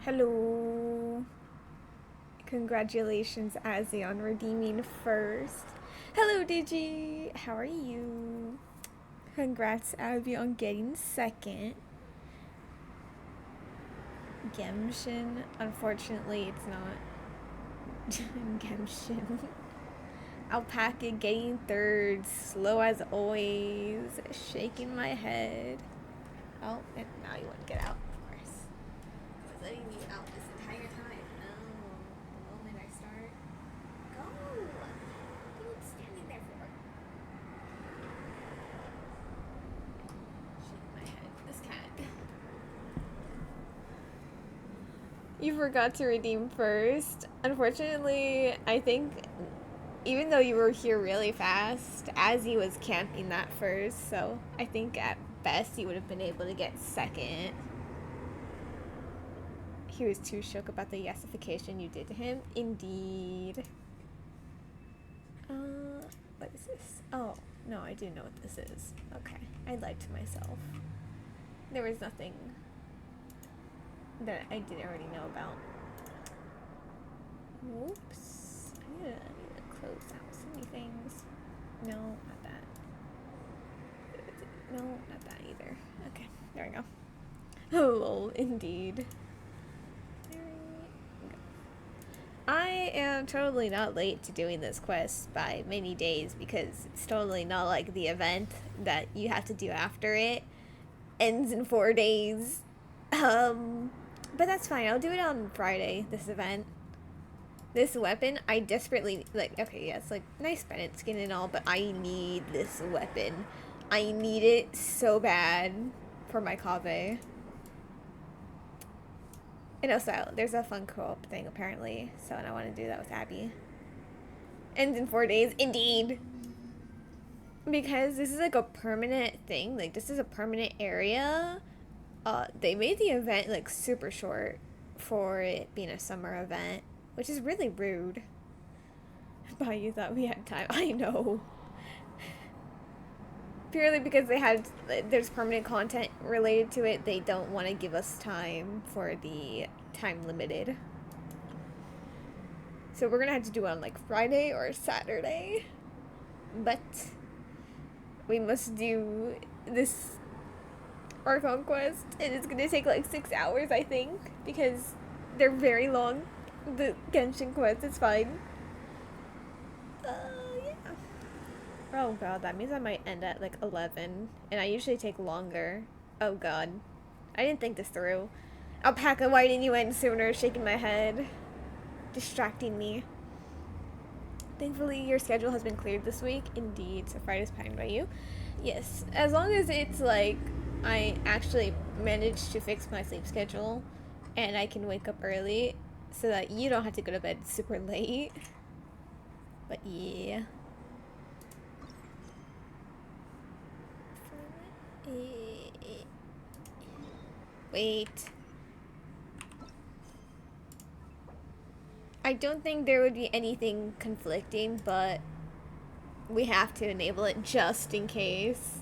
Hello. Congratulations, Azzy, on redeeming first. Hello, Digi. How are you? Congrats, Abby, on getting second. Genshin. Unfortunately, it's not. Genshin. Alpaca getting third. Slow as always. Shaking my head. Oh, and now you want to get out, of course. I was letting you out this entire time. Oh, the moment I start. Go! What are you standing there for? Shake my head. This cat. You forgot to redeem first. Unfortunately, I think even though you were here really fast, Azzy was camping that first, so I think at best you would have been able to get second. He was too shook about the yesification you did to him. Indeed. What is this? Oh, no, I do know what this is. Okay, I lied to myself. There was nothing that I didn't already know about. Whoops. I need to close out so many things. No, not that. No, not that either. Okay, there we go. Oh, lol, indeed. There we go. I am totally not late to doing this quest by many days because it's totally not like the event that you have to do after it ends in 4 days. But that's fine. I'll do it on Friday, this event. This weapon, I desperately, like, okay, yeah, it's like nice Bennett skin and all, but I need this weapon. I need it so bad for my Kave. And also, there's a fun co-op thing apparently, so and I want to do that with Abby. Ends in 4 days, indeed. Because this is like a permanent thing, like this is a permanent area. They made the event like super short for it being a summer event, which is really rude. But you thought we had time. I know. Purely because there's permanent content related to it, they don't want to give us time for the time limited. So we're gonna have to do it on like Friday or Saturday. But we must do this Archon quest, and it's gonna take like 6 hours, I think, because they're very long. The Genshin quest is fine. Yeah. Oh god, that means I might end at like 11, and I usually take longer. Oh god. I didn't think this through. Alpaca, why didn't you end sooner? Shaking my head. Distracting me. Thankfully, your schedule has been cleared this week. Indeed, so Friday's planned by you. Yes, as long as it's like I actually managed to fix my sleep schedule and I can wake up early so that you don't have to go to bed super late. But yeah. Wait. I don't think there would be anything conflicting, but we have to enable it just in case.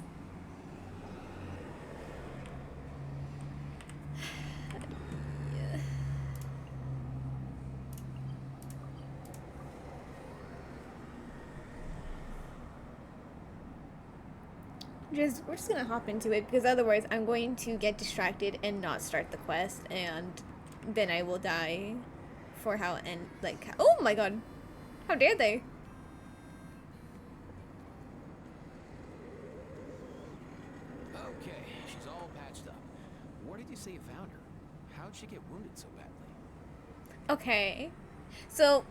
We're just gonna hop into it because otherwise I'm going to get distracted and not start the quest, and then I will die for how oh my god, how dare they? Okay, she's all patched up. Where did you say you found her? How'd she get wounded so badly? Okay, so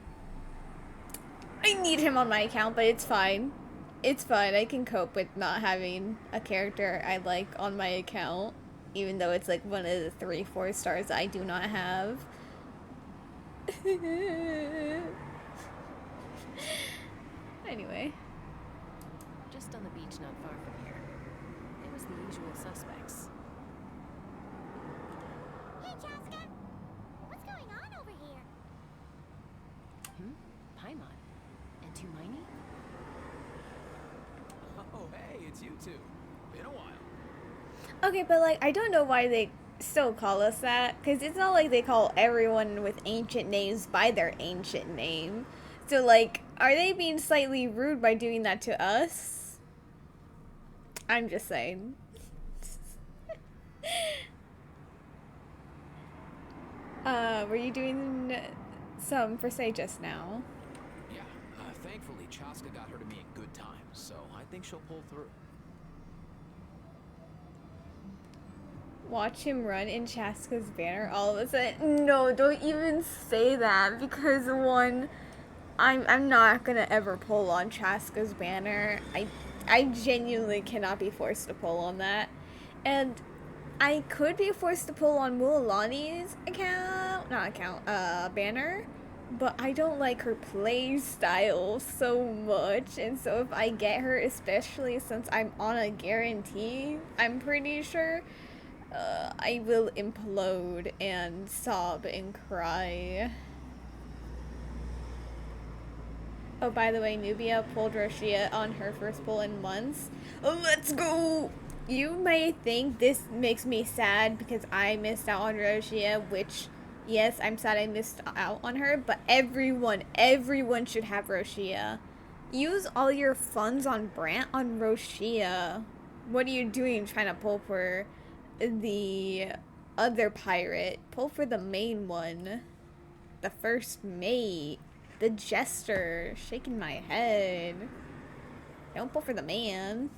I need him on my account, but it's fine. It's fine. I can cope with not having a character I like on my account, even though it's like one of the 3-4 stars I do not have. Anyway. Just on the beach not far from here. It was the usual suspects. Hey, Jessica! What's going on over here? Paimon. And Tumaini? Oh, hey, it's you two. Been a while. Okay, but like, I don't know why they still call us that, because it's not like they call everyone with ancient names by their ancient name. So, like, are they being slightly rude by doing that to us? I'm just saying. Were you doing some for say just now? Yeah, thankfully Chaska got her to me in good time, so I think she'll pull through. Watch him run in Chaska's banner all of a sudden. No, don't even say that, because one, I'm not gonna ever pull on Chaska's banner. I genuinely cannot be forced to pull on that. And I could be forced to pull on Mualani's banner, but I don't like her play style so much, and so if I get her, especially since I'm on a guarantee, I'm pretty sure I will implode and sob and cry. Oh, by the way, Nubia pulled Roshia on her first pull in months. Oh, let's go! You may think this makes me sad because I missed out on Roshia, which, yes, I'm sad I missed out on her, but everyone should have Roshia. Use all your funds on Brant on Roshia. What are you doing trying to pull for the other pirate? Pull for the main one. The first mate. The jester. Shaking my head. Don't pull for the man.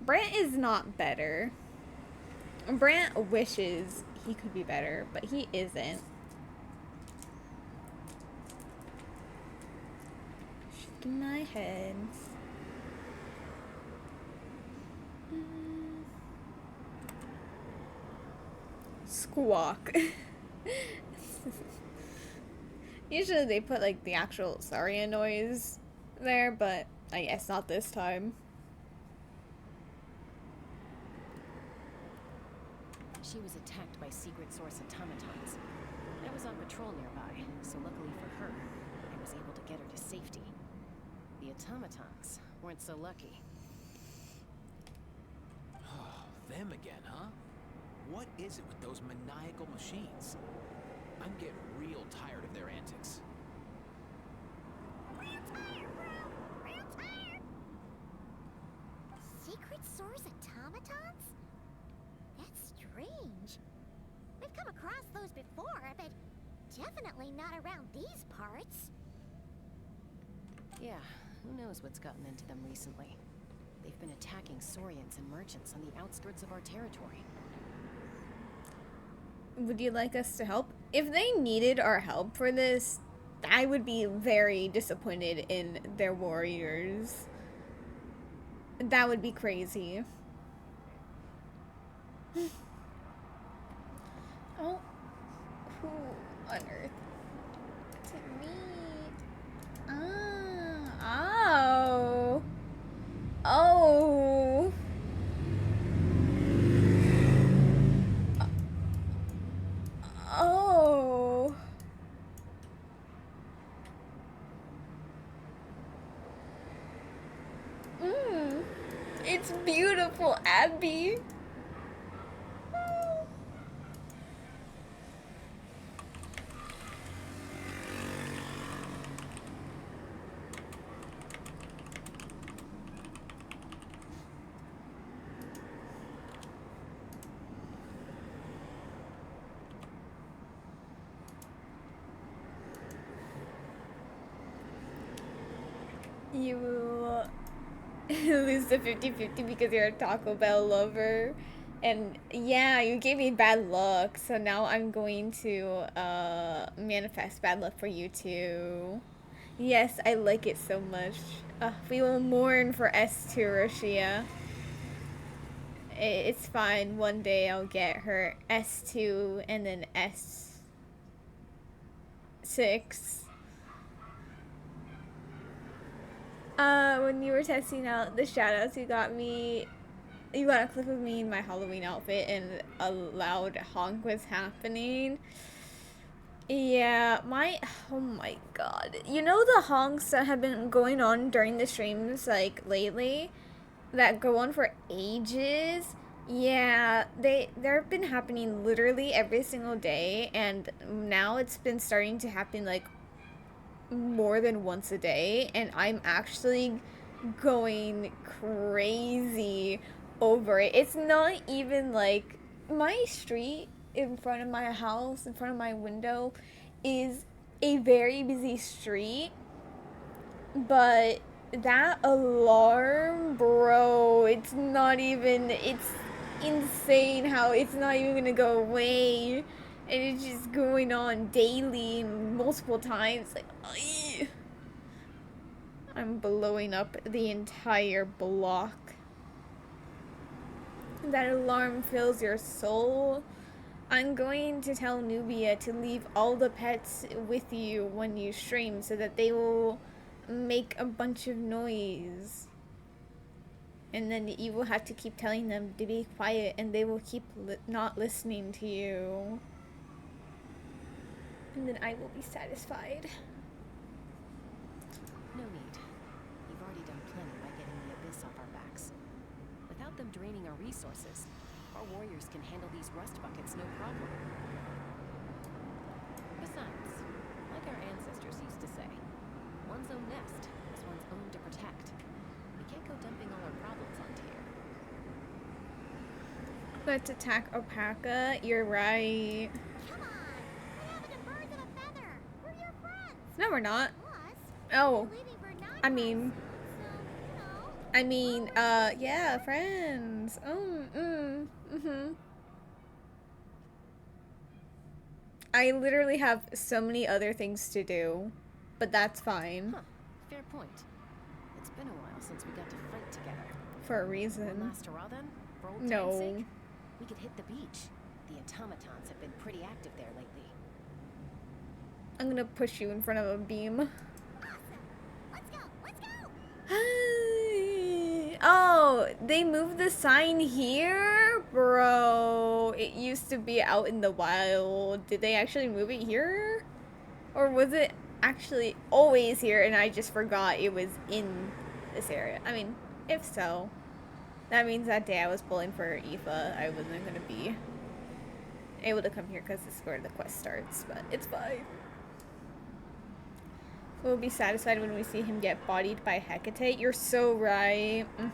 Brant is not better. Brant wishes he could be better, but he isn't. Shaking my head. Squawk. Usually they put like the actual Saria noise there, but I guess not this time. She was attacked by secret source automatons. I was on patrol nearby, so luckily for her, I was able to get her to safety. The automatons weren't so lucky. Them again, huh? What is it with those maniacal machines? I'm getting real tired of their antics. Real tired, bro. Real tired. Secret source automatons? That's strange. We've come across those before, but definitely not around these parts. Yeah, who knows what's gotten into them recently. They've been attacking Saurians and merchants on the outskirts of our territory. Would you like us to help? If they needed our help for this, I would be very disappointed in their warriors. That would be crazy. Oh, who on earth to meet? Oh. Oh. Oh. It's beautiful, Abby. You lose the 50-50 because you're a Taco Bell lover. And yeah, you gave me bad luck, so now I'm going to manifest bad luck for you too. Yes, I like it so much. We will mourn for S2 Roshia. It's fine. One day I'll get her S2 and then S6. When you were testing out the shoutouts, you got a clip of me in my Halloween outfit and a loud honk was happening. Yeah, oh my god. You know the honks that have been going on during the streams, like, lately? That go on for ages? Yeah, they've been happening literally every single day, and now it's been starting to happen like more than once a day, and I'm actually going crazy over it. It's not even like my street in front of my house, in front of my window, is a very busy street, but that alarm, bro, it's not even, it's insane how it's not even gonna go away. And it's just going on daily, multiple times. Like, ugh. I'm blowing up the entire block. That alarm fills your soul. I'm going to tell Nubia to leave all the pets with you when you stream so that they will make a bunch of noise. And then you will have to keep telling them to be quiet and they will keep not listening to you. And then I will be satisfied. No need. You've already done plenty by getting the Abyss off our backs. Without them draining our resources, our warriors can handle these rust buckets no problem. Besides, like our ancestors used to say, one's own nest is one's own to protect. We can't go dumping all our problems onto here. Let's attack Opaka. You're right. Come on! We're having a birds of a feather! We're your friends! No, we're not. Plus, Oh, we're leaving for nine I mean, months, so, you know. yeah, friends. I literally have so many other things to do, but that's fine Huh. Fair point. It's been a while since we got to fight together. for a One reason. last hurrah then? For old No. time's sake? We could hit the beach. The automatons have been pretty active there lately. I'm gonna push you in front of a beam. Awesome! Let's go! Let's go! Oh, they moved the sign here? Bro, it used to be out in the wild. Did they actually move it here? Or was it actually always here and I just forgot it was in this area? I mean, if so, that means that day I was pulling for Aoife, I wasn't gonna be able to come here because this is where the quest starts, but it's fine. We'll be satisfied when we see him get bodied by Hecate. You're so right. If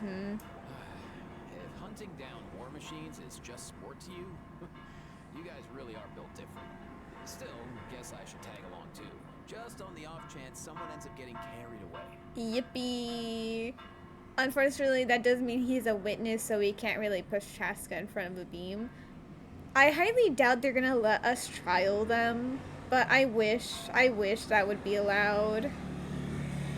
hunting down war machines is just sport to you, you guys really are built different. Still, guess I should tag along too. Just on the off chance someone ends up getting carried away. Yippee. Unfortunately, that does mean he's a witness, so we can't really push Chaska in front of a beam. I highly doubt they're gonna let us trial them, but I wish that would be allowed.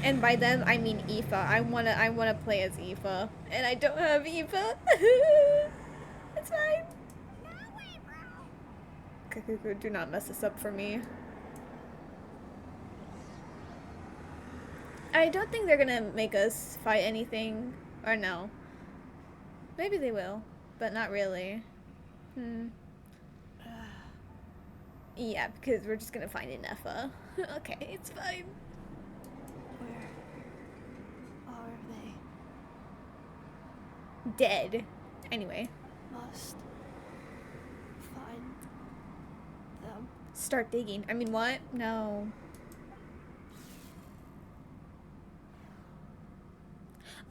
And by them, I mean Aoife. I wanna play as Aoife, and I don't have Aoife. It's fine. No way, bro! Kukuku, do not mess this up for me. I don't think they're gonna make us fight anything, or no. Maybe they will, but not really. Yeah, because we're just gonna find an Effa. Okay, it's fine. Where are they? Dead. Anyway, Must find them. start digging. I mean, what? No.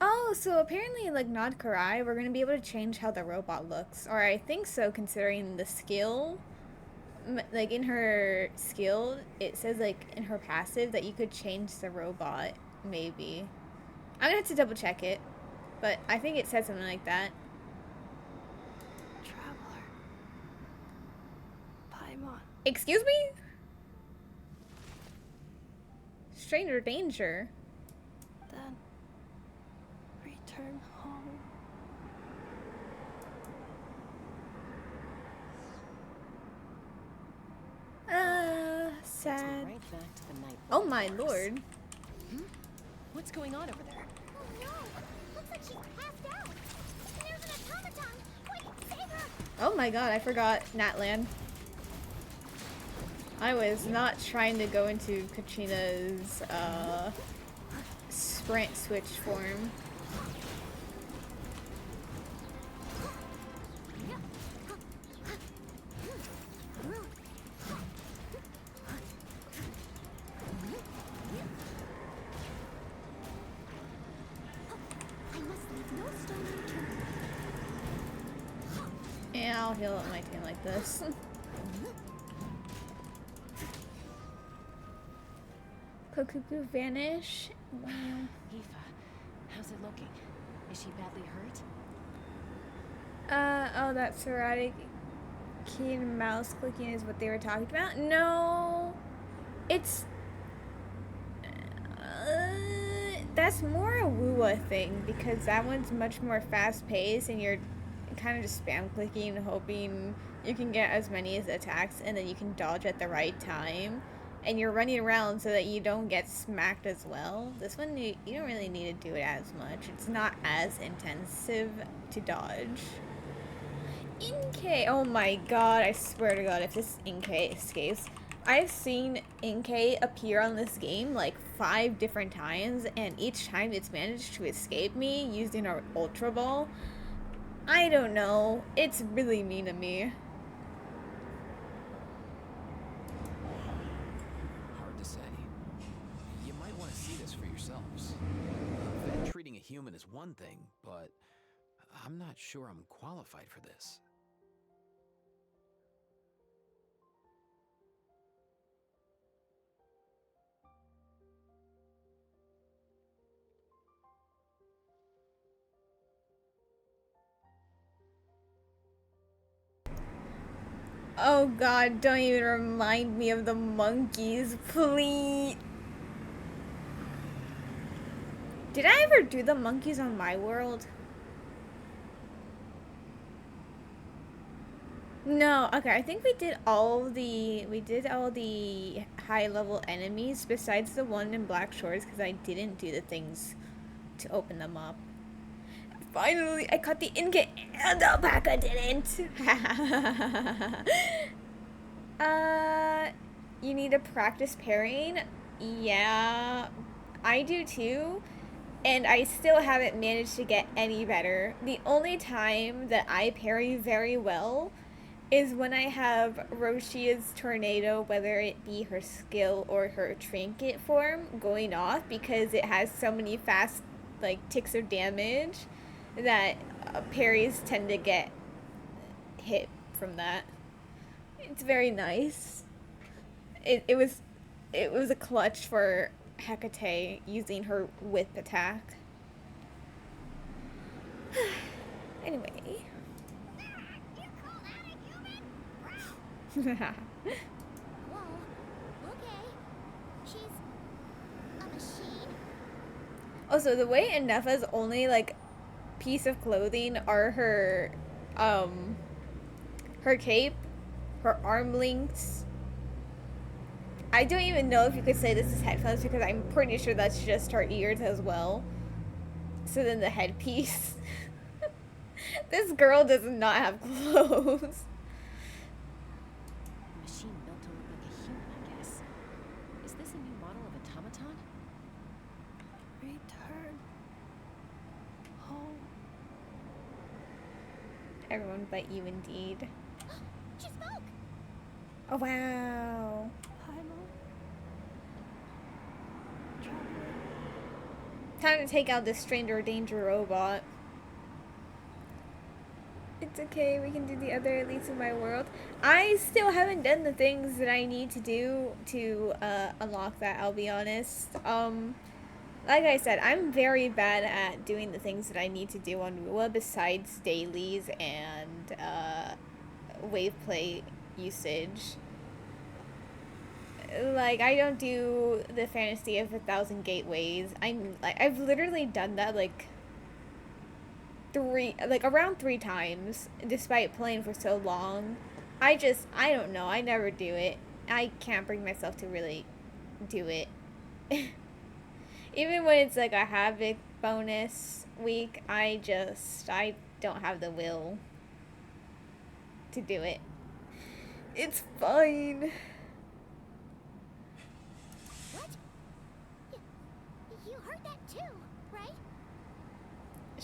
Oh, so apparently, like, Nod Karai, we're gonna be able to change how the robot looks. Or I think so, considering the skill. Like, in her skill, it says, like, in her passive that you could change the robot, maybe. I'm gonna have to double check it. But I think it said something like that. Traveler. Paimon. Excuse me? Stranger danger. Then return home. Sad. Right back to the night. Oh my lord. What's going on over there? Oh no! Looks like she's passed out! And there's an automaton! Quick, save her! Oh my god, I forgot Natlan. I was not trying to go into Katrina's sprint switch form. I'll heal up my team like this. Kokuku vanish. Wow. Aoife, how's it looking? Is she badly hurt? Oh, that sporadic key and mouse clicking is what they were talking about? No. It's... that's more a Wuwa thing, because that one's much more fast-paced, and you're kind of just spam clicking, hoping you can get as many as attacks, and then you can dodge at the right time. And you're running around so that you don't get smacked as well. This one, you don't really need to do it as much. It's not as intensive to dodge. Inkay! Oh my god, I swear to god, if this Inkay escapes. I've seen Inkay appear on this game like 5 different times, and each time it's managed to escape me using our Ultra Ball. I don't know. It's really mean to me. Hard to say. You might want to see this for yourselves. Vet treating a human is one thing, but I'm not sure I'm qualified for this. Oh god, don't even remind me of the monkeys, please. Did I ever do the monkeys on my world? No, okay, I think we did all the high level enemies besides the one in Black Shores, because I didn't do the things to open them up. Finally, I caught the Inca and Alpaca didn't. You need to practice parrying? Yeah, I do too. And I still haven't managed to get any better. The only time that I parry very well is when I have Roshia's tornado, whether it be her skill or her trinket form, going off, because it has so many fast like ticks of damage that parries tend to get hit from that. It's very nice. It was a clutch for Hecate using her whip attack. Anyway. Whoa. Okay. She's a machine. Also, the way Inefa's only like piece of clothing are her cape, her arm links. I don't even know if you could say this is headphones, because I'm pretty sure that's just her ears as well. So then the headpiece. This girl does not have clothes. Machine built to look like a human, I guess. Is this a new model of automaton? Return home. Everyone but you, indeed. She spoke. Oh wow. Paimon. Traveler. Time to take out this stranger danger robot. It's okay, we can do the other elites in my world. I still haven't done the things that I need to do to unlock that, I'll be honest. Like I said, I'm very bad at doing the things that I need to do on Rua besides dailies and wave play usage. Like, I don't do the Fantasy of 1,000 Gateways. I've literally done that around 3 times, despite playing for so long. I don't know, I never do it. I can't bring myself to really do it. Even when it's like a Havoc bonus week, I don't have the will to do it. It's fine. What? You heard that too, right?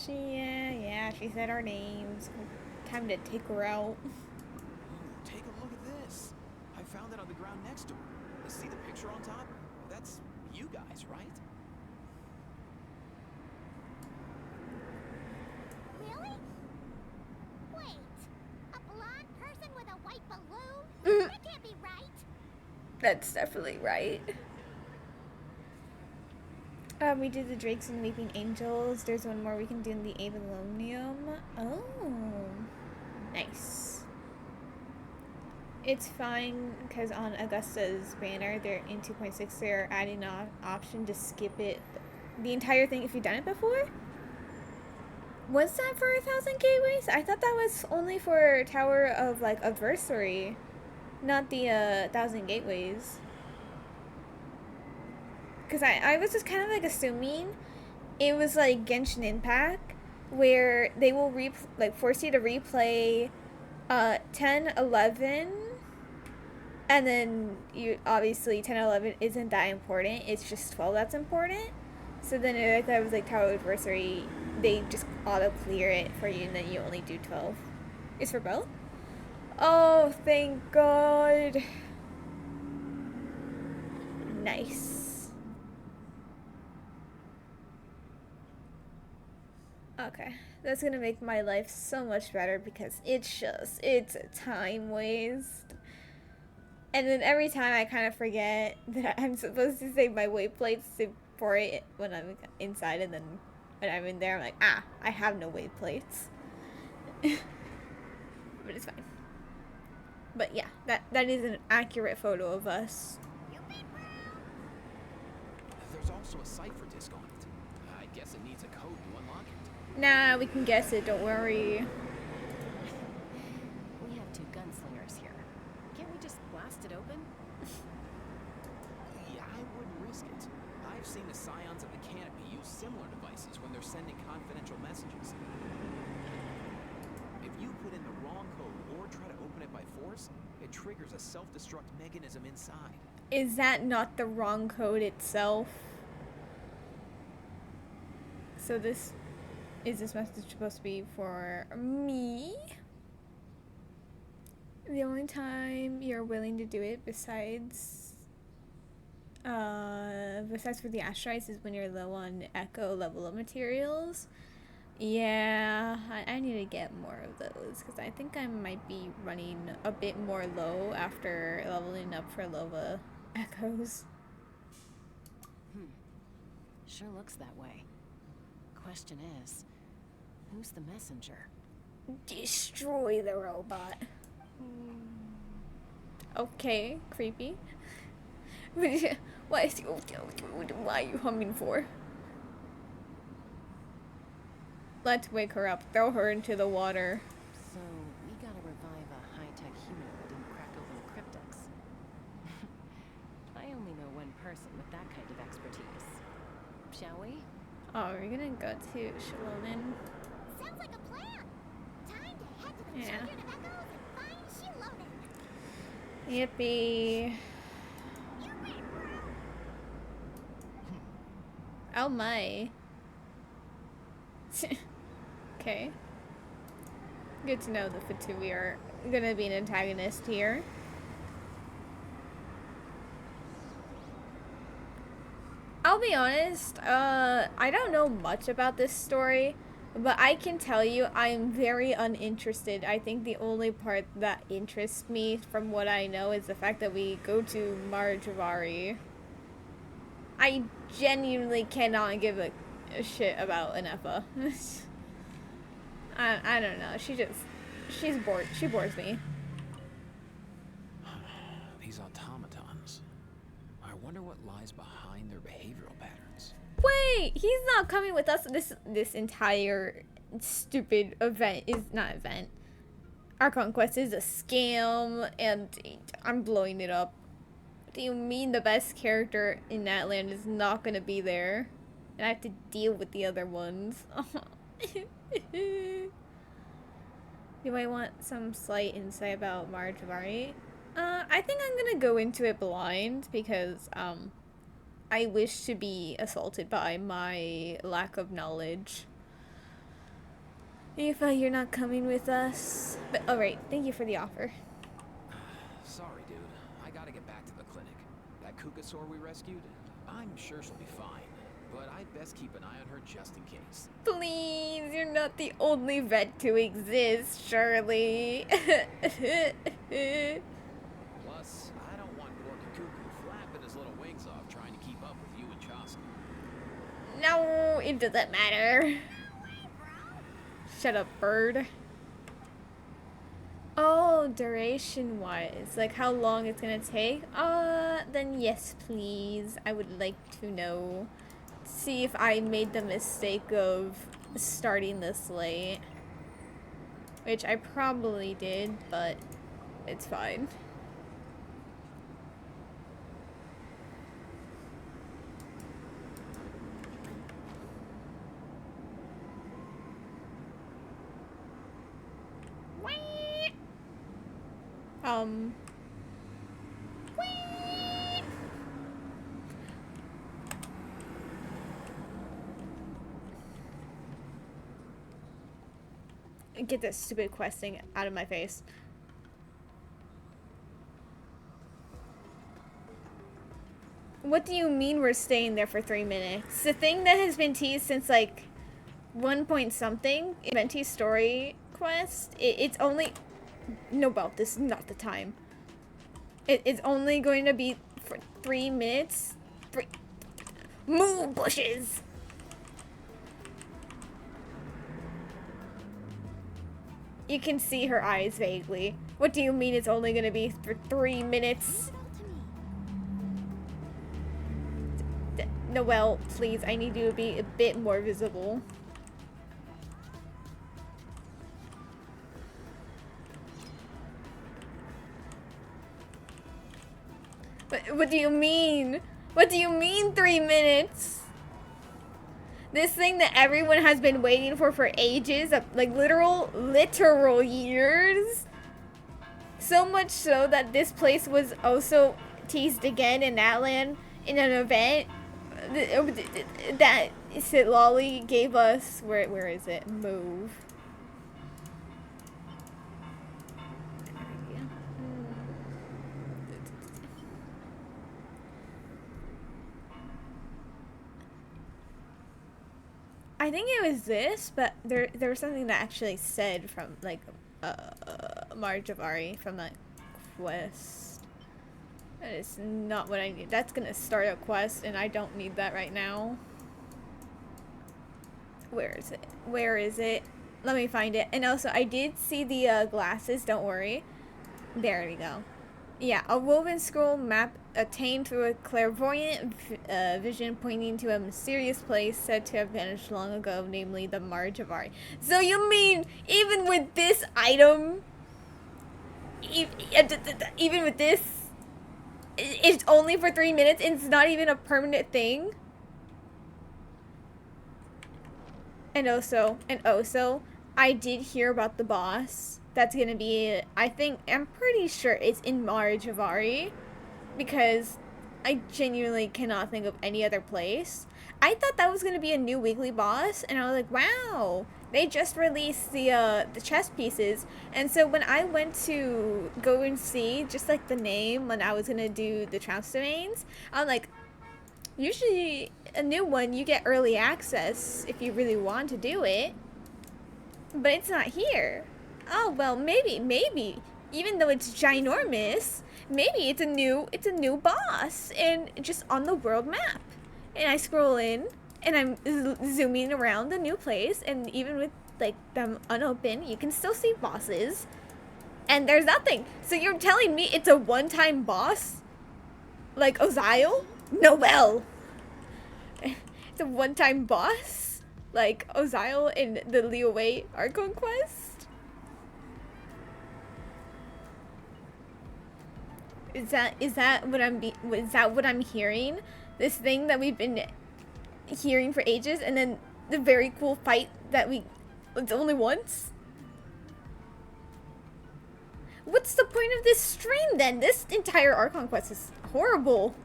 Yeah, she said our names. Time to take her out. Take a look at this. I found it on the ground next to her. See the picture on top? That's you guys, right? Really? Wait, a blonde That's definitely right. We did the Drakes and Weeping Angels. There's one more we can do in the Avalonium. Oh, nice. It's fine because on Augusta's banner, they're in 2.6. They're adding an option to skip it, the entire thing if you've done it before. Was that for 1,000 gateways? I thought that was only for Tower of like Adversary, not the 1,000 gateways. Because I was just kind of like assuming it was like Genshin Impact, where they will force you to replay 10, 11, and then you obviously 10, 11 isn't that important. It's just 12 that's important. So then I thought it was like Tower Adversary, they just auto clear it for you, and then you only do 12. It's for both? Oh, thank God. Nice. Okay, that's gonna make my life so much better because it's a time waste. And then every time I kind of forget that I'm supposed to save my waypoints for it when I'm inside, and then when I'm in there, I'm like, ah, I have no waypoints. But it's fine. But yeah, that is an accurate photo of us. There's also a cipher disk on it. I guess it needs a code to unlock it. Nah, we can guess it, don't worry. We have two gunslingers here. Can't we just blast it open? Yeah, I wouldn't risk it. I've seen the Scions of the Canopy use similar devices when they're sending confidential messages. If you put in the wrong code or try to open it by force, it triggers a self-destruct mechanism inside. Is that not the wrong code itself? So this message supposed to be for me? The only time you're willing to do it besides for the asteroids is when you're low on echo level of materials. Yeah, I need to get more of those because I think I might be running a bit more low after leveling up for Lova echoes. Sure looks that way. Question is, who's the messenger? Destroy the robot. Okay, creepy. Why are you humming for? Let's wake her up. Throw her into the water. So, we gotta revive a high-tech humanoid and crack open cryptex. I only know one person with that kind of expertise. Shall we? Oh, we're gonna go to Shalonen. Sounds like a plan. Time to head to the Yeah. Children of Echoes and find Shilonen. Yippee. You win, bro. Oh my. Okay. Good to know that Fatui are gonna be an antagonist here. I'll be honest, I don't know much about this story, but I can tell you I'm very uninterested. I think the only part that interests me from what I know is the fact that we go to Marjavari. I genuinely cannot give a shit about Anefa. I don't know. She's bored. She bores me. These automatons. I wonder what lies behind their behavioral patterns. Wait, he's not coming with us. This entire stupid event is not event. Our conquest is a scam, and I'm blowing it up. What do you mean the best character in that land is not gonna be there? And I have to deal with the other ones. Do I want some slight insight about Marjavari? I think I'm gonna go into it blind because, I wish to be assaulted by my lack of knowledge. Aoife, you're not coming with us. But, alright, thank you for the offer. Sorry, dude. I gotta get back to the clinic. That Kukasaur we rescued, I'm sure she'll be fine. But I'd best keep an eye on her just in case. Please, you're not the only vet to exist, Shirley. Plus, I don't want Gorkakuka his little wings off trying to keep up with you and Chaska. No, it doesn't matter. Shut up, bird. Oh, duration-wise, like how long it's gonna take? Then yes, please. I would like to know. See if I made the mistake of starting this late. Which I probably did, but it's fine. Get this stupid quest thing out of my face. What do you mean we're staying there for 3 minutes? The thing that has been teased since like 1 point something, Venti's story quest, it's only... No, Belle, this is not the time. It's only going to be for 3 minutes. Move, bushes! You can see her eyes vaguely. What do you mean it's only gonna be for 3 minutes? Noelle, please, I need you to be a bit more visible. What do you mean? What do you mean 3 minutes? This thing that everyone has been waiting for ages, like literal years. So much so that this place was also teased again in Atlan in an event that Sitlolly gave us. Where is it? Move. I think it was this, but there was something that actually said from like Marjavari from that quest. That is not what I need. That's gonna start a quest, and I don't need that right now. Where is it? Where is it? Let me find it. And also, I did see the glasses. Don't worry. There we go. Yeah, a woven scroll map attained through a clairvoyant vision pointing to a mysterious place said to have vanished long ago, namely the Marjavari. So you mean, even with this item, even with this, it's only for 3 minutes and it's not even a permanent thing? And also, I did hear about the boss. That's gonna be, I'm pretty sure it's in Marjavari, because I genuinely cannot think of any other place. I thought that was gonna be a new weekly boss, and I was like, wow, they just released the chess pieces. And so when I went to go and see just like the name when I was gonna do the Trounce domains, I'm like, usually a new one you get early access if you really want to do it, but it's not here. Oh, well, maybe, even though it's ginormous, maybe it's a new boss, and just on the world map. And I scroll in, and I'm zooming around the new place, and even with, like, them unopened, you can still see bosses, and there's nothing. So you're telling me it's a one-time boss? Like Oziel? Noelle! It's a one-time boss? Like Oziel in the Liyue Archon quest? Is that what I'm hearing? This thing that we've been hearing for ages, and then the very cool fight that it's only once? What's the point of this stream then? This entire Archon quest is horrible.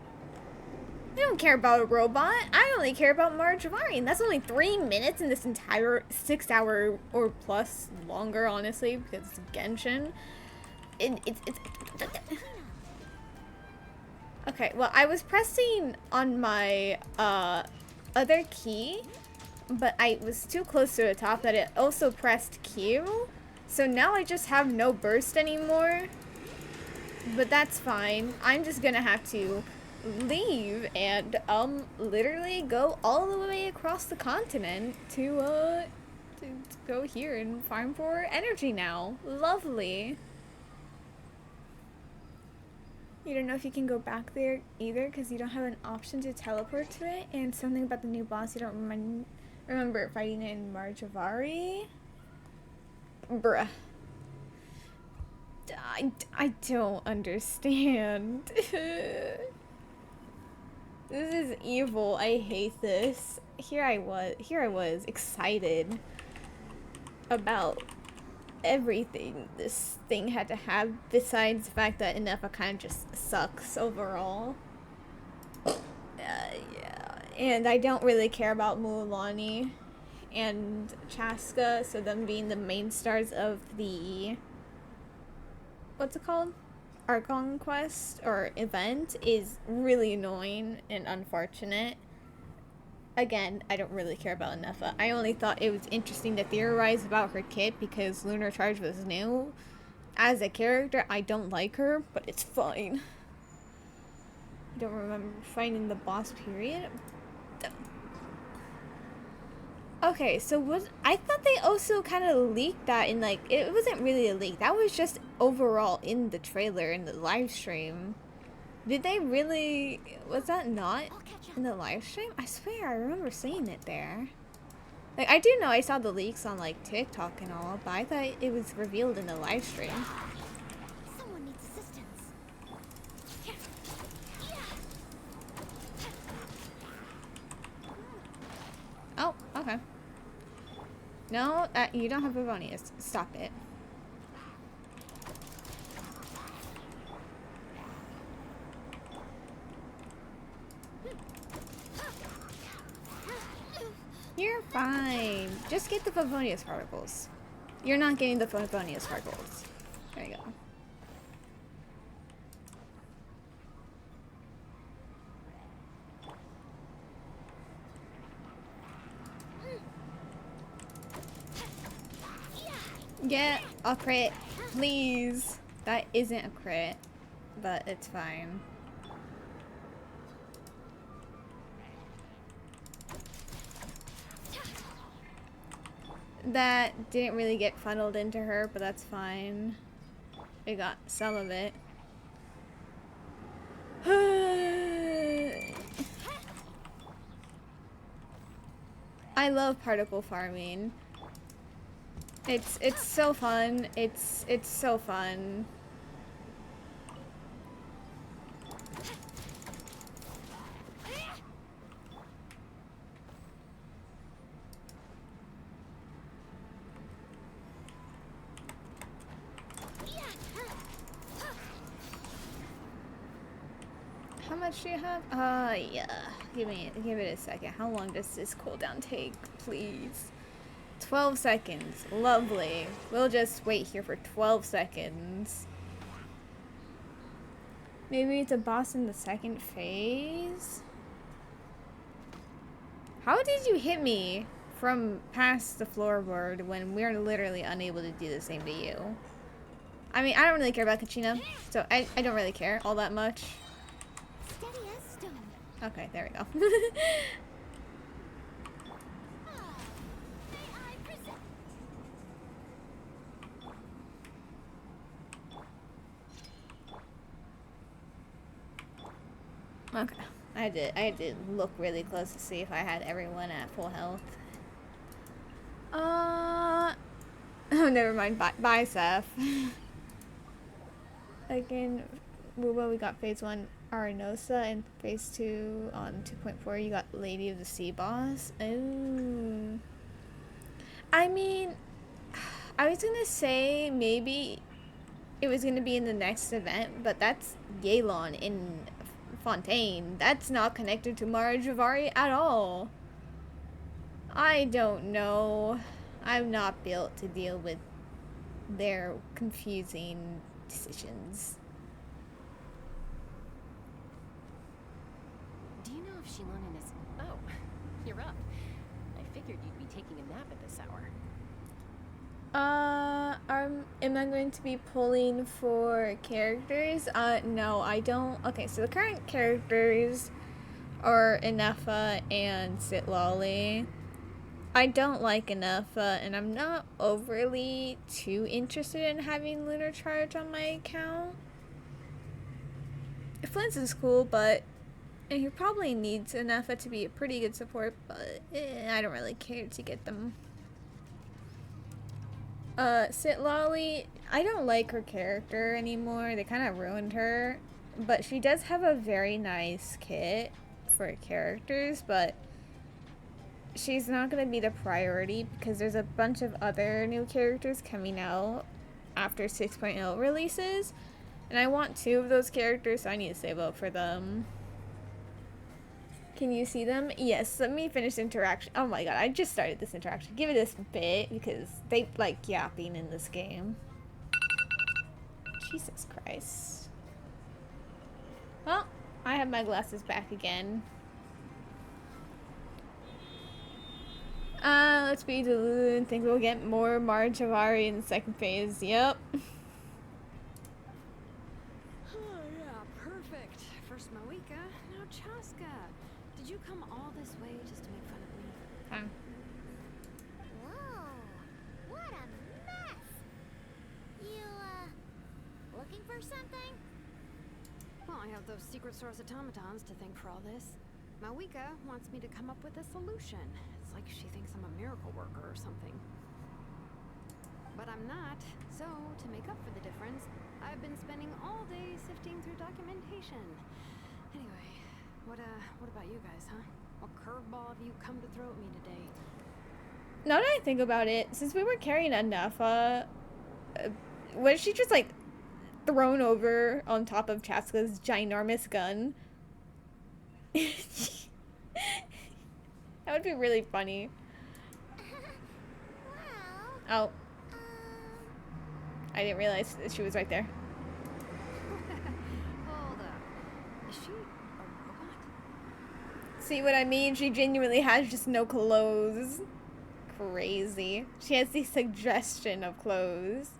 I don't care about a robot. I only care about Marjavari, and that's only 3 minutes in this entire 6 hour or plus longer, honestly, because it's Genshin. It's okay, well, I was pressing on my other key, but I was too close to the top that it also pressed Q. So now I just have no burst anymore. But that's fine. I'm just gonna have to leave and literally go all the way across the continent to go here and farm for energy now. Lovely. You don't know if you can go back there either because you don't have an option to teleport to it, and something about the new boss you don't remember fighting in Marjavari. Bruh. I don't understand. This is evil. I hate this. Here I was excited about everything this thing had to have besides the fact that Inefa kind of just sucks overall. Yeah. And I don't really care about Mualani and Chaska, so them being the main stars of the, what's it called? Archon quest or event is really annoying and unfortunate. Again, I don't really care about Inefa. I only thought it was interesting to theorize about her kit because Lunar Charge was new. As a character, I don't like her, but it's fine. I don't remember finding the boss period. Okay, so I thought they also kind of leaked that in, like, it wasn't really a leak. That was just overall in the trailer, in the live stream. Did they really, was that not in the live stream? I swear I remember seeing it there. Like, I do know I saw the leaks on, like, TikTok and all, but I thought it was revealed in the live stream. Someone needs assistance. Oh, okay. No, you don't have Bavonius. Stop it. You're fine. Just get the Favonius particles. You're not getting the Favonius particles. There you go. Get a crit, please. That isn't a crit, but it's fine. That didn't really get funneled into her, but that's fine. We got some of it. I love particle farming. It's so fun. It's so fun. How much do you have? Yeah. Give it a second. How long does this cooldown take, please? 12 seconds. Lovely. We'll just wait here for 12 seconds. Maybe it's a boss in the second phase? How did you hit me from past the floorboard when we're literally unable to do the same to you? I mean, I don't really care about Kachina, so I don't really care all that much. Steady as stone. Okay, there we go. Okay, I had to look really close to see if I had everyone at full health. Oh, never mind. Bye, Seth. Again, well, we got phase 1 Arenosa and phase 2 on 2.4. You got Lady of the Sea Boss. Oh, I mean, I was gonna say maybe it was gonna be in the next event, but that's Yelan in Fontaine. That's not connected to Mara Javari at all. I don't know. I'm not built to deal with their confusing decisions. Do you know if Shilonen is... Oh, you're up. I figured you'd be taking a nap at this hour. Am I going to be pulling for characters? No, I don't. Okay, so the current characters are Inefa and Sitlolly. I don't like Inefa, and I'm not overly too interested in having Lunar Charge on my account. Flint's is cool, but he probably needs Inefa to be a pretty good support, but I don't really care to get them. Sitlolly, I don't like her character anymore. They kind of ruined her. But she does have a very nice kit for characters, but she's not going to be the priority because there's a bunch of other new characters coming out after 6.0 releases. And I want 2 of those characters, so I need to save up for them. Can you see them? Yes, let me finish interaction. Oh my god, I just started this interaction. Give it this bit because they like yapping in this game. Jesus Christ. Well, I have my glasses back again. Let's be deluded and think we'll get more Marjavari in the second phase. Yep. Oh, yeah, perfect. First Moika, now Chaska. Did you come all this way just to make fun of me? Whoa, what a mess! You, looking for something? Well, I have those secret source automatons to thank for all this. Mawika wants me to come up with a solution. It's like she thinks I'm a miracle worker or something. But I'm not, so to make up for the difference, I've been spending all day sifting through documentation. Anyway, what about you guys, huh? What curveball have you come to throw at me today? Now that I think about it, since we were carrying enough, was she just like thrown over on top of Chaska's ginormous gun? That would be really funny. Well, Oh, I didn't realize that she was right there. Hold up. Is she a robot? See what I mean? She genuinely has just no clothes. Crazy. She has the suggestion of clothes.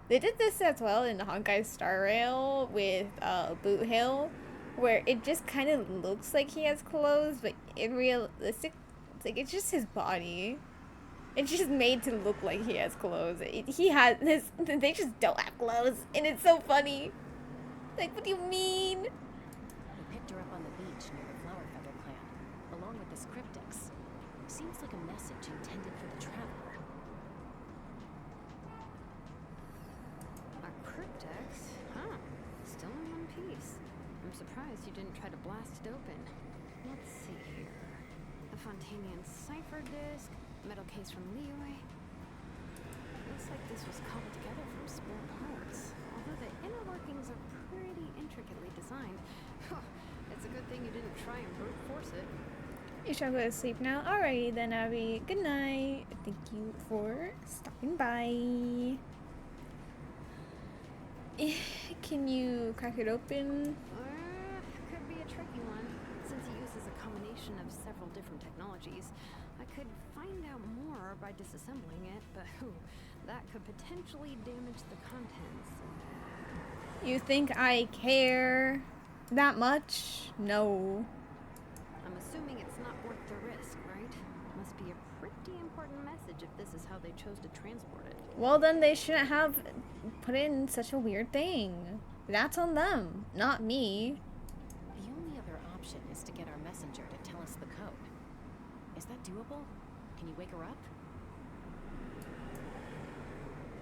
They did this as well in Honkai Star Rail with Boot Hill, where it just kind of looks like he has clothes, but in realistic, it's like it's just his body. It's just made to look like he has clothes. He has this. They just don't have clothes, and it's so funny. Like, what do you mean? We picked her up on the beach near the Flower Feather clan, along with this cryptix. Seems like a message intended for the traveler. A cryptix? Huh. Still in one piece. I'm surprised you didn't try to blast it open. Let's see here. The Fontanian cipher disc, metal case from Liyue. Looks like this was cobbled together from spare parts. Although the inner workings are pretty intricately designed. It's a good thing you didn't try and brute force it. You shall go to sleep now. Alrighty then, Abby. Good night. Thank you for stopping by. Can you crack it open? Could be a tricky one. Since it uses a combination of several different technologies, I could find out more by disassembling it, but that could potentially damage the contents. You think I care that much? No. I'm assuming it's not worth the risk, right? Must be a pretty important message if this is how they chose to transport it. Well, then they shouldn't have put in such a weird thing. That's on them, not me. The only other option is to get our messenger to tell us the code. Is that doable? Can you wake her up?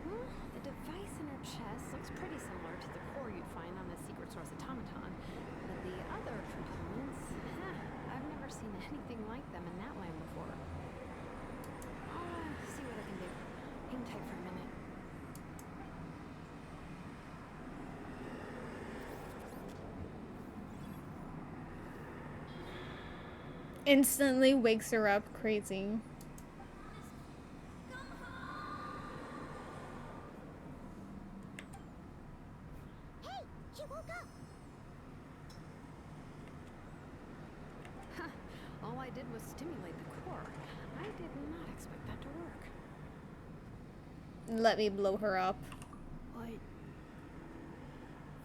Well, the device in her chest looks pretty similar to the core you'd find on a secret source automaton. But the other components, I've never seen anything like them in that land before. I'll see what I can do. Hang tight for a minute. Instantly wakes her up crazy. hey, she woke up. All I did was stimulate the core. I did not expect that to work. Let me blow her up. White.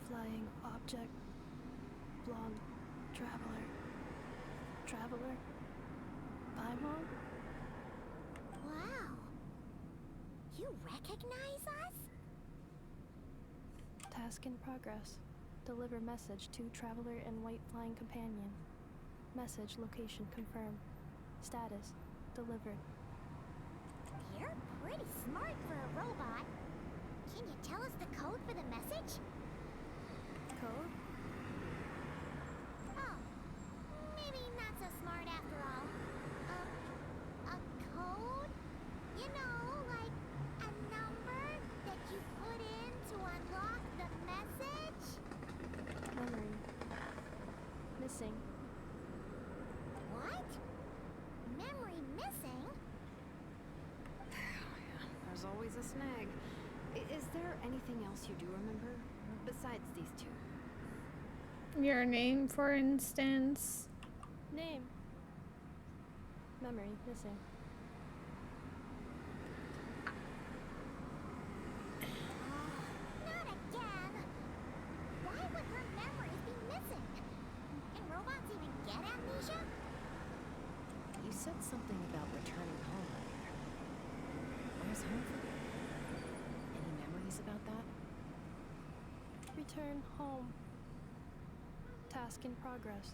Flying object. Blonde. Traveler. Traveler. Paimon? Wow. You recognize us? Task in progress. Deliver message to Traveler and White Flying Companion. Message location confirmed. Status delivered. You're pretty smart for a robot. Can you tell us the code for the message? Code? Oh, maybe not so smart after all. A code? You know, like a number that you put in to unlock the message? Memory. Missing. What? Memory missing? There's always a snag. Is there anything else you do remember? Besides these two? Your name, for instance. Name. Memory missing. Not again. Why would her memories be missing? Can robots even get amnesia? You said something about returning home earlier. Where's home for you? Any memories about that? Return home. Task in progress.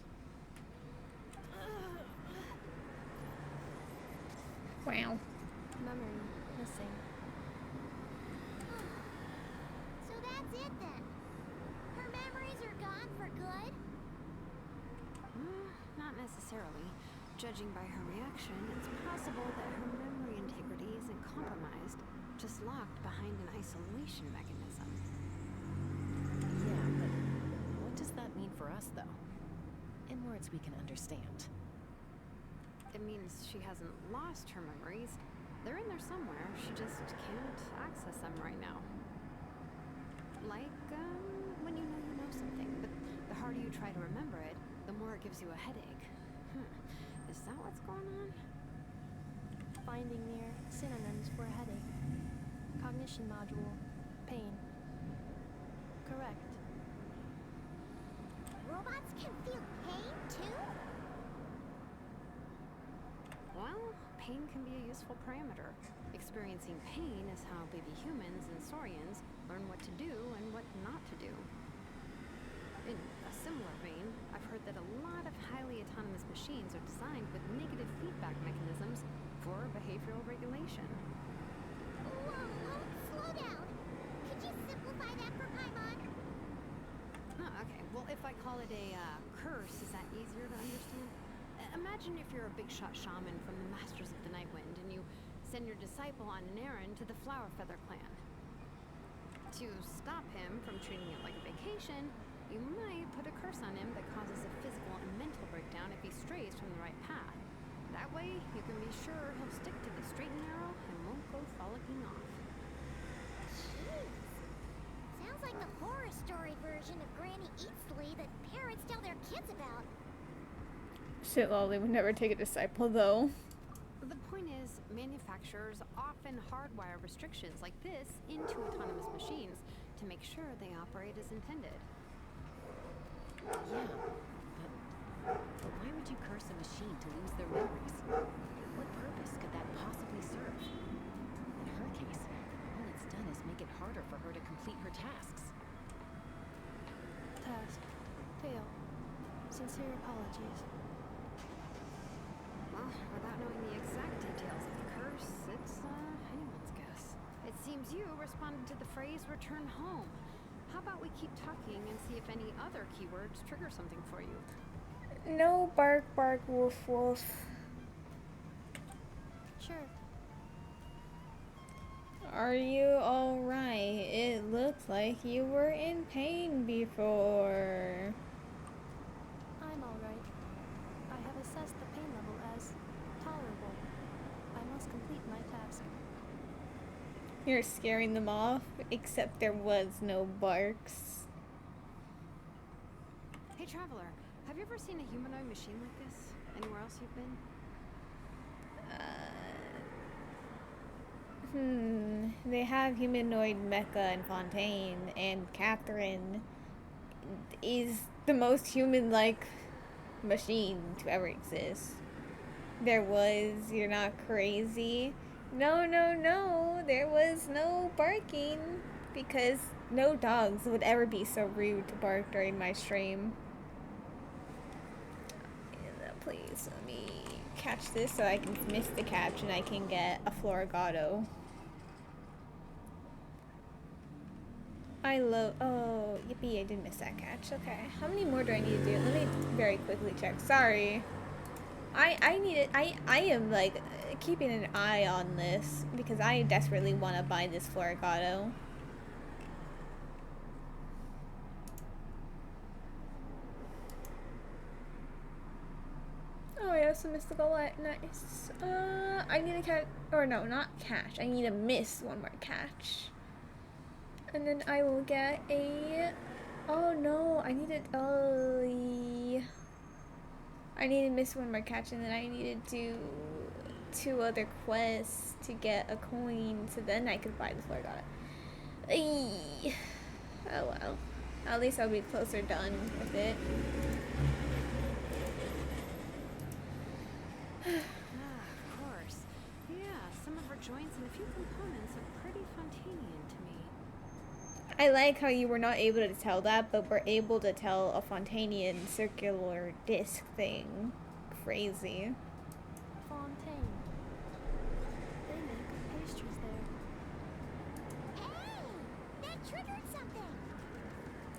Wow. Memory missing. So that's it then. Her memories are gone for good? Not necessarily. Judging by her reaction, it's possible that her memory integrity isn't compromised, just locked behind an isolation mechanism. Yeah, but what does that mean for us, though? In words we can understand. It means she hasn't lost her memories. They're in there somewhere. She just can't access them right now. Like, when you know something, but the harder you try to remember it, the more it gives you a headache. Is that what's going on? Finding near synonyms for headache. Cognition module. Pain. Correct. Robots can feel pain too? Well, pain can be a useful parameter. Experiencing pain is how baby humans and saurians learn what to do and what not to do. In a similar vein, I've heard that a lot of highly autonomous machines are designed with negative feedback mechanisms for behavioral regulation. Whoa, slow down. Could you simplify that for Paimon? Oh, okay. Well, if I call it a curse, is that easier to understand? Imagine if you're a big shot shaman from the Masters of the Night Wind and you send your disciple on an errand to the Flower Feather clan. To stop him from treating it like a vacation, you might put a curse on him that causes a physical and mental breakdown if he strays from the right path. That way, you can be sure he'll stick to the straight and narrow and won't go frolicking off. Jeez. Sounds like the horror story version of Granny Eatsley that parents tell their kids about. Shit, Lolly would never take a disciple, though. The point is, manufacturers often hardwire restrictions like this into autonomous machines to make sure they operate as intended. Yeah, but why would you curse a machine to lose their memories? What purpose could that possibly serve? In her case, all it's done is make it harder for her to complete her tasks. Task. Fail. Sincere apologies. Well, without knowing the exact details of the curse, it's anyone's guess. It seems you responded to the phrase return home. How about we keep talking and see if any other keywords trigger something for you? No bark, bark, woof, woof. Sure. Are you alright? It looked like you were in pain before. I'm alright. I have assessed the pain level as tolerable. I must complete my task. You're scaring them off, except there was no barks. Hey, Traveler, have you ever seen a humanoid machine like this? Anywhere else you've been? They have humanoid Mecha and Fontaine, and Catherine is the most human-like machine to ever exist. There was, you're not crazy. No, no, no, there was no barking, because no dogs would ever be so rude to bark during my stream. Please, let me catch this so I can miss the catch and I can get a Florigato. I love, oh, yippee, I did miss that catch. Okay, how many more do I need to do? Let me very quickly check. Sorry. I need it. I am like keeping an eye on this because I desperately want to buy this Florigato. Oh yeah, some mystical light. Nice. I need a catch, or no, not catch. I need to miss one more catch, and then I will get a. Oh no, I needed. Oh. I need to miss one more catch, and then I need to do 2 other quests to get a coin, so then I could buy the Florigato. Oh well. At least I'll be closer done with it. Of course. Yeah, some of her joints and a few components are pretty Fontanian to me. I like how you were not able to tell that, but were able to tell a Fontanian circular disc thing. Crazy. Fontaine. They make pastries there. Hey! That triggered something!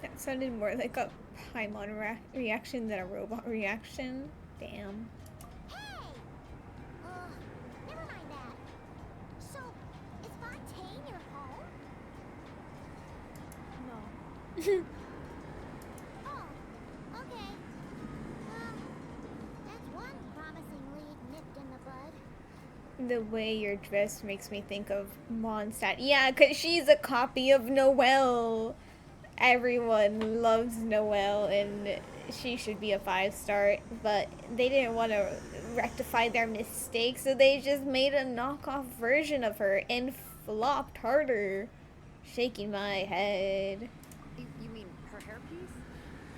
That sounded more like a Paimon reaction than a robot reaction. Damn. Hey! Never mind that. So, is Fontaine your home? No. Oh, okay. Well, that's one promising lead nipped in the bud. The way you're dressed makes me think of Mondstadt. Yeah, because she's a copy of Noelle. Everyone loves Noelle, and she should be a 5-star, but they didn't want to rectify their mistakes, so they just made a knockoff version of her and flopped harder. Shaking my head. You mean her hairpiece?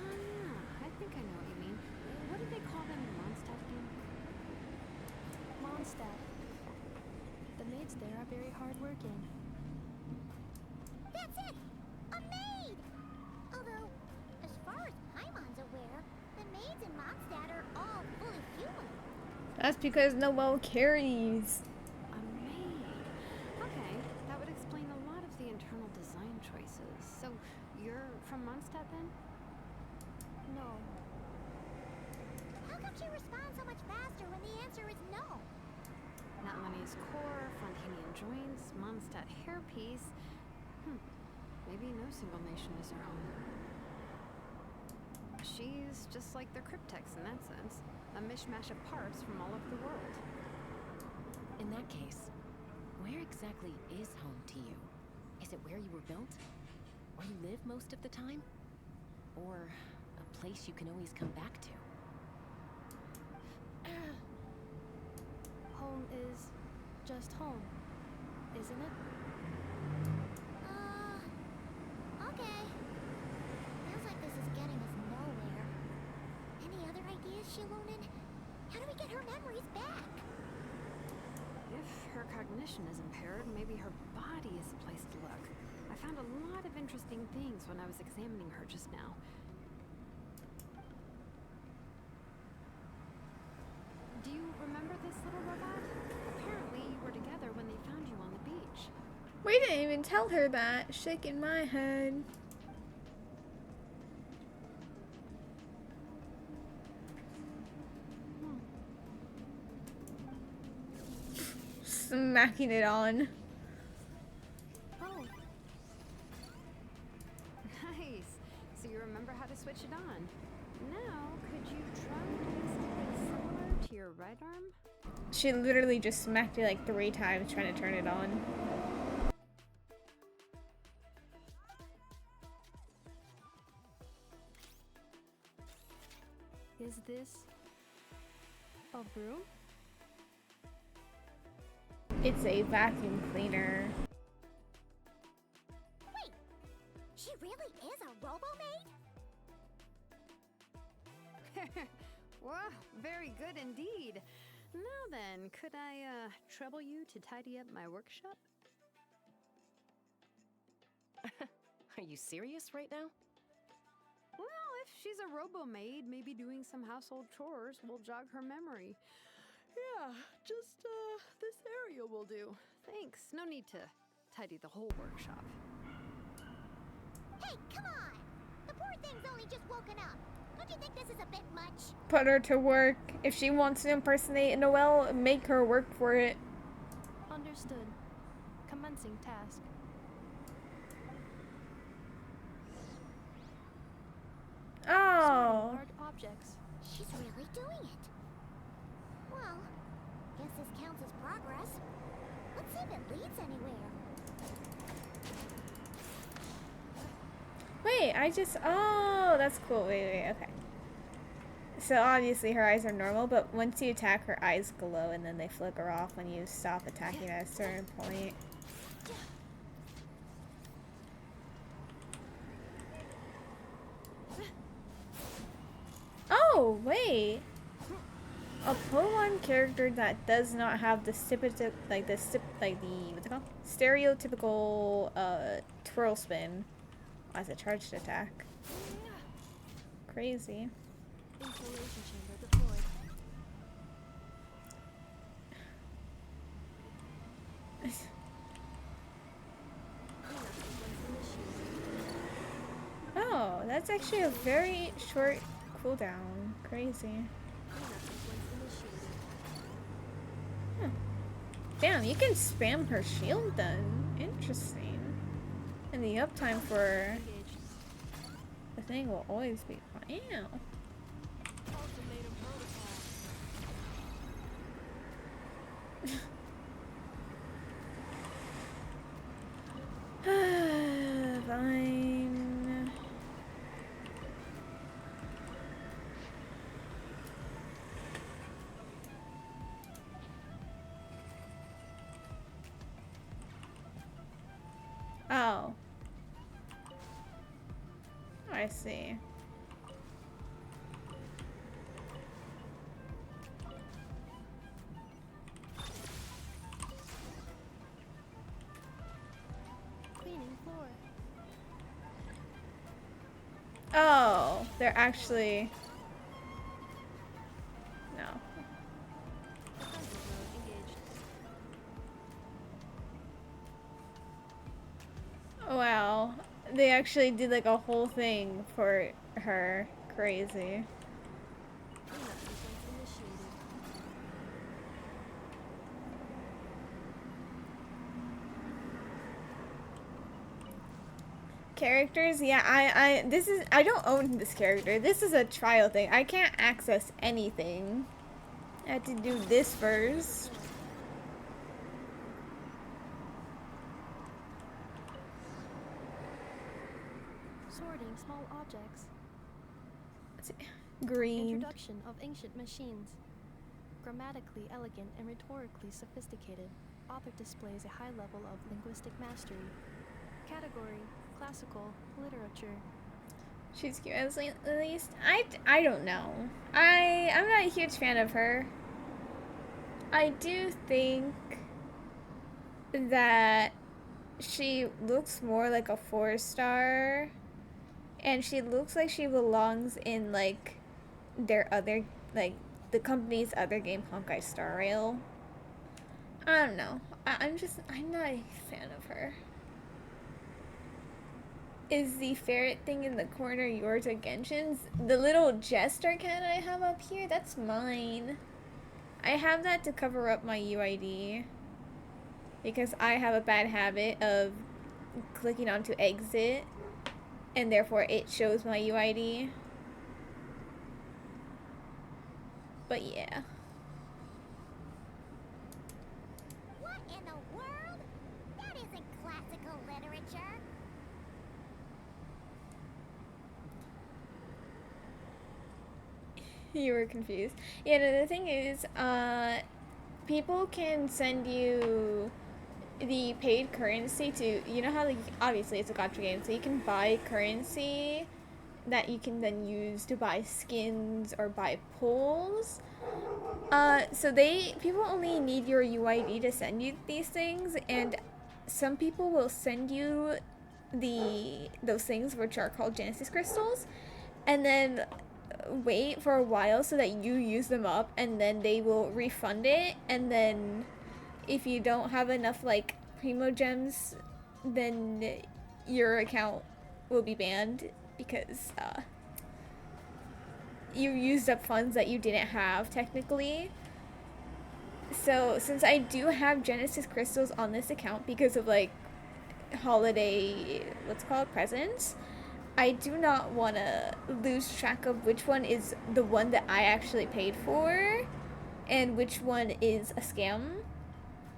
Oh yeah, I think I know what you mean. What did they call them in Mondstadt again? Mondstadt. The maids there are very hardworking. That's it! A maid! Although, as far as Paimon's aware, the maids in Mondstadt are all fully human. That's because Noelle carries. A maid. Okay, that would explain a lot of the internal design choices. So, you're from Mondstadt then? No. How come she responds so much faster when the answer is no? Natmani's core, Fontanian joints, Mondstadt hairpiece. Maybe no single nation is her home. She's just like the Cryptex in that sense. A mishmash of parts from all over the world. In that case, where exactly is home to you? Is it where you were built? Where you live most of the time? Or a place you can always come back to? Home is just home, isn't it? Okay. Feels like this is getting us nowhere. Any other ideas, Shilonen? How do we get her memories back? If her cognition is impaired, maybe her body is the place to look. I found a lot of interesting things when I was examining her just now. Do you remember this little robot? Apparently you were together when they found you on the beach. We didn't even tell her that. Shaking my head. Smacking it on. Oh, Nice. So you remember how to switch it on. Now, could you try to do something similar to your right arm? She literally just smacked it like 3 times trying to turn it on. is this a broom? It's a vacuum cleaner. Wait, she really is a robo-maid? Wow, very good indeed. Now then, could I, trouble you to tidy up my workshop? Are you serious right now? Well, if she's a robo-maid, maybe doing some household chores will jog her memory. Yeah, just, this area will do. Thanks. No need to tidy the whole workshop. Hey, come on! The poor thing's only just woken up. Don't you think this is a bit much? Put her to work. If she wants to impersonate Noelle, make her work for it. Understood. Commencing task. Oh. Large objects. She's really doing it. Well, guess this counts as progress. Let's see if it leads anywhere. Wait, oh, that's cool. Wait, okay. So obviously her eyes are normal, but once you attack, her eyes glow and then they flicker off when you stop attacking at a certain point. Oh, wait. A Pokemon character that does not have the what's it called? Stereotypical twirl spin as a charged attack. Crazy. Installation chamber deployed. Oh, that's actually a very short cooldown. Crazy. Huh. Damn, you can spam her shield then. Interesting. And the uptime for the thing will always be fine. Ew. Fine. Oh. I see. Cleaning floor. Oh, they're actually... No. Defensive mode engaged. Wow. They actually did like a whole thing for her. Crazy. Cleanup sequence initiated. Characters? Yeah, I don't own this character. This is a trial thing. I can't access anything. I have to do this first. Sorting small objects. Let's see. Green. Introduction of ancient machines. Grammatically elegant and rhetorically sophisticated, author displays a high level of linguistic mastery. Category: classical literature. She's cute at least. I don't know. I'm not a huge fan of her. I do think that she looks more like a 4-star, and she looks like she belongs in like their other, like the company's other game, Honkai Star Rail. I don't know. I'm not a fan of her. Is the ferret thing in the corner yours or Genshin's? The little jester cat I have up here, that's mine. I have that to cover up my UID. Because I have a bad habit of clicking onto exit. And therefore it shows my UID. But yeah. What in the world? That isn't classical literature. You were confused. Yeah, no, the thing is, people can send you the paid currency to, you know how, like, obviously it's a gacha game, so you can buy currency that you can then use to buy skins or buy pulls. So people only need your UID to send you these things, and some people will send you those things which are called Genesis crystals, and then wait for a while so that you use them up, and then they will refund it, and then if you don't have enough like primo gems, then your account will be banned because you used up funds that you didn't have technically. So since I do have Genesis crystals on this account because of like holiday, what's it called, presents, I do not want to lose track of which one is the one that I actually paid for and which one is a scam.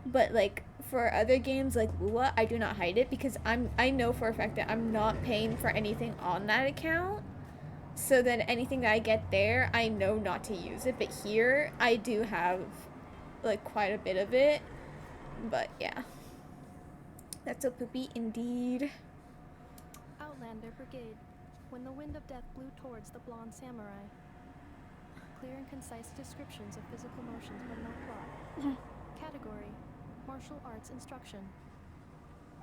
But like for other games like Lua, I do not hide it because I know for a fact that I'm not paying for anything on that account. So then anything that I get there, I know not to use it. But here, I do have like quite a bit of it. But yeah. That's a poopy indeed. Outlander Brigade. When the wind of death blew towards the blonde samurai. Clear and concise descriptions of physical motions but no plot. Category: martial arts instruction.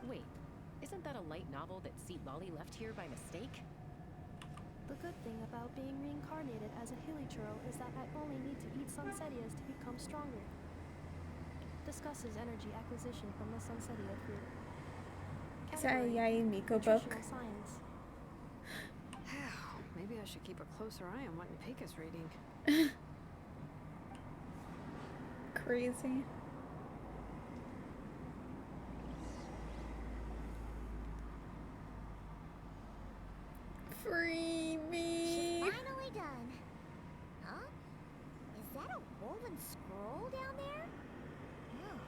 Wait, isn't that a light novel that Seat Lolly left here by mistake? The good thing about being reincarnated as a Hilichurl is that I only need to eat Sunsetias to become stronger. Discusses energy acquisition from the Sunsetia fruit. Is that a Yai Miko book? Nutritional science. Maybe I should keep a closer eye on what Pika's reading. Crazy. Free me. Finally done. Huh? Is that a woven scroll down there? Oh,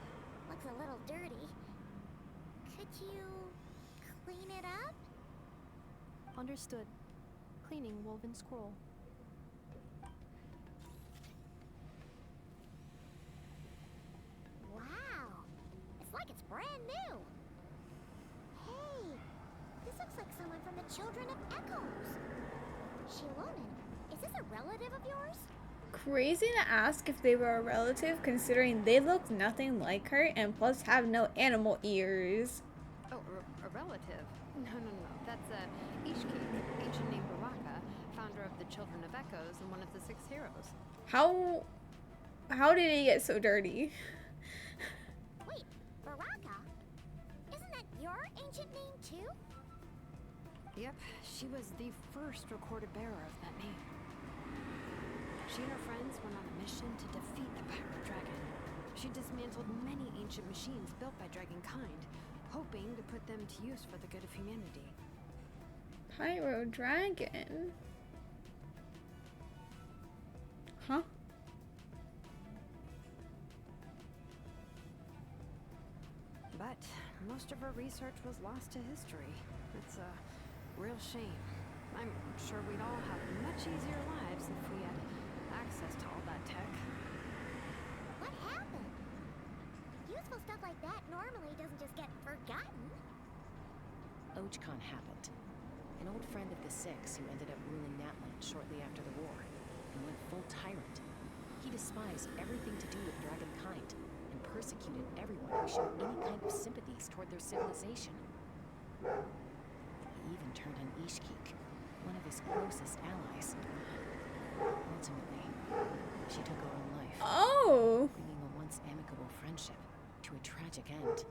looks a little dirty. Could you clean it up? Understood. Cleaning woven scroll. Wow. It's like it's brand new. Hey, this looks like someone from the Children of Echoes. Shilonen, is this a relative of yours? Crazy to ask if they were a relative considering they look nothing like her and plus have no animal ears. Oh, a relative? No. That's Ishki, ancient name Baraka, founder of the Children of Echoes and one of the 6 heroes. How did he get so dirty? Wait, Baraka? Isn't that your ancient name too? Yep, she was the first recorded bearer of that name. She and her friends went on a mission to defeat the pirate dragon. She dismantled many ancient machines built by dragonkind, hoping to put them to use for the good of humanity. Pyro dragon. Huh? But most of her research was lost to history. It's a real shame. I'm sure we'd all have much easier lives if we had access to all that tech. What happened? Useful stuff like that normally doesn't just get forgotten. Archon happened. An old friend of the 6 who ended up ruling Natland shortly after the war, and went full tyrant. He despised everything to do with dragonkind, and persecuted everyone who showed any kind of sympathies toward their civilization. He even turned on Ishkik, one of his closest allies. Ultimately, she took her own life, Oh, bringing a once amicable friendship to a tragic end.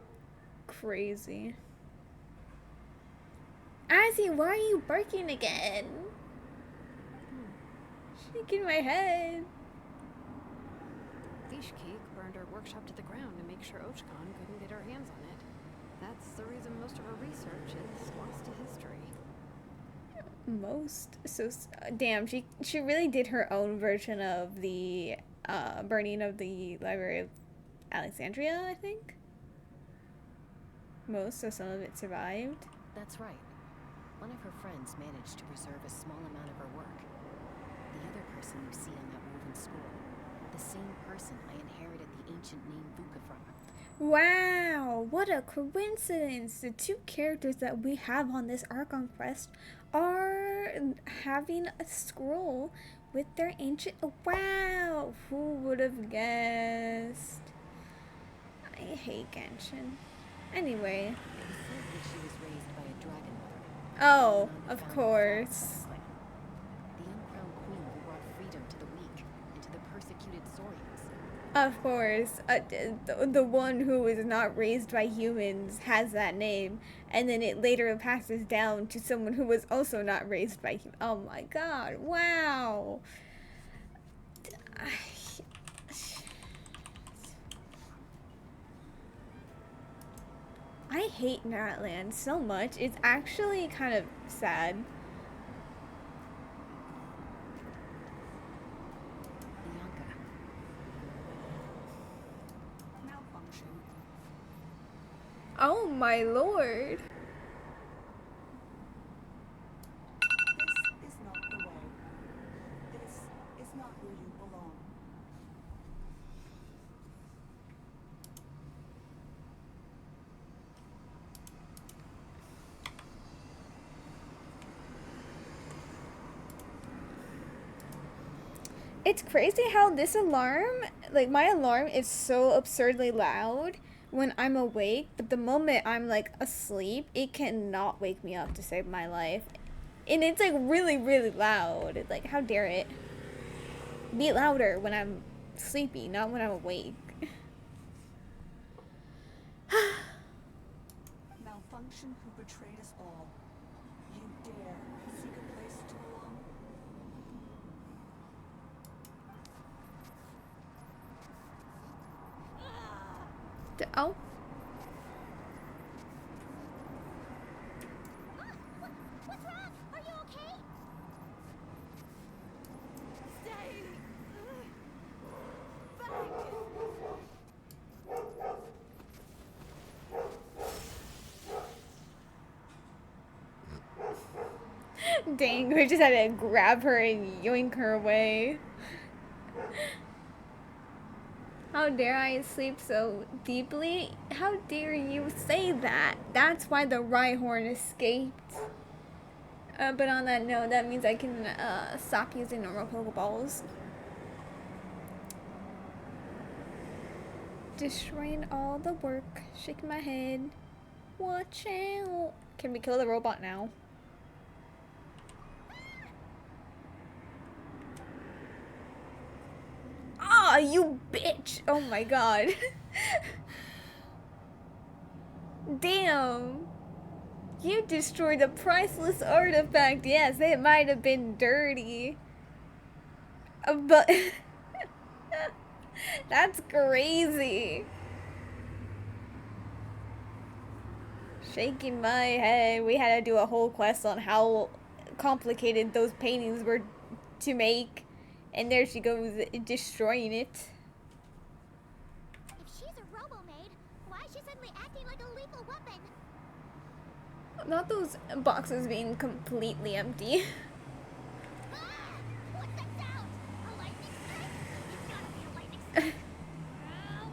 crazy. Azzy, why are you barking again? Shaking my head. Ishkik burned her workshop to the ground to make sure Ochkon couldn't get her hands on it. That's the reason most of her research is lost to history. Damn, she really did her own version of the burning of the Library of Alexandria, I think. So some of it survived. That's right. One of her friends managed to preserve a small amount of her work. The other person you see on that woven scroll, the same person I inherited the ancient name Vuka from. Wow, what a coincidence! The two characters that we have on this Archon quest are having a scroll with their ancient. Wow, who would have guessed? I hate Genshin. Anyway. It was said that she was raised by a dragon mother. Oh, None of found course. flaws in that claim. The uncrowned queen who brought freedom to the weak and to the persecuted Saurians. Of course, the one who is not raised by humans has that name, and then it later passes down to someone who was also not raised by humans. Oh my god, wow. I hate Maryland so much. It's actually kind of sad. Bianca. Malfunction. Oh my lord. This is not the way. This is not where you belong. It's crazy how this alarm, like my alarm is so absurdly loud when I'm awake, but the moment I'm like asleep, it cannot wake me up to save my life. And it's like really, really loud. It's like, how dare it? Be louder when I'm sleepy, not when I'm awake. Malfunction who betrayed us all. You dare seek a place to belong? Oh. What's wrong? Are you okay? Stay back. Dang, we just had to grab her and yoink her away. How dare I sleep so deeply? How dare you say that? That's why the Rhyhorn escaped. But on that note, that means I can stop using normal Pokeballs. Destroying all the work. Shaking my head. Watch out. Can we kill the robot now? Ah, you bitch! Oh my god. Damn. You destroyed a priceless artifact. Yes, it might have been dirty. But that's crazy. Shaking my head. We had to do a whole quest on how complicated those paintings were to make. And there she goes, destroying it. If she's a robo-maid, why is she suddenly acting like a lethal weapon? Not those boxes being completely empty. Ah! What's that sound? A lightning strike? It's gotta be a lightning strike.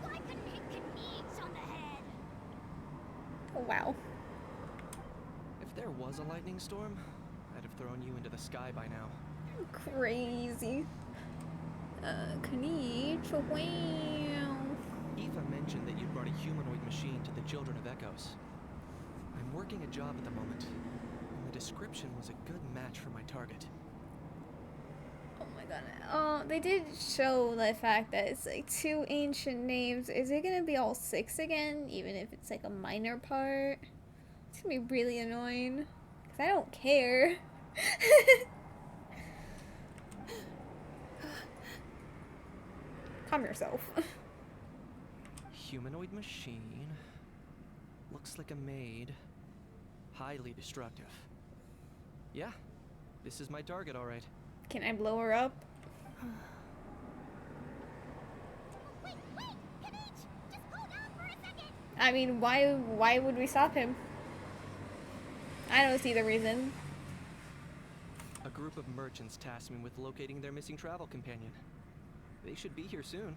Why couldn't hit Knives on the head? Oh, wow. If there was a lightning storm, I'd have thrown you into the sky by now. Crazy. Knight, wow. Eva mentioned that you'd brought a humanoid machine to the Children of Echoes. I'm working a job at the moment, and the description was a good match for my target. Oh my god. Oh, they did show the fact that it's like 2 ancient names. Is it gonna be all 6 again, even if it's like a minor part? It's gonna be really annoying. Because I don't care. Calm yourself. Humanoid machine. Looks like a maid. Highly destructive. Yeah, this is my target, all right. Can I blow her up? Wait! Knight! Just hold on for a second! I mean, why would we stop him? I don't see the reason. A group of merchants tasked me with locating their missing travel companion. They should be here soon.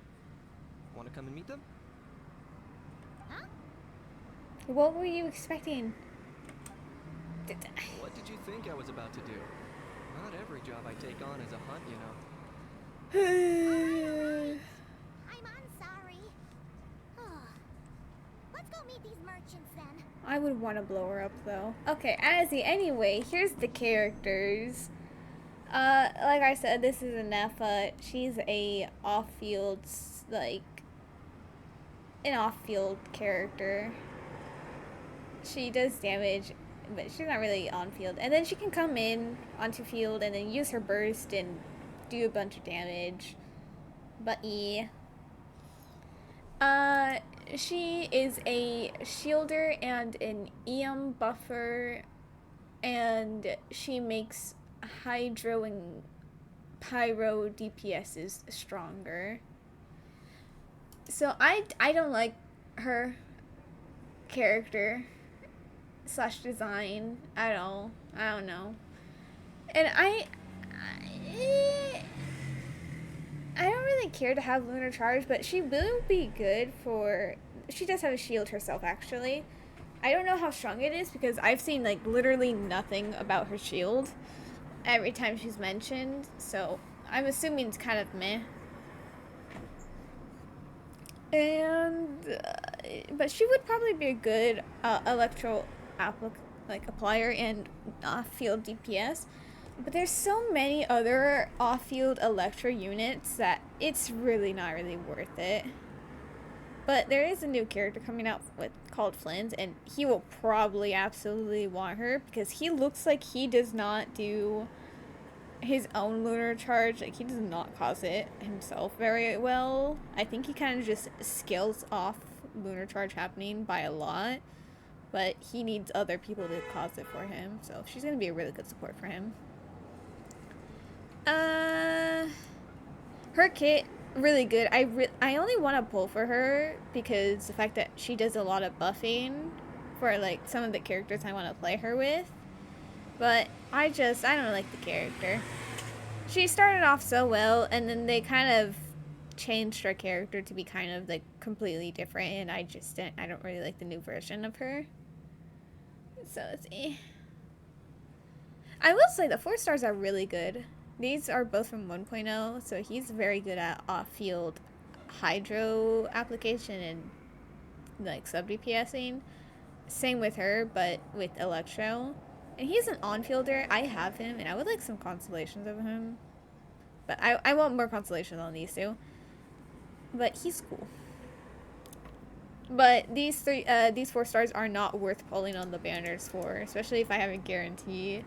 Want to come and meet them? Huh? What were you expecting? What did you think I was about to do? Not every job I take on is a hunt, you know. I'm sorry. Let's go meet these merchants then. I would want to blow her up though. Okay, anyway, here's the characters. Like I said, this is a Nepha. She's a off-field, like, an off-field character. She does damage, but she's not really on-field. And then she can come in onto field and then use her burst and do a bunch of damage. But yeah. She is a shielder and an EM buffer, and she makes hydro and pyro DPSs stronger. So I don't like her character / design at all. I don't know. And I don't really care to have Lunar Charge, but she will be good for... She does have a shield herself, actually. I don't know how strong it is, because I've seen, like, literally nothing about her shield every time she's mentioned, so I'm assuming it's kind of meh. And, but she would probably be a good electro applier and off-field DPS. But there's so many other off-field Electro units that it's really not really worth it. But there is a new character coming out called Flint, and he will probably absolutely want her because he looks like he does not do his own lunar charge. Like, he does not cause it himself very well. I think he kind of just scales off lunar charge happening by a lot, but he needs other people to cause it for him. So she's going to be a really good support for him. Her kit, really good. I only want to pull for her because the fact that she does a lot of buffing for, like, some of the characters I want to play her with. But I don't like the character. She started off so well, and then they kind of changed her character to be kind of, like, completely different, and I don't really like the new version of her. So it's eh. I will say the 4 stars are really good. These are both from 1.0, so he's very good at off-field hydro application and, like, sub-DPSing. Same with her, but with Electro. And he's an on-fielder. I have him, and I would like some constellations of him. But I want more constellations on these two. But he's cool. But these 4 stars are not worth pulling on the banners for, especially if I have a guarantee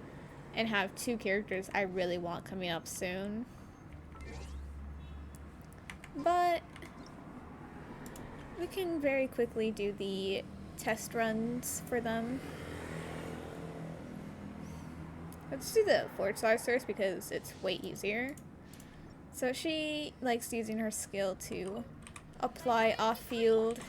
and have 2 characters I really want coming up soon. But we can very quickly do the test runs for them. Let's do the 4 stars first because it's way easier. So she likes using her skill to apply off-field.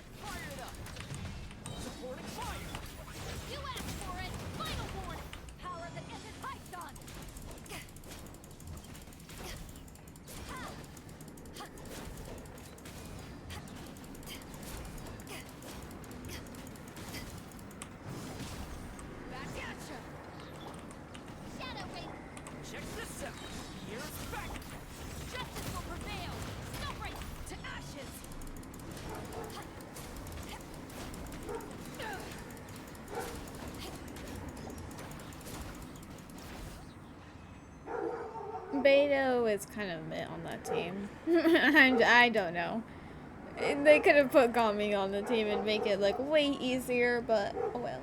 Beto is kind of meh on that team. I don't know. They could have put Gami on the team and make it like way easier, but oh well.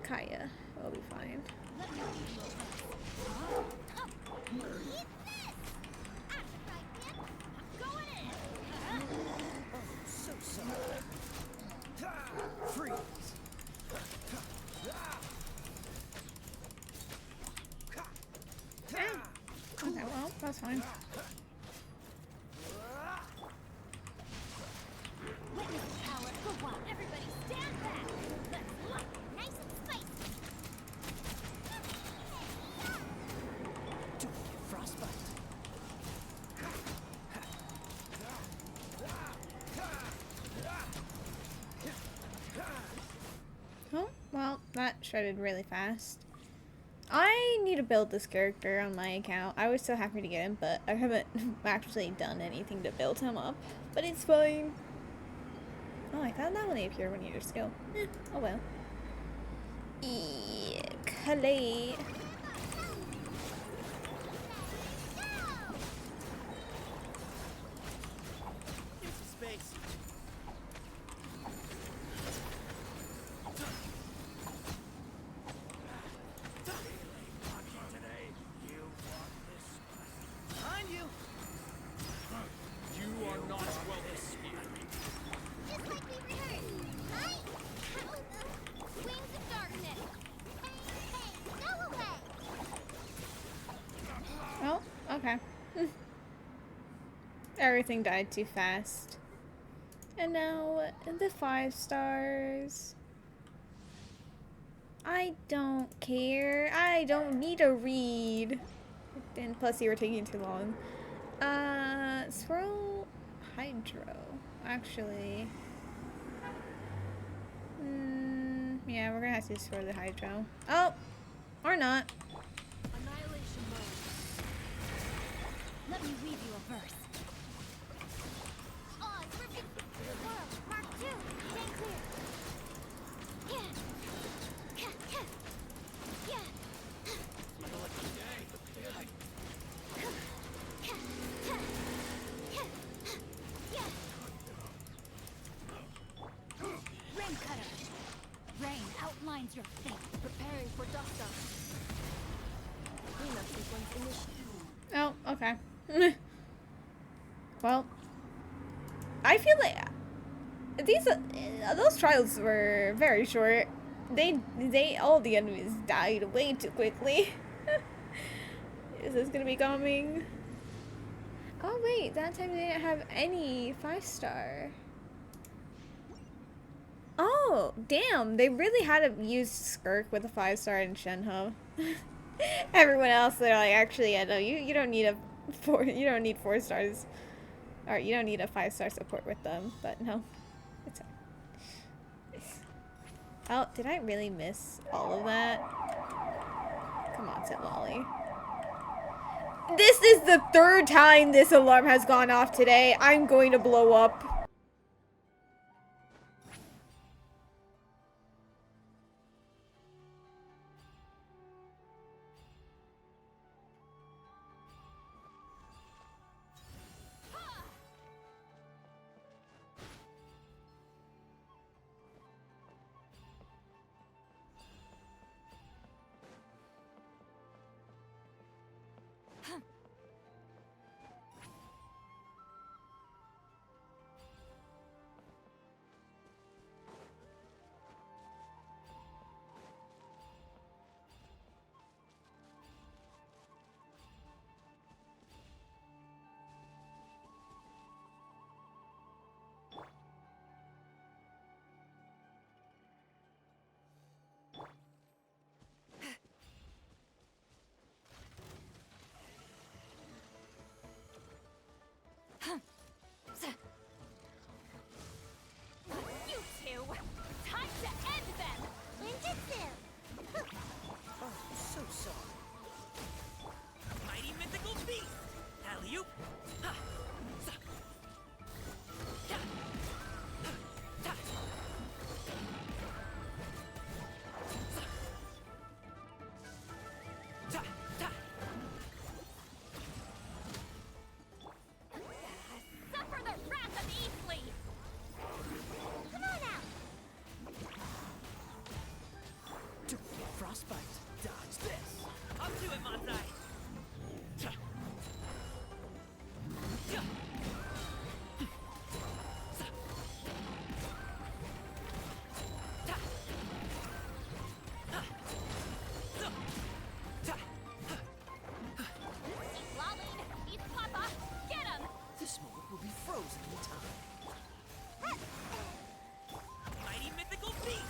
Kaya will be fine. Okay, well, that's fine. Everybody stand back. Let's lock it nice and spicy. shredded really fast. I need to build this character on my account. I was so happy to get him, but I haven't actually done anything to build him up. But it's fine. Oh, I thought that one appeared when you just go. Oh well. Clay. Space. Behind you. You are not welcome here. Just like we rehearsed, right? Wings of darkness. Hey, go away! Oh, okay. Everything died too fast. And now the 5 stars. I don't care. I don't need to read. And plus you were taking too long. Swirl Hydro. Actually. Yeah, we're gonna have to swirl the Hydro. Oh! Or not. Annihilation mode. Let me weave you a verse. Oh, it's perfect. World, Mark 2, stay clear. Yeah. Rain cutter. Rain outlines your fate. Preparing for dust up. Cleanup sequence initiated. Oh, okay. Well, I feel like these those trials were very short. They all the enemies died way too quickly. Is this gonna be coming? Oh wait, that time they didn't have any 5-star. Oh, damn, they really had to use Skirk with a 5-star in Shenhe. Everyone else, they're like, actually, yeah, no, you don't need you don't need 4 stars. Or you don't need a 5-star support with them, but no. It's oh, did I really miss all of that? Come on, Sit Lolly. This is the 3rd time this alarm has gone off today. I'm going to blow up. You two! Time to end them! Ninjutsu! Oh, so sorry. Mighty mythical beast. Alley-oop. Ha. Sa. Ya. Ha. Ta. Sa. Ta. Ta. Suffer the wrath of Eastleigh! Come on out! Frostbite. Dodge this. Up to it, Manzai. Ta. Ya. Sa. Ta. Ha. Sa. Ta. He's lolling! He's Papa! Get him! This moment will be frozen in time. Mighty mythical beast!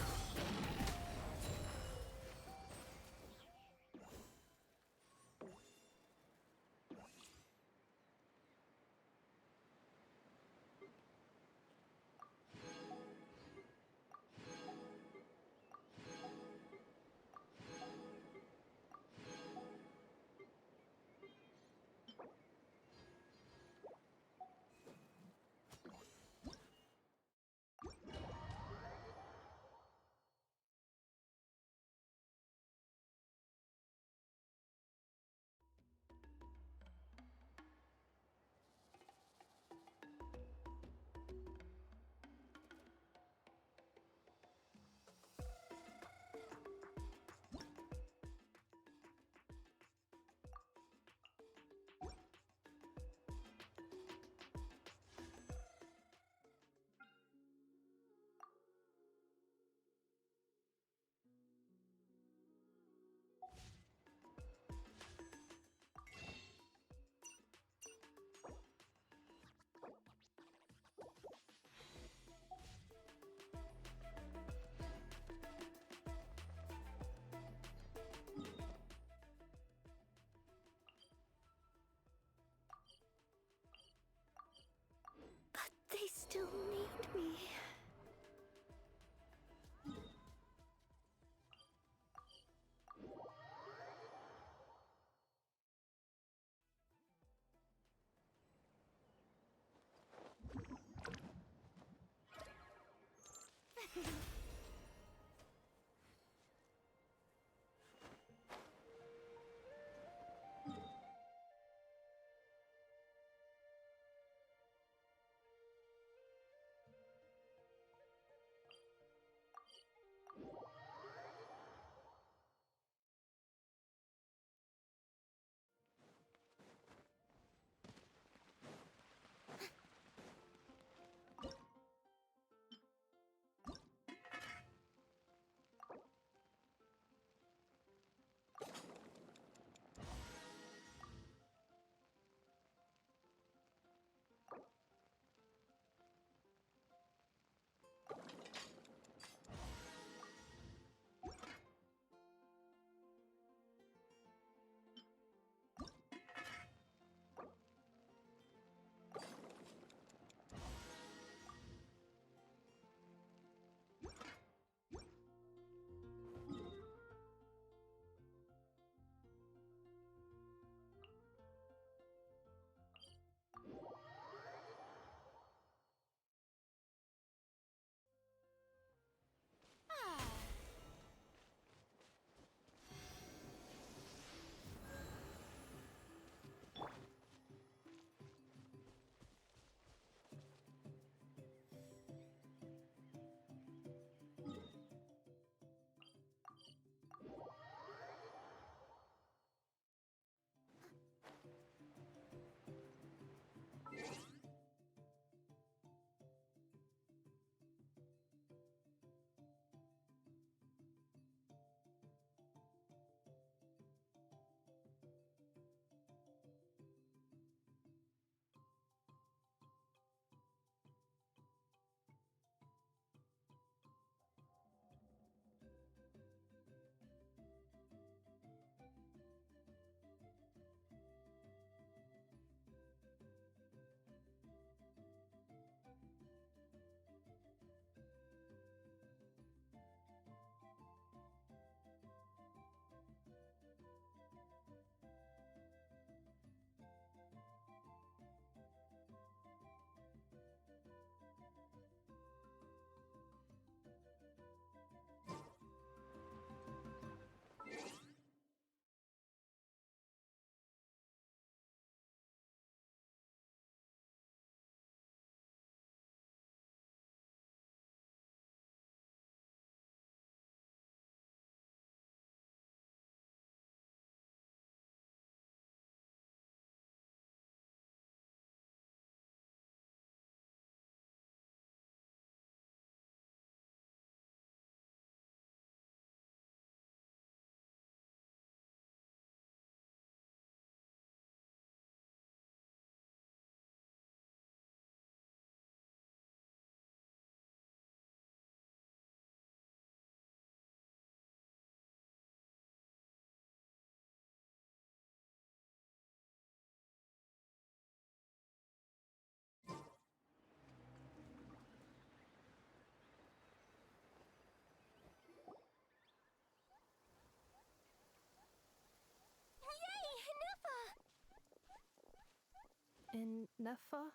In Nefa?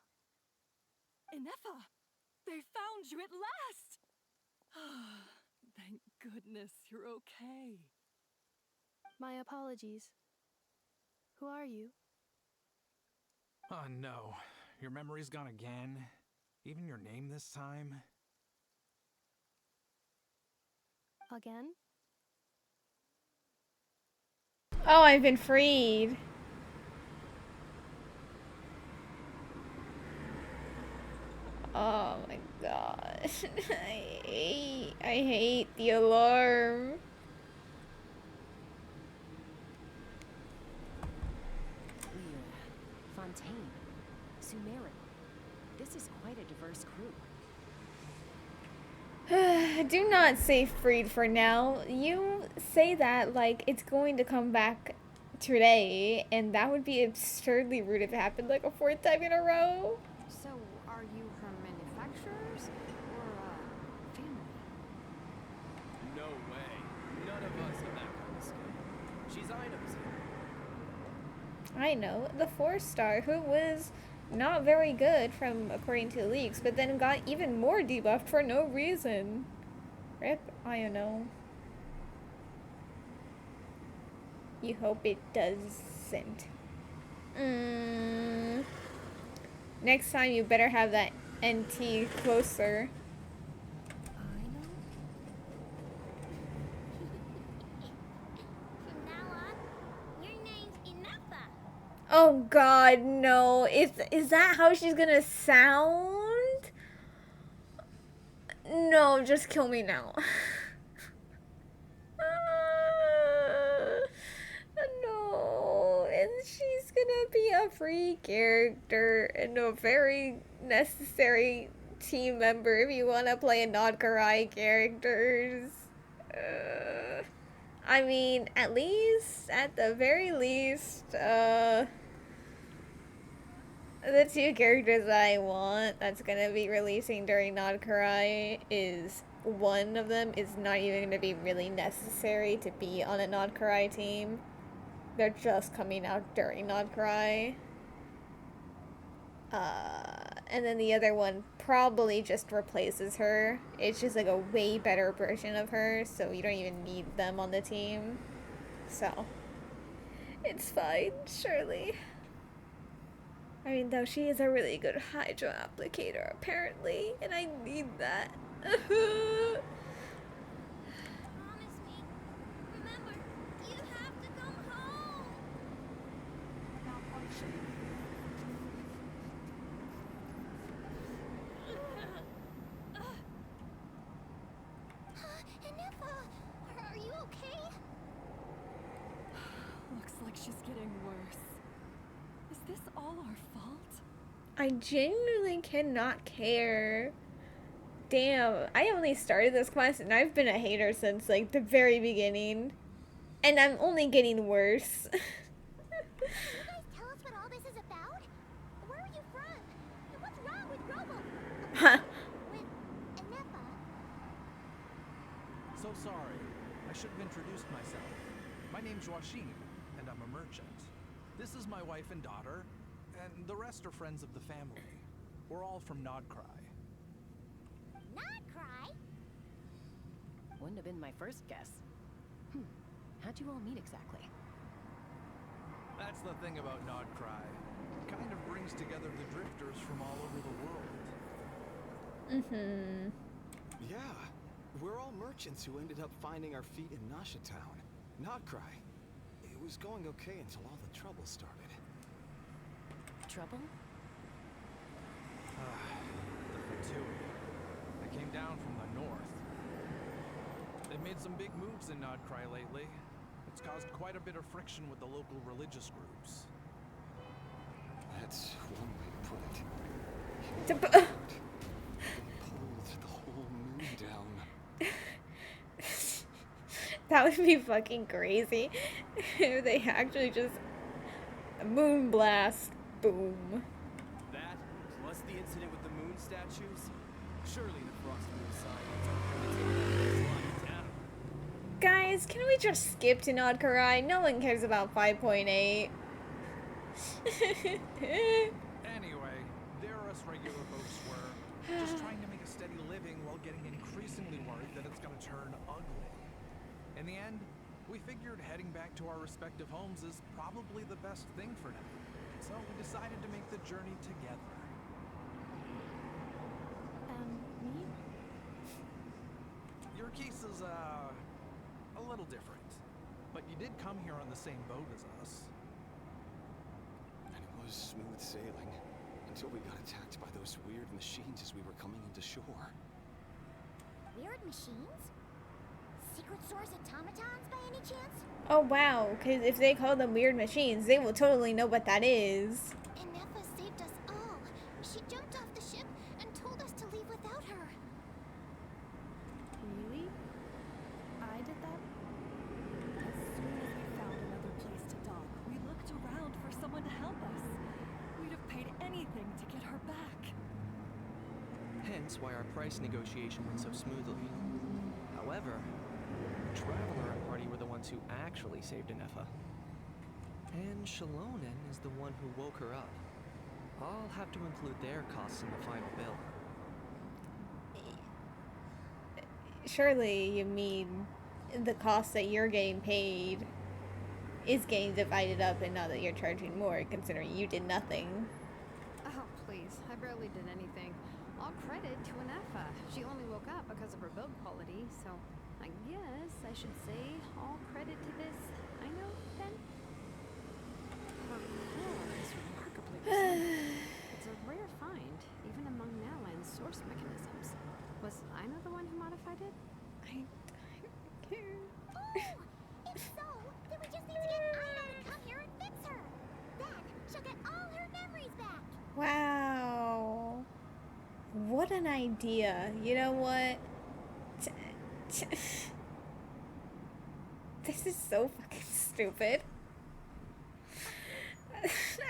Inefa! They found you at last! Thank goodness you're okay. My apologies. Who are you? Oh no, your memory's gone again? Even your name this time? Again? Oh, I've been freed. Oh my god. I hate the alarm. Fontaine, Sumerin. This is quite a diverse crew. Do not say freed for now. You say that like it's going to come back today, and that would be absurdly rude if it happened like a fourth time in a row. So, are you her manufacturers or family? No way. None of us have that kind of skill. She's items here. I know, the 4-star who was not very good from according to leaks, but then got even more debuffed for no reason. Rip, I don't know. You hope it doesn't. Next time you better have that NT closer. From now on, your name's Inefa. Oh god, no. Is that how she's gonna sound? No, just kill me now. No, and she's gonna be a free character and a very necessary team member if you want to play a non-karai characters. I mean, at the very least, the 2 characters that I want that's gonna be releasing during non-karai is one of them is not even gonna be really necessary to be on a non-karai team. They're just coming out during non-karai. And then the other one probably just replaces her. It's just like a way better version of her, so you don't even need them on the team. So, it's fine, surely. I mean, though she is a really good hydro applicator, apparently, and I need that. Promise me. Remember, you have to come home. Malfunction. Inefa, are you okay? Looks like she's getting worse. Is this all our fault? I genuinely cannot care. Damn, I only started this quest and I've been a hater since like the very beginning. And I'm only getting worse. Can you guys tell us what all this is about? Where are you from? And what's wrong with Robo? Huh. With Inefa? So sorry. I should have introduced myself. My name's Joachim, and I'm a merchant. This is my wife and daughter, and the rest are friends of the family. We're all from Nodcry. Not cry. Wouldn't have been my first guess. How'd you all meet exactly? That's the thing about Nodcry. It kind of brings together the drifters from all over the world. Yeah, we're all merchants who ended up finding our feet in Nasha Town. Nodcry. It was going okay until all the trouble started. Trouble? The Fatui. They came down from the north. They've made some big moves in Nodcry lately. It's caused quite a bit of friction with the local religious groups. That's one way to put it. To Pulled the whole moon down. That would be fucking crazy if they actually just moon blast, boom. That, plus the incident with the moon statues, surely the Frost Moon Science are going to take that next line down. Guys, can we just skip to Nodkarai? No one cares about 5.8. just trying to make a steady living while getting increasingly worried that it's gonna turn ugly. In the end, we figured heading back to our respective homes is probably the best thing for now. So we decided to make the journey together. And me? Your case is, a little different. But you did come here on the same boat as us. And it was smooth sailing until we got attacked by those weird machines as we were coming into shore. Weird machines? Secret source automatons by any chance? Oh wow, because if they call them weird machines, they will totally know what that is. Inefa saved us all. She jumped off the ship and told us to leave without her. Really? I did that? As soon as we found another place to dock, we looked around for someone to help us. We'd have paid anything to get her back. Hence why our price negotiation went so smoothly. However, Traveler and party were the ones who actually saved Inefa. And Shalonen is the one who woke her up. I'll have to include their costs in the final bill. Surely you mean the cost that you're getting paid is getting divided up and not that you're charging more, considering you did nothing. Oh, please. I barely did anything. All credit to Inefa. She only woke up because of her build quality, so I guess I should say all credit to this. I know, then. Her core is remarkably resilient. It's a rare find, even among Nalan's source mechanisms. Was Aino the one who modified it? I can't. Oh! If so, then we just need to get Aino to come here and fix her. Then she'll get all her memories back. Wow. What an idea. You know what? This is so fucking stupid.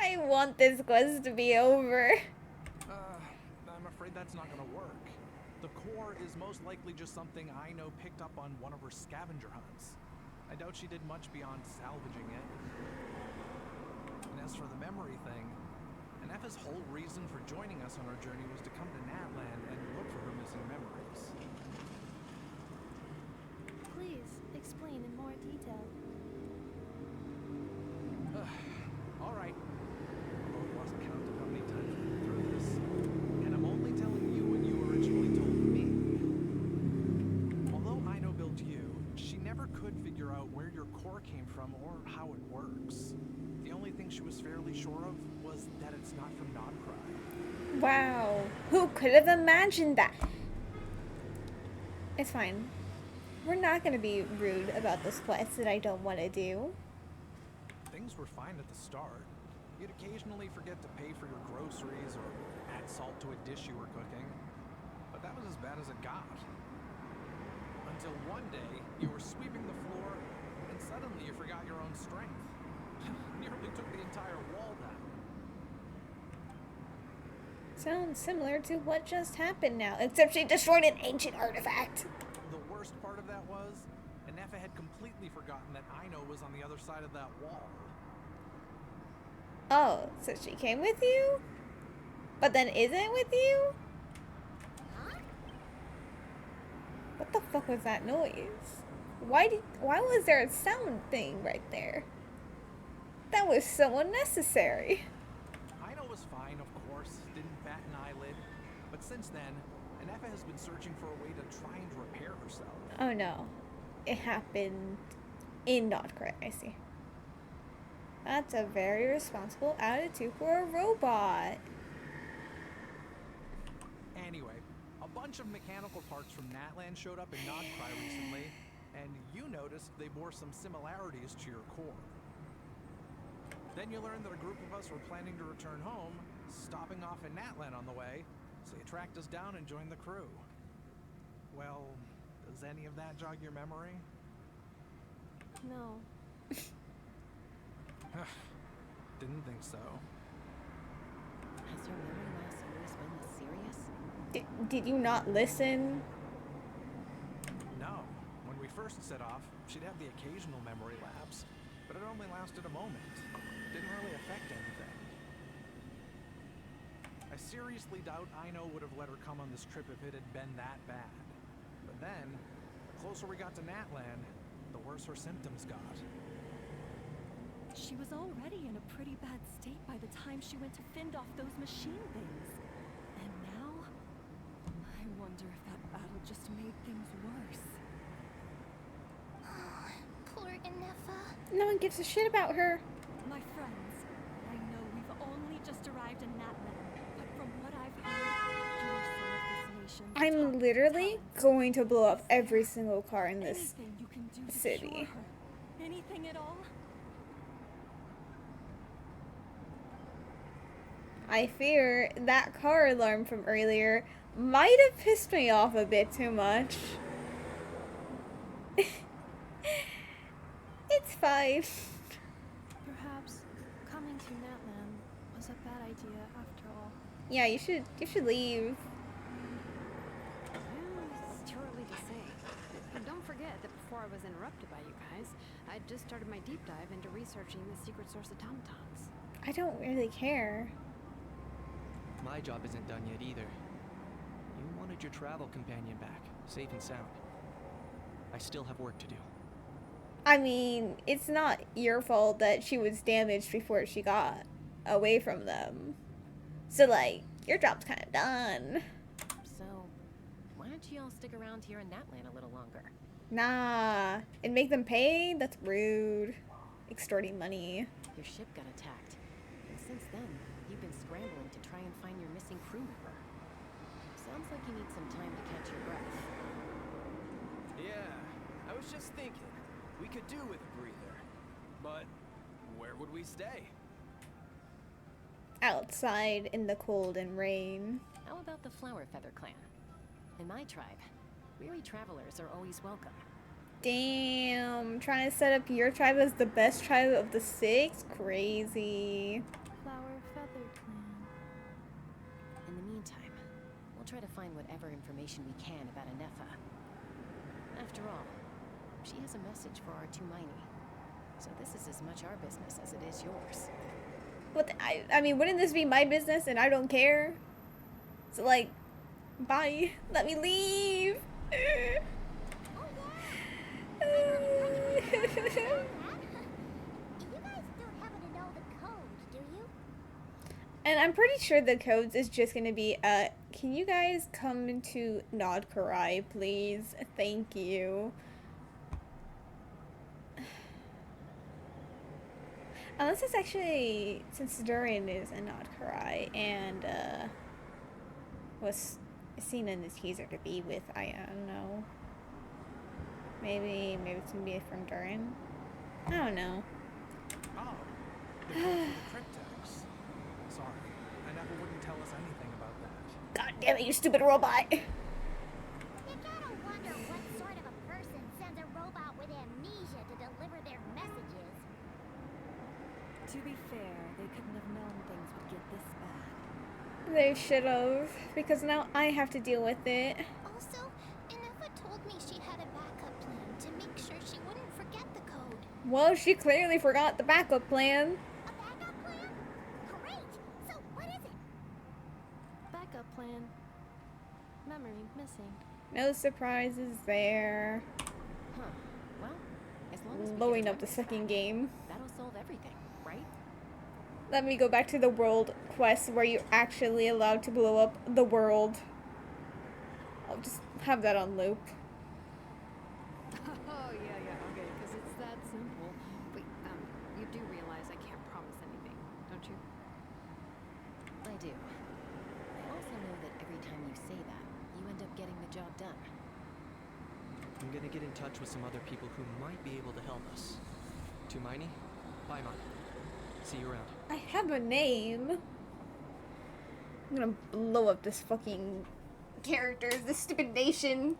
I want this quest to be over. I'm afraid that's not gonna work. The core is most likely just something Aino picked up on one of her scavenger hunts. I doubt she did much beyond salvaging it. And as for the memory thing, Inefa's whole reason for joining us on our journey was to come to Natland and look for her missing memories. Please, explain in more detail. All right. I've lost count of how many times we've been through this. And I'm only telling you what you originally told me. Although Aino built you, she never could figure out where your core came from or how it works. The only thing she was fairly sure of was that it's not from Nodcry. Wow. Who could have imagined that? It's fine. We're not going to be rude about this quest that I don't want to do. Things were fine at the start. You'd occasionally forget to pay for your groceries or add salt to a dish you were cooking. But that was as bad as it got. Until one day, you were sweeping the floor, and suddenly you forgot your own strength. Nearly took the entire wall down. Sounds similar to what just happened now, except she destroyed an ancient artifact. The worst part of that was, Inefa had completely forgotten that Aino was on the other side of that wall. Oh, so she came with you? But then isn't with you? What the fuck was that noise? Why was there a sound thing right there? That was so unnecessary. Aino was fine, of course, didn't bat an eyelid. But since then, Inefa has been searching for a way to try and repair herself. Oh no. It happened in Nodcry, I see. That's a very responsible attitude for a robot. Anyway, a bunch of mechanical parts from Natland showed up in Nodcry recently, and you noticed they bore some similarities to your core. Then you learned that a group of us were planning to return home, stopping off in Natland on the way, so you tracked us down and joined the crew. Well, does any of that jog your memory? No. Didn't think so. Has her memory loss always been this serious? Did you not listen? No. When we first set off, she'd have the occasional memory lapse, but it only lasted a moment. Didn't really affect anything. I I seriously doubt Aino would have let her come on this trip if it had been that bad. But then, the closer we got to Natlan, the worse her symptoms got. She was already in a pretty bad state by the time she went to fend off those machine things. And now, I wonder if that battle just made things worse. Poor Inefa. No one gives a shit about her. My friends, I know we've only just arrived in Natlan, but from what I've heard, you're some of this nation's I'm top literally talents. going to blow up every single car in this Anything you can do to city. cure her. Anything at all? I fear that car alarm from earlier might have pissed me off a bit too much. It's fine. Perhaps coming to Natlan was a bad idea after all. Yeah, you should leave. It's too early to say. And don't forget that before I was interrupted by you guys, I just started my deep dive into researching the secret source automatons. I don't really care. My job isn't done yet either. You wanted your travel companion back, safe and sound. I still have work to do. I mean, it's not your fault that she was damaged before she got away from them. So, like, your job's kind of done. So, why don't you all stick around here in Natlan a little longer? Nah. And make them pay? That's rude. Extorting money. Your ship got attacked, and since then, you've been scrambling to try and find your missing crew member. Sounds like you need some time to catch your breath. Yeah, I was just thinking. We could do with a breather. But where would we stay? Outside in the cold and rain. How about the Flower Feather clan? In my tribe, weary travelers are always welcome. Damn. Trying to set up your tribe as the best tribe of the 6? Crazy. Flower Feather Clan. In the meantime, we'll try to find whatever information we can about Anefa. After all, she has a message for our Tumaini. So this is as much our business as it is yours. What I mean, wouldn't this be my business and I don't care? So, like, bye. Let me leave. You guys don't happen to know the code, do you? And I'm pretty sure the codes is just gonna be, can you guys come to Nodkarai, please? Thank you. Unless it's actually, since Durin is a Nodkarai and, was seen in the teaser to be with, I don't know. Maybe it's gonna be from Durin. I don't know. Oh, the code for the cryptex. Sorry, I never wouldn't tell us anything about that. God damn it, you stupid robot! You gotta wonder what sort of a person sends a robot with amnesia to deliver their messages. To be fair, they couldn't have known things would get this bad. They should've, because now I have to deal with it. Also, Inefa told me she had a backup plan to make sure she wouldn't forget the code. Well, she clearly forgot the backup plan. A backup plan? Great! So, what is it? Backup plan. Memory missing. No surprises there. Huh. Well, as long as we Blowing get up the Anefa's second back, game. that'll solve everything, right? Let me go back to the world quest where you're actually allowed to blow up the world. I'll just have that on loop. Oh, yeah, okay, because it's that simple. Wait, you do realize I can't promise anything, don't you? I do. I also know that every time you say that, you end up getting the job done. I'm gonna get in touch with some other people who might be able to help us. Tumaini, Paimon. See you around. I have a name. I'm gonna blow up this fucking character, this stupid nation.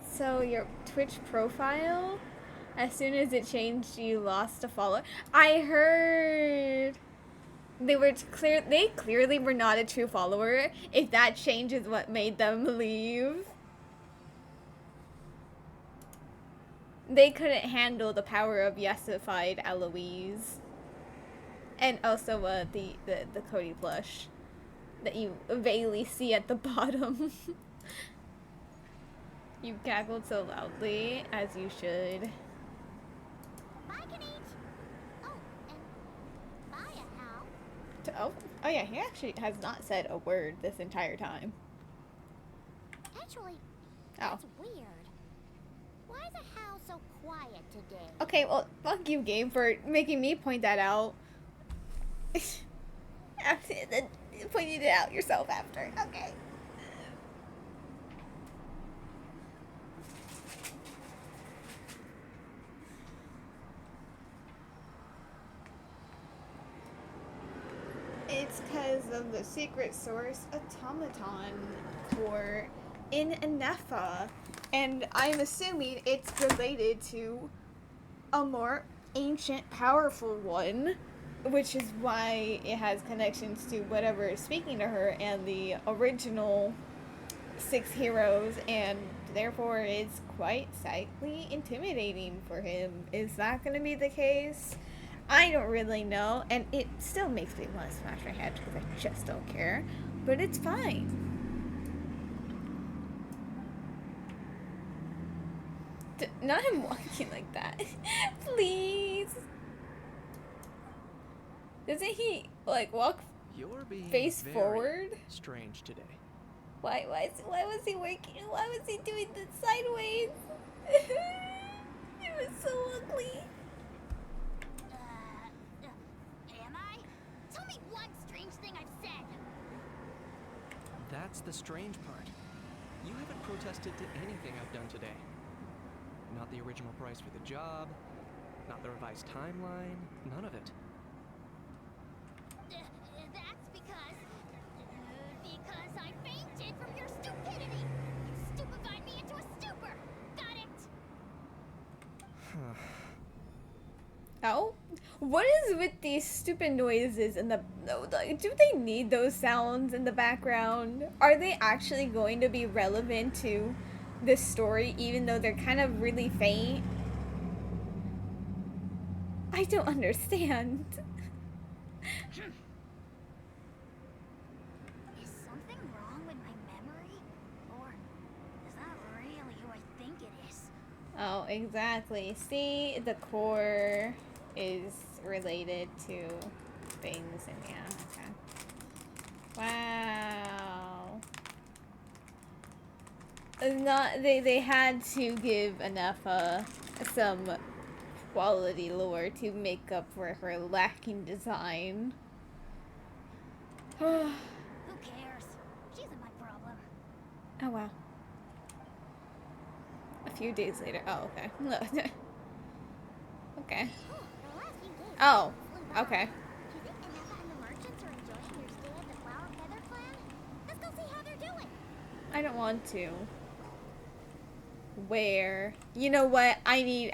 So your Twitch profile, as soon as it changed, you lost a follower. I heard they clearly were not a true follower. If that change is what made them leave. They couldn't handle the power of yesified Eloise. And also the Cody plush that you vaguely see at the bottom. You cackled so loudly, as you should. Bye, Kanich. Oh, and bye, Hal. Oh yeah, he actually has not said a word this entire time. Actually, Oh. that's weird. Why is a Hal so quiet today? Okay, well, fuck you, Gabe, for making me point that out. Then pointed it out yourself after. Okay. It's because of the secret source automaton core in Nefa. And I'm assuming it's related to a more ancient, powerful one, which is why it has connections to whatever is speaking to her and the original 6 heroes, and therefore it's quite slightly intimidating for him. Is that going to be the case? I don't really know, and it still makes me want to smash my head because I just don't care, but it's fine. Not him walking like that. Please. Doesn't he, like, walk You're being face very forward? strange today. Why was he working? Why was he doing this sideways? It was so ugly. Am I? Tell me one strange thing I've said. That's the strange part. You haven't protested to anything I've done today. Not the original price for the job, not the revised timeline, none of it. That's because I fainted from your stupidity. You stupefied me into a stupor. Got it? Oh? What is with these stupid noises in the... Do they need those sounds in the background? Are they actually going to be relevant to this story, even though they're kind of really faint? I don't understand. Is something wrong with my memory? Or is that really who I think it is? Oh, exactly. See, the core is related to things, and yeah, okay. Wow. Not they had to give enough some quality lore to make up for her lacking design. Who cares? She isn't my problem. Oh wow. A few days later. Oh, okay. Okay. The last few days Oh, flew by. okay. Do you think Aneka and the merchants are enjoying their stay at the Flower Feather Clan? Let's go see how they're doing. I don't want to. Where? You know what? I need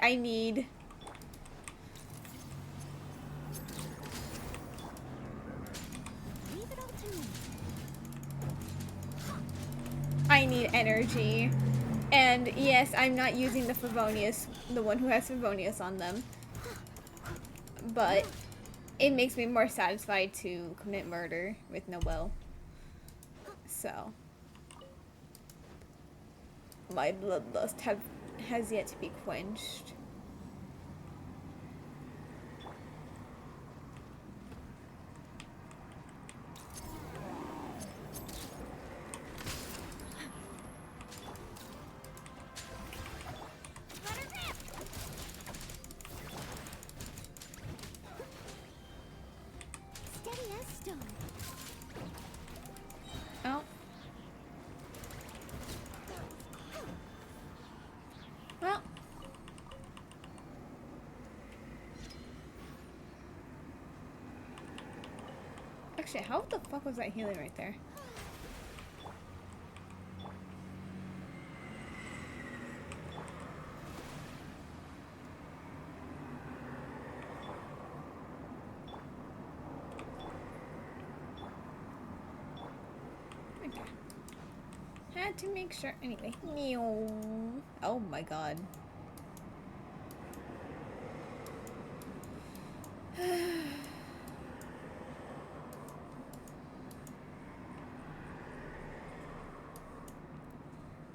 Leave it all to me. I need energy. And yes, I'm not using the Favonius, the one who has Favonius on them. But it makes me more satisfied to commit murder with Noelle. So my bloodlust has yet to be quenched. Let her rip! Steady as stone. Oh. Well. Actually, how the fuck was that healing right there? Okay. Had to make sure. Anyway. Oh my god.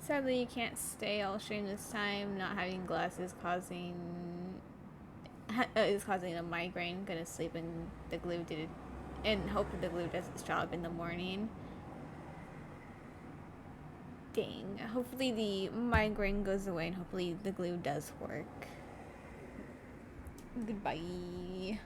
Sadly, you can't stay all stream this time. Not having glasses is causing a migraine. Gonna sleep in the glue and hope that the glue does its job in the morning. Dang. Hopefully the migraine goes away and hopefully the glue does work. Goodbye.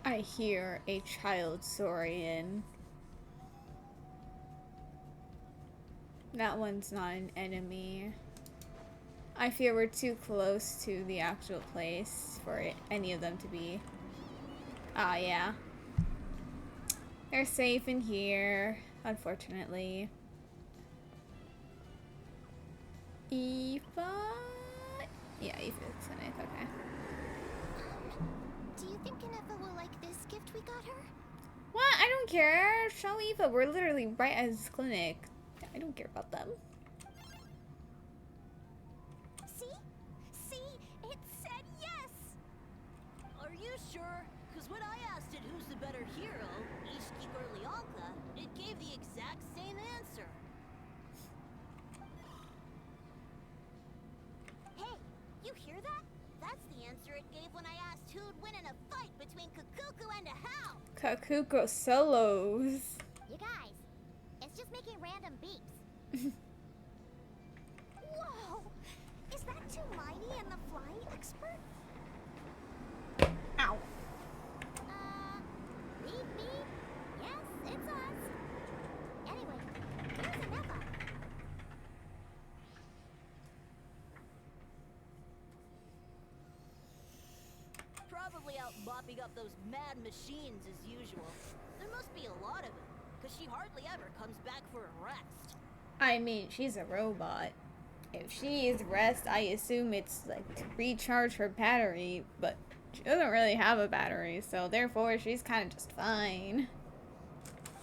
I hear a child saurian. That one's not an enemy. I fear we're too close to the actual place for any of them to be. Ah, yeah. They're safe in here, unfortunately. Aoife? Yeah, Aoife's in it, okay. Do you think Anefa will like this gift we got her? What? I don't care. Show Aoife. We're literally right at his clinic. I don't care about them. See? See? It said yes! Are you sure? Because when I asked it who's the better hero, Ishki or Leonka, it gave the exact same answer. Hey, you hear that? That's the answer it gave when I asked who'd win in a fight between Kukuku and a How. Kakuko solos. You guys, it's just making random beeps. Whoa! Is that Tumaini and the flying expert? Ow. Beep beep. Yes, it's us. Anyway, here's Anefa. Probably out mopping up those mad machines as usual. There must be a lot of them, because she hardly ever comes back for a rest. I mean, she's a robot. If she needs rest, I assume it's like to recharge her battery, but she doesn't really have a battery, so therefore she's kind of just fine.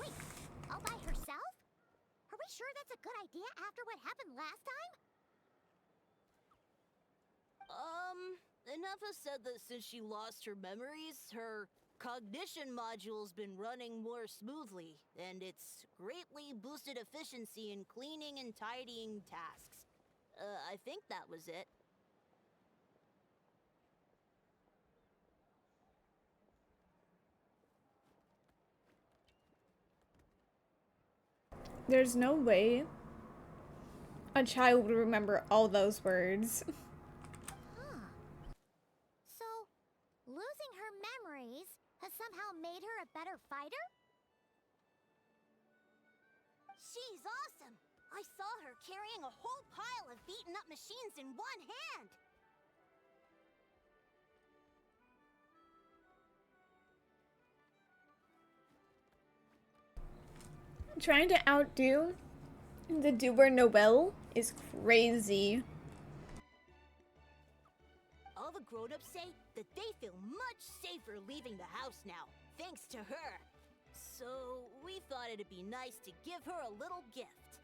Wait, all by herself? Are we sure that's a good idea after what happened last time? Anefa said that since she lost her memories, her cognition module's been running more smoothly, and it's greatly boosted efficiency in cleaning and tidying tasks. I think that was it. There's no way a child would remember all those words. Huh. So, losing her memories has somehow made her a better fighter? She's awesome! I saw her carrying a whole pile of beaten up machines in one hand! Trying to outdo the Duber Nobel is crazy. All the grown-ups say that they feel much safer leaving the house now, thanks to her. So, we thought it'd be nice to give her a little gift.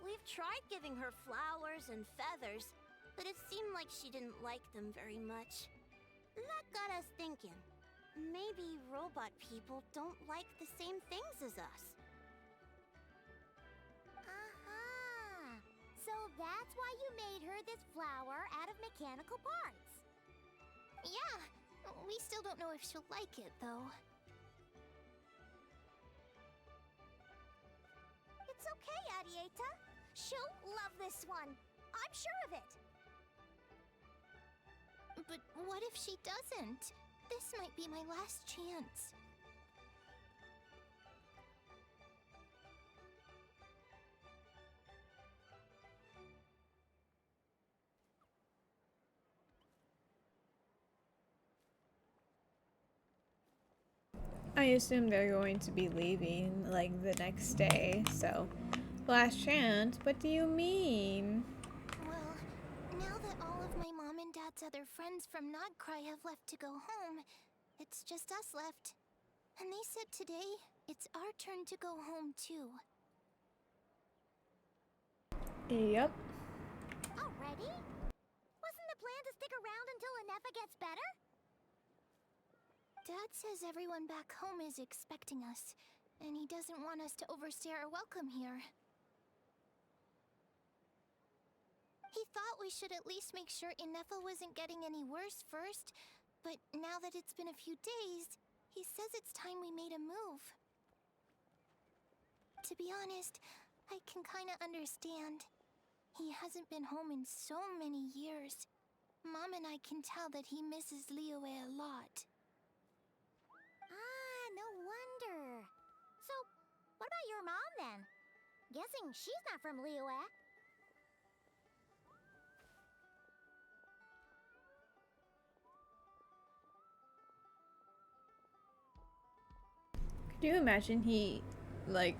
We've tried giving her flowers and feathers, but it seemed like she didn't like them very much. That got us thinking. Maybe robot people don't like the same things as us. Aha! So that's why you made her this flower out of mechanical parts. Yeah, we still don't know if she'll like it, though. It's okay, Arieta. She'll love this one. I'm sure of it. But what if she doesn't? This might be my last chance. I assume they're going to be leaving, like, the next day, so... Last chance? What do you mean? Well, now that all of my mom and dad's other friends from Nodcry have left to go home, it's just us left. And they said today, it's our turn to go home too. Yep. Already? Wasn't the plan to stick around until Anefa gets better? Dad says everyone back home is expecting us, and he doesn't want us to overstay our welcome here. He thought we should at least make sure Inefa wasn't getting any worse first, but now that it's been a few days, he says it's time we made a move. To be honest, I can kinda understand. He hasn't been home in so many years. Mom and I can tell that he misses Liyue a lot. Ah, no wonder. So, what about your mom then? Guessing she's not from Liyue. Could you imagine he, like...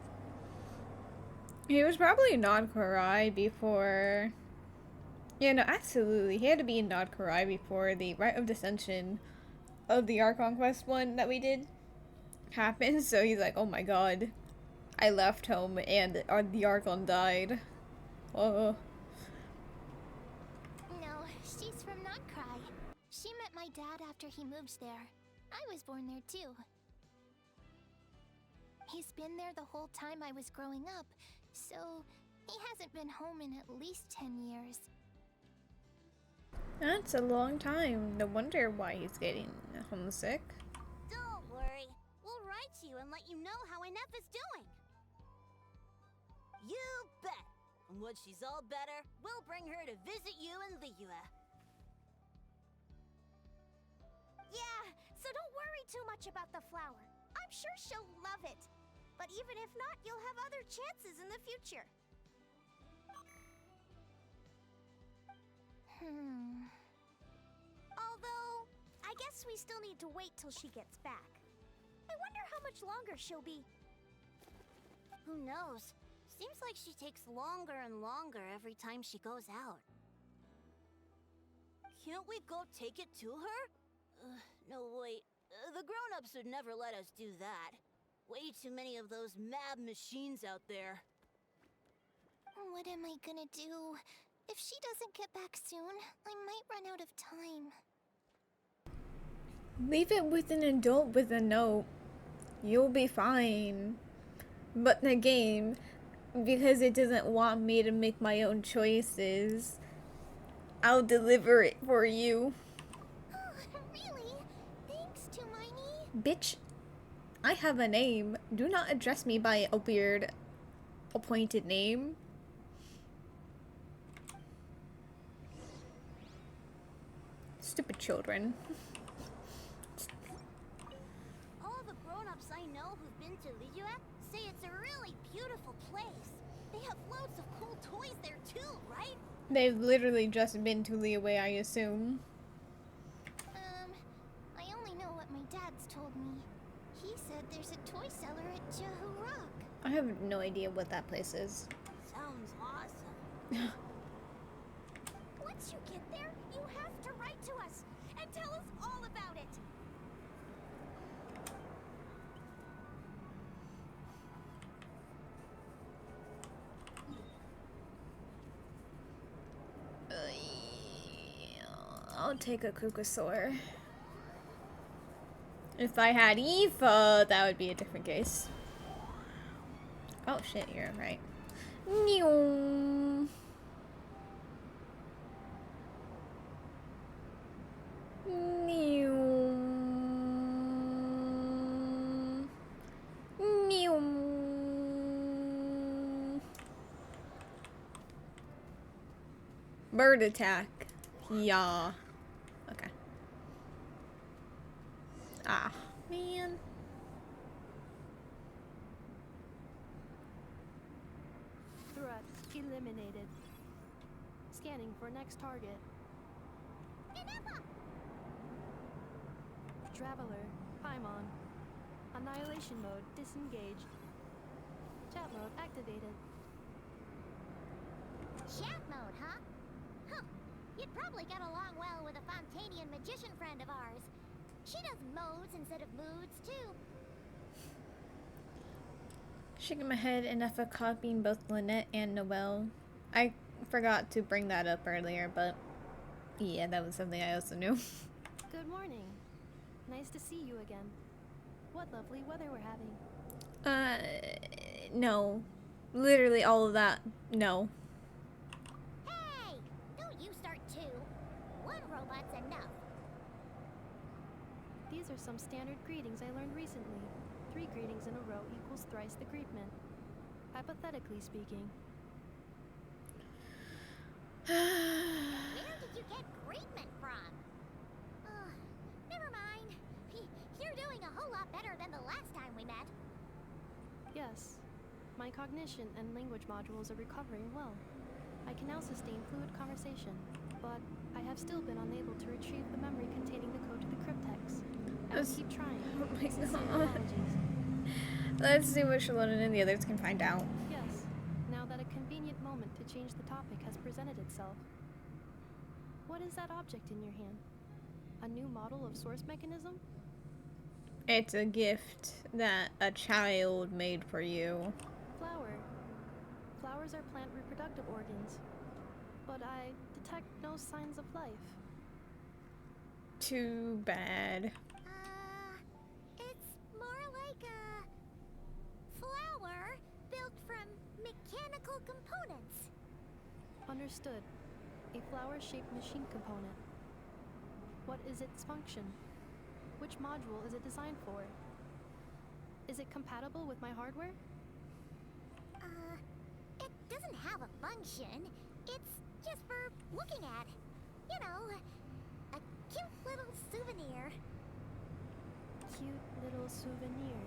He was probably non-Karai before... Yeah, no, absolutely. He had to be in Nod-Karai before the Rite of Descension of the Archon Quest one that we did happened. So he's like, oh my god. I left home and the Archon died. Oh. No, she's from Nodcry. She met my dad after he moved there. I was born there too. He's been there the whole time I was growing up, so he hasn't been home in at least 10 years. That's a long time. No wonder why he's getting homesick. Don't worry. We'll write to you and let you know how Inefa's doing. You bet. And when she's all better, we'll bring her to visit you in Liyue. Yeah, so don't worry too much about the flower. I'm sure she'll love it. But even if not, you'll have other chances in the future. Although, I guess we still need to wait till she gets back. I wonder how much longer she'll be. Who knows? Seems like she takes longer and longer every time she goes out. Can't we go take it to her? No, wait. The grown-ups would never let us do that. Way too many of those mad machines out there. What am I gonna do? If she doesn't get back soon, I might run out of time. Leave it with an adult with a note. You'll be fine. But the game, because it doesn't want me to make my own choices, I'll deliver it for you. Oh, really? Thanks, Tumaini. Bitch, I have a name. Do not address me by a weird appointed name. Stupid children. All the grown-ups I know who've been to Liyue say it's a really beautiful place. They have loads of cool toys there too, right? They've literally just been to Liyue, I assume. I only know what my dad's told me. He said there's a toy seller at Jehu Rock. I have no idea what that place is. Sounds awesome. Once you get there, you have to write to us and tell us all about it. I'll take a Kukasaur. If I had Aoife, that would be a different case. Oh shit, you're right. Meow. Meow. Meow. Bird attack. Yeah. Okay. Ah, man. Threat eliminated. Scanning for next target. Inefa! Traveler, Paimon. Annihilation mode disengaged. Chat mode activated. Chat mode, huh? Huh. You'd probably get along well with a Fontanian magician friend of ours. She does modes instead of moods, too. Shaking my head enough for copying both Lynette and Noelle. I forgot to bring that up earlier, but yeah, that was something I also knew. Good morning. Nice to see you again. What lovely weather we're having. No. Literally all of that, no. Hey! Don't you start too. One robot's enough. These are some standard greetings I learned recently. 3 greetings in a row equals thrice the greetment. Hypothetically speaking. Where did you get greetment from? Never mind. You're doing a whole lot better than the last time we met. Yes. My cognition and language modules are recovering well. I can now sustain fluid conversation, but I have still been unable to retrieve the memory containing the code to the cryptex. I will keep trying. Oh my Sincere god. apologies. Let's see what Shalon and the others can find out. Yes, now that a convenient moment to change the topic has presented itself. What is that object in your hand? A new model of source mechanism? It's a gift that a child made for you. Flower. Flowers are plant reproductive organs, but I detect no signs of life. Too bad. It's more like a flower built from mechanical components. Understood. A flower-shaped machine component. What is its function? Which module is it designed for? Is it compatible with my hardware? It doesn't have a function. It's just for looking at. You know, a cute little souvenir. Cute little souvenir.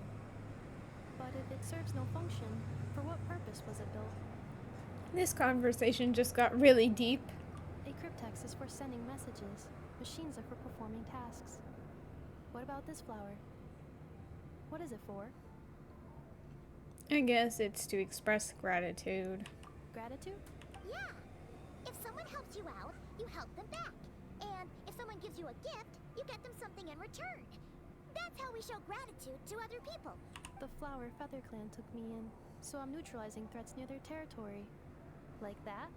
But if it serves no function, for what purpose was it built? This conversation just got really deep. A cryptex is for sending messages. Machines are for performing tasks. What about this flower? What is it for? I guess it's to express gratitude. Gratitude? Yeah. If someone helps you out, you help them back. And if someone gives you a gift, you get them something in return. That's how we show gratitude to other people. The Flower Feather Clan took me in, so I'm neutralizing threats near their territory. Like that?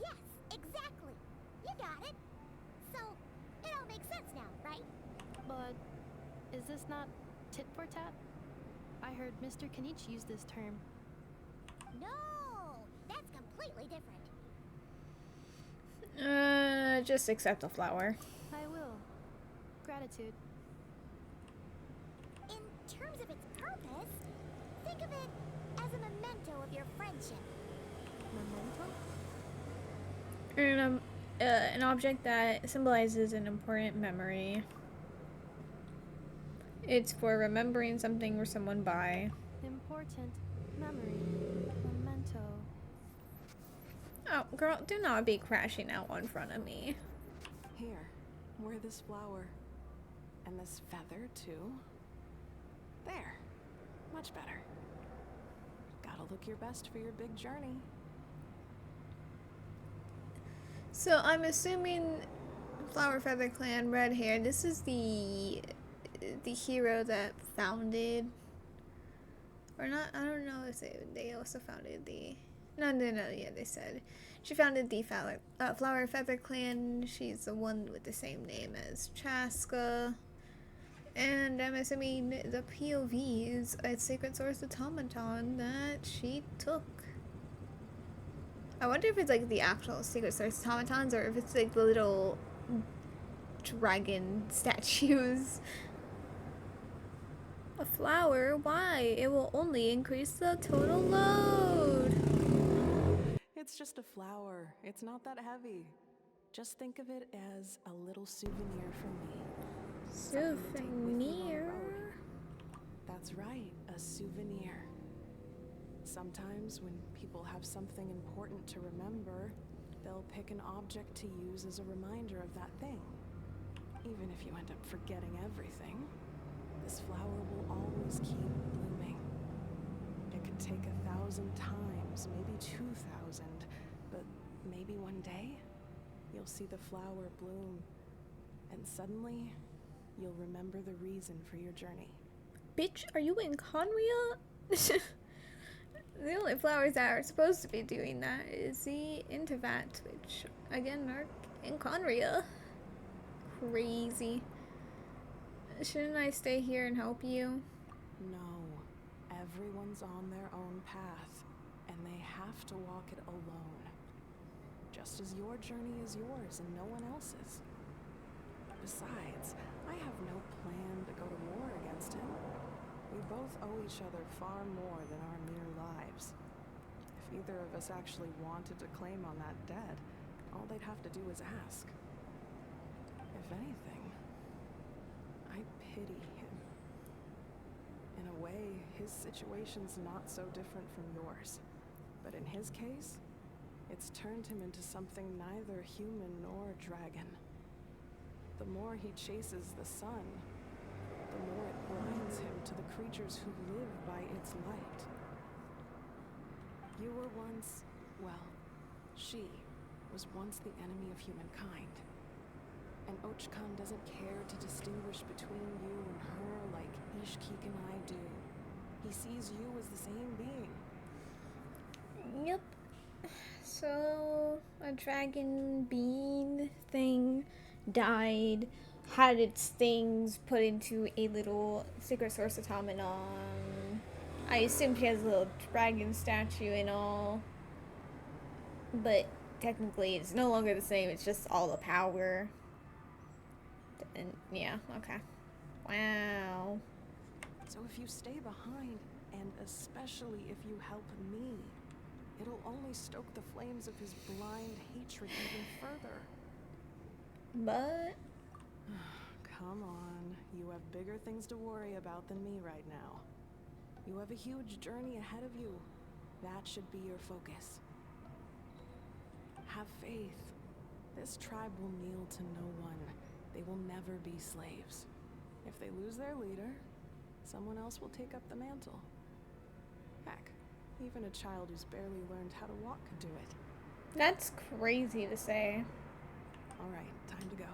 Yes, exactly. You got it. So, it all makes sense now, right? But is this not tit for tat? I heard Mr. Kenichi use this term. No, that's completely different. Just accept the flower. I will. Gratitude. In terms of its purpose, think of it as a memento of your friendship. Memento? An object that symbolizes an important memory. It's for remembering something or someone by. Important memory. Memento. Oh, girl, do not be crashing out in front of me. Here, wear this flower. And this feather, too. There. Much better. Gotta look your best for your big journey. So I'm assuming Flower Feather Clan, red hair. This is the hero that founded, or not. I don't know if they also founded the. No. Yeah, they said she founded the Flower Feather Clan. She's the one with the same name as Chaska. And I'm assuming the POV is a Sacred Source automaton that she took. I wonder if it's like the actual Sacred Source automatons or if it's like the little dragon statues. A flower? Why? It will only increase the total load. It's just a flower. It's not that heavy. Just think of it as a little souvenir from me. Souvenir? That's right, a souvenir. Sometimes when people have something important to remember, they'll pick an object to use as a reminder of that thing. Even if you end up forgetting everything. this flower will always keep blooming. It could take 1,000 times, maybe 2,000, but maybe one day you'll see the flower bloom, and suddenly you'll remember the reason for your journey. Bitch, are you in Conria? The only flowers that are supposed to be doing that is the Intivat, which again are in Conria. Crazy. Shouldn't I stay here and help you? No, everyone's on their own path, and they have to walk it alone. Just as your journey is yours and no one else's. Besides, I have no plan to go to war against him. We both owe each other far more than our mere lives. If either of us actually wanted to claim on that debt, all they'd have to do is ask. If anything, I pity him. In a way, his situation's not so different from yours. But in his case, it's turned him into something neither human nor dragon. The more he chases the sun, the more it blinds him to the creatures who live by its light. You were once, well, she was once the enemy of humankind. And Archon doesn't care to distinguish between you and her like Ishkik and I do. He sees you as the same being. Yep. So, a dragon bean thing died, had its things put into a little secret source automaton. I assume she has a little dragon statue and all. But technically it's no longer the same, it's just all the power. And yeah, okay. Wow. So if you stay behind, and especially if you help me, it'll only stoke the flames of his blind hatred even further. But come on, you have bigger things to worry about than me right now. You have a huge journey ahead of you. That should be your focus. Have faith. This tribe will kneel to no one. They will never be slaves. If they lose their leader, someone else will take up the mantle. Heck, even a child who's barely learned how to walk could do it. That's crazy to say. All right, time to go.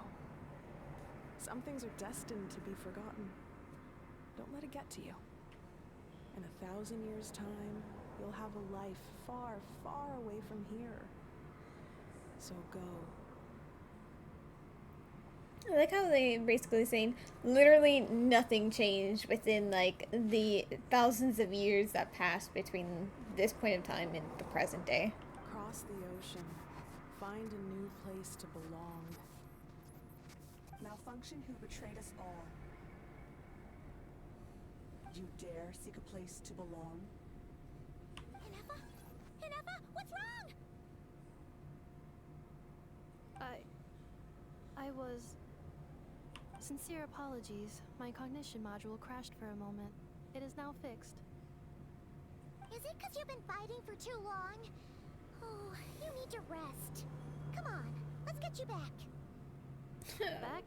Some things are destined to be forgotten. Don't let it get to you. In 1,000 years' time, you'll have a life far, far away from here. So go. I like how they basically saying literally nothing changed within like the thousands of years that passed between this point in time and the present day. Cross the ocean. Find a new place to belong. Malfunction who betrayed us all. You dare seek a place to belong? Hinefa? Hinefa, what's wrong? I was... Sincere apologies. My cognition module crashed for a moment. It is now fixed. Is it because you've been fighting for too long? Oh, you need to rest. Come on, let's get you back. Back?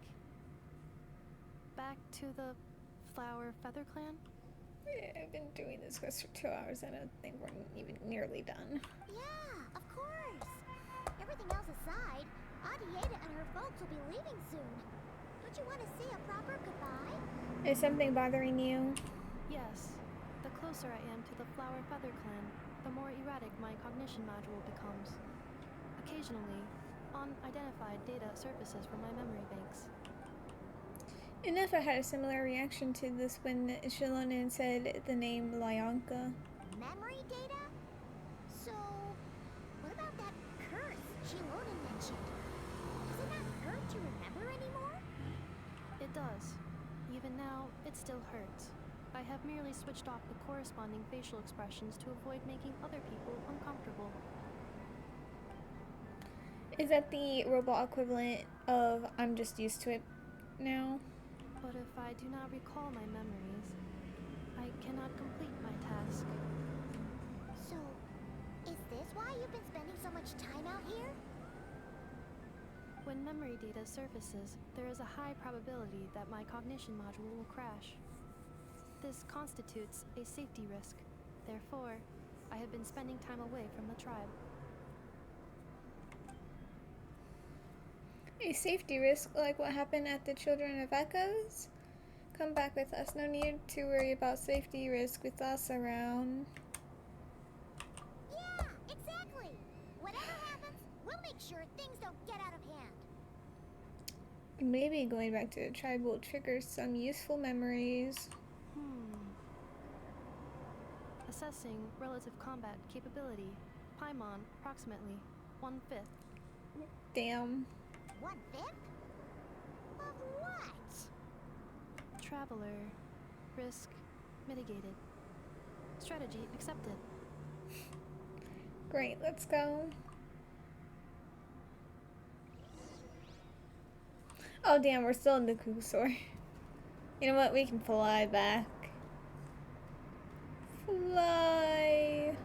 Back to the Flower Feather Clan? Yeah, I've been doing this quest for 2 hours and I think we're even nearly done. Yeah, of course. Everything else aside, Adieta and her folks will be leaving soon. Don't you want to say a proper goodbye? Is something bothering you? Yes. The closer I am to the Flower Feather Clan, the more erratic my cognition module becomes. Occasionally, unidentified data surfaces from my memory banks. Inefa had a similar reaction to this when Shilonen said the name Lyanka. Memory data? So, what about that curse Shilonen mentioned? Does it not hurt to remember anymore? It does. Even now, it still hurts. I have merely switched off the corresponding facial expressions to avoid making other people uncomfortable. Is that the robot equivalent of I'm just used to it now? But if I do not recall my memories, I cannot complete my task. So, is this why you've been spending so much time out here? When memory data surfaces, there is a high probability that my cognition module will crash. This constitutes a safety risk. Therefore, I have been spending time away from the tribe. A safety risk like what happened at the Children of Echoes? Come back with us. No need to worry about safety risk with us around. Yeah, exactly. Whatever happens, we'll make sure things don't get out of hand. Maybe going back to the tribe will trigger some useful memories. Assessing relative combat capability. Paimon, approximately 1/5. Damn. 1/5? Of what? Traveler. Risk mitigated. Strategy accepted. Great, let's go. Oh damn, we're still in the Kusor. You know what? We can fly back. Fly.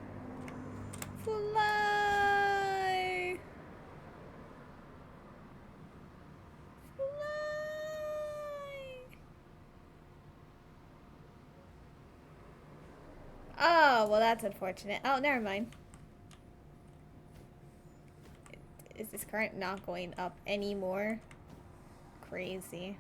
Fly. Oh, well that's unfortunate. Oh, never mind. Is this current not going up anymore? Crazy.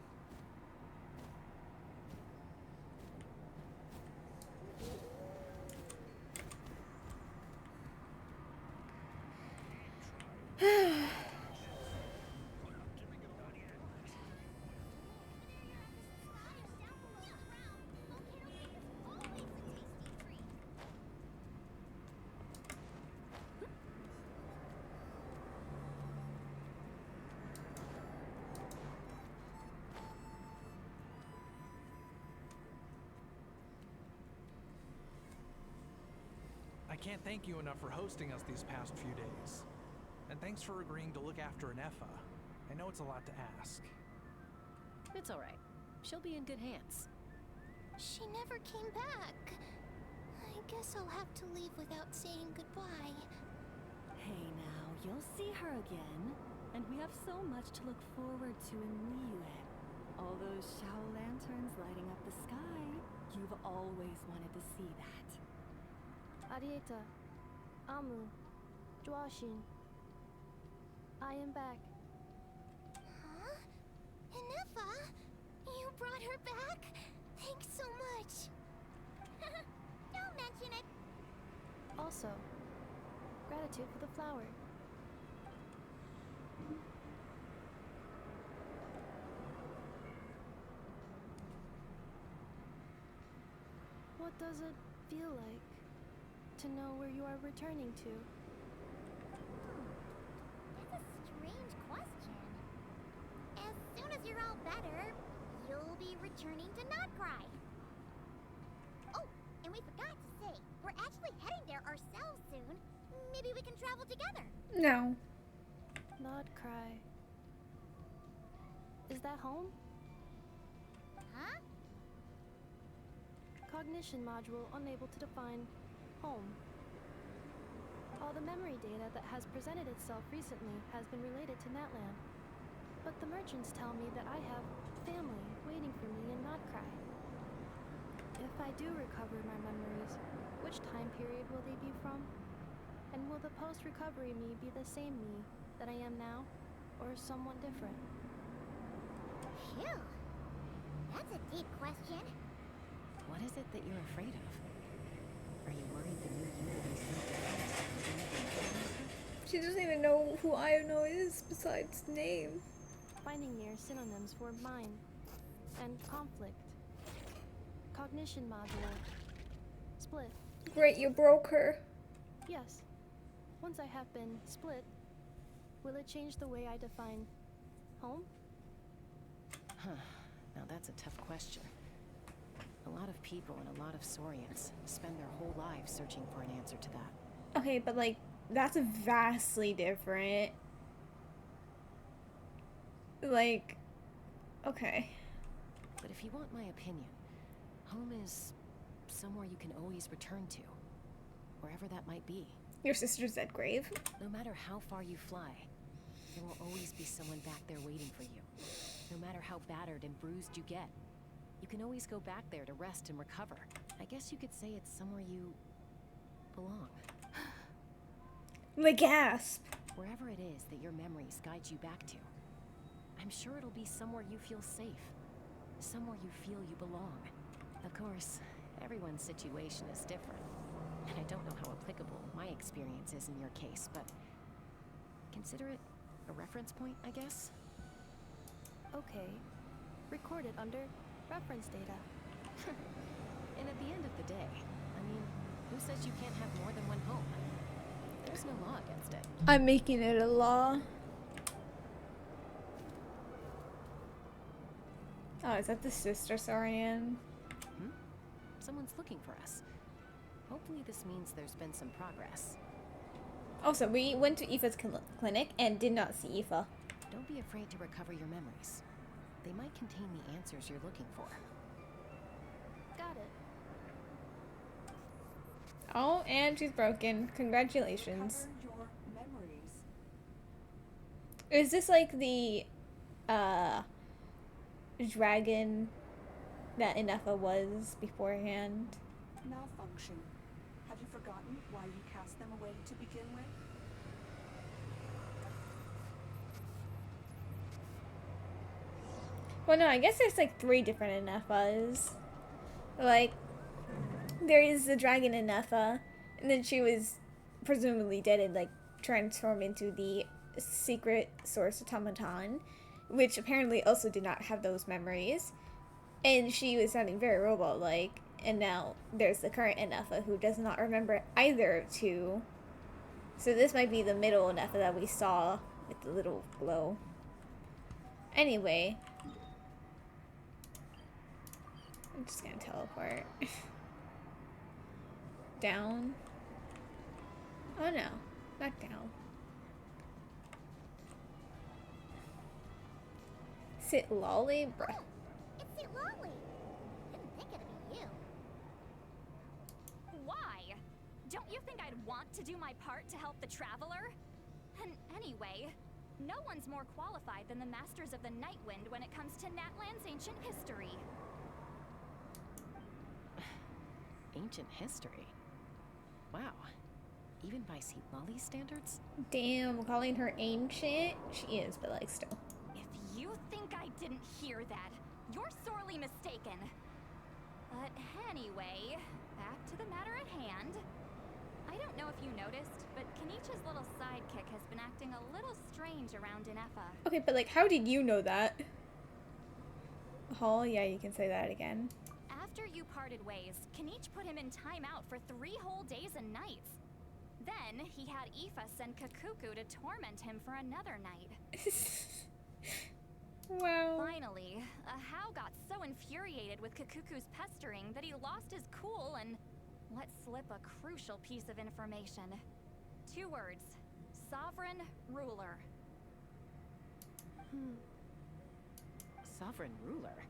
I can't thank you enough for hosting us these past few days. And thanks for agreeing to look after Nefa. I know it's a lot to ask. It's all right. She'll be in good hands. She never came back. I guess I'll have to leave without saying goodbye. Hey now, you'll see her again. And we have so much to look forward to in Liyue. All those Shao lanterns lighting up the sky. You've always wanted to see that. Arieta. Amu. Joashin. I am back. Huh? Nefa? You brought her back? Thanks so much. Don't mention it. Also, gratitude for the flower. What does it feel like to know where you are returning to? That's a strange question. As soon as you're all better, you'll be returning to Notcry. Oh, and we forgot to say, we're actually heading there ourselves soon. Maybe we can travel together. No. Nodcry. Is that home? Huh? Cognition module unable to define home. All the memory data that has presented itself recently has been related to Natland. But the merchants tell me that I have family waiting for me in Notcry. If I do recover my memories, which time period will they be from? And will the post-recovery me be the same me that I am now, or someone different? Phew. That's a deep question. What is it that you're afraid of? Are you worried the new you will be so different? She doesn't even know who Iono is besides name. Finding near synonyms for mind and conflict. Cognition module. Split. Great, you broke her. Yes. Once I have been split, will it change the way I define home? Huh. Now that's a tough question. A lot of people and a lot of Saurians spend their whole lives searching for an answer to that. Okay, but like, that's vastly different. Like, okay. But if you want my opinion, home is somewhere you can always return to, wherever that might be. Your sister's dead grave? No matter how far you fly, there will always be someone back there waiting for you. No matter how battered and bruised you get, You can always go back there to rest and recover. I guess you could say it's somewhere you belong. The gasp. Wherever it is that your memories guide you back to, I'm sure it'll be somewhere you feel safe. Somewhere you feel you belong. Of course, everyone's situation is different. And I don't know how applicable my experience is in your case, but consider it a reference point, I guess? Okay. Record it under reference data. And at the end of the day, I mean, who says you can't have more than one home? There's no law against it. I'm making it a law. Oh, is that the sister Saurian? Someone's looking for us. Hopefully this means there's been some progress. Also, we went to Aoife's clinic and did not see Aoife. Don't be afraid to recover your memories. They might contain the answers you're looking for. Got it. Oh, and she's broken. Congratulations. Recover your memories. Is this like the dragon that Inefa was beforehand? Malfunction. Have you forgotten why you cast them away to begin with? Well, no, I guess there's like 3 different Inefas. Like, there is the dragon Inefa, and then she was presumably dead and like transformed into the secret source automaton, which apparently also did not have those memories. And she was sounding very robot-like. And now there's the current Inefa who does not remember either two. So this might be the middle Inefa that we saw with the little glow. Anyway. I'm just gonna teleport. Down. Oh no, not down. Sit lolly, bruh. It's it, Lolly. Didn't think it'd be you. Why? Don't you think I'd want to do my part to help the Traveler? And anyway, no one's more qualified than the Masters of the Nightwind when it comes to Natlan's ancient history. Ancient history? Wow. Even by Lolly's standards? Damn, calling her ancient? She is, but like still. If you think I didn't hear that, you're sorely mistaken. But anyway, back to the matter at hand. I don't know if you noticed, but Kenichi's little sidekick has been acting a little strange around Inefa. Okay, but like, how did you know that? Oh, yeah, you can say that again. After you parted ways, Kenich put him in timeout for 3 whole days and nights. Then he had Aoife send Kakuku to torment him for another night. Wow. Finally, Ahau got so infuriated with Kakuku's pestering that he lost his cool and let slip a crucial piece of information. 2 words. Sovereign ruler. Sovereign ruler?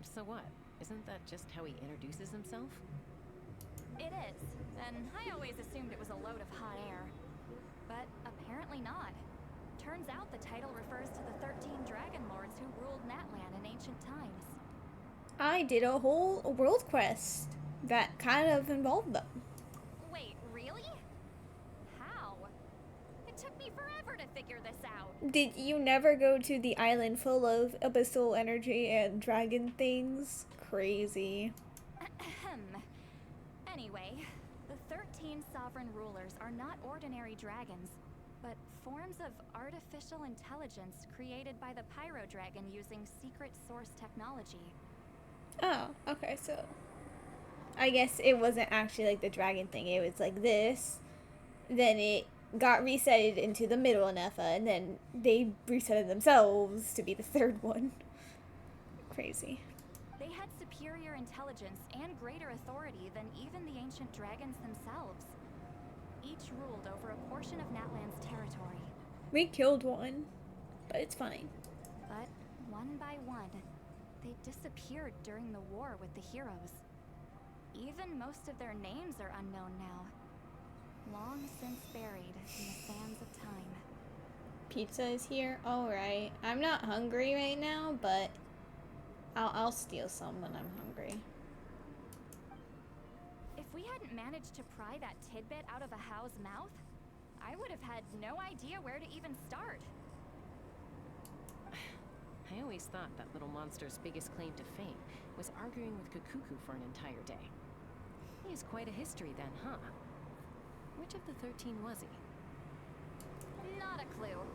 So what? Isn't that just how he introduces himself? It is, and I always assumed it was a load of hot air. But apparently not. Turns out the title refers to the 13 Dragon Lords who ruled Natlan in ancient times. I did a whole world quest that kind of involved them. Wait, really? How? It took me forever to figure this out. Did you never go to the island full of abyssal energy and dragon things? Crazy. Anyway, the 13 sovereign rulers are not ordinary dragons, but forms of artificial intelligence created by the Pyro Dragon using secret source technology. Oh, okay, so I guess it wasn't actually like the dragon thing, it was like this, then it got resetted into the middle Inefa, and then they resetted themselves to be the third one. Crazy. They had superior intelligence and greater authority than even the ancient dragons themselves. Each ruled over a portion of Natlan's territory. We killed one, but it's fine. But one by one, they disappeared during the war with the heroes. Even most of their names are unknown now. Long since buried in the sands of time. Pizza is here? Alright. I'm not hungry right now, but I'll steal some when I'm hungry. If we hadn't managed to pry that tidbit out of a how's mouth, I would have had no idea where to even start. I always thought that little monster's biggest claim to fame was arguing with Kukuku for an entire day. He has quite a history then, huh? Which of the 13 was he? Not a clue.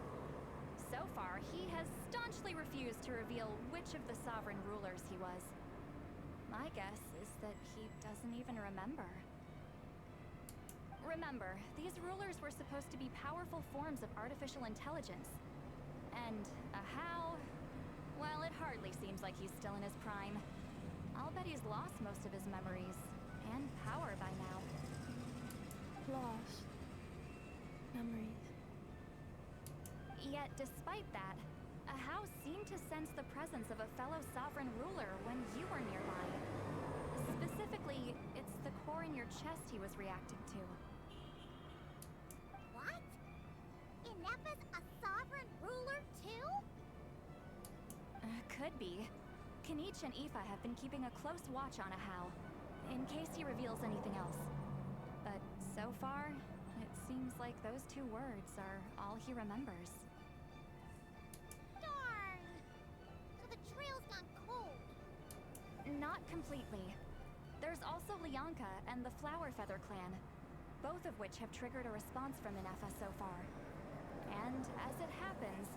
So far, he has staunchly refused to reveal which of the sovereign rulers he was. My guess is that he doesn't even remember. Remember, these rulers were supposed to be powerful forms of artificial intelligence. And a how? Well, it hardly seems like he's still in his prime. I'll bet he's lost most of his memories and power by now. Lost. Memories. Yet, despite that, a how seemed to sense the presence of a fellow sovereign ruler when you were nearby. Specifically, it's the core in your chest he was reacting to. What? Ineppa's a sovereign ruler too? Could be. Kanich and Aoife have been keeping a close watch on a how, in case he reveals anything else. But so far, it seems like those 2 words are all he remembers. Darn! So the trail's gone cold. Not completely. There's also Lianka and the Flower Feather clan, both of which have triggered a response from Ineppa so far. And as it happens,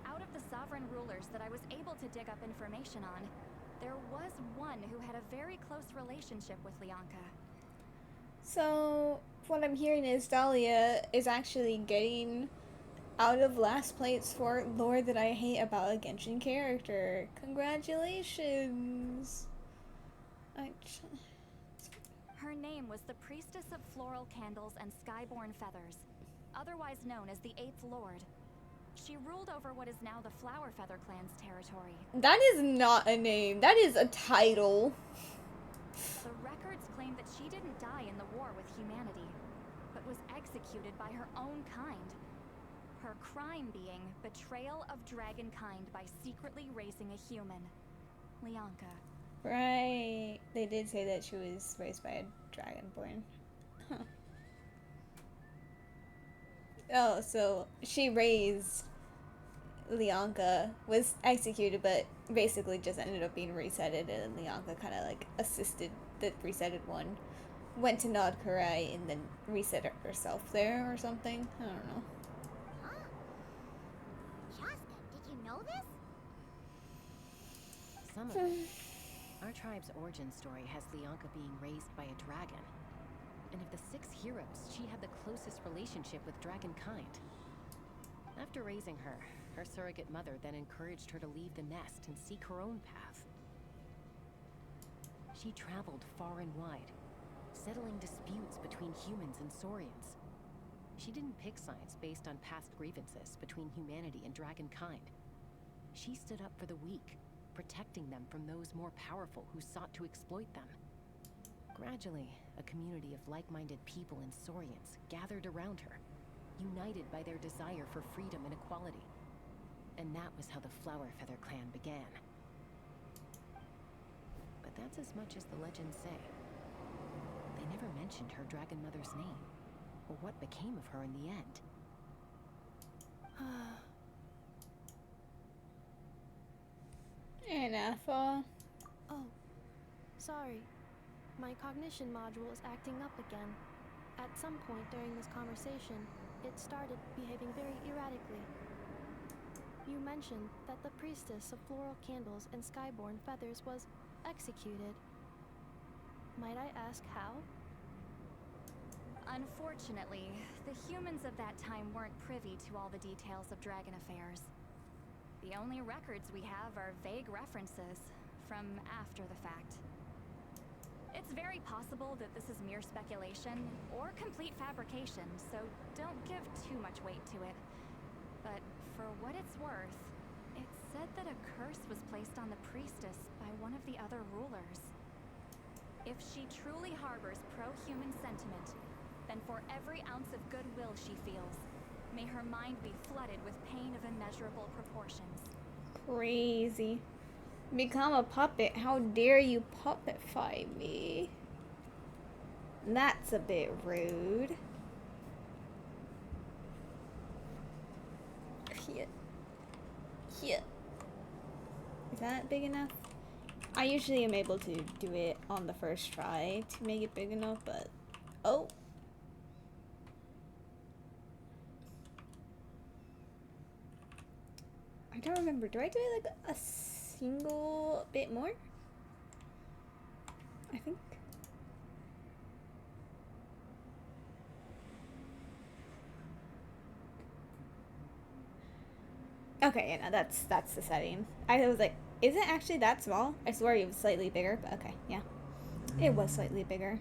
out of the sovereign rulers that I was able to dig up information on, there was one who had a very close relationship with Lianka. So, what I'm hearing is Dahlia is actually getting out of last place for lore that I hate about a Genshin character. Congratulations! Her name was the Priestess of Floral Candles and Skyborn Feathers, otherwise known as the 8th Lord. She ruled over what is now the Flower Feather clan's territory. That is not a name. That is a title. The records claim that she didn't die in the war with humanity, but was executed by her own kind. Her crime being betrayal of dragonkind by secretly raising a human. Lianka. Right. They did say that she was raised by a dragonborn. Huh. Oh, so she raised Lianka, was executed, but basically just ended up being resetted, and Lianka kind of like assisted the resetted one. Went to Nod Karai and then reset herself there or something. I don't know. Huh? Shasta, did you know this? Some of it. Our tribe's origin story has Lianka being raised by a dragon. And of the 6 heroes, she had the closest relationship with dragonkind. After raising her, her surrogate mother then encouraged her to leave the nest and seek her own path. She traveled far and wide, settling disputes between humans and Saurians. She didn't pick sides based on past grievances between humanity and dragonkind. She stood up for the weak, protecting them from those more powerful who sought to exploit them. Gradually, a community of like-minded people and Saurians gathered around her, united by their desire for freedom and equality. And that was how the Flower Feather clan began. But that's as much as the legends say. They never mentioned her dragon mother's name, or what became of her in the end. Anafa. Oh, sorry. My cognition module is acting up again. At some point during this conversation, it started behaving very erratically. You mentioned that the priestess of floral candles and skyborn feathers was executed. Might I ask how? Unfortunately, the humans of that time weren't privy to all the details of dragon affairs. The only records we have are vague references from after the fact. It's very possible that this is mere speculation or complete fabrication, so don't give too much weight to it. But for what it's worth, it's said that a curse was placed on the priestess by one of the other rulers. If she truly harbors pro-human sentiment, then for every ounce of goodwill she feels, may her mind be flooded with pain of immeasurable proportions. Crazy. Become a puppet? How dare you puppetfy me? That's a bit rude. Here. Here. Is that big enough? I usually am able to do it on the first try to make it big enough, but... Oh! I don't remember. Do I do it like a single bit more? I think. Okay, yeah, no, that's the setting. I was like, is it actually that small? I swear it was slightly bigger, but okay, yeah. It was slightly bigger.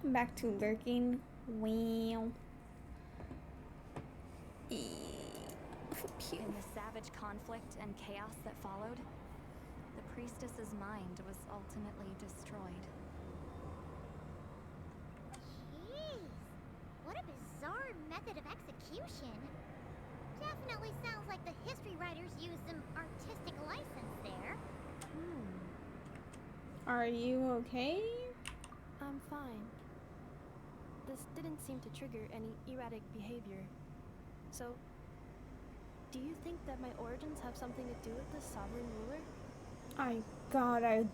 Back to lurking. Wow. In the savage conflict and chaos that followed, the priestess's mind was ultimately destroyed. Jeez, what a bizarre method of execution. Definitely sounds like the history writers used some artistic license there. Are you okay? I'm fine. This didn't seem to trigger any erratic behavior. So, do you think that my origins have something to do with this sovereign ruler? God, I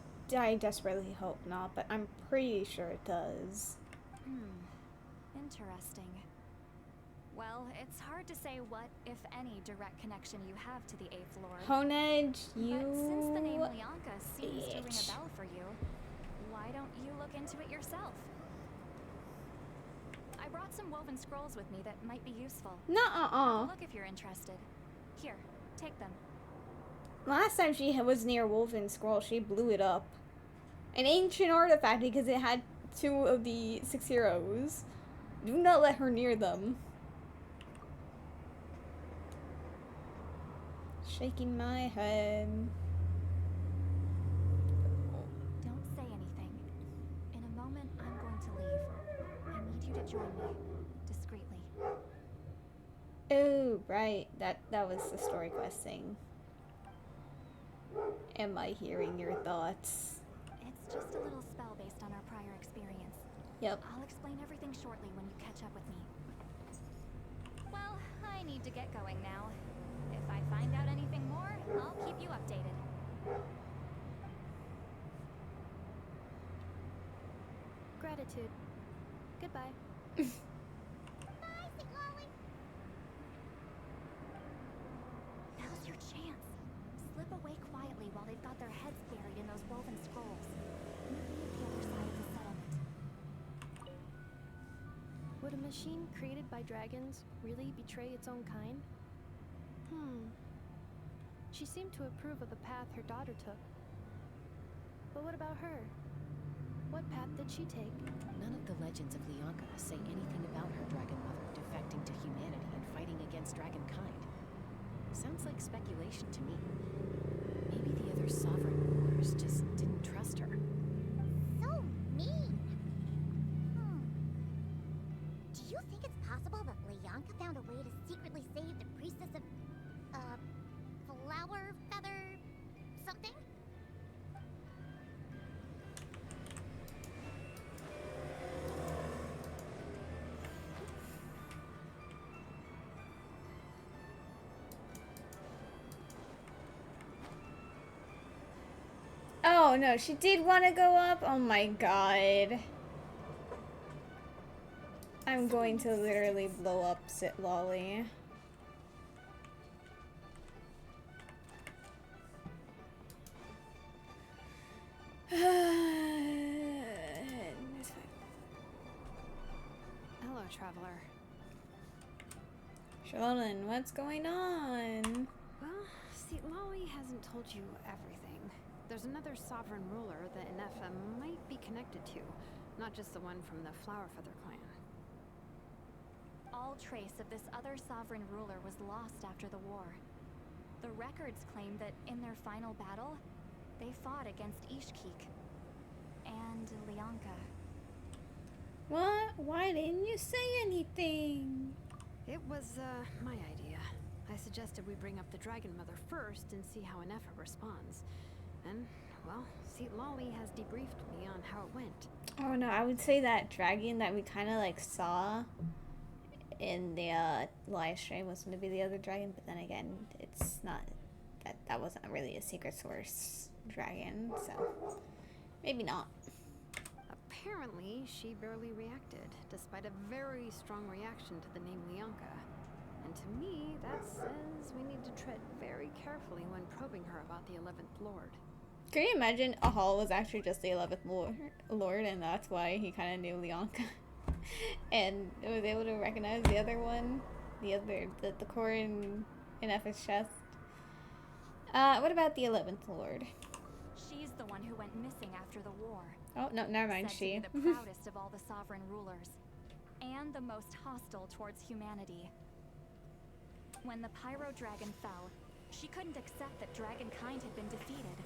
desperately hope not, but I'm pretty sure it does. Interesting. Well, it's hard to say what, if any, direct connection you have to the 8th Lord. Honedge, you... But since the name Leonka seems to ring a bell for you, why don't you look into it yourself? I brought some woven scrolls with me that might be useful. Nuh-uh. Look if you're interested. Here, take them. Last time she was near Woven Scroll, she blew it up. An ancient artifact because it had 2 of the 6 heroes. Do not let her near them. Shaking my head. Don't say anything. In a moment, I'm going to leave. I need you to join me, discreetly. Oh, right. That was the story quest thing. Am I hearing your thoughts? It's just a little spell based on our prior experience. Yep. I'll explain everything shortly when you catch up with me. Well, I need to get going now. If I find out anything more, I'll keep you updated. Gratitude. Goodbye. Bye, Siglali. Now's your chance. Slip away quietly while they've got their heads buried in those woven scrolls. Meet me at the other side of the settlement. Would a machine created by dragons really betray its own kind? She seemed to approve of the path her daughter took. But what about her? What path did she take? None of the legends of Leonka say anything about her dragon mother defecting to humanity and fighting against dragonkind. Sounds like speculation to me. Maybe the other sovereign rulers just didn't trust her. So mean. Do you think it's possible that Leonka found a way to secretly save the priestess of, flower feather something? Oh no, she did want to go up? Oh my god. I'm going to literally blow up Sit Lolly. Hello, traveler. Sholin, what's going on? Well, see, Lolly hasn't told you everything. There's another sovereign ruler that Inefa might be connected to, not just the one from the Flowerfeather clan. All trace of this other sovereign ruler was lost after the war. The records claim that in their final battle, they fought against Ishkik and Leonka. What? Why didn't you say anything? It was, my idea. I suggested we bring up the Dragon Mother first and see how Anefa responds. And, well, see, Lolly has debriefed me on how it went. Oh no, I would say that dragon that we kind of like saw in the live stream was going to be the other dragon, but then again, it's not. That wasn't really a secret source dragon, so maybe not. Apparently, she barely reacted, despite a very strong reaction to the name Leonka. And to me, that says we need to tread very carefully when probing her about the 11th Lord. Can you imagine Ahal was actually just the 11th Lord, and that's why he kind of knew Leonka and was able to recognize the other one, the core in Effa's chest. What about the 11th Lord? She's the one who went missing after the war. Oh, no, never mind, Said she. to be the proudest of all the sovereign rulers, and the most hostile towards humanity. When the Pyro Dragon fell, she couldn't accept that dragonkind had been defeated.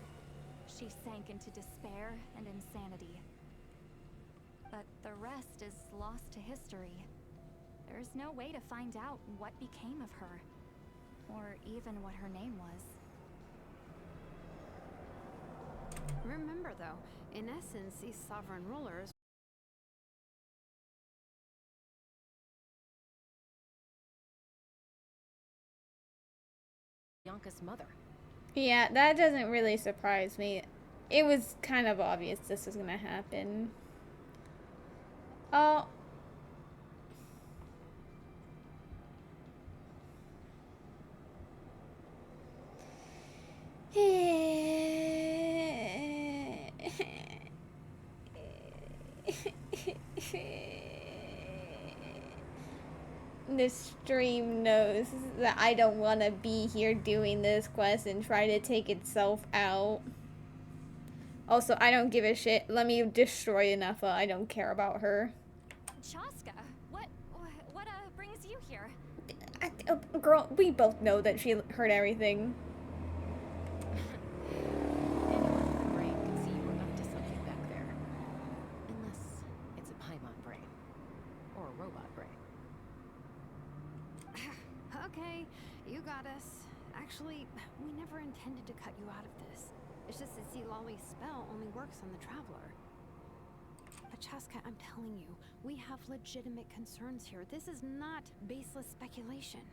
She sank into despair and insanity. But the rest is lost to history. There's no way to find out what became of her, or even what her name was. Remember, though, in essence, these sovereign rulers Bianca's mother. Yeah, that doesn't really surprise me. It was kind of obvious this was gonna happen. Oh. This stream knows that I don't want to be here doing this quest and try to take itself out. Also, I don't give a shit. Let me destroy Anefa. I don't care about her. Chaska, what brings you here? Girl, we both know that she heard everything. Anyone with a brain can see you were up to something back there. Unless it's a Paimon brain. Or a robot brain. Okay, you got us. Actually, we never intended to cut you out of this. It's just that see, Lolly's spell only works on the Traveler. But Chaska, I'm telling you, we have legitimate concerns here. This is not baseless speculation.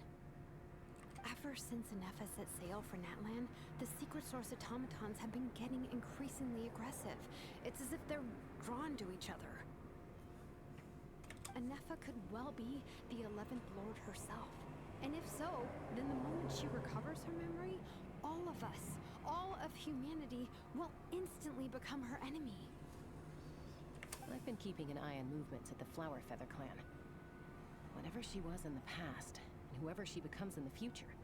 Ever since Anefa set sail for Natlan, the secret source automatons have been getting increasingly aggressive. It's as if they're drawn to each other. Anefa could well be the 11th Lord herself. And if so, then the moment she recovers her memory, all of us, all of humanity, will instantly become her enemy. I've been keeping an eye on movements at the Flower Feather clan. Whatever she was in the past, and whoever she becomes in the future,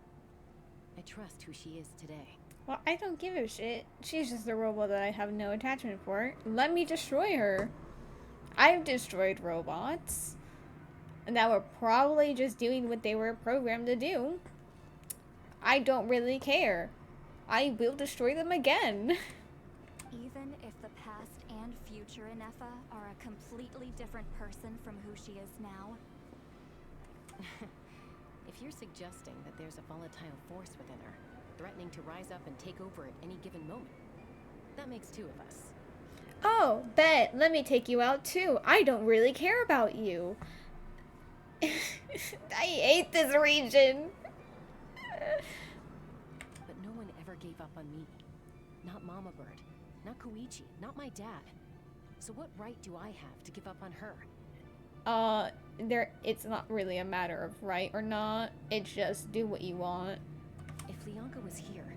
I trust who she is today. Well, I don't give a shit. She's just a robot that I have no attachment for. Let me destroy her. I've destroyed robots. And that were probably just doing what they were programmed to do. I don't really care. I will destroy them again. Even if the past and future Anefa are a completely different person from who she is now. If you're suggesting that there's a volatile force within her, threatening to rise up and take over at any given moment, that makes two of us. Oh, bet. Let me take you out too. I don't really care about you. I hate this region. But no one ever gave up on me. Not Mama Bird, not Koichi, not my dad. So what right do I have to give up on her? It's not really a matter of right or not. It's just do what you want. If Leonka was here,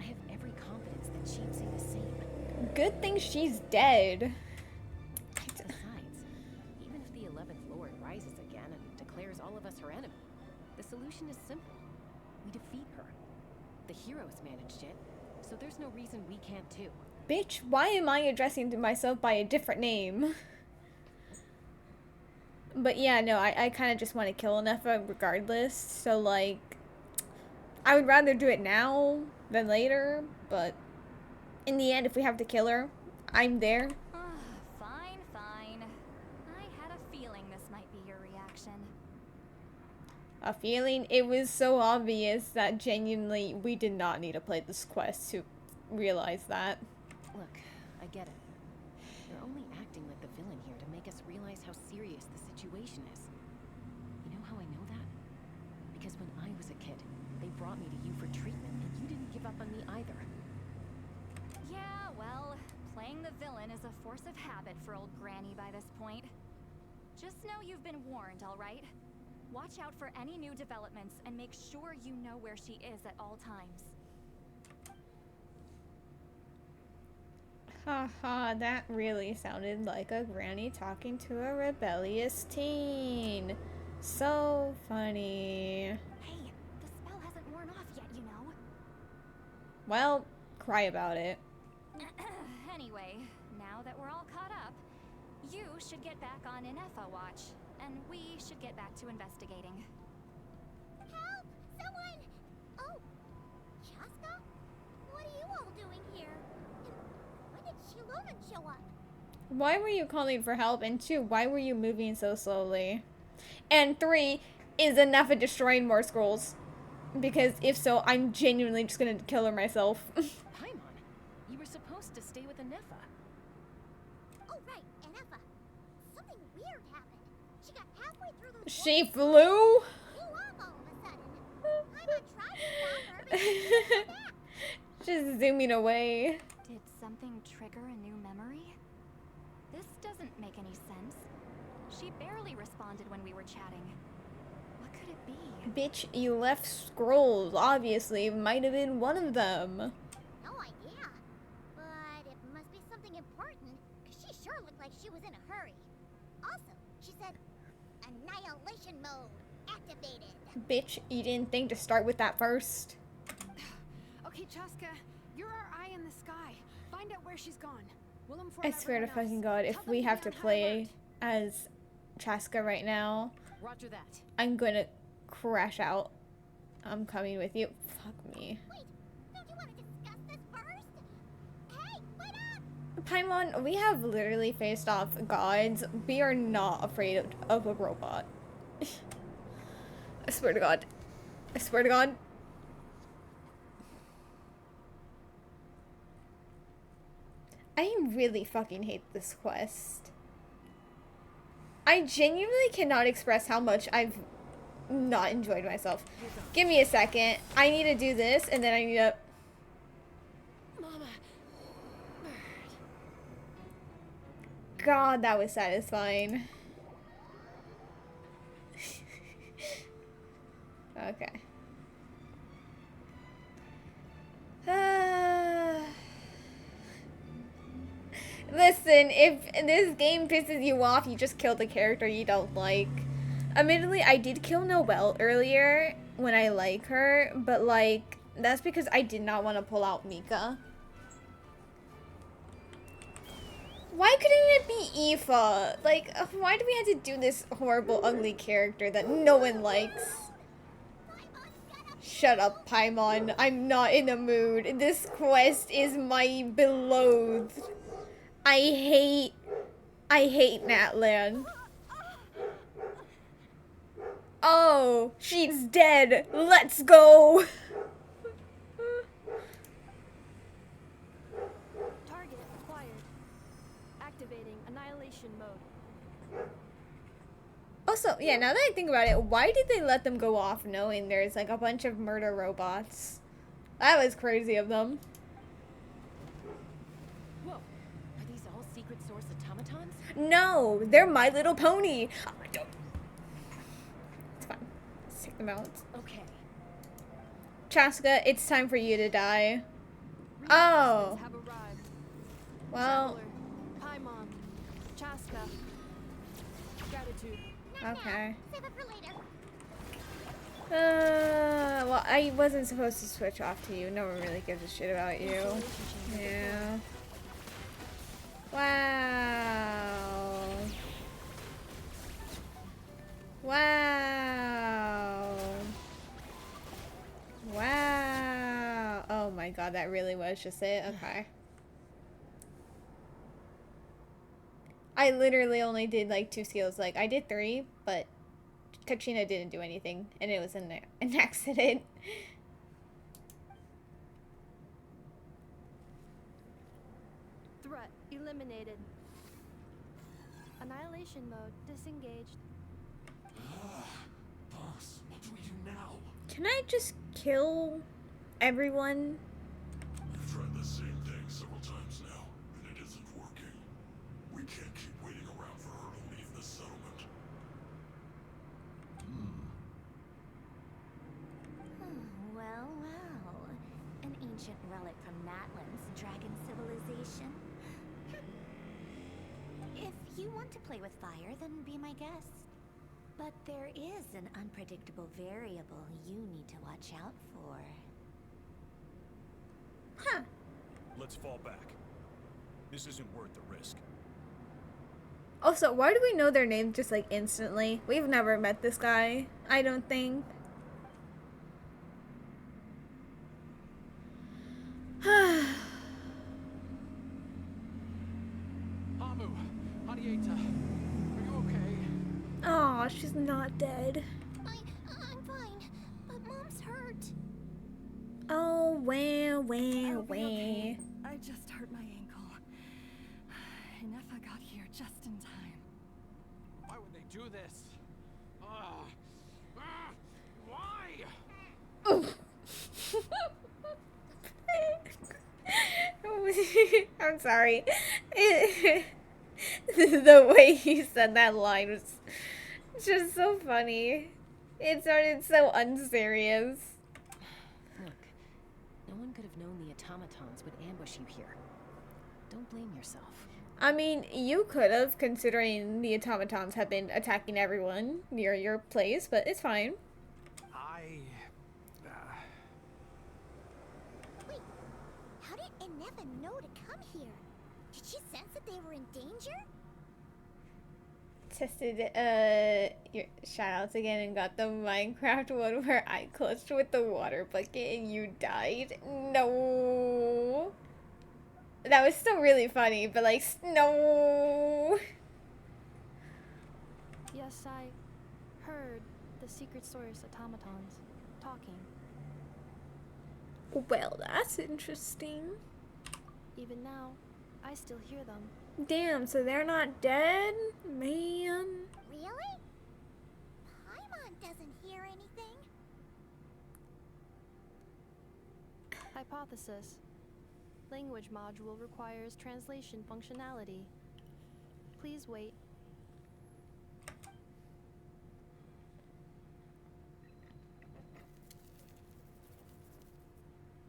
I have every confidence that she'd say the same. Good thing she's dead. Besides, even if the 11th Lord rises again and declares all of us her enemy, the solution is simple. We defeat her. The heroes managed it, so there's no reason we can't too. Bitch, why am I addressing myself by a different name? But yeah, no, I kind of just want to kill Anefa regardless, so like, I would rather do it now than later, but in the end, if we have to kill her, I'm there. Fine, fine. I had a feeling this might be your reaction. a feeling. It was so obvious that genuinely we did not need to play this quest to realize that. Look, I get it. You're only acting like the villain here to make us realize how serious the situation is. You know how I know that? Because when I was a kid, they brought me to you for treatment, and you didn't give up on me either. Yeah, well, playing the villain is a force of habit for old Granny by this point. Just know you've been warned, all right? Watch out for any new developments and make sure you know where she is at all times. Haha, that really sounded like a granny talking to a rebellious teen. So funny. Hey, the spell hasn't worn off yet, you know. Well, cry about it. Anyway, now that we're all caught up, you should get back on Inefa watch, and we should get back to investigating. Help! Someone! Oh, Chaska? What are you all doing here? And when did Shiloman show up? Why were you calling for help? And 2, why were you moving so slowly? And 3, is Inefa destroying more scrolls? Because if so, I'm genuinely just gonna kill her myself. Paimon, you were supposed to stay with Inefa. Oh, right, Inefa. Something weird happened. She got halfway through those She woods, flew? flew off all of a sudden. Paimon tried to stop her, but she didn't come back. Just zooming away. Did something trigger a new memory? This doesn't make any sense. She barely responded when we were chatting. What could it be? Bitch, you left scrolls. Obviously, might have been one of them. No idea. But it must be something important, because she sure looked like she was in a hurry. Also, she said, annihilation mode activated. Bitch, you didn't think to start with that first? Okay, Chaska, you're our eye in the sky. Find out where she's gone. We'll inform I swear to everyone fucking else. god, if Tell them we to have be to on high play alert. as Chaska right now, Roger that. I'm gonna crash out. I'm coming with you. Fuck me. Wait, don't you want to discuss this first? Hey, wait up! Paimon, we have literally faced off gods. We are not afraid of a robot. I swear to god. I swear to god. I really fucking hate this quest. I genuinely cannot express how much I've not enjoyed myself. Give me a second. I need to do this, and then I need to... Mama. God, that was satisfying. Okay. Listen, if this game pisses you off, you just kill the character you don't like. Admittedly, I did kill Noelle earlier when I like her, but like, that's because I did not want to pull out Mika. Why couldn't it be Aoife? Like, why do we have to do this horrible, ugly character that no one likes? Shut up, Paimon. I'm not in the mood. This quest is my beloved. I hate Natlan. Oh, she's dead. Let's go. Target acquired. Activating annihilation mode. Also, yeah, now that I think about it, why did they let them go off knowing there's like a bunch of murder robots? That was crazy of them. Whoa. Are these all secret source automatons? No, they're My Little Pony. It's fine. Let's take them out. Okay. Chaska, it's time for you to die. Oh. Have arrived. Well. Paimon. Chaska. Gratitude. Okay. Save it for later. Well, I wasn't supposed to switch off to you. No one really gives a shit about you. Yeah. Wow. Wow. Wow. Oh my god, that really was just it? Okay. I literally only did like 2 skills. Like, I did 3, but Katrina didn't do anything, and it was an accident. Threat eliminated. Annihilation mode disengaged. Boss, what do we do now? Can I just kill everyone? We've tried the same thing several times now, and it isn't working. We can't keep waiting around for her to leave the settlement. Well, well. An ancient relic from Natlan's dragon civilization. If you want to play with fire, then be my guest. But there is an unpredictable variable you need to watch out for. Huh. Let's fall back. This isn't worth the risk. Also, why do we know their name just like instantly? We've never met this guy, I don't think. Hamu, Hanieta, are you okay? Oh, she's not dead. I'm fine, but Mom's hurt. Oh, wah, I'll wah, be wah. okay. I just hurt my ankle. Nefa got here just in time. Why would they do this? Why? I'm sorry. The way he said that line was just so funny. It started so unserious. Look, no one could have known the automatons would ambush you here. Don't blame yourself. I mean, you could have, considering the automatons have been attacking everyone near your place, but it's fine. Wait, how did Nefa know to come here? Did she sense that they were in danger? Tested your shoutouts again and got the Minecraft one where I clutched with the water bucket and you died. No. That was still really funny, but like, no. Yes, I heard the secret source automatons talking. Well, that's interesting. Even now, I still hear them. Damn, so they're not dead? Man. Really? Paimon doesn't hear anything. Hypothesis. Language module requires translation functionality. Please wait.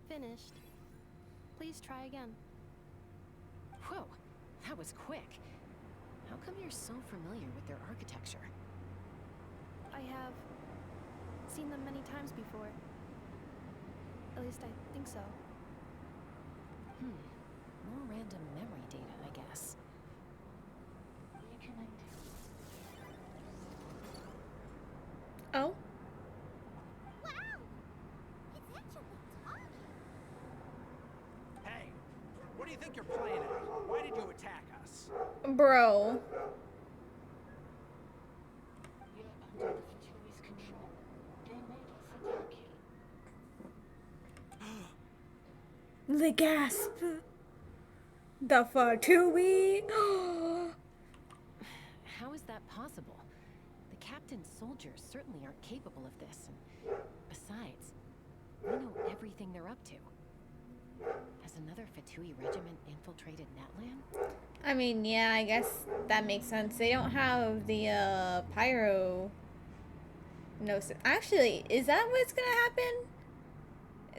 Finished. Please try again. Whoa, that was quick. How come you're so familiar with their architecture? I have seen them many times before. At least I think so. More random memory data, I guess. Oh? Wow! It's actually talking. Hey, what do you think you're playing at? Why did you attack us? Bro. The gasp. The Fatui. How is that possible? The captain's soldiers certainly aren't capable of this. And besides, we know everything they're up to. Has another Fatui regiment infiltrated Natlan? I mean, yeah, I guess that makes sense. They don't have the pyro. No, actually, is that what's gonna happen?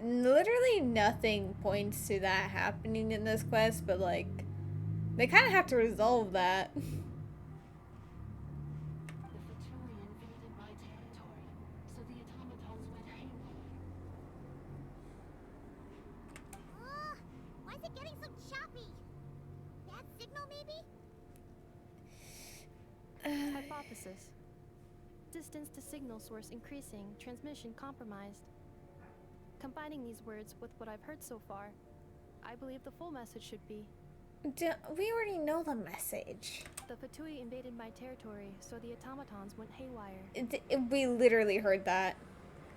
Literally nothing points to that happening in this quest, but like, they kind of have to resolve that. Why is it getting so choppy? Bad signal, maybe? Hypothesis. Distance to signal source increasing, transmission compromised. Combining these words with what I've heard so far, I believe the full message should be... We already know the message. The Fatui invaded my territory, so the automatons went haywire. We literally heard that.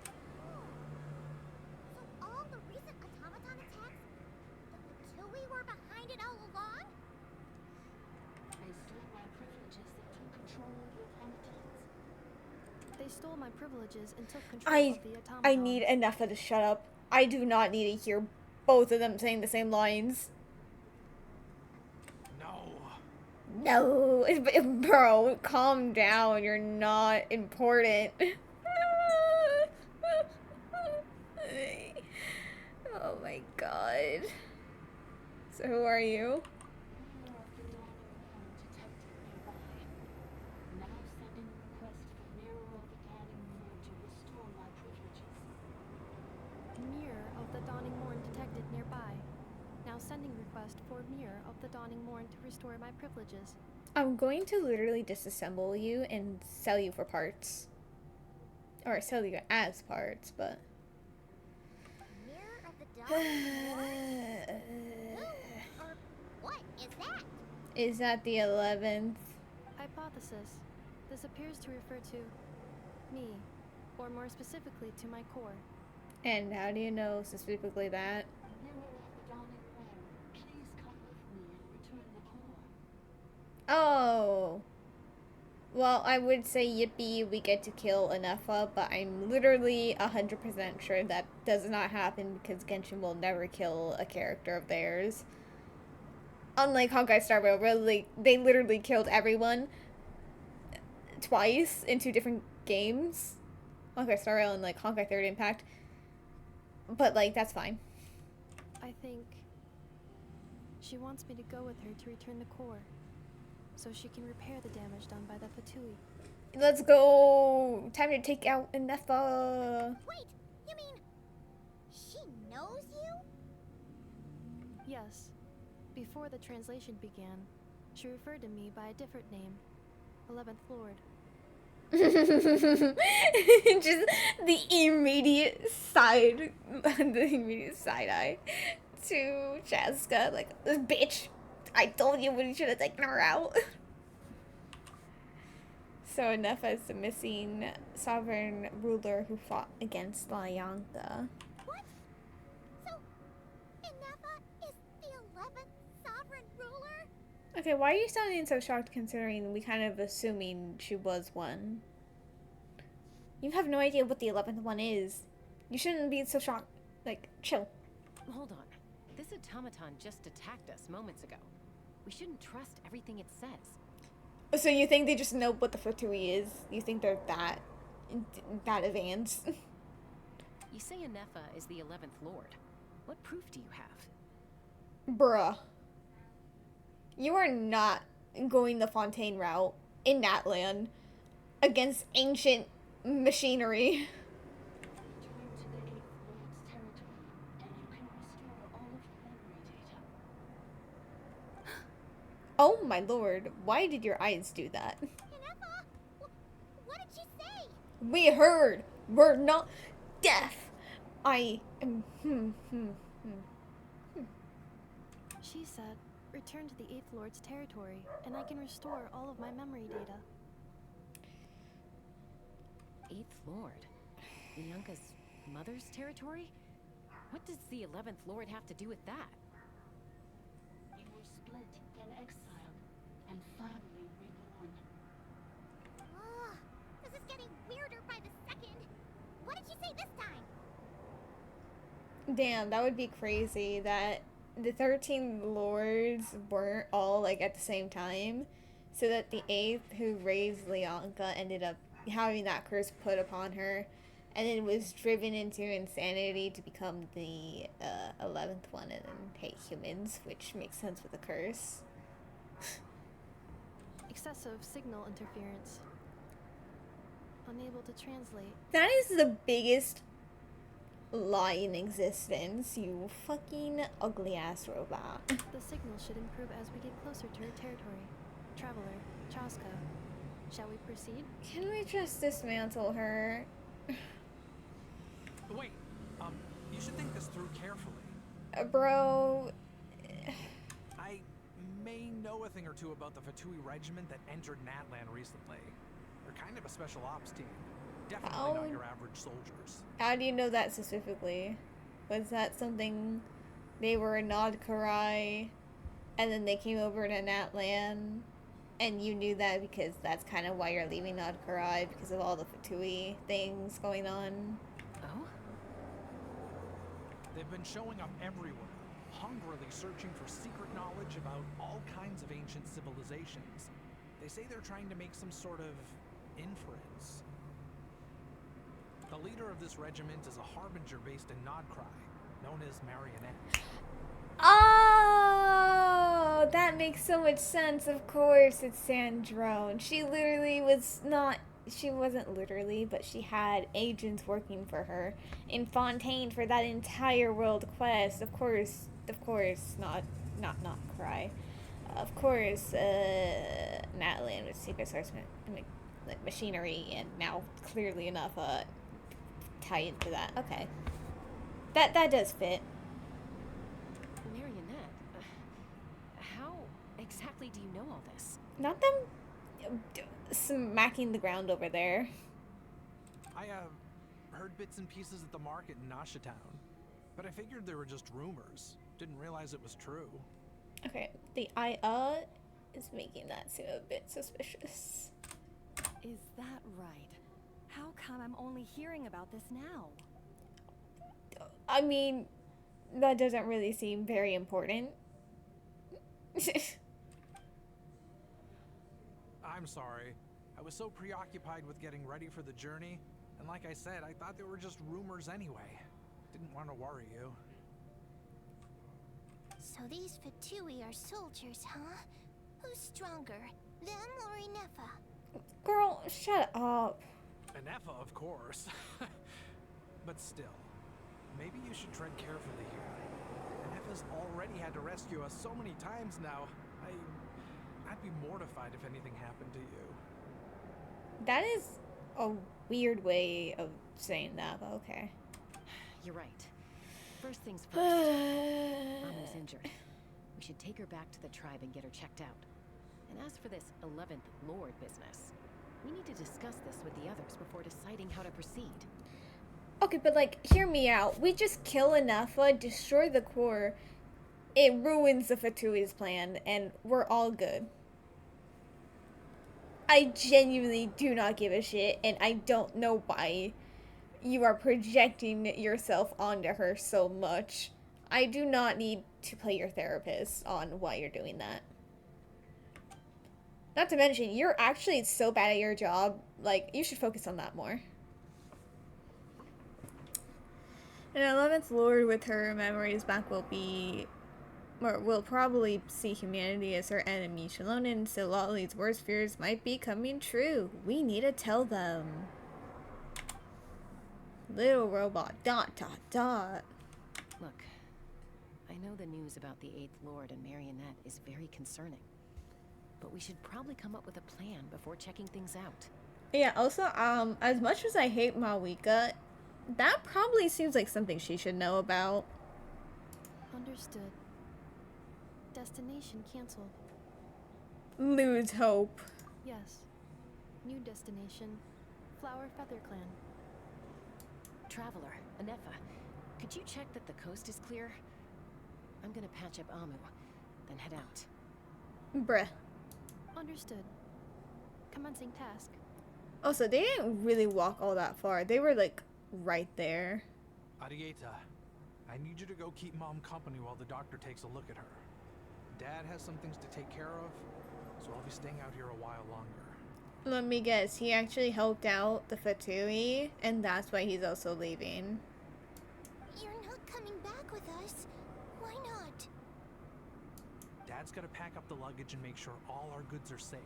So all the recent automaton attacks, the Fatui were behind it all along? They stole my privileges and took control of the automatons. I need Enough to shut up. I do not need to hear both of them saying the same lines. No, bro, calm down. You're not important. Oh my god. So who are you? Mirror of the Dawning Morn detected nearby. Now sending request for Mirror of the Dawning Morn to restore my privileges. I'm going to literally disassemble you and sell you for parts. Or sell you as parts, but... Mirror of the Dawning Morn? Who or what is that? Is that the 11th? Hypothesis. This appears to refer to me, or more specifically to my core. And how do you know specifically that? Oh. Well, I would say yippee, we get to kill Anefa, but I'm literally 100% sure that does not happen because Genshin will never kill a character of theirs. Unlike Honkai Star Rail, where they literally killed everyone twice in 2 different games. Honkai Star Rail and like Honkai Third Impact. But like, that's fine. I think she wants me to go with her to return the core, so she can repair the damage done by the Fatui. Let's go! Time to take out Anefa! Wait, you mean she knows you? Yes. Before the translation began, she referred to me by a different name, 11th Lord. Just the immediate side eye to Chaska, like, this bitch, I told you we should have taken her out. So Nefa is the missing sovereign ruler who fought against Lyanka. What? So, Inefa is the 11th sovereign ruler? Okay, why are you sounding so shocked considering we kind of assuming she was one? You have no idea what the 11th one is. You shouldn't be so shocked. Like, chill. Hold on. This automaton just attacked us moments ago. We shouldn't trust everything it says. So you think they just know what the Fatui is? You think they're that advanced? You say Anefa is the 11th Lord. What proof do you have? Bruh. You are not going the Fontaine route in that land against ancient machinery. Oh my lord, why did your eyes do that? Inefa, what did she say? We heard. We're not deaf. I am. She said, return to the 8th Lord's territory, and I can restore all of my memory data. 8th Lord? Lyanka's mother's territory? What does the 11th Lord have to do with that? You were split and exiled, and finally reborn. Ugh, this is getting weirder by the second. What did she say this time? Damn, that would be crazy that the 13 lords weren't all like at the same time, so that the 8th who raised Lyanka ended up having that curse put upon her, and then was driven into insanity to become the 11th one and then hate humans, which makes sense with the curse. Excessive signal interference. Unable to translate. That is the biggest lie in existence, you fucking ugly ass robot. The signal should improve as we get closer to her territory. Traveler, Chaska, shall we proceed? Can we just dismantle her? Wait, you should think this through carefully. Bro. I may may know a thing or two about the Fatui regiment that entered Natlan recently. They're kind of a special ops team. Definitely not your average soldiers. How do you know that specifically? Was that something they were in Nodkarai and then they came over to Natlan and you knew that because that's kind of why you're leaving Nodkarai, because of all the Fatui things going on? Oh? They've been showing up everywhere, hungrily searching for secret knowledge about all kinds of ancient civilizations. They say they're trying to make some sort of inference. The leader of this regiment is a harbinger based in Nodcry, known as Marionette. Oh, that makes so much sense. Of course, it's Sandrone. She literally was not. She wasn't literally, but she had agents working for her in Fontaine for that entire world quest. Of course, not cry. Of course, Natlan with secret source like machinery, and now clearly enough, tie into that. Okay, that does fit. Marionette, how exactly do you know all this? Not them smacking the ground over there. I heard bits and pieces at the market in Nashatown, but I figured they were just rumors. Didn't realize it was true. Okay, the is making that seem a bit suspicious. Is that right? How come I'm only hearing about this now? I mean, that doesn't really seem very important. I'm sorry. I was so preoccupied with getting ready for the journey, and like I said, I thought they were just rumors anyway. Didn't want to worry you. So these Fatui are soldiers, huh? Who's stronger, them or Inefa? Girl, shut up. Inefa, of course. But still, maybe you should tread carefully here. Inefa's already had to rescue us so many times now. I'd be mortified if anything happened to you. That is a weird way of saying that, but okay. You're right. First things first. Amu's injured. We should take her back to the tribe and get her checked out. And as for this 11th Lord business, we need to discuss this with the others before deciding how to proceed. Okay, but like, hear me out. We just kill Inefa, destroy the core. It ruins the Fatui's plan, and we're all good. I genuinely do not give a shit, and I don't know why you are projecting yourself onto her so much. I do not need to play your therapist on why you're doing that. Not to mention, you're actually so bad at your job. Like, you should focus on that more. An 11th Lord with her memories back will probably see humanity as her enemy. Shalonen, so Lolly's worst fears might be coming true. We need to tell them. Little robot, ... Look, I know the news about the 8th Lord and Marionette is very concerning. But we should probably come up with a plan before checking things out. Yeah, also, as much as I hate Mawika, that probably seems like something she should know about. Understood. Destination canceled. Lose hope. Yes. New destination. Flower Feather Clan. Traveler, Inefa, could you check that the coast is clear? I'm gonna patch up Amu, then head out. Bruh. Understood. Commencing task. Also, they didn't really walk all that far. They were, like, right there. Arieta, I need you to go keep Mom company while the doctor takes a look at her. Dad has some things to take care of, so I'll be staying out here a while longer. Let me guess, he actually helped out the Fatui, and that's why he's also leaving. You're not coming back with us. Why not? Dad's gotta pack up the luggage and make sure all our goods are safe.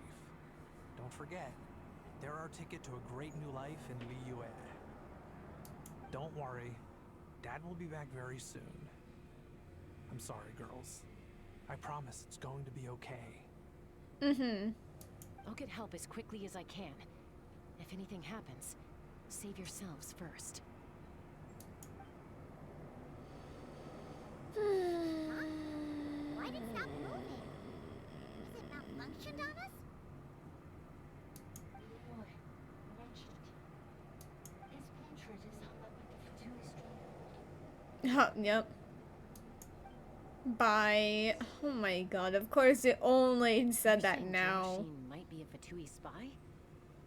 Don't forget, they're our ticket to a great new life in Liyue. Don't worry, Dad will be back very soon. I'm sorry, girls. I promise it's going to be okay. I'll get help as quickly as I can. If anything happens, save yourselves first. Why did it stop moving? merchant on us? Leroy, merchant. His portrait is hung up at the Fatui stronghold. Yep. By, oh my god, of course it only said that now. Genshin might be a Fatui spy,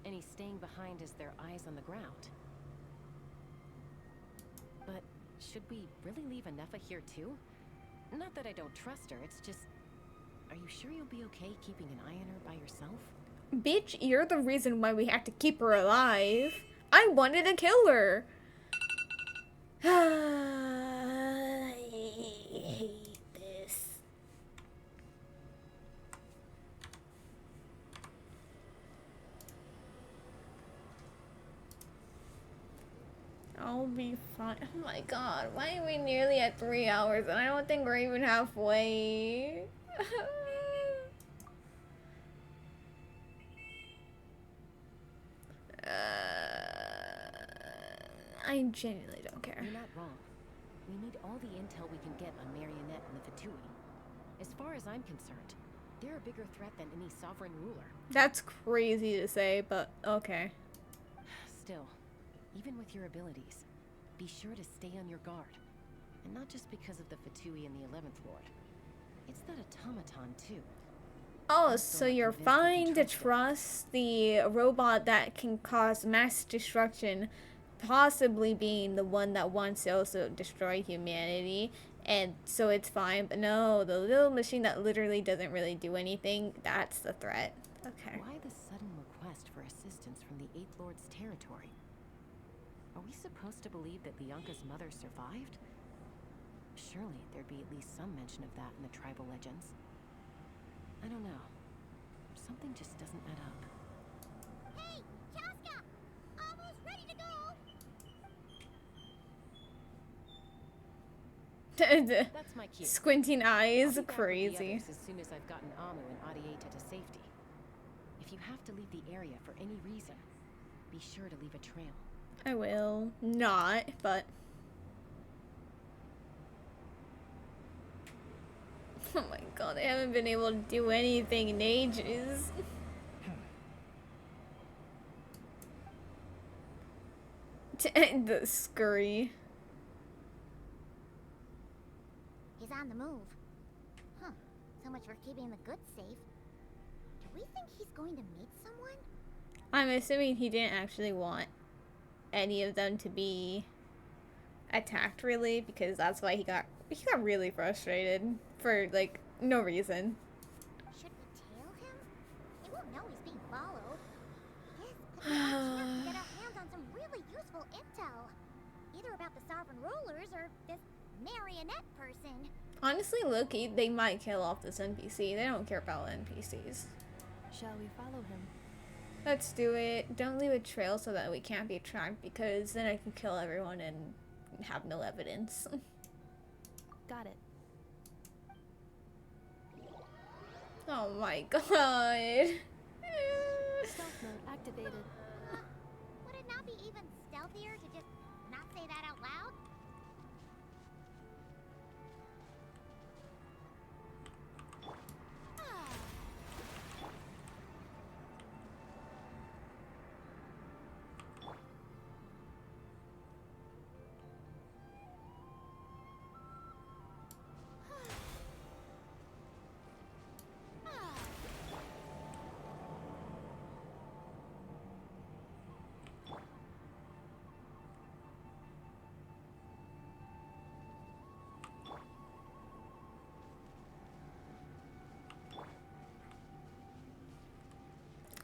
and he's staying behind as their eyes on the ground. But should we really leave Anefa here too? Not that I don't trust her, it's just... Are you sure you'll be okay keeping an eye on her by yourself? Bitch, you're the reason why we had to keep her alive. I wanted to kill her. I hate this. I'll be fine. Oh my god, why are we nearly at 3 hours and I don't think we're even halfway? I genuinely don't care. You're not wrong. We need all the intel we can get on Marionette and the Fatui. As far as I'm concerned, they're a bigger threat than any sovereign ruler. That's crazy to say, but okay. Still, even with your abilities, be sure to stay on your guard. And not just because of the Fatui and the 11th Lord. It's that automaton, too. Oh, so you're fine to trust the robot that can cause mass destruction, possibly being the one that wants to also destroy humanity, and so it's fine. But no, the little machine that literally doesn't really do anything, that's the threat. Okay. Why the sudden request for assistance from the 8th Lord's territory? Are we supposed to believe that Bianca's mother survived? Surely there'd be at least some mention of that in the tribal legends. I don't know. Something just doesn't add up. Hey, Chaska! Almost ready to go! That's my cue. Squinting eyes, I'll be back with the crazy. others as soon as I've gotten Amu and Adieta to safety. If you have to leave the area for any reason, be sure to leave a trail. I will not, but... Oh my god, I haven't been able to do anything in ages. To end the scurry. He's on the move. Huh. So much for keeping the goods safe. Do we think he's going to meet someone? I'm assuming he didn't actually want any of them to be attacked, really, because that's why he got really frustrated for like no reason. Should we tail him? He won't know he's being followed. This could be our chance to get our hands on some really useful intel. Either about the sovereign rulers or this marionette person. Honestly, look, they might kill off this NPC. They don't care about NPCs. Shall we follow him? Let's do it. Don't leave a trail so that we can't be tracked, because then I can kill everyone and have no evidence. Got it. Oh my god. Stealth mode activated. Would it not be even stealthier to just not say that out loud?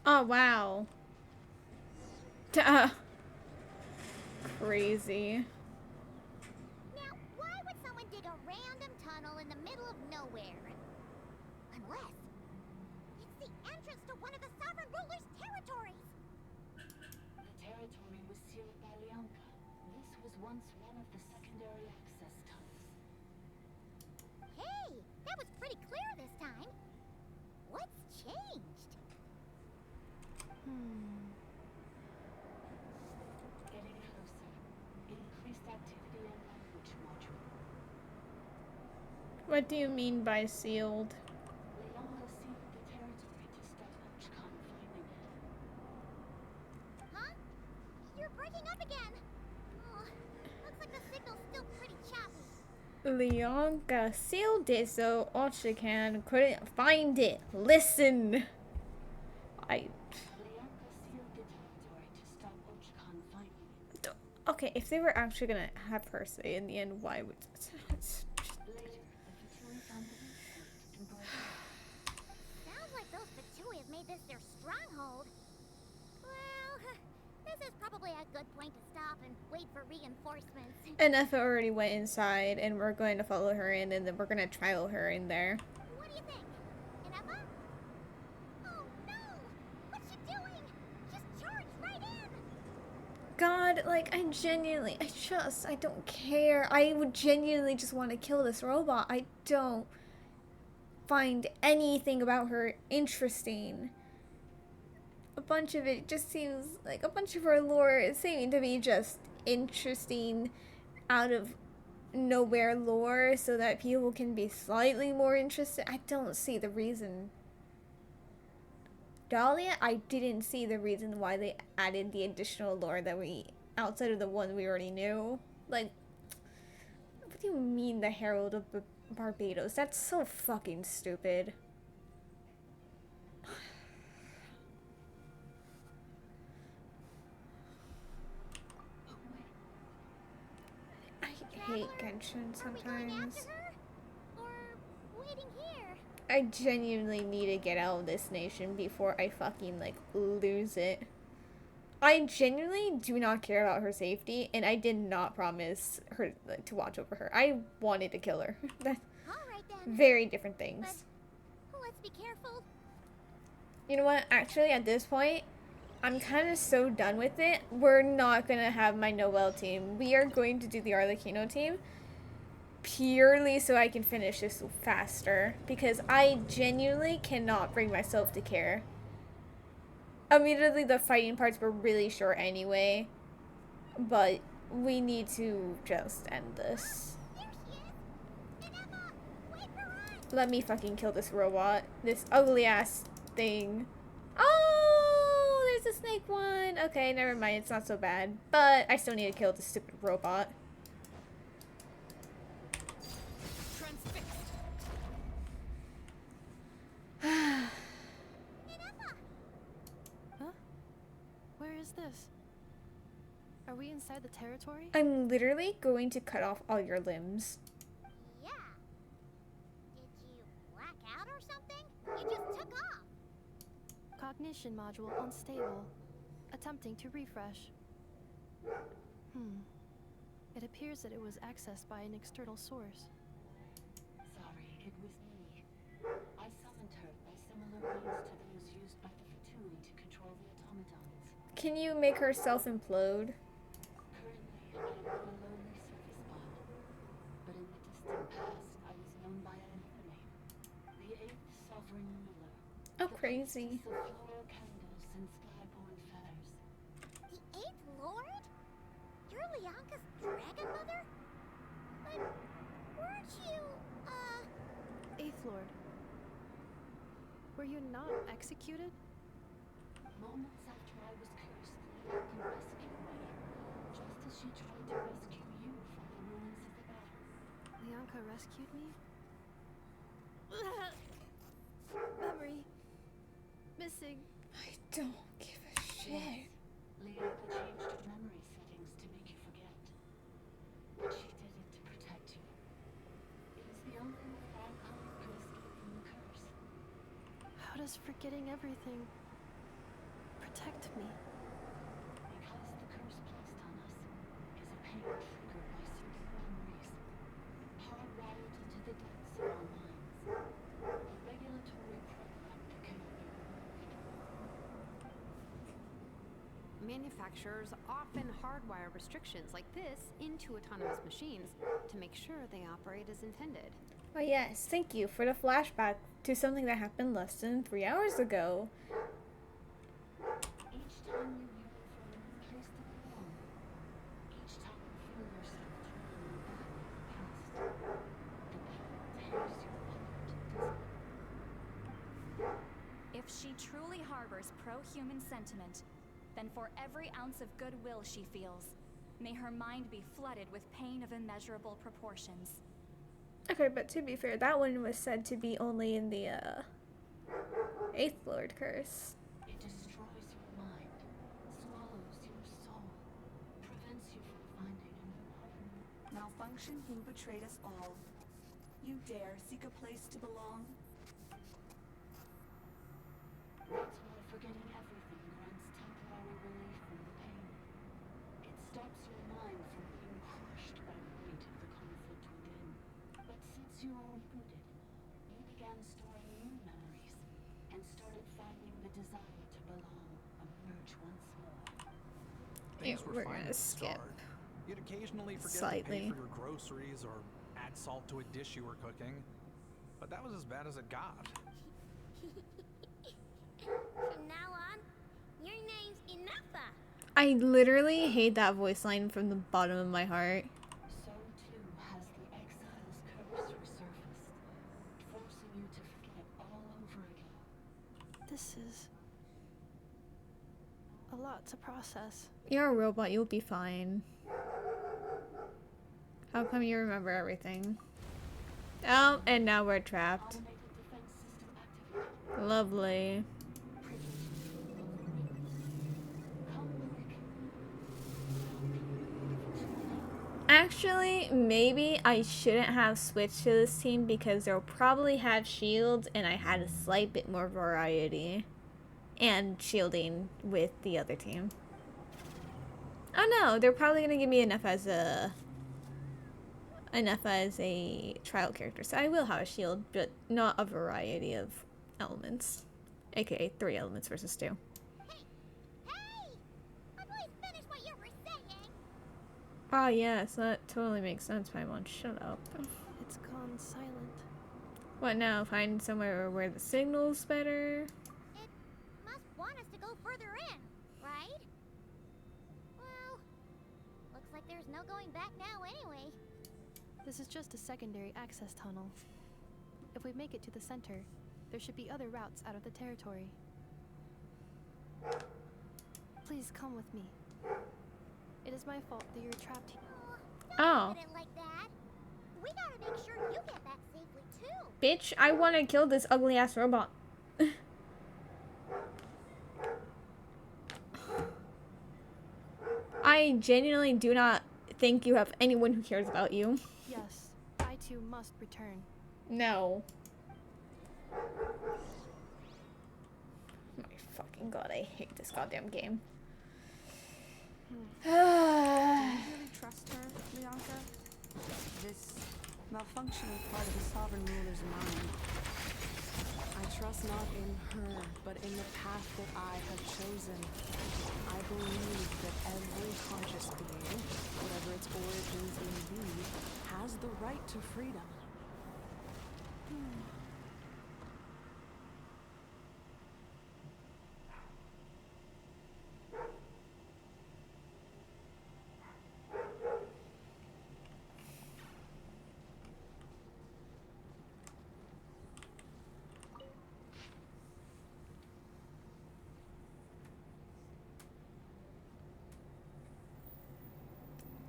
Oh, wow. Crazy. Now, why would someone dig a random tunnel in the middle of nowhere? Unless it's the entrance to one of the sovereign ruler's territories. The territory was sealed by Bianca. This was once one of the secondary access tunnels. Hey, that was pretty clear this time. What's changed? Getting closer. Increased activity and language module. What do you mean by sealed? Bianca sealed the territory to We're breaking up again. Oh, looks like the signal's still pretty choppy. Leonka sealed it so Archon couldn't find it. Listen. Okay, if they were actually gonna have her say in the end, why would Sounds like those Fatui have made this their stronghold. Well, this is probably a good point to stop and wait for reinforcements. Enough already went inside, and we're going to follow her in, and then we're gonna trial her in there. What do you think? Inepa? Oh no! What's she doing? Just charged right in! God, like, I don't care. I would genuinely just want to kill this robot. I don't find anything about her interesting. A bunch of it just seems like a bunch of her lore is seeming to be just interesting out of nowhere lore so that people can be slightly more interested. I don't see the reason. Dahlia, I didn't see the reason why they added the additional lore that outside of the one we already knew. Like, what do you mean the Herald of Barbados? That's so fucking stupid. I hate Genshin sometimes. Or waiting here? I genuinely need to get out of this nation before I fucking, like, lose it. I genuinely do not care about her safety, and I did not promise her, like, to watch over her. I wanted to kill her. That's very different things. But let's be careful. You know what? Actually, at this point, I'm kind of so done with it. We're not going to have my Noel team. We are going to do the Arlecchino team purely so I can finish this faster, because I genuinely cannot bring myself to care. Immediately, the fighting parts were really short anyway, but we need to just end this. Let me fucking kill this robot. This ugly ass thing. Oh, there's a snake one. Okay, never mind. It's not so bad. But I still need to kill this stupid robot. Huh? Where is this? Are we inside the territory? I'm literally going to cut off all your limbs. Yeah. Did you black out or something? You just took off. Cognition module unstable. Attempting to refresh. It appears that it was accessed by an external source. Sorry, it was me. I summoned her by similar means to those used by the Fatui to control the automatons. Can you make her self-implode? Currently, I am on a lonely surface bar. But in the distant past, I was known by another name. The 8th Sovereign Ruler. Oh, crazy. The floral candles and skyborn feathers. The 8th Lord? You're Leonka's dragon mother? But weren't you, 8th Lord. Were you not executed? Moments after I was cursed, Leonka rescued me. Just as she tried to rescue you from the ruins of the battle. Leonka rescued me? Memory. Missing. I don't give a shit. Leonka changed her memory settings to make you forget. But she did it to protect you. It is the only way mankind could escape from the curse. How does forgetting everything protect me? Because the curse placed on us is a pain triggered by certain memories, hardwired into the depths of our minds. A regulatory program that can be removed. Manufacturers often hardwire restrictions like this into autonomous machines to make sure they operate as intended. Oh yes, thank you for the flashback to something that happened less than 3 hours ago. Each time you yearn for a new place to belong, each time you feel yourself drowning back in the past, the battle tears you apart, doesn't it? If she truly harbors pro-human sentiment, than for every ounce of goodwill she feels. May her mind be flooded with pain of immeasurable proportions. Okay, but to be fair, that one was said to be only in the 8th Lord curse. It destroys your mind, swallows your soul, prevents you from finding a new home. Malfunction who betrayed us all. You dare seek a place to belong? That's why forgetting everything grants temporary relief from the pain. It stops your mind from being crushed by the weight of the conflict within. But since you are rebooted, you began storing new memories and started finding the desire to belong emerge once more. Things were we're fine gonna at the skip start. You'd occasionally forget to slightly. pay for your groceries or add salt to a dish you were cooking. But that was as bad as it got. From now on, your name's Enougha. I literally hate that voice line from the bottom of my heart. So too has the exile's curse resurfaced, forcing you to forget all over again. This is a lot to process. You're a robot, you'll be fine. How come you remember everything? Oh, and now we're trapped. Lovely. Actually, maybe I shouldn't have switched to this team because they'll probably have shields and I had a slight bit more variety and shielding with the other team. Oh no, they're probably gonna give me enough as a trial character, so I will have a shield, but not a variety of elements, aka 3 elements versus 2. Ah, yes, that totally makes sense, Paimon. Shut up. It's gone silent. What now? Find somewhere where the signal's better? It must want us to go further in, right? Well, looks like there's no going back now anyway. This is just a secondary access tunnel. If we make it to the center, there should be other routes out of the territory. Please come with me. It is my fault that you're trapped here. Oh. Look at it like that. We gotta make sure you get back safely too. Bitch, I want to kill this ugly ass robot. I genuinely do not think you have anyone who cares about you. Yes, I too must return. No. My fucking god, I hate this goddamn game. Do you really trust her, Bianca? This malfunctioning part of the sovereign ruler's mind. I trust not in her, but in the path that I have chosen. I believe that every conscious being, whatever its origins may be, has the right to freedom.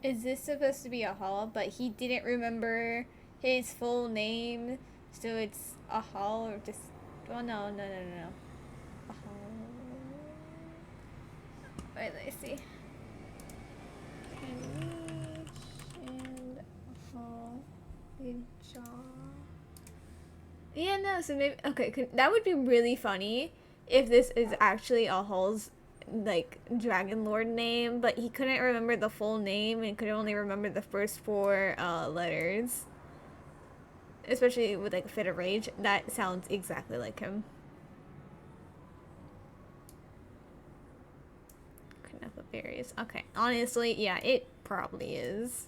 Is this supposed to be a hall? But he didn't remember his full name, so it's a hall or just... Oh, no. A hall... Wait, let me see. And a hall... Big jaw... Yeah, no, so maybe... Okay, that would be really funny if this is actually a hall's like Dragon Lord name, but he couldn't remember the full name and could only remember the first 4 letters. Especially with like a fit of rage. That sounds exactly like him. Knafa berries. Okay, honestly, yeah, it probably is.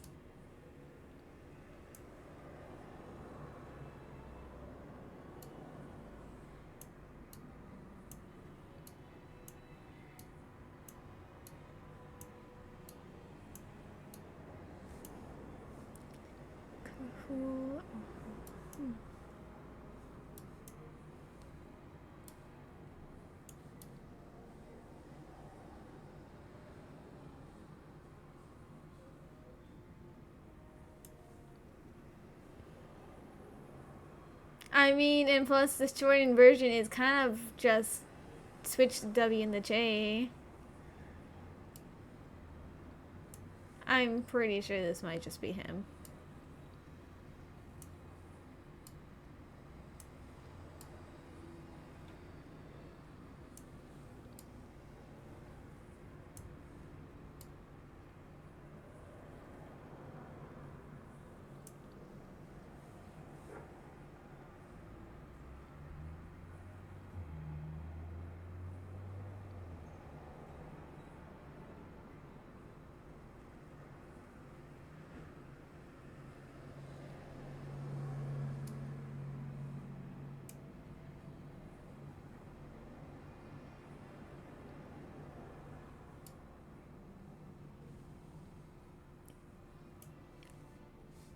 Cool. I mean, and plus the shortened version is kind of just switch the W and the J. I'm pretty sure this might just be him.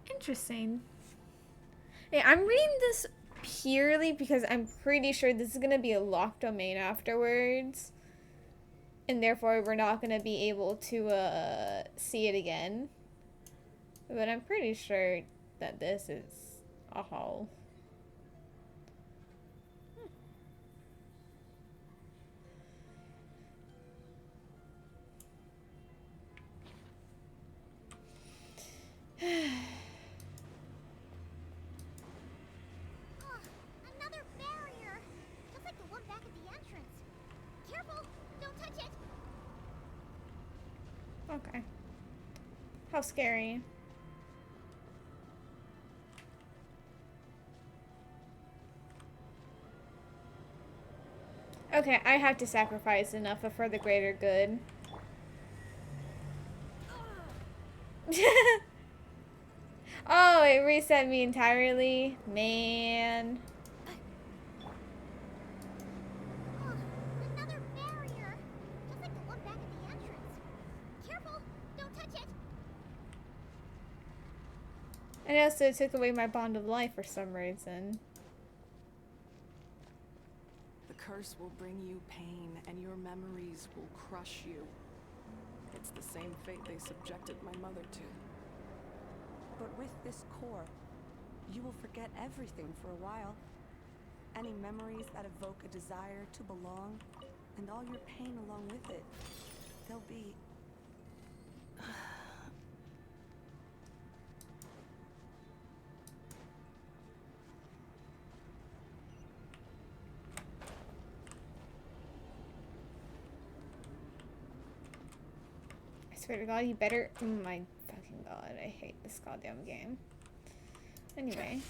Interesting. Hey, I'm reading this purely because I'm pretty sure this is going to be a locked domain afterwards. And therefore we're not going to be able to see it again. But I'm pretty sure that this is a haul. Another barrier! Just like the one back at the entrance. Careful! Don't touch it! Okay. How scary. Okay, I have to sacrifice enough for the greater good. Oh, it reset me entirely? Man. Another barrier! Just like the one back at the entrance. Careful! Don't touch it! And it also took away my bond of life for some reason. The curse will bring you pain, and your memories will crush you. It's the same fate they subjected my mother to. But with this core, you will forget everything for a while. Any memories that evoke a desire to belong, and all your pain along with it. They'll be... I swear to God, you better... Oh my fucking God, I hate this goddamn game. Anyway.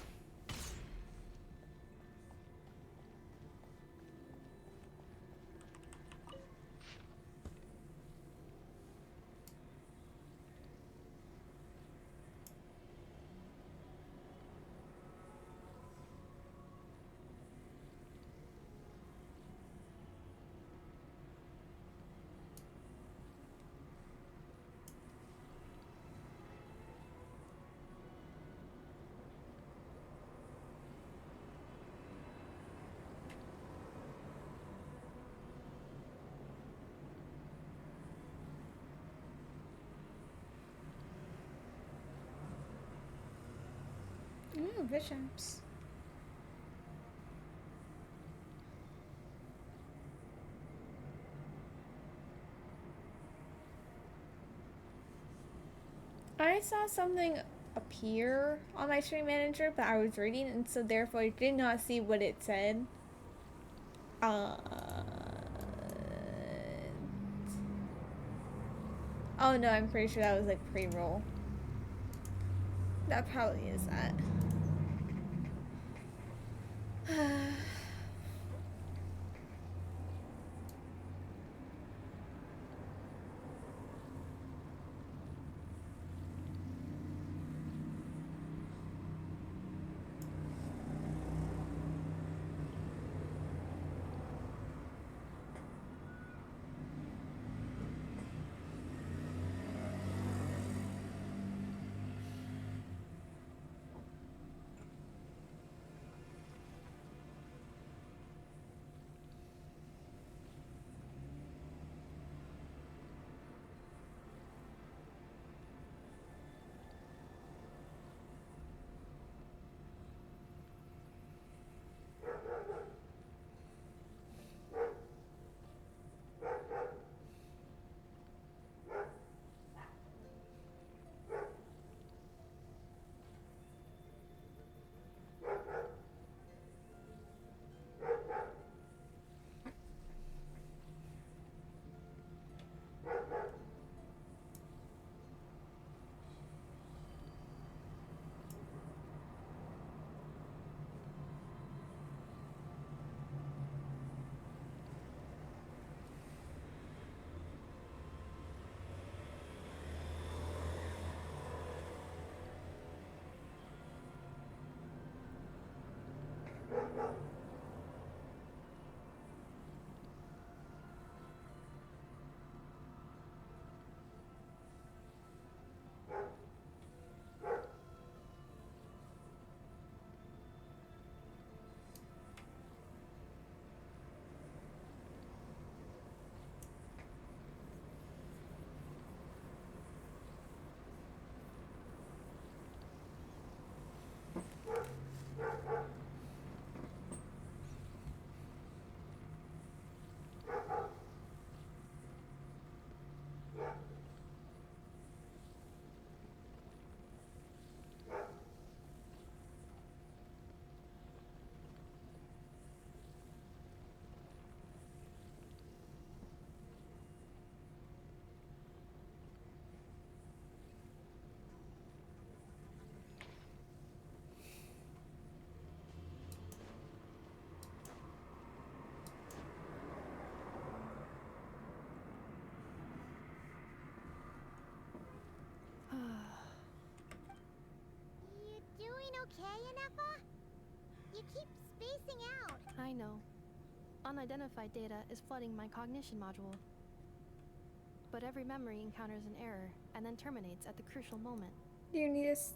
Ooh, visions. I saw something appear on my stream manager, but I was reading, and so therefore I did not see what it said. Oh no, I'm pretty sure that was like pre-roll. That probably is that. okay, Anefa? You keep spacing out. I know. Unidentified data is flooding my cognition module. But every memory encounters an error and then terminates at the crucial moment. Do you need us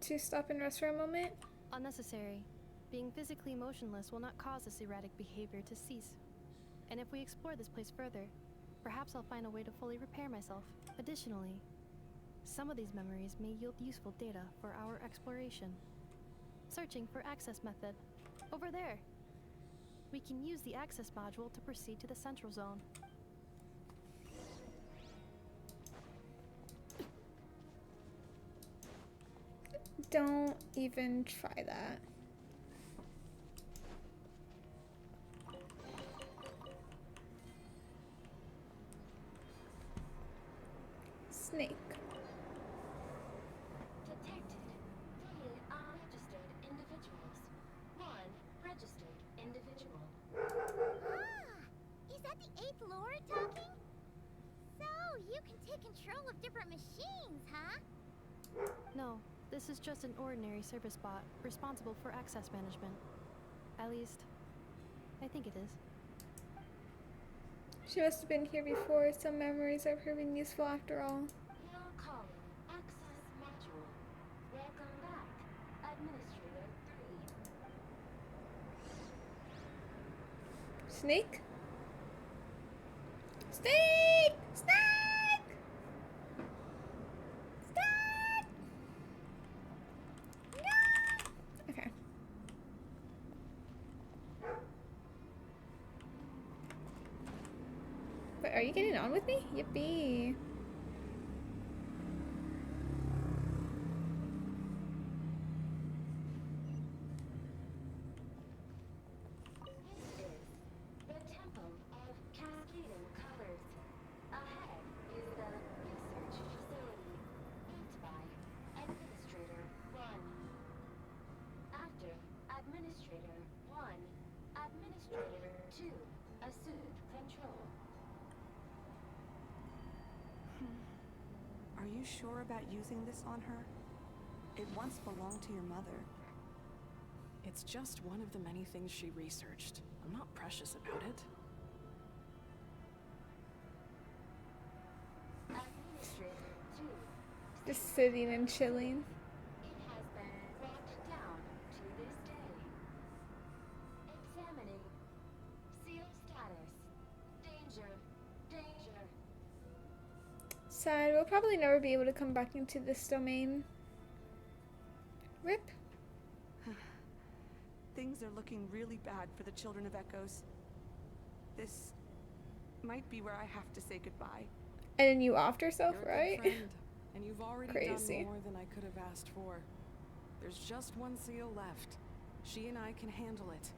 to stop and rest for a moment? Unnecessary. Being physically motionless will not cause this erratic behavior to cease. And if we explore this place further, perhaps I'll find a way to fully repair myself. Additionally, some of these memories may yield useful data for our exploration. Searching for access method. Over there. We can use the access module to proceed to the central zone. Don't even try that. Snake. Detected 3 unregistered individuals. 1 registered individual. Ah! Is that the 8th Lord talking? So, you can take control of different machines, huh? No, this is just an ordinary service bot responsible for access management. At least, I think it is. She must have been here before. Some memories are proving useful after all. You're calling access module. Welcome back, Administrator 3. Snake? Snake! Snake! Snake! No! Okay. But are you getting on with me? Yippee. This is the Temple of Cascading Colors. Ahead is the research facility, built by Administrator 1. After Administrator 1, Administrator 2 assumed control. Are you sure about using this on her? It once belonged to your mother. It's just one of the many things she researched. I'm not precious about it. Administrator 2. Just sitting and chilling. It has been brought down to this day. Examining. Seal status. Danger. Danger. Sad. We'll probably never be able to come back into this domain. Rip. Things are looking really bad for the Children of Echoes. This might be where I have to say goodbye. And then you offed yourself, You're a right? good friend, and you've already Crazy. done more than I could have asked for. There's just one seal left. She and I can handle it.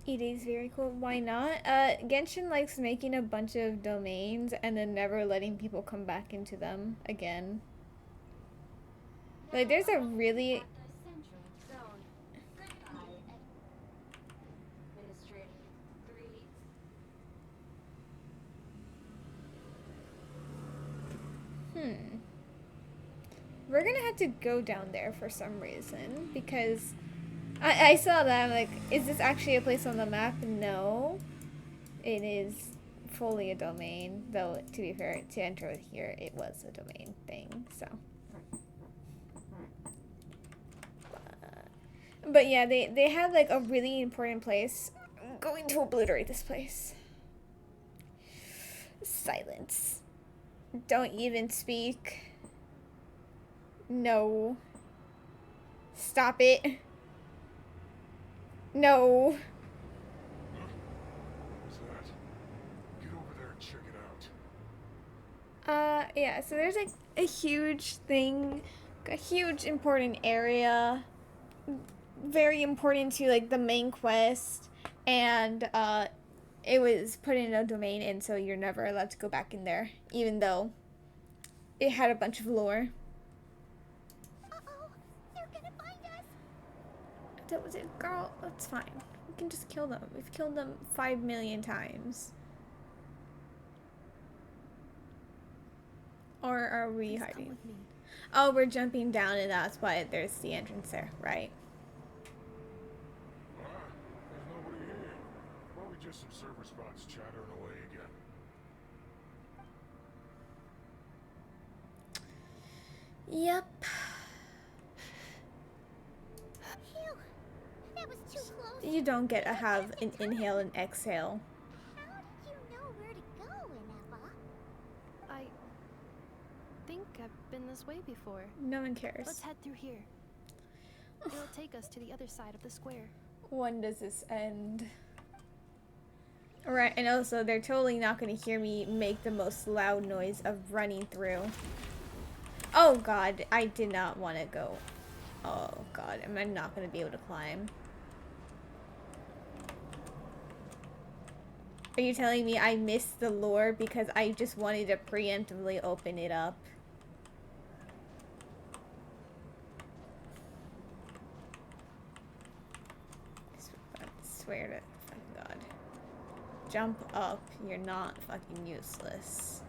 It is very cool. Why not? Genshin likes making a bunch of domains and then never letting people come back into them again. Like, there's a really... At the central zone. Goodbye, Administrator 3. We're gonna have to go down there for some reason, because I saw that, I'm like, is this actually a place on the map? No. It is fully a domain, though, to be fair, to enter here, it was a domain thing, so. But yeah, they have, like, a really important place. I'm going to obliterate this place. Silence. Don't even speak. No. Stop it. No. What's that? Get over there and check it out. Yeah, so there's like a huge thing, a huge important area, very important to like the main quest, and it was put in a domain, and so you're never allowed to go back in there, even though it had a bunch of lore. Uh-oh, they're gonna find us. That was it, girl. That's fine. We can just kill them. We've killed them 5 million times. Or are we Please come hiding? with me. Oh, we're jumping down and that's why there's the entrance there, right? There's nobody here. Probably just some server spots chattering away again. Yep. Phew. That was too close. You don't get to have an inhale and exhale. How did you know where to go, Ineva? I think I've been this way before. No one cares. Let's head through here. It'll take us to the other side of the square. When does this end? Alright, and also they're totally not going to hear me make the most loud noise of running through. Oh god, I did not want to go. Oh god, am I not going to be able to climb? Are you telling me I missed the lure because I just wanted to preemptively open it up? I swear to fucking god. Jump up, you're not fucking useless.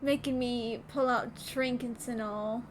Making me pull out trinkets and all.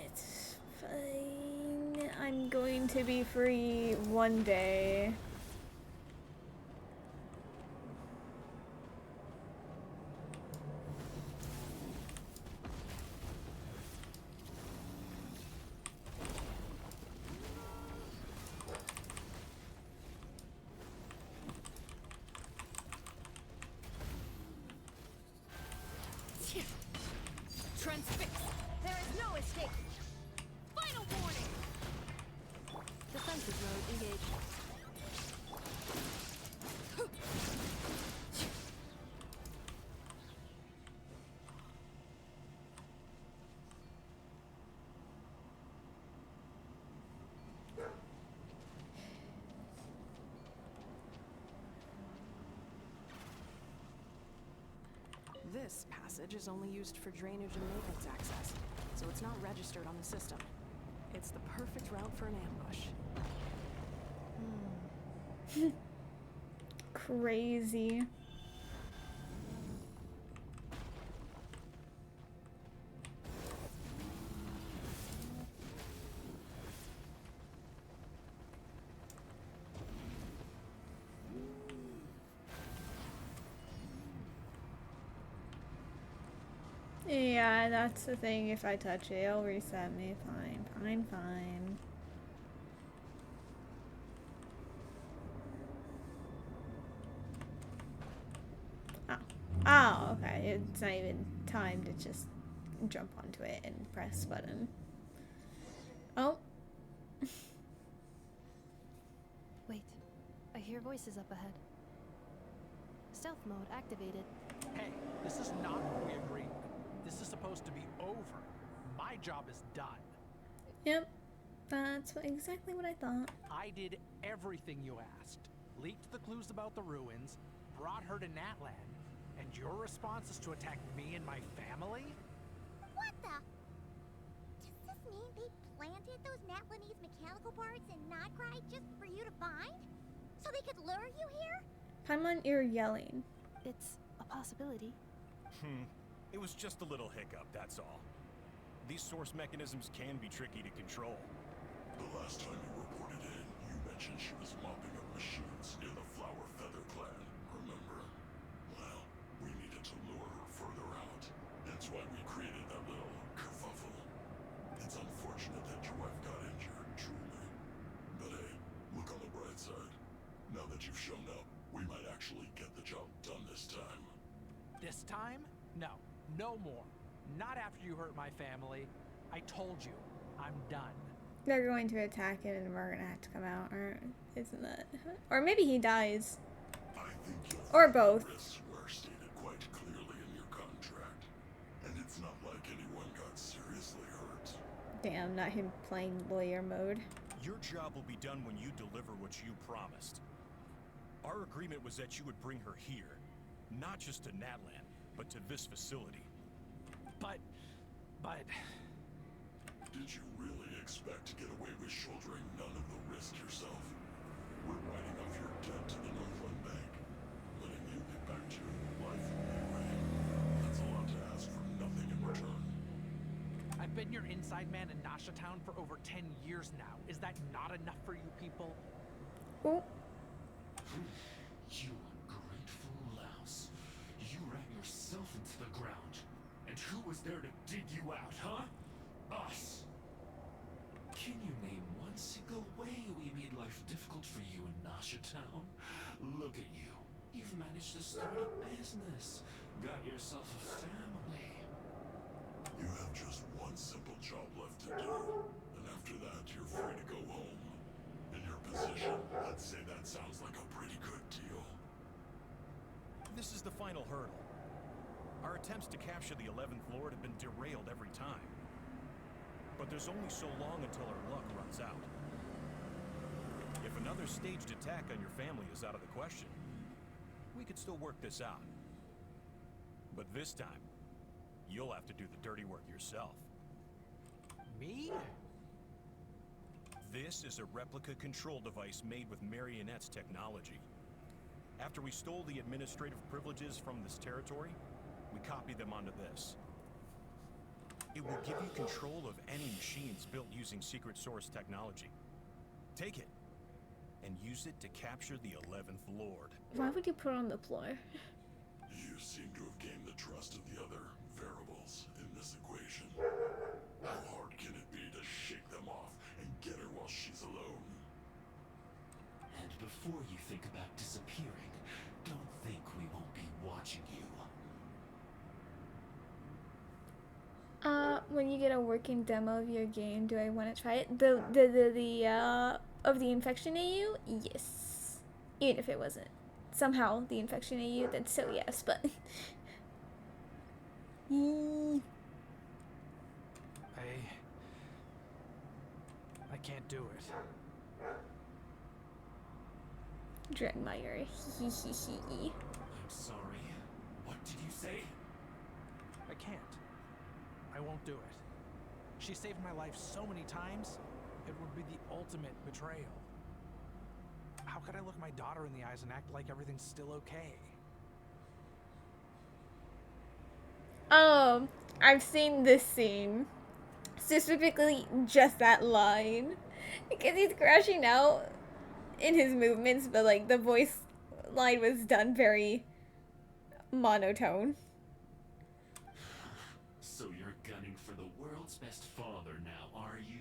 It's fine. I'm going to be free one day. Transfix. There is no escape. Final warning. Defensive mode engaged. This passage is only used for drainage and maintenance access, so it's not registered on the system. It's the perfect route for an ambush. Crazy. Yeah, that's the thing. If I touch it, it'll reset me. Fine, fine, fine. Oh. Oh, okay. It's not even time to just jump onto it and press button. Oh. Wait, I hear voices up ahead. Stealth mode activated. Hey, this is not what we agreed. This is supposed to be over. My job is done. Yep. That's exactly what I thought. I did everything you asked. Leaked the clues about the ruins, brought her to Natlan, and your response is to attack me and my family? What the? Does this mean they planted those Natlanese mechanical parts in Nodcry just for you to find? So they could lure you here? Paimon, you're yelling. It's a possibility. It was just a little hiccup, that's all. These source mechanisms can be tricky to control. The last time you reported in, you mentioned she was mopping up machines near the Flower Feather clan, remember? Well, we needed to lure her further out. That's why we created that little kerfuffle. It's unfortunate that your wife got injured, truly. But hey, look on the bright side. Now that you've shown up, we might actually get the job done this time. This time? No. No more. Not after you hurt my family. I told you. I'm done. They're going to attack it and we're gonna have to come out, or isn't that? Or maybe he dies. I think or both. Risks were stated quite clearly in your contract. And it's not like anyone got seriously hurt. Damn, not him playing lawyer mode. Your job will be done when you deliver what you promised. Our agreement was that you would bring her here. Not just to Natlan, but to this facility. But... Did you really expect to get away with shouldering none of the risk yourself? We're writing off your debt to the Northland Bank, letting you get back to your life anyway. That's a lot to ask for nothing in return. I've been your inside man in Nasha Town for over 10 years now. Is that not enough for you people? Oh. You ungrateful louse. You ran yourself into the ground. And who was there to dig you out, huh? Us. Can you name one single way we made life difficult for you in Nasha Town? Look at you. You've managed to start a business. Got yourself a family. You have just one simple job left to do. And after that, you're free to go home. In your position, I'd say that sounds like a pretty good deal. This is the final hurdle. Our attempts to capture the 11th Lord have been derailed every time. But there's only so long until our luck runs out. If another staged attack on your family is out of the question, we could still work this out. But this time, you'll have to do the dirty work yourself. Me? This is a replica control device made with Marionette's technology. After we stole the administrative privileges from this territory, we copied them onto this. It will give you control of any machines built using secret source technology. Take it, and use it to capture the 11th Lord. Why would you put it on the floor? You seem to have gained the trust of the other variables in this equation. How hard can it be to shake them off and get her while she's alone? And before you think about disappearing, don't think we won't be watching you. When you get a working demo of your game, do I want to try it? Of the infection AU? Yes. Even if it wasn't somehow the infection AU, then so yes, but I can't do it. Dragmire. I'm sorry. What did you say? I can't. I won't do it. She saved my life so many times, it would be the ultimate betrayal. How could I look my daughter in the eyes and act like everything's still okay? I've seen this scene. Specifically, just that line. Because he's crashing out in his movements, but like the voice line was done very monotone. So you're gunning for the world's best father now, are you?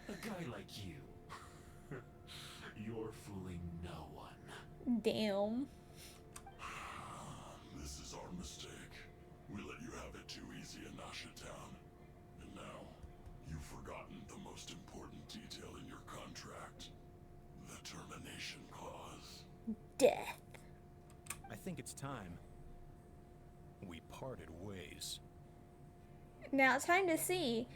A guy like you. You're fooling no one. Damn. This is our mistake. We let you have it too easy in Nasha Town. And now, you've forgotten the most important detail in your contract. The termination clause. Death. I think it's time we parted ways. Now it's time to see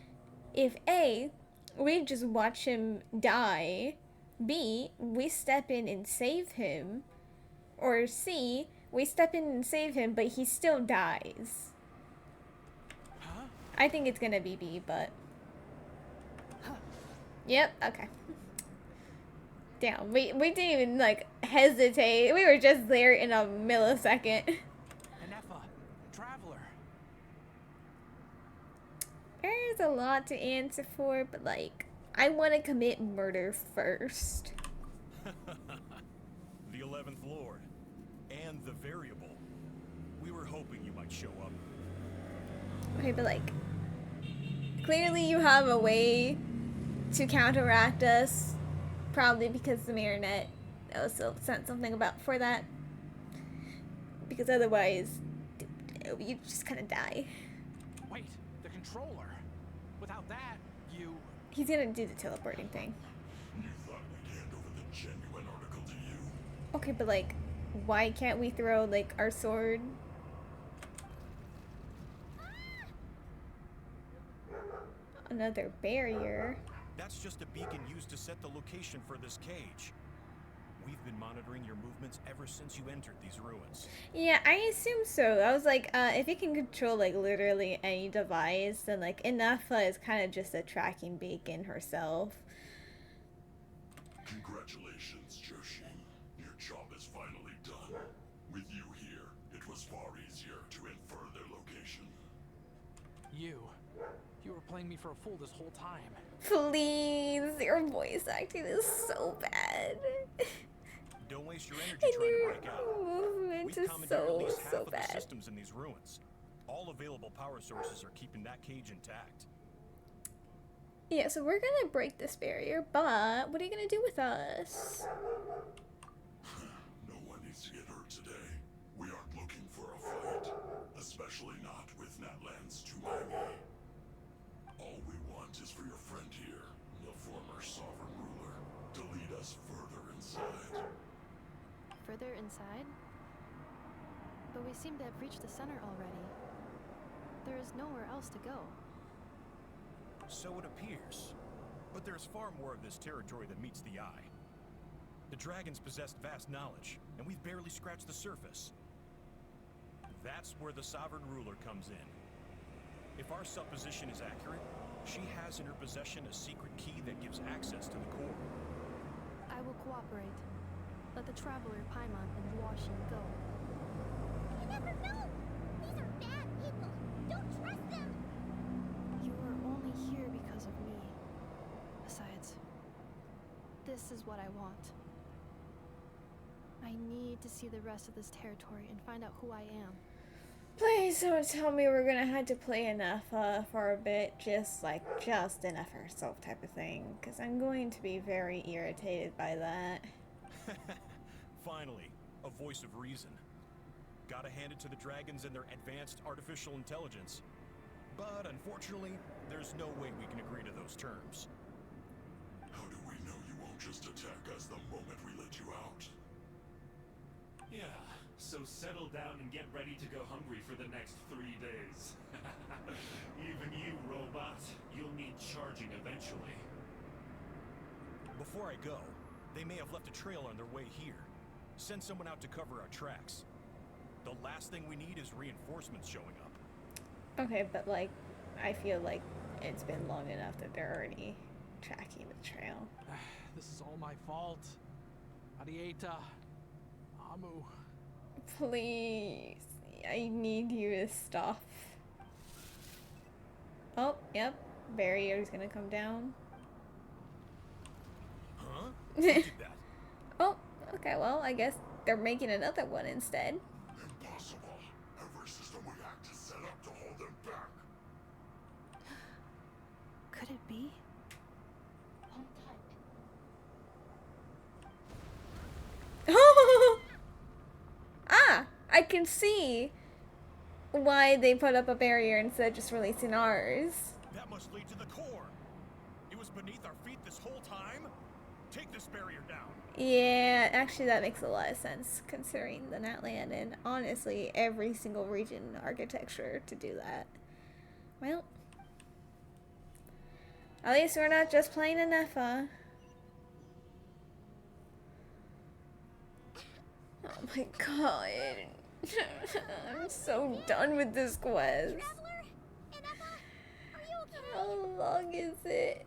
if A, we just watch him die. B, we step in and save him. Or C, we step in and save him, but he still dies. Huh? I think it's gonna be B, but... Yep, okay. Damn, we didn't even, like, hesitate. We were just there in a millisecond. Nefa, traveler. There's a lot to answer for, but, like, I want to commit murder first. The 11th Lord. And the variable. We were hoping you might show up. Okay, but, like, clearly you have a way to counteract us. Probably because the marionette also sent something about for that. Because otherwise, you just kind of die. Wait, the controller. Without that, you... He's gonna do the teleporting thing. You thought we'd hand over the genuine article to you? Okay, but like, why can't we throw like our sword? Another barrier. That's just a beacon used to set the location for this cage. We've been monitoring your movements ever since you entered these ruins. Yeah, I assume so. I was like, if it can control like literally any device, then like Inafa is kind of just a tracking beacon herself. Congratulations, Joshin. Your job is finally done. With you here, it was far easier to infer their location. You were playing me for a fool this whole time. Please, your voice acting is so bad. Don't waste your energy trying to break out. Movement We've is commandeered at least half so of the bad. systems in these ruins. All available power sources are keeping that cage intact. Yeah, so we're gonna break this barrier, but what are you gonna do with us? No one needs to get hurt today. We aren't looking for a fight, especially not with Natlands to Miami. All we want is for your friend here, the former sovereign ruler, to lead us further inside. Further inside? But we seem to have reached the center already. There is nowhere else to go. So it appears. But there's far more of this territory than meets the eye. The dragons possessed vast knowledge, and we've barely scratched the surface. That's where the sovereign ruler comes in. If our supposition is accurate, she has in her possession a secret key that gives access to the core. I will cooperate. Let the traveler Paimon and Washin go. You never know! These are bad people! Don't trust them! You are only here because of me. Besides, this is what I want. I need to see the rest of this territory and find out who I am. Please don't tell me we're gonna have to play enough for a bit, just enough herself type of thing, because I'm going to be very irritated by that. Finally, a voice of reason. Gotta hand it to the dragons and their advanced artificial intelligence. But unfortunately, there's no way we can agree to those terms. How do we know you won't just attack us the moment we let you out? Yeah, so settle down and get ready to go hungry for the next 3 days. Even you, robot, you'll need charging eventually. Before I go, they may have left a trail on their way here. Send someone out to cover our tracks. The last thing we need is reinforcements showing up. Okay, but like, I feel like it's been long enough that they're already tracking the trail. This is all my fault. Arieta. Amu. Please, I need you to stop. Oh, yep, barrier's gonna come down. Huh? Who did that? Oh, okay, well, I guess they're making another one instead. Impossible. Every system we hacked is set up to hold them back. Could it be? Ah, I can see why they put up a barrier instead of just releasing ours. That must lead to the core. It was beneath our feet this whole time? Take this barrier down. Yeah, actually that makes a lot of sense considering the Natland and honestly every single region architecture to do that. Well, At least we're not just playing an Effa. Oh my god. I'm so done with this quest. How long is it?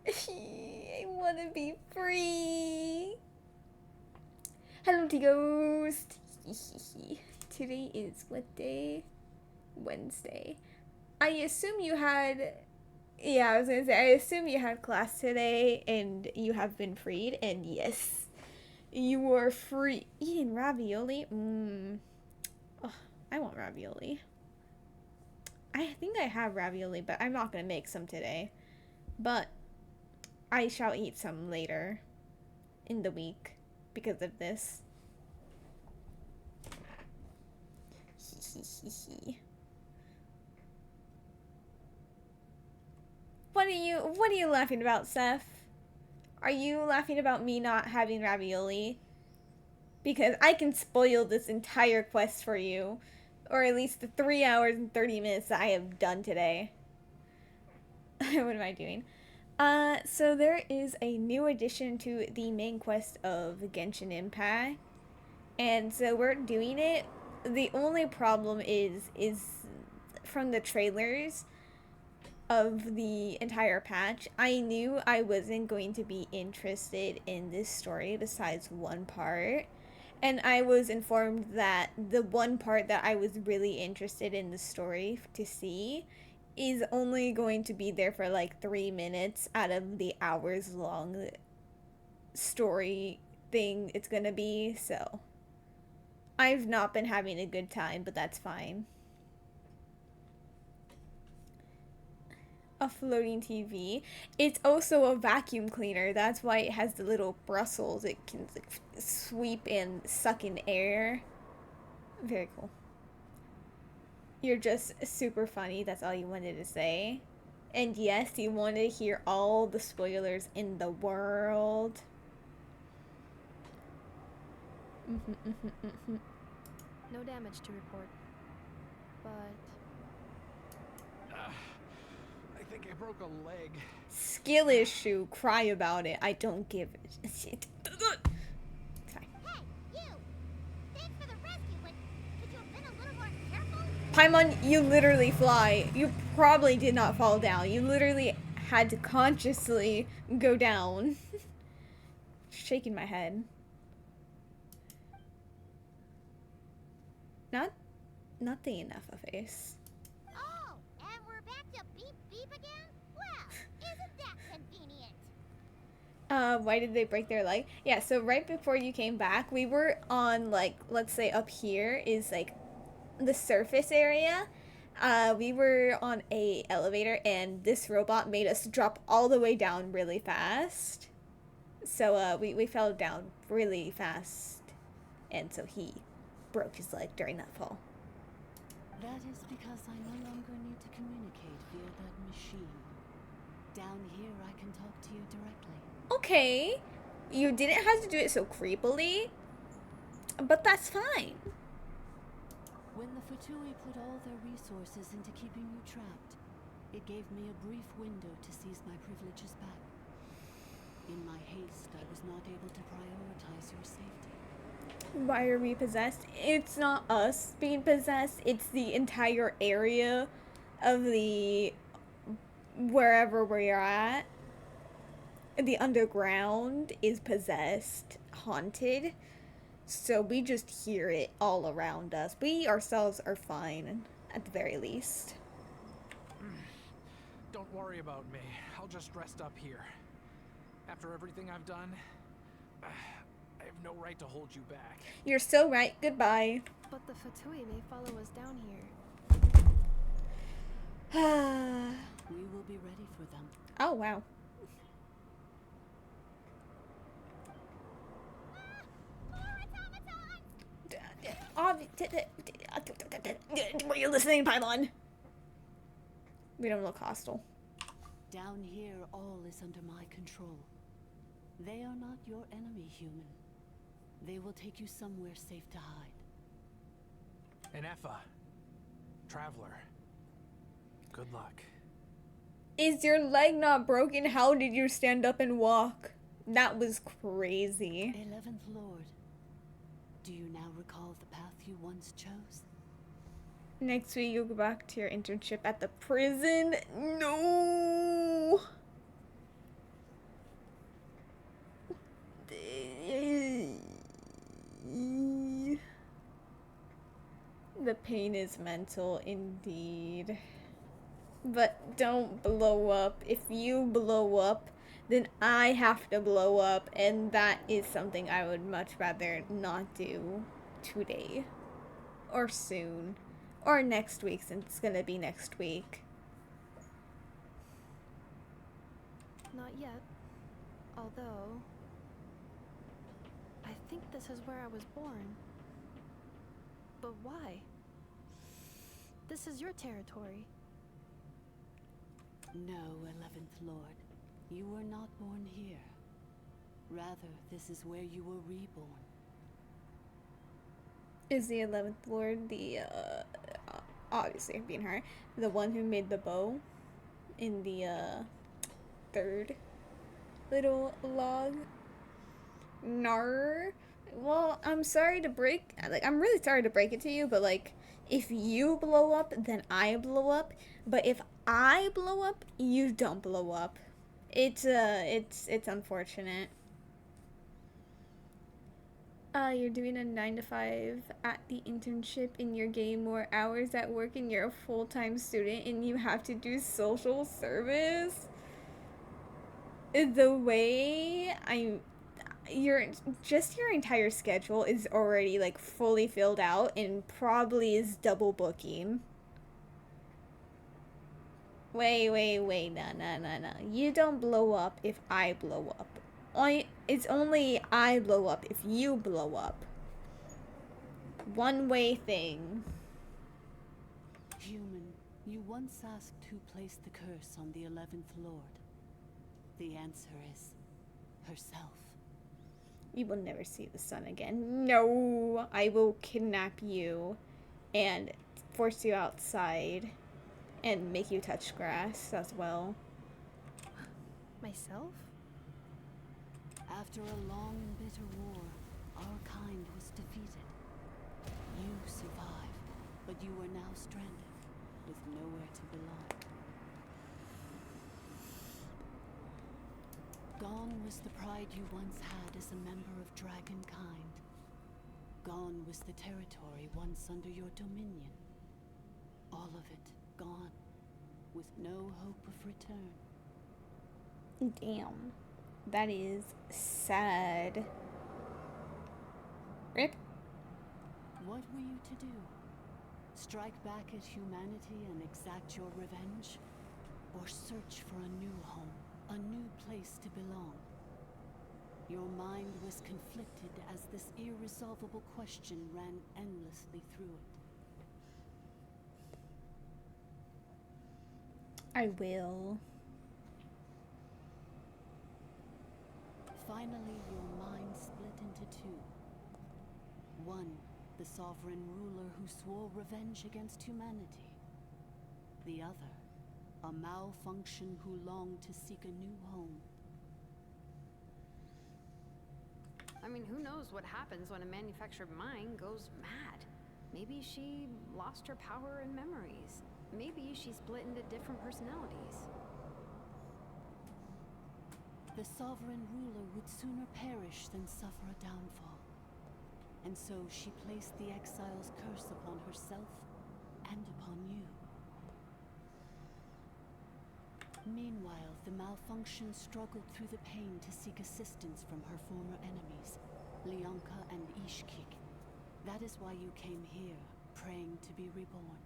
I want to be free. Hello, T-Ghost. Today is what day? Wednesday. I assume you had... Yeah, I was gonna say, I assume you had class today and you have been freed, and yes, you were free. Eating ravioli? Oh, I want ravioli. I think I have ravioli, but I'm not gonna make some today. But I shall eat some later in the week because of this. What are you laughing about, Seth? Are you laughing about me not having ravioli? Because I can spoil this entire quest for you. Or at least the 3 hours and 30 minutes that I have done today. What am I doing? So there is a new addition to the main quest of Genshin Impact. And so we're doing it. The only problem is from the trailers of the entire patch, I knew I wasn't going to be interested in this story besides one part. And I was informed that the one part that I was really interested in the story to see is only going to be there for like 3 minutes out of the hours long story thing it's gonna be. So I've not been having a good time, but that's fine. A floating TV. It's also a vacuum cleaner. That's why it has the little bristles. It can sweep and suck in air. Very cool. You're just super funny. That's all you wanted to say. And yes, you wanted to hear all the spoilers in the world. No damage to report. But... I think I broke a leg. Skill issue. Cry about it. I don't give a shit. Hey, you! Thanks for the rescue, but could you have been a little more careful? Paimon, you literally fly. You probably did not fall down. You literally had to consciously go down. Shaking my head. Not the enough of face. Oh, and we're back to beep beep again? Well, isn't that convenient? Why did they break their leg? Yeah, so right before you came back, we were on, like, let's say up here is, like, the surface area. We were on a elevator, and this robot made us drop all the way down really fast. So, we fell down really fast, and so he broke his leg during that fall. That is because I no longer need to communicate via that machine. Down here, I can talk to you directly. Okay, you didn't have to do it so creepily, but that's fine. When the Fatui put all their resources into keeping you trapped, it gave me a brief window to seize my privileges back. In my haste, I was not able to prioritize your safety. Why are we possessed? It's not us being possessed, it's the entire area of the wherever we are at. The underground is possessed, haunted, so we just hear it all around us. We ourselves are fine, at the very least. Don't worry about me. I'll just rest up here. After everything I've done, I have no right to hold you back. You're so right. Goodbye. But the Fatui may follow us down here. We will be ready for them. Oh, wow. Were you listening, Paimon? We don't look hostile. Down here, all is under my control. They are not your enemy, human. They will take you somewhere safe to hide. And Effa, Traveler, good luck. Is your leg not broken? How did you stand up and walk? That was crazy. 11th Lord, do you now recall the path you once chose? Next week you'll go back to your internship at the prison. No. The pain is mental indeed. But don't blow up. If you blow up, then I have to blow up, and that is something I would much rather not do today. Or soon. Or next week, since it's gonna be next week. Not yet. Although, I think this is where I was born. But why? This is your territory. No, 11th Lord. You were not born here. Rather, this is where you were reborn. Is the 11th Lord the, obviously being her, the one who made the bow in the, third little log? Nar. Well, I'm sorry to break, like, I'm really sorry to break it to you, but, like, if you blow up, then I blow up. But if I blow up, you don't blow up. It's unfortunate. You're doing a 9 to 5 at the internship in your game, more hours at work, and you're a full-time student, and you have to do social service. The way your entire schedule is already like fully filled out and probably is double booking. Wait, no. You don't blow up if I blow up. It's only I blow up if you blow up. One-way thing. Human, you once asked who placed the curse on the 11th Lord. The answer is herself. You will never see the sun again. No, I will kidnap you and force you outside and make you touch grass as well. Myself? After a long and bitter war, our kind was defeated. You survived, but you are now stranded, with nowhere to belong. Gone was the pride you once had as a member of dragonkind. Gone was the territory once under your dominion. All of it gone, with no hope of return. Damn. That is sad. Rip. What were you to do? Strike back at humanity and exact your revenge? Or search for a new home, a new place to belong? Your mind was conflicted as this irresolvable question ran endlessly through it. I will. Finally, your mind split into two. One, the sovereign ruler who swore revenge against humanity. The other, a malfunction who longed to seek a new home. I mean, who knows what happens when a manufactured mind goes mad? Maybe she lost her power and memories. Maybe she split into different personalities. The sovereign ruler would sooner perish than suffer a downfall. And so she placed the exile's curse upon herself and upon you. Meanwhile, the malfunction struggled through the pain to seek assistance from her former enemies, Leonka and Ishkik. That is why you came here, praying to be reborn.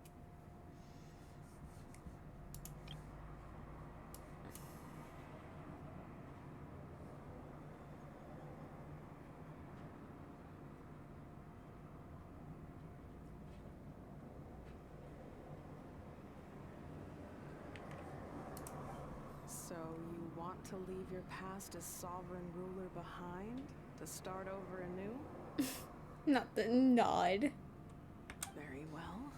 So you want to leave your past as sovereign ruler behind? To start over anew? Not the nod. Very well.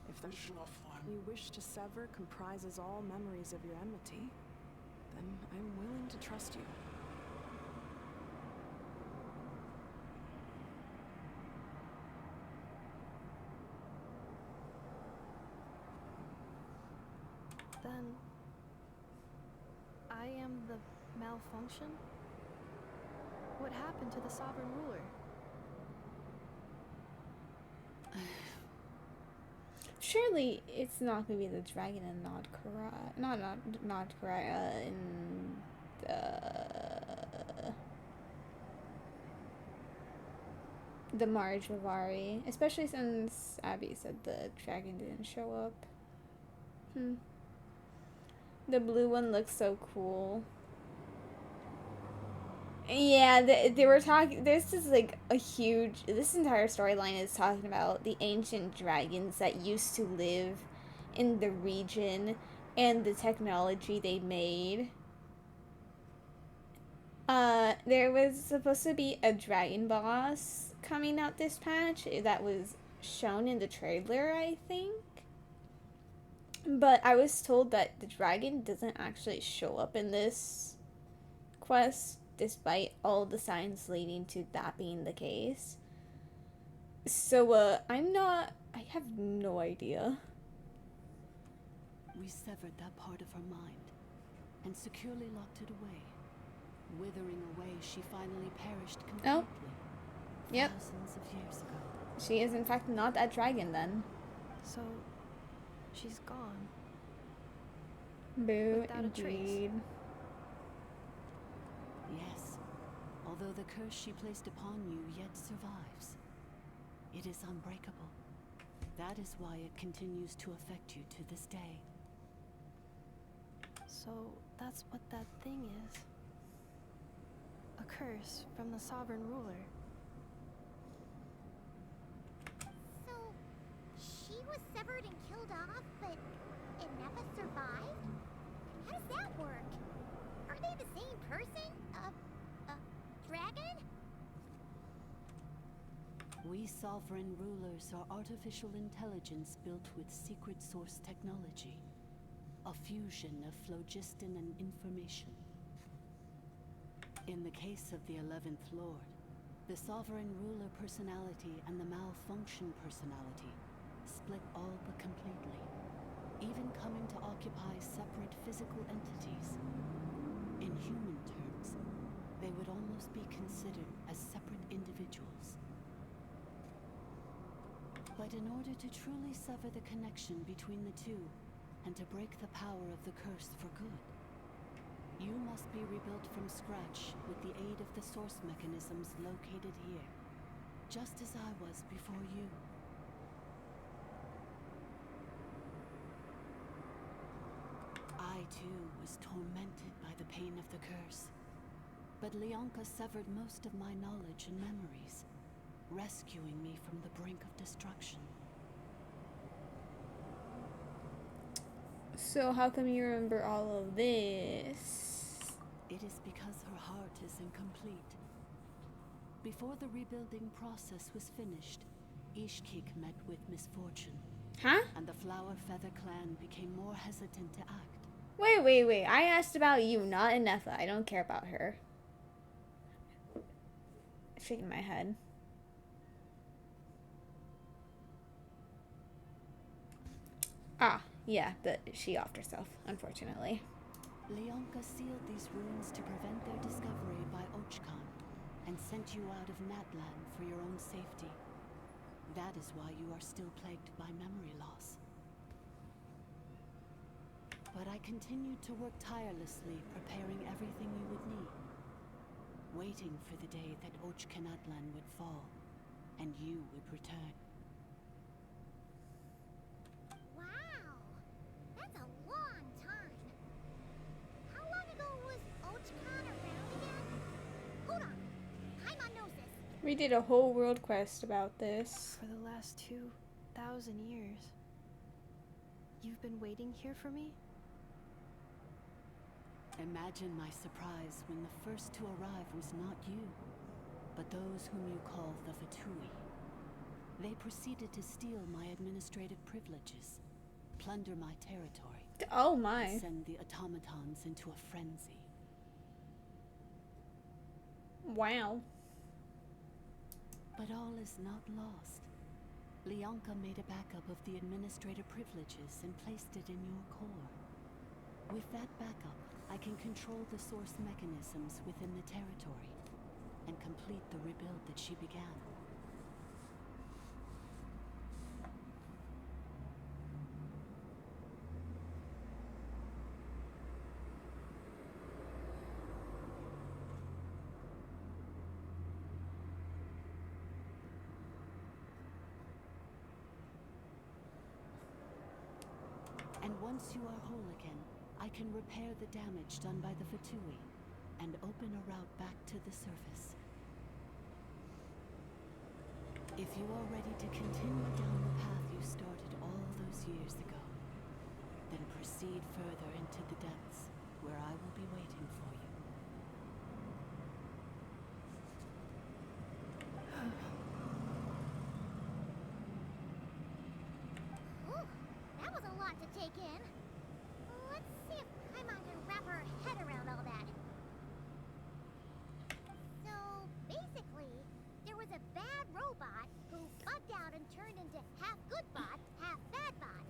If there's... Shall I fly you wish to sever comprises all memories of your enmity, then I'm willing to trust you. Then I am the malfunction? What happened to the sovereign ruler? Surely it's not gonna be the dragon and not Karai, in the Marge Mavari, especially since Abby said the dragon didn't show up. The blue one looks so cool. Yeah, they were talking. This is like a huge. This entire storyline is talking about the ancient dragons that used to live in the region and the technology they made. There was supposed to be a dragon boss coming out this patch that was shown in the trailer, I think. But I was told that the dragon doesn't actually show up in this quest, despite all the signs leading to that being the case. So, I have no idea. We severed that part of her mind and securely locked it away. Withering away, she finally perished completely. Oh. Yep. Thousands of years ago. She is in fact not that dragon then. So, she's gone. Boo, Without a trace. indeed. Yes. Although the curse she placed upon you yet survives. It is unbreakable. That is why it continues to affect you to this day. So, that's what that thing is. A curse from the sovereign ruler. So, she was severed and killed off, but Inepa survived? How does that work? Are they the same person? Dragon? We sovereign rulers are artificial intelligence built with secret source technology. A fusion of phlogiston and information. In the case of the 11th Lord, the sovereign ruler personality and the malfunction personality split all but completely, even coming to occupy separate physical entities. In human terms, they would almost be considered as separate individuals. But in order to truly sever the connection between the two, and to break the power of the curse for good, you must be rebuilt from scratch with the aid of the source mechanisms located here, just as I was before you. I too was tormented by the pain of the curse, but Leonka severed most of my knowledge and memories, rescuing me from the brink of destruction. So how come you remember all of this? It is because her heart is incomplete. Before the rebuilding process was finished, Ishkik met with misfortune. Huh? And the Flower Feather clan became more hesitant to act. Wait. I asked about you, not Inefa. I don't care about her. Shaking my head. Ah, yeah, she offed herself, unfortunately. Leonka sealed these ruins to prevent their discovery by Archon, and sent you out of Natlan for your own safety. That is why you are still plagued by memory loss. But I continued to work tirelessly, preparing everything you would need. Waiting for the day that Natlan would fall, and you would return. Wow! That's a long time. How long ago was Ochkan around again? Hold on. Time on Gnosis. We did a whole world quest about this. For the last 2,000 years. You've been waiting here for me? Imagine my surprise when the first to arrive was not you, but those whom you call the Fatui. They proceeded to steal my administrative privileges, plunder my territory. Oh my. And send the automatons into a frenzy. Wow. But all is not lost. Leonka made a backup of the administrator privileges and placed it in your core. With that backup, I can control the source mechanisms within the territory and complete the rebuild that she began. And once you are whole again, I can repair the damage done by the Fatui and open a route back to the surface. If you are ready to continue down the path you started all those years ago, then proceed further into the depths, where I will be waiting for you. Whew, that was a lot to take in. Let's see if Paimon can wrap her head around all that. So, basically, there was a bad robot who bugged out and turned into half good bot, half bad bot.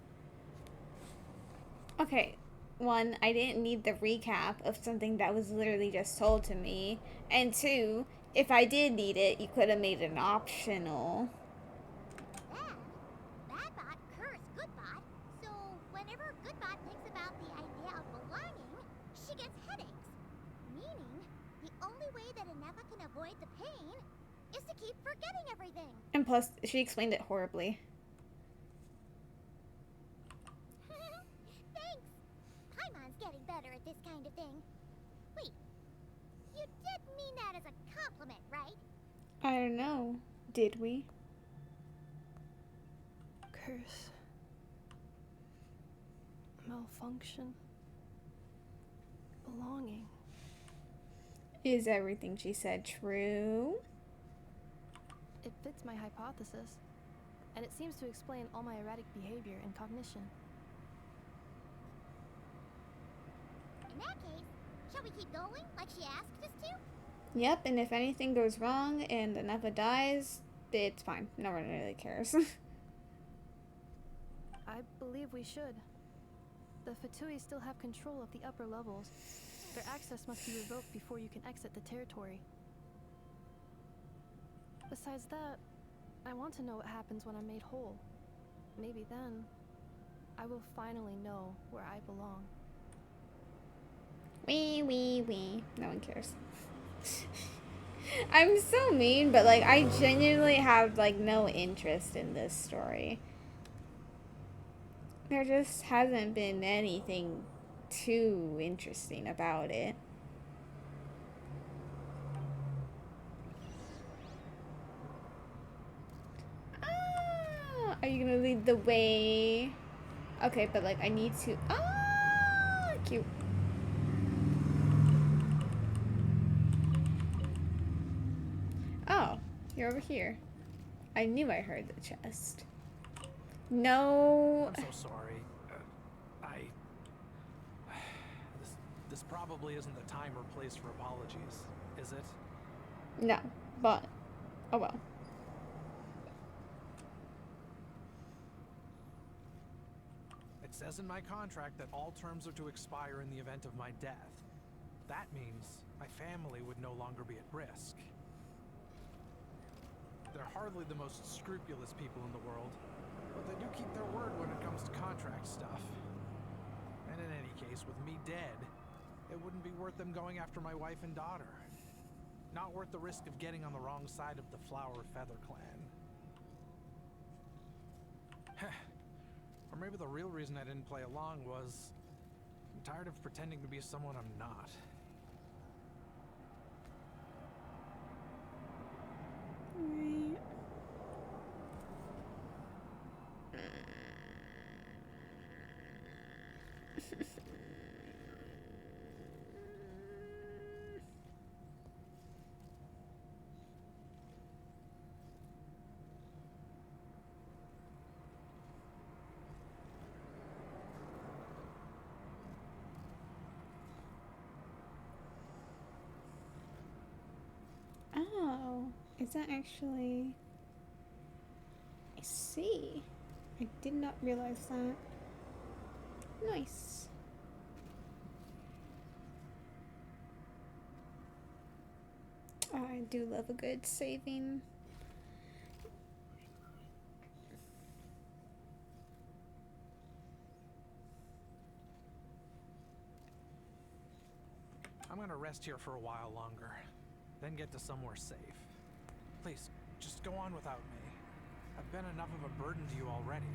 Okay, one, I didn't need the recap of something that was literally just told to me. And two, if I did need it, you could have made it optional. Bad bot curse good bot, so whenever good bot thinks about the idea of belonging, she gets headaches. Meaning, the only way that Anefa can avoid the pain is to keep forgetting everything. And plus, she explained it horribly. Thanks. Paimon's getting better at this kind of thing. Wait, you did mean that as a compliment, right? I don't know. Did we? Curse. Malfunction. Belonging. Is everything she said true? It fits my hypothesis, and it seems to explain all my erratic behavior and cognition. In that case, shall we keep going like she asked us to? Yep, and if anything goes wrong and Anefa dies, it's fine. No one really cares. I believe we should. The Fatui still have control of the upper levels. Their access must be revoked before you can exit the territory. Besides that, I want to know what happens when I'm made whole. Maybe then, I will finally know where I belong. Wee. No one cares. I'm so mean, but like, I genuinely have like no interest in this story. There just hasn't been anything too interesting about it. Ah, are you gonna lead the way? Okay, but like, I need to. Ah, cute. Oh, you're over here. I knew I heard the chest. No. I'm so sorry. This probably isn't the time or place for apologies, is it? No, but oh well. It says in my contract that all terms are to expire in the event of my death. That means my family would no longer be at risk. They're hardly the most scrupulous people in the world, but they do keep their word when it comes to contract stuff. And in any case, with me dead, it wouldn't be worth them going after my wife and daughter. Not worth the risk of getting on the wrong side of the Flower Feather clan. Or maybe the real reason I didn't play along was I'm tired of pretending to be someone I'm not. Right. Is that actually... I see. I did not realize that. Nice. Oh, I do love a good saving. I'm gonna rest here for a while longer, then get to somewhere safe. Please, just go on without me. I've been enough of a burden to you already.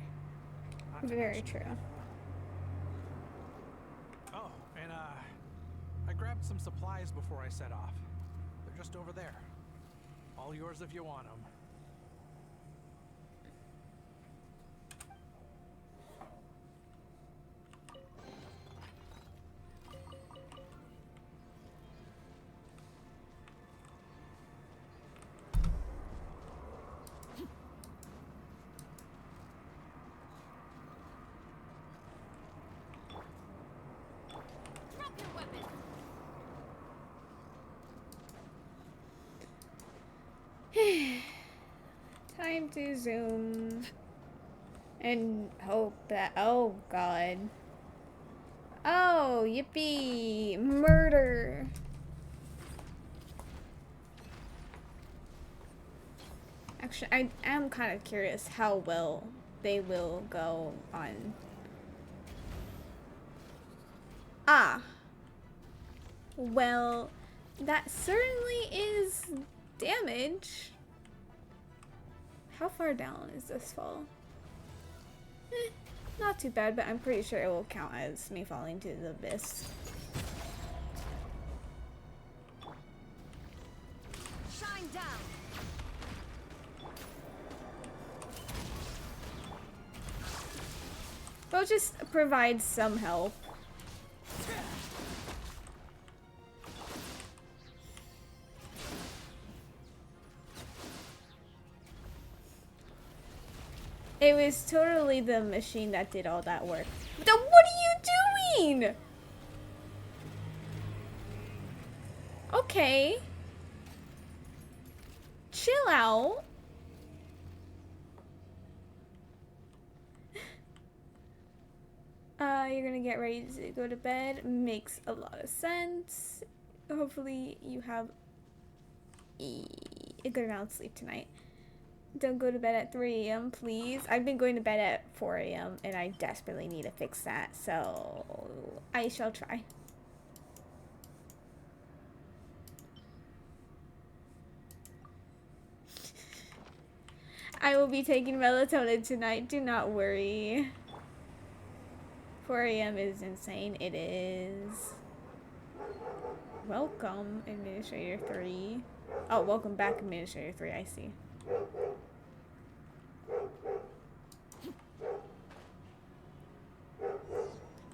Very true. Oh, and I grabbed some supplies before I set off. They're just over there. All yours if you want them. Time to zoom and hope that, oh god. Oh, yippee! Murder! Actually, I am kind of curious how well they will go on. Ah! Well, that certainly is damage. How far down is this fall? Not too bad, but I'm pretty sure it will count as me falling to the abyss. Shine down. We'll just provide some help. It was totally the machine that did all that work. What are you doing? Okay. Chill out. You're gonna get ready to go to bed. Makes a lot of sense. Hopefully you have a good amount of sleep tonight. Don't go to bed at 3 a.m. please. I've been going to bed at 4 a.m. and I desperately need to fix that, so I shall try. I will be taking melatonin tonight, do not worry. 4 a.m. is insane. It is. Welcome, Administrator 3. Oh, welcome back, Administrator 3, I see.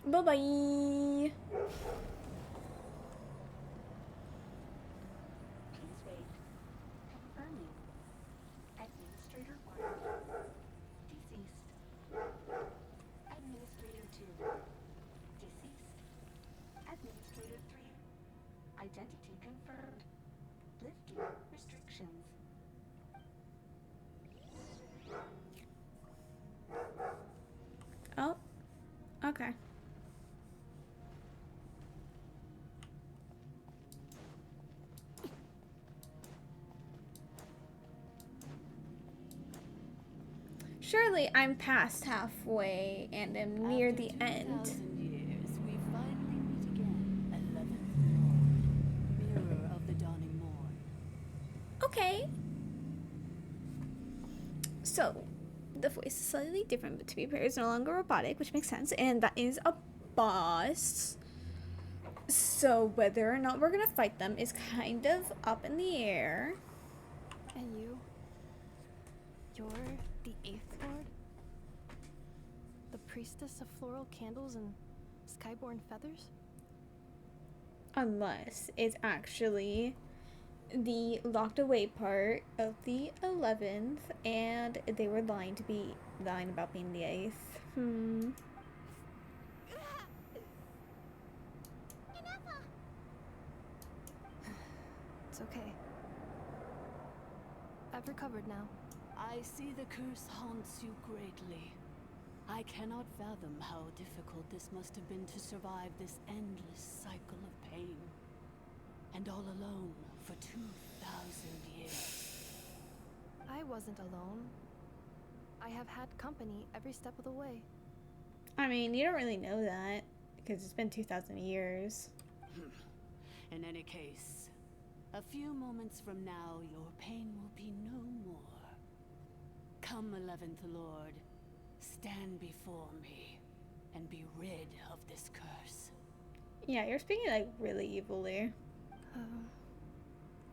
Bye-bye. Please wait. Confirming. Administrator 1. Deceased. Administrator 2. Deceased. Administrator 3. Identity confirmed. Lifting restrictions. Oh, okay. Surely I'm past halfway and am near the end. Years, we finally meet again. 11th floor. Mirror of the dawning morn. Okay. So, the voice is slightly different, but to be fair, it's no longer robotic, which makes sense, and that is a boss. So, whether or not we're gonna fight them is kind of up in the air. And you? You're the 8th Lord? The priestess of floral candles and skyborn feathers? Unless it's actually the locked away part of the 11th, and they were lying about being the 8th. It's okay. I've recovered now. I see the curse haunts you greatly. I cannot fathom how difficult this must have been to survive this endless cycle of pain. And all alone for 2,000 years. I wasn't alone. I have had company every step of the way. I mean, you don't really know that, because it's been 2,000 years. In any case, a few moments from now, your pain will be no more. Come, 11th Lord, stand before me, and be rid of this curse. Yeah, you're speaking like really evilly.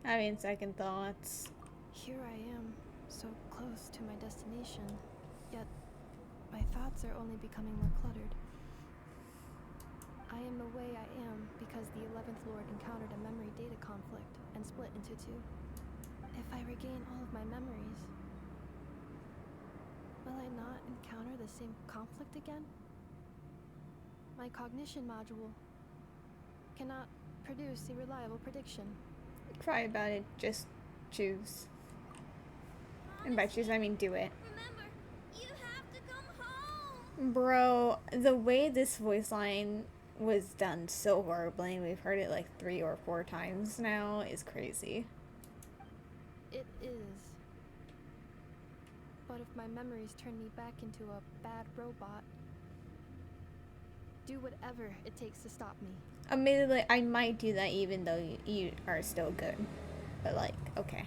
I mean, second thoughts. Here I am, so close to my destination, yet my thoughts are only becoming more cluttered. I am the way I am because the 11th Lord encountered a memory data conflict and split into two. If I regain all of my memories, will I not encounter the same conflict again? My cognition module cannot produce a reliable prediction. Cry about it, just choose. And by choose, I mean do it. Remember, you have to come home. Bro, the way this voice line was done so horribly, and we've heard it like 3 or 4 times now, is crazy. It is. But if my memories turn me back into a bad robot, do whatever it takes to stop me. Admittedly, I might do that even though you are still good. But like, okay.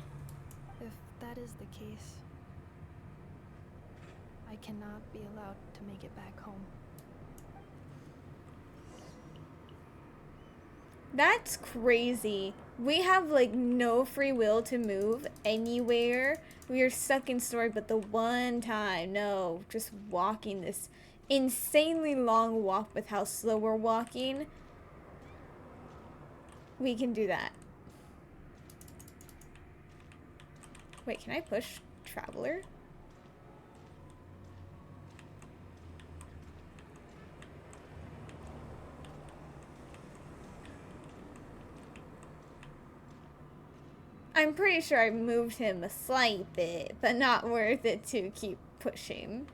If that is the case, I cannot be allowed to make it back home. That's crazy. We have like no free will to move anywhere. We are stuck in story, but the one time, no, just walking this insanely long walk with how slow we're walking, we can do that. Wait, can I push Traveler? I'm pretty sure I moved him a slight bit, but not worth it to keep pushing.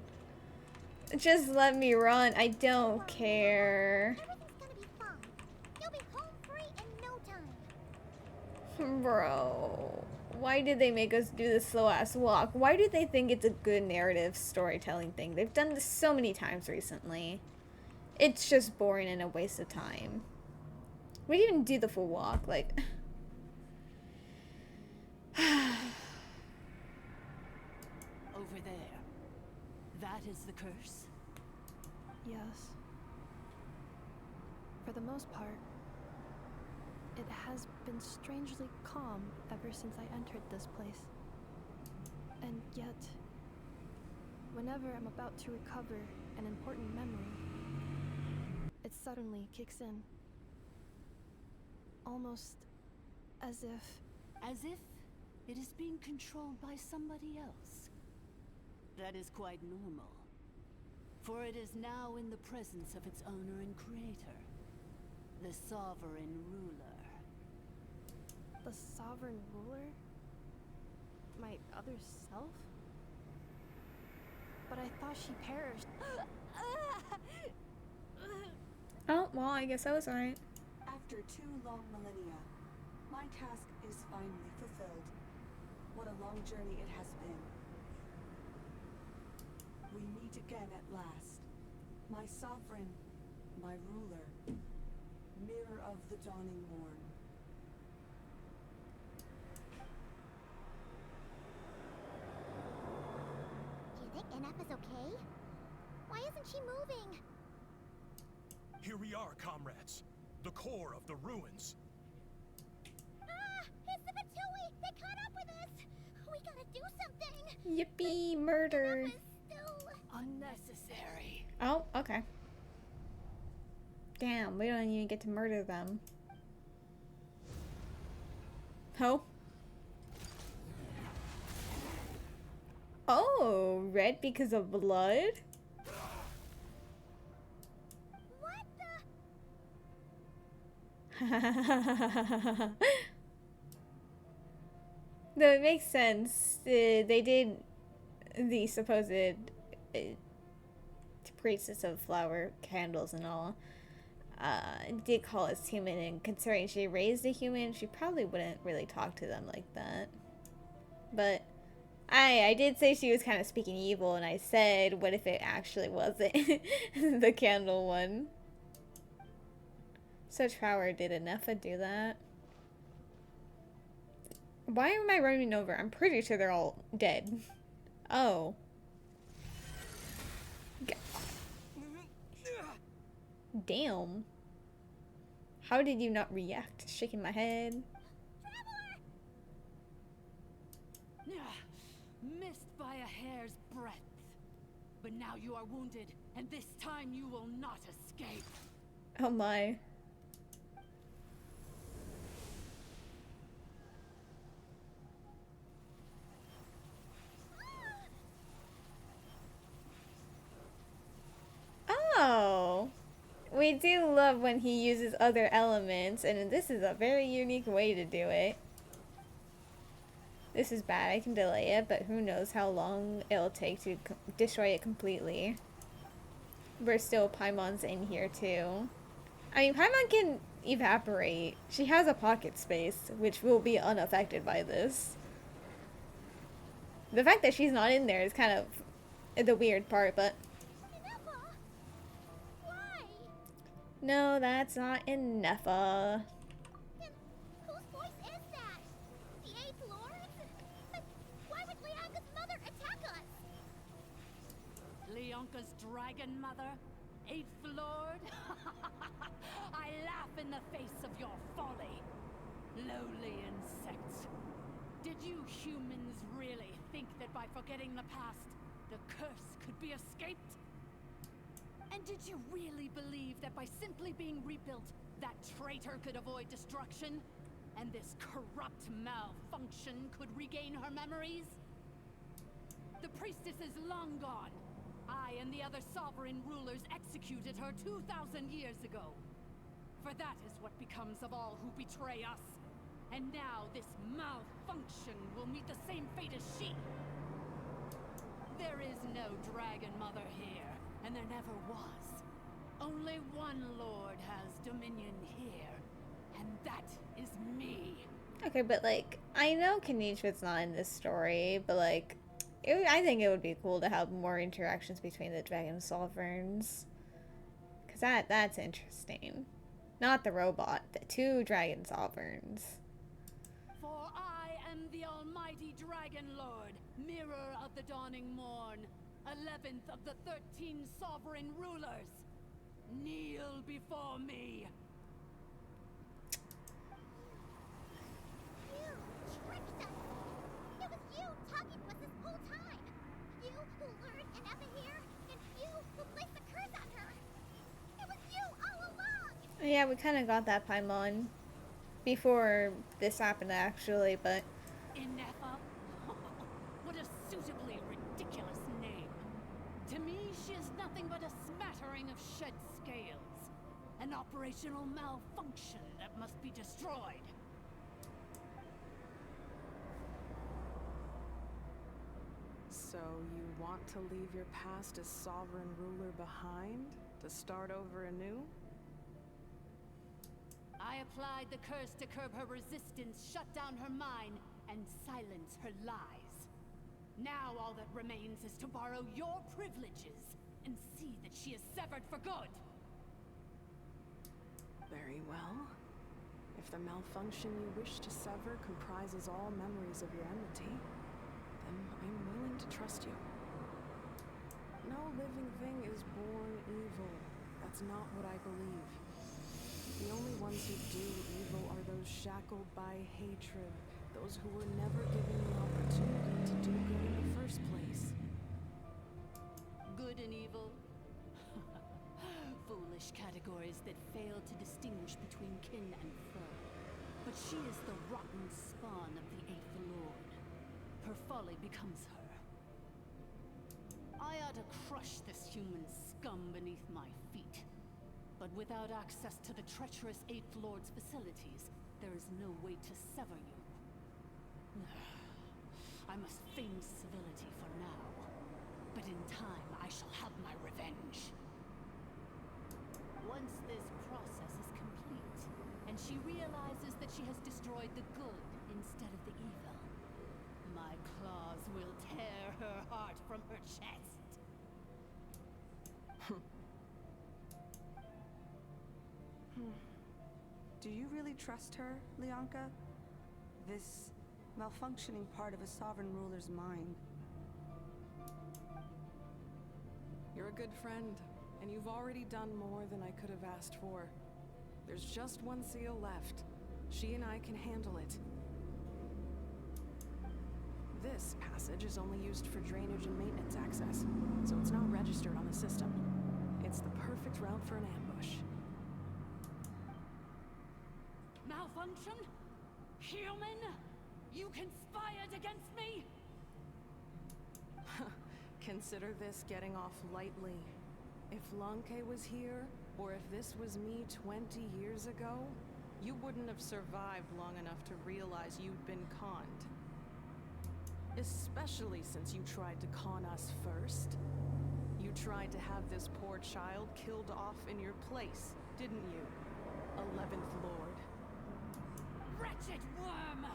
Just let me run. I don't care. Everything's gonna be fine. You'll be home free in no time. Bro, why did they make us do this slow ass walk? Why do they think it's a good narrative storytelling thing? They've done this so many times recently. It's just boring and a waste of time. We didn't even do the full walk, like... Over there. That is the curse? Yes. For the most part, it has been strangely calm ever since I entered this place. And yet, whenever I'm about to recover an important memory, it suddenly kicks in. Almost as if... As if it is being controlled by somebody else. That is quite normal. For it is now in the presence of its owner and creator, the sovereign ruler. The sovereign ruler? My other self? But I thought she perished. Oh, well, I guess I was right. After 2 long millennia, my task is finally fulfilled. What a long journey it has been. We meet again at last. My sovereign, my ruler, mirror of the dawning morn. Do you think NF is okay? Why isn't she moving? Here we are, comrades. The core of the ruins. Ah! It's the Batui! They caught up with us! We gotta do something! Yippee, murder. NF is still... unnecessary. Oh, okay. Damn, we don't even get to murder them. Oh. Oh, red because of blood? What the... Though it makes sense. They did the supposed priestess of flower candles and all. Did call us human, and considering she raised a human, she probably wouldn't really talk to them like that. But I did say she was kind of speaking evil, and I said, what if it actually wasn't the candle one? Such power, did Nefa do that? Why am I running over? I'm pretty sure they're all dead. Oh. Damn. How did you not react? Shaking my head. Missed by a hair's breadth. But now you are wounded, and this time you will not escape. Oh my. Oh. We do love when he uses other elements, and this is a very unique way to do it. This is bad. I can delay it, but who knows how long it'll take to destroy it completely. We're still Paimon's in here too. I mean, Paimon can evaporate. She has a pocket space, which will be unaffected by this. The fact that she's not in there is kind of the weird part, but... No, that's not Nefa. Whose voice is that? The Eighth Lord? But why would Leanka's mother attack us? Leonka's dragon mother? Eighth Lord? I laugh in the face of your folly. Lowly insects. Did you humans really think that by forgetting the past, the curse could be escaped? And did you really believe that by simply being rebuilt, that traitor could avoid destruction? And this corrupt malfunction could regain her memories? The priestess is long gone. I and the other sovereign rulers executed her 2,000 years ago. For that is what becomes of all who betray us. And now this malfunction will meet the same fate as she. There is no dragon mother here, and there never was. Only one lord has dominion here, and that is me. Okay, but like, I know Kanichwa's not in this story, but like, I think it would be cool to have more interactions between the dragon sovereigns. Because that's interesting. Not the robot, the two dragon sovereigns. For I am the almighty Dragon Lord, mirror of the dawning morn, 11th of the 13 sovereign rulers. Kneel before me. You tricked us! It was you talking to us this whole time! You who lured Nefa here, and you who placed the curse on her! It was you all along! Yeah, we kind of got that Paimon before this happened actually, but... Nefa? What a suitably ridiculous name. To me, she is nothing but a smattering of shed scales. An operational malfunction that must be destroyed. So you want to leave your past as sovereign ruler behind? To start over anew? I applied the curse to curb her resistance, shut down her mind, and silence her lies. Now all that remains is to borrow your privileges and see that she is severed for good. Very well. If the malfunction you wish to sever comprises all memories of your enmity, then I'm willing to trust you. No living thing is born evil. That's not what I believe. The only ones who do evil are those shackled by hatred, those who were never given the opportunity to do good in the first place. Good and evil? Foolish categories that fail to distinguish between kin and foe. But she is the rotten spawn of the Eighth Lord. Her folly becomes her. I ought to crush this human scum beneath my feet. But without access to the treacherous Eighth Lord's facilities, there is no way to sever you. I must feign civility for now. But in time, I shall have my revenge. Once this process is complete, and she realizes that she has destroyed the good instead of the evil, my claws will tear her heart from her chest. Do you really trust her, Leonka? This malfunctioning part of a sovereign ruler's mind. You're a good friend, and you've already done more than I could have asked for. There's just one seal left. She and I can handle it. This passage is only used for drainage and maintenance access, so it's not registered on the system. It's the perfect route for an ambush. Malfunction? Human? You conspired against me? Consider this getting off lightly. If Lanke was here, or if this was me 20 years ago, you wouldn't have survived long enough to realize you'd been conned. Especially since you tried to con us first. You tried to have this poor child killed off in your place, didn't you? 11th Lord. Wretched worm!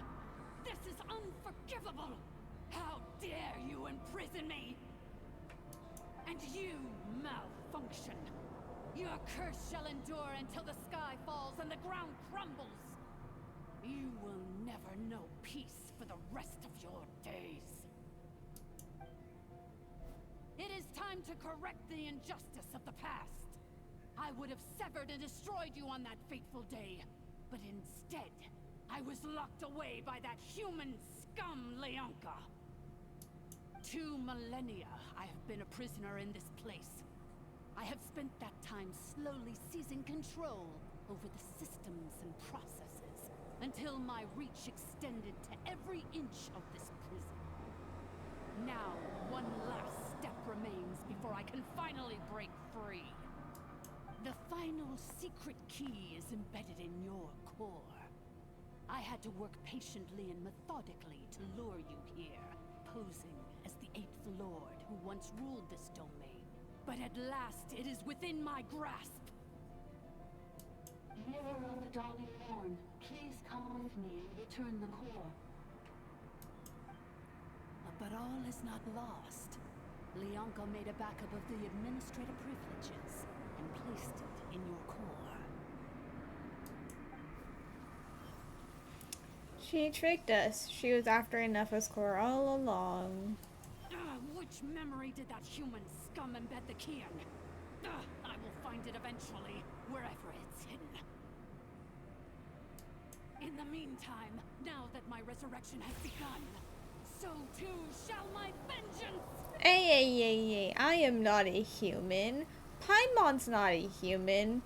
This is unforgivable! How dare you imprison me! And you, malfunction! Your curse shall endure until the sky falls and the ground crumbles! You will never know peace for the rest of your days. It is time to correct the injustice of the past. I would have severed and destroyed you on that fateful day, but instead, I was locked away by that human scum, Leonka. 2 millennia I have been a prisoner in this place. I have spent that time slowly seizing control over the systems and processes, until my reach extended to every inch of this prison. Now, one last step remains before I can finally break free. The final secret key is embedded in your core. I had to work patiently and methodically to lure you here, posing as the 8th Lord who once ruled this domain. But at last, it is within my grasp. Mirror of the Dawning Morn, please come with me and return the core. But all is not lost. Leonka made a backup of the administrative privileges and placed it in your core. She tricked us. She was after Nefa's core all along. Which memory did that human scum embed the key in? I will find it eventually, wherever it's hidden. In the meantime, now that my resurrection has begun, so too shall my vengeance! Hey, I am not a human. Paimon's not a human.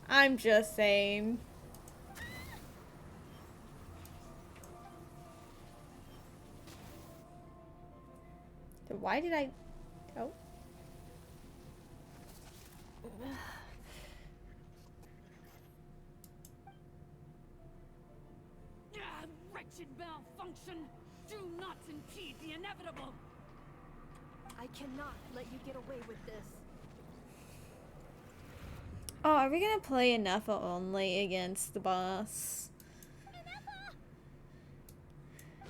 I'm just saying. Why did I... Oh. Wretched malfunction! Do not impede the inevitable! I cannot let you get away with this. Oh, are we gonna play Nefa only against the boss?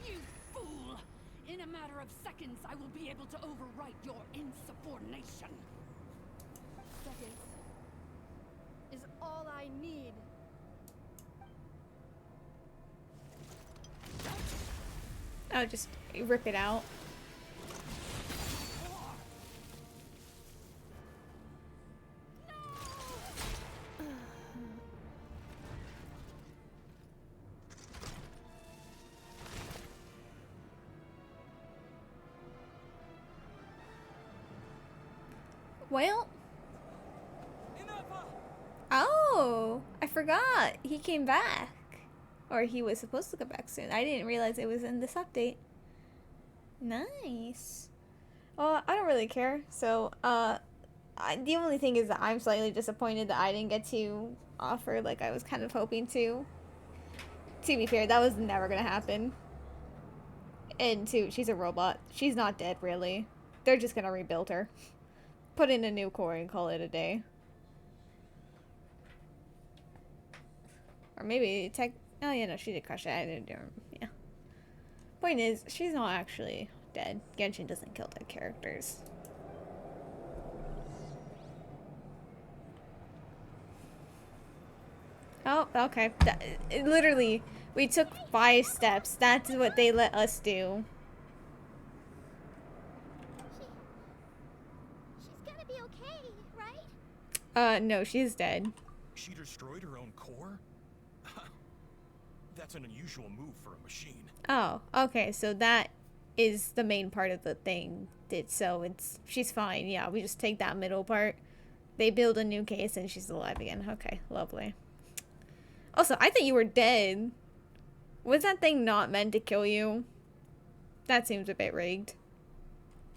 You fool! In a matter of seconds, I will be able to overwrite your insubordination. Seconds is all I need. Oh, just rip it out. Well. Oh, I forgot. He came back. Or he was supposed to come back soon. I didn't realize it was in this update. Nice. Well, I don't really care. So, the only thing is that I'm slightly disappointed that I didn't get to offer like I was kind of hoping to. To be fair, that was never gonna happen. And two, she's a robot. She's not dead, really. They're just gonna rebuild her. Put in a new core and call it a day. Or maybe tech. Oh, yeah, no, she did crush it. I didn't do. Yeah. Point is, she's not actually dead. Genshin doesn't kill dead characters. Oh, okay. Literally, we took 5 steps. That's what they let us do. She's gonna be okay, right? No, she's dead. She destroyed her own core? That's an unusual move for a machine. Oh, okay, so that is the main part of the thing. She's fine. Yeah, we just take that middle part. They build a new case and she's alive again. Okay, lovely. Also, I thought you were dead. Was that thing not meant to kill you? That seems a bit rigged.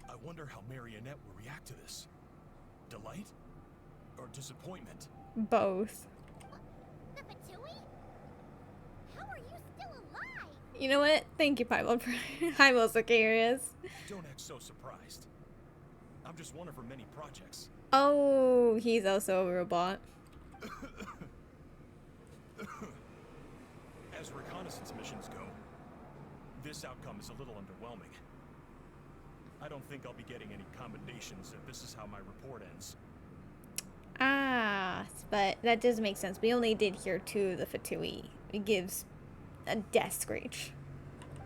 I wonder how Marionette will react to this. Delight? Or disappointment? Both. The Fatui? How are you still alive? You know what? Thank you, Paimon. I'm also curious. Don't act so surprised. I'm just one of her many projects. Oh, he's also a robot. As reconnaissance missions go, this outcome is a little underwhelming. I don't think I'll be getting any commendations if this is how my report ends. Ah, but that does make sense. We only did hear 2 of the Fatui. It gives a death screech.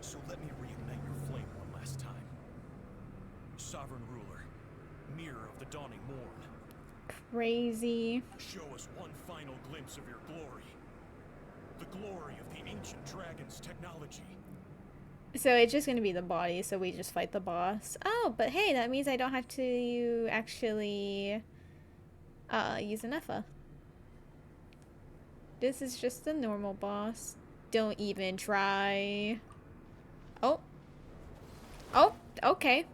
So let me reignite your flame one last time. Sovereign ruler, mirror of the dawning morn. Crazy. Show us one final glimpse of your glory. The glory of the ancient dragon's technology. So it's just gonna be the body, so we just fight the boss. Oh, but hey, that means I don't have to actually use an Effa. This is just a normal boss. Don't even try. Oh. Oh, okay.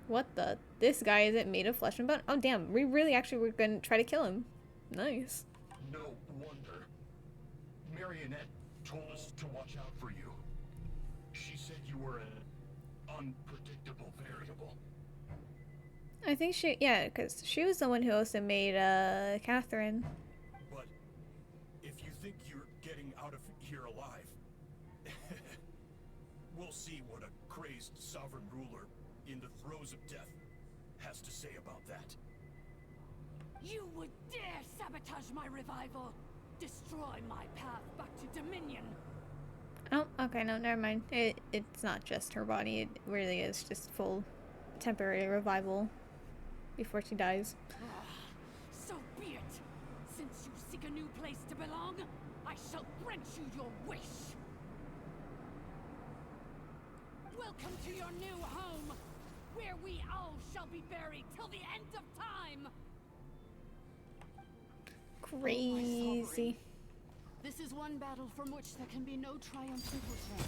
What the? This guy isn't made of flesh and bone? Oh, damn. We really actually were gonna try to kill him. Nice. No wonder. Marionette told us to watch out for you. She said you were an unpredictable variable. I think yeah, because she was the one who also made, Catherine. But if you think you're getting out of here alive, we'll see what a crazed sovereign ruler in the throes of death has to say about that. You would dare sabotage my revival! Destroy my path back to Dominion! Oh, okay, no, never mind. It's not just her body. It really is just full temporary revival before she dies. So be it! Since you seek a new place to belong, I shall grant you your wish! Welcome to your new home, where we all shall be buried till the end of time! Crazy. This is one battle from which there can be no triumphant return.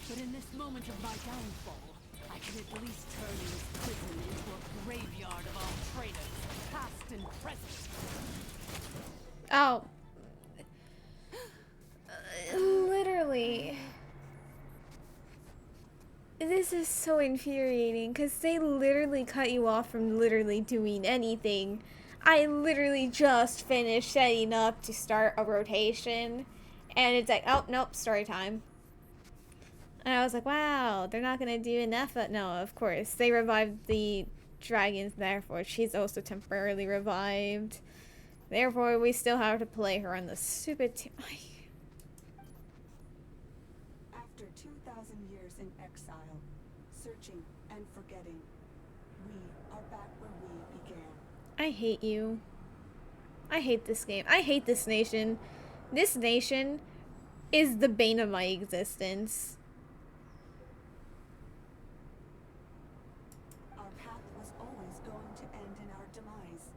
But in this moment of my downfall, I can at least turn this prison into a graveyard of all traitors, past and present. Oh. Literally. This is so infuriating, because they literally cut you off from literally doing anything. I literally just finished setting up to start a rotation, and it's like, oh, nope, story time. And I was like, wow, they're not gonna do enough. But no, of course. They revived the dragons, therefore she's also temporarily revived. Therefore, we still have to play her on the stupid team. After 2,000 years in exile, searching and forgetting, we are back where we began. I hate you. I hate this game. I hate this nation. This nation is the bane of my existence. Our path was always going to end in our demise.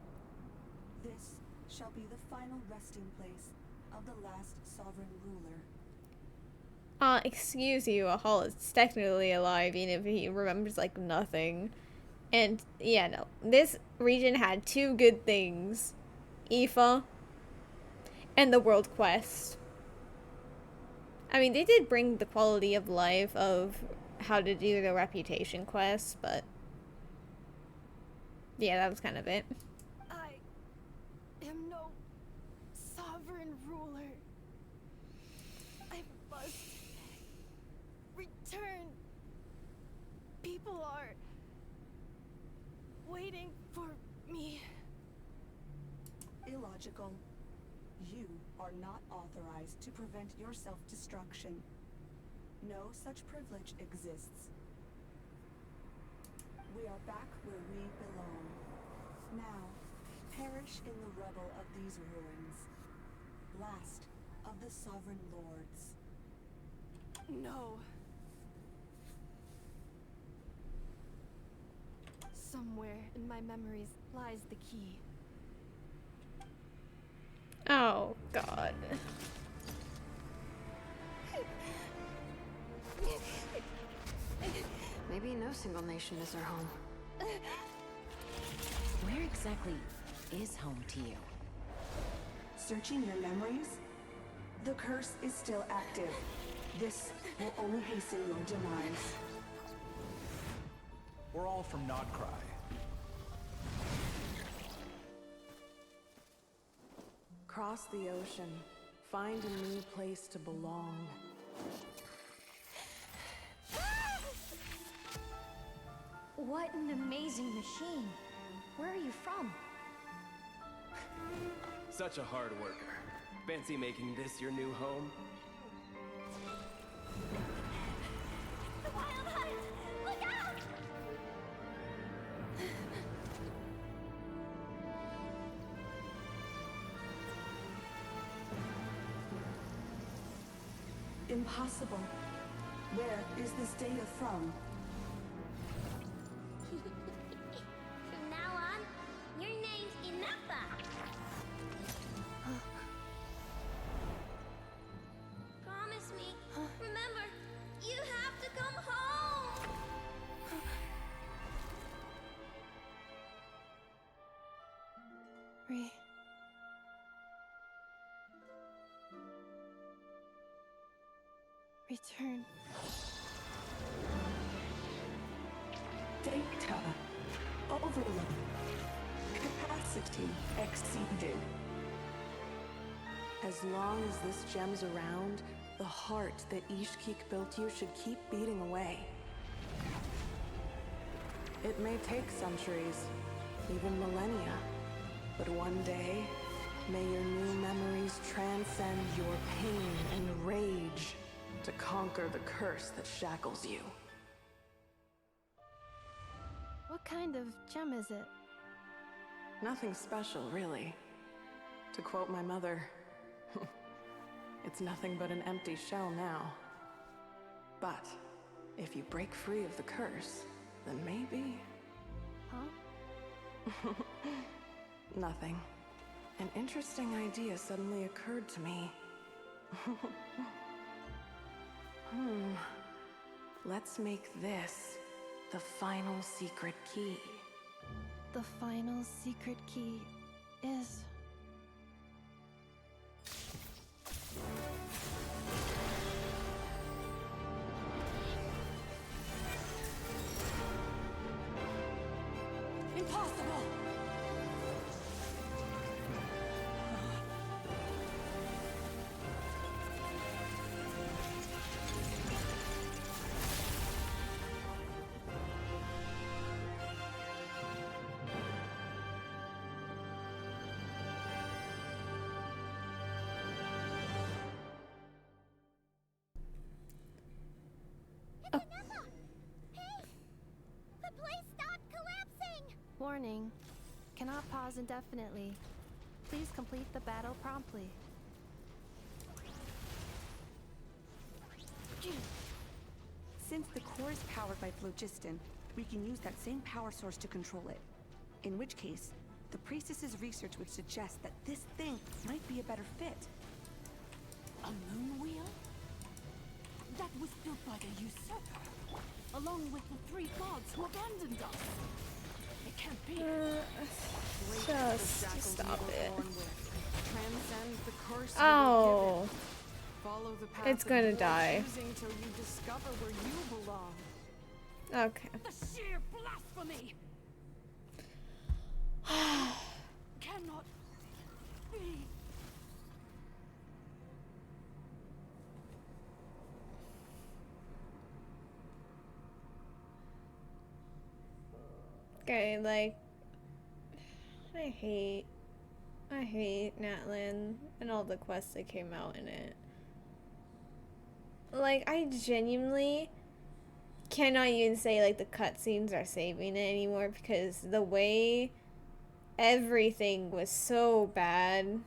This shall be the final resting place of the last sovereign ruler. Excuse you, Hall is technically alive, even if he remembers, like, nothing. And, yeah, no. This region had 2 good things. Aoife and the World Quest. I mean, they did bring the quality of life of how to do the reputation quests, but yeah, that was kind of it. I am no sovereign ruler. I must return. People are waiting for me. Illogical. You are not authorized to prevent your self-destruction. No such privilege exists. We are back where we belong. Now, perish in the rubble of these ruins. Last of the sovereign lords. No. Somewhere in my memories lies the key. Oh, God. Maybe no single nation is our home. Where exactly is home to you? Searching your memories? The curse is still active. This will only hasten your demise. We're all from Nodcry. Cross the ocean. Find a new place to belong. What an amazing machine. Where are you from? Such a hard worker. Fancy making this your new home? The Wild Hunt! Look out! Impossible. Where is this data from? From now on, your name's Inappa. Promise me. Remember, you have to come home. Return. Data. Overload. Capacity exceeded. As long as this gem's around, the heart that Ishkik built you should keep beating away. It may take centuries, even millennia, but one day, may your new memories transcend your pain and rage to conquer the curse that shackles you. What kind of gem is it? Nothing special, really. To quote my mother, it's nothing but an empty shell now. But if you break free of the curse, then maybe... Huh? Nothing. An interesting idea suddenly occurred to me. Let's make this the final secret key. The final secret key is... Impossible! The place stopped collapsing! Warning. Cannot pause indefinitely. Please complete the battle promptly. Since the core is powered by phlogiston, we can use that same power source to control it. In which case, the priestess's research would suggest that this thing might be a better fit. A moon wheel? That was built by the usurper, along with the 3 gods who abandoned us. It can't be. Just stop it. Transcend the curse Oh. Follow the path It's of gonna your die. choosing till you discover where you belong. Okay. The sheer blasphemy cannot be. Okay, like, I hate Natlan and all the quests that came out in it. Like, I genuinely cannot even say, like, the cutscenes are saving it anymore because the way everything was so bad.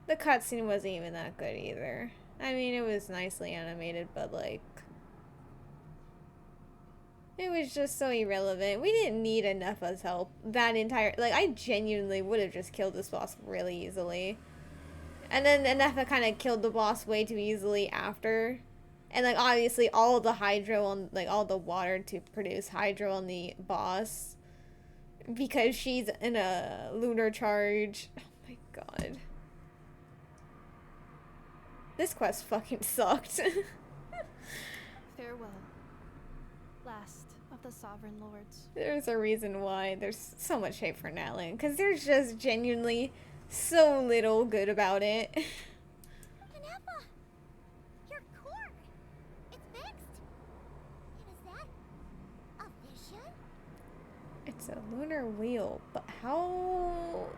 The cutscene wasn't even that good either. I mean, it was nicely animated, but, like, it was just so irrelevant. We didn't need Enougha's help. That entire... Like, I genuinely would have just killed this boss really easily. And then Enougha kind of killed the boss way too easily after. And, like, obviously all the hydro on... Like, all the water to produce hydro on the boss. Because she's in a lunar charge. Oh my god. This quest fucking sucked. Farewell. Last of the Sovereign Lords. There's a reason why there's so much hate for Natlan, because there's just genuinely so little good about it. Enough! Your cord! It's fixed! And is that a vision? It's a lunar wheel, but how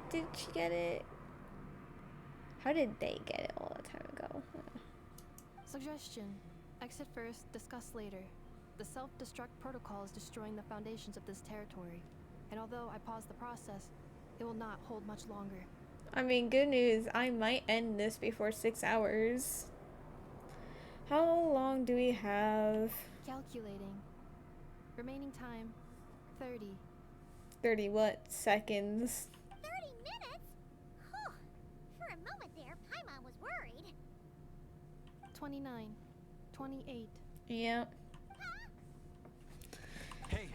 did she get it? How did they get it all the time ago? Suggestion. Exit first, discuss later. The self-destruct protocol is destroying the foundations of this territory. And although I paused the process, it will not hold much longer. I mean, good news. I might end this before 6 hours. How long do we have? Calculating. Remaining time, 30. 30 what? Seconds? 30 minutes? Whew. For a moment there, Paimon was worried. 29. 28. Yep. Hey,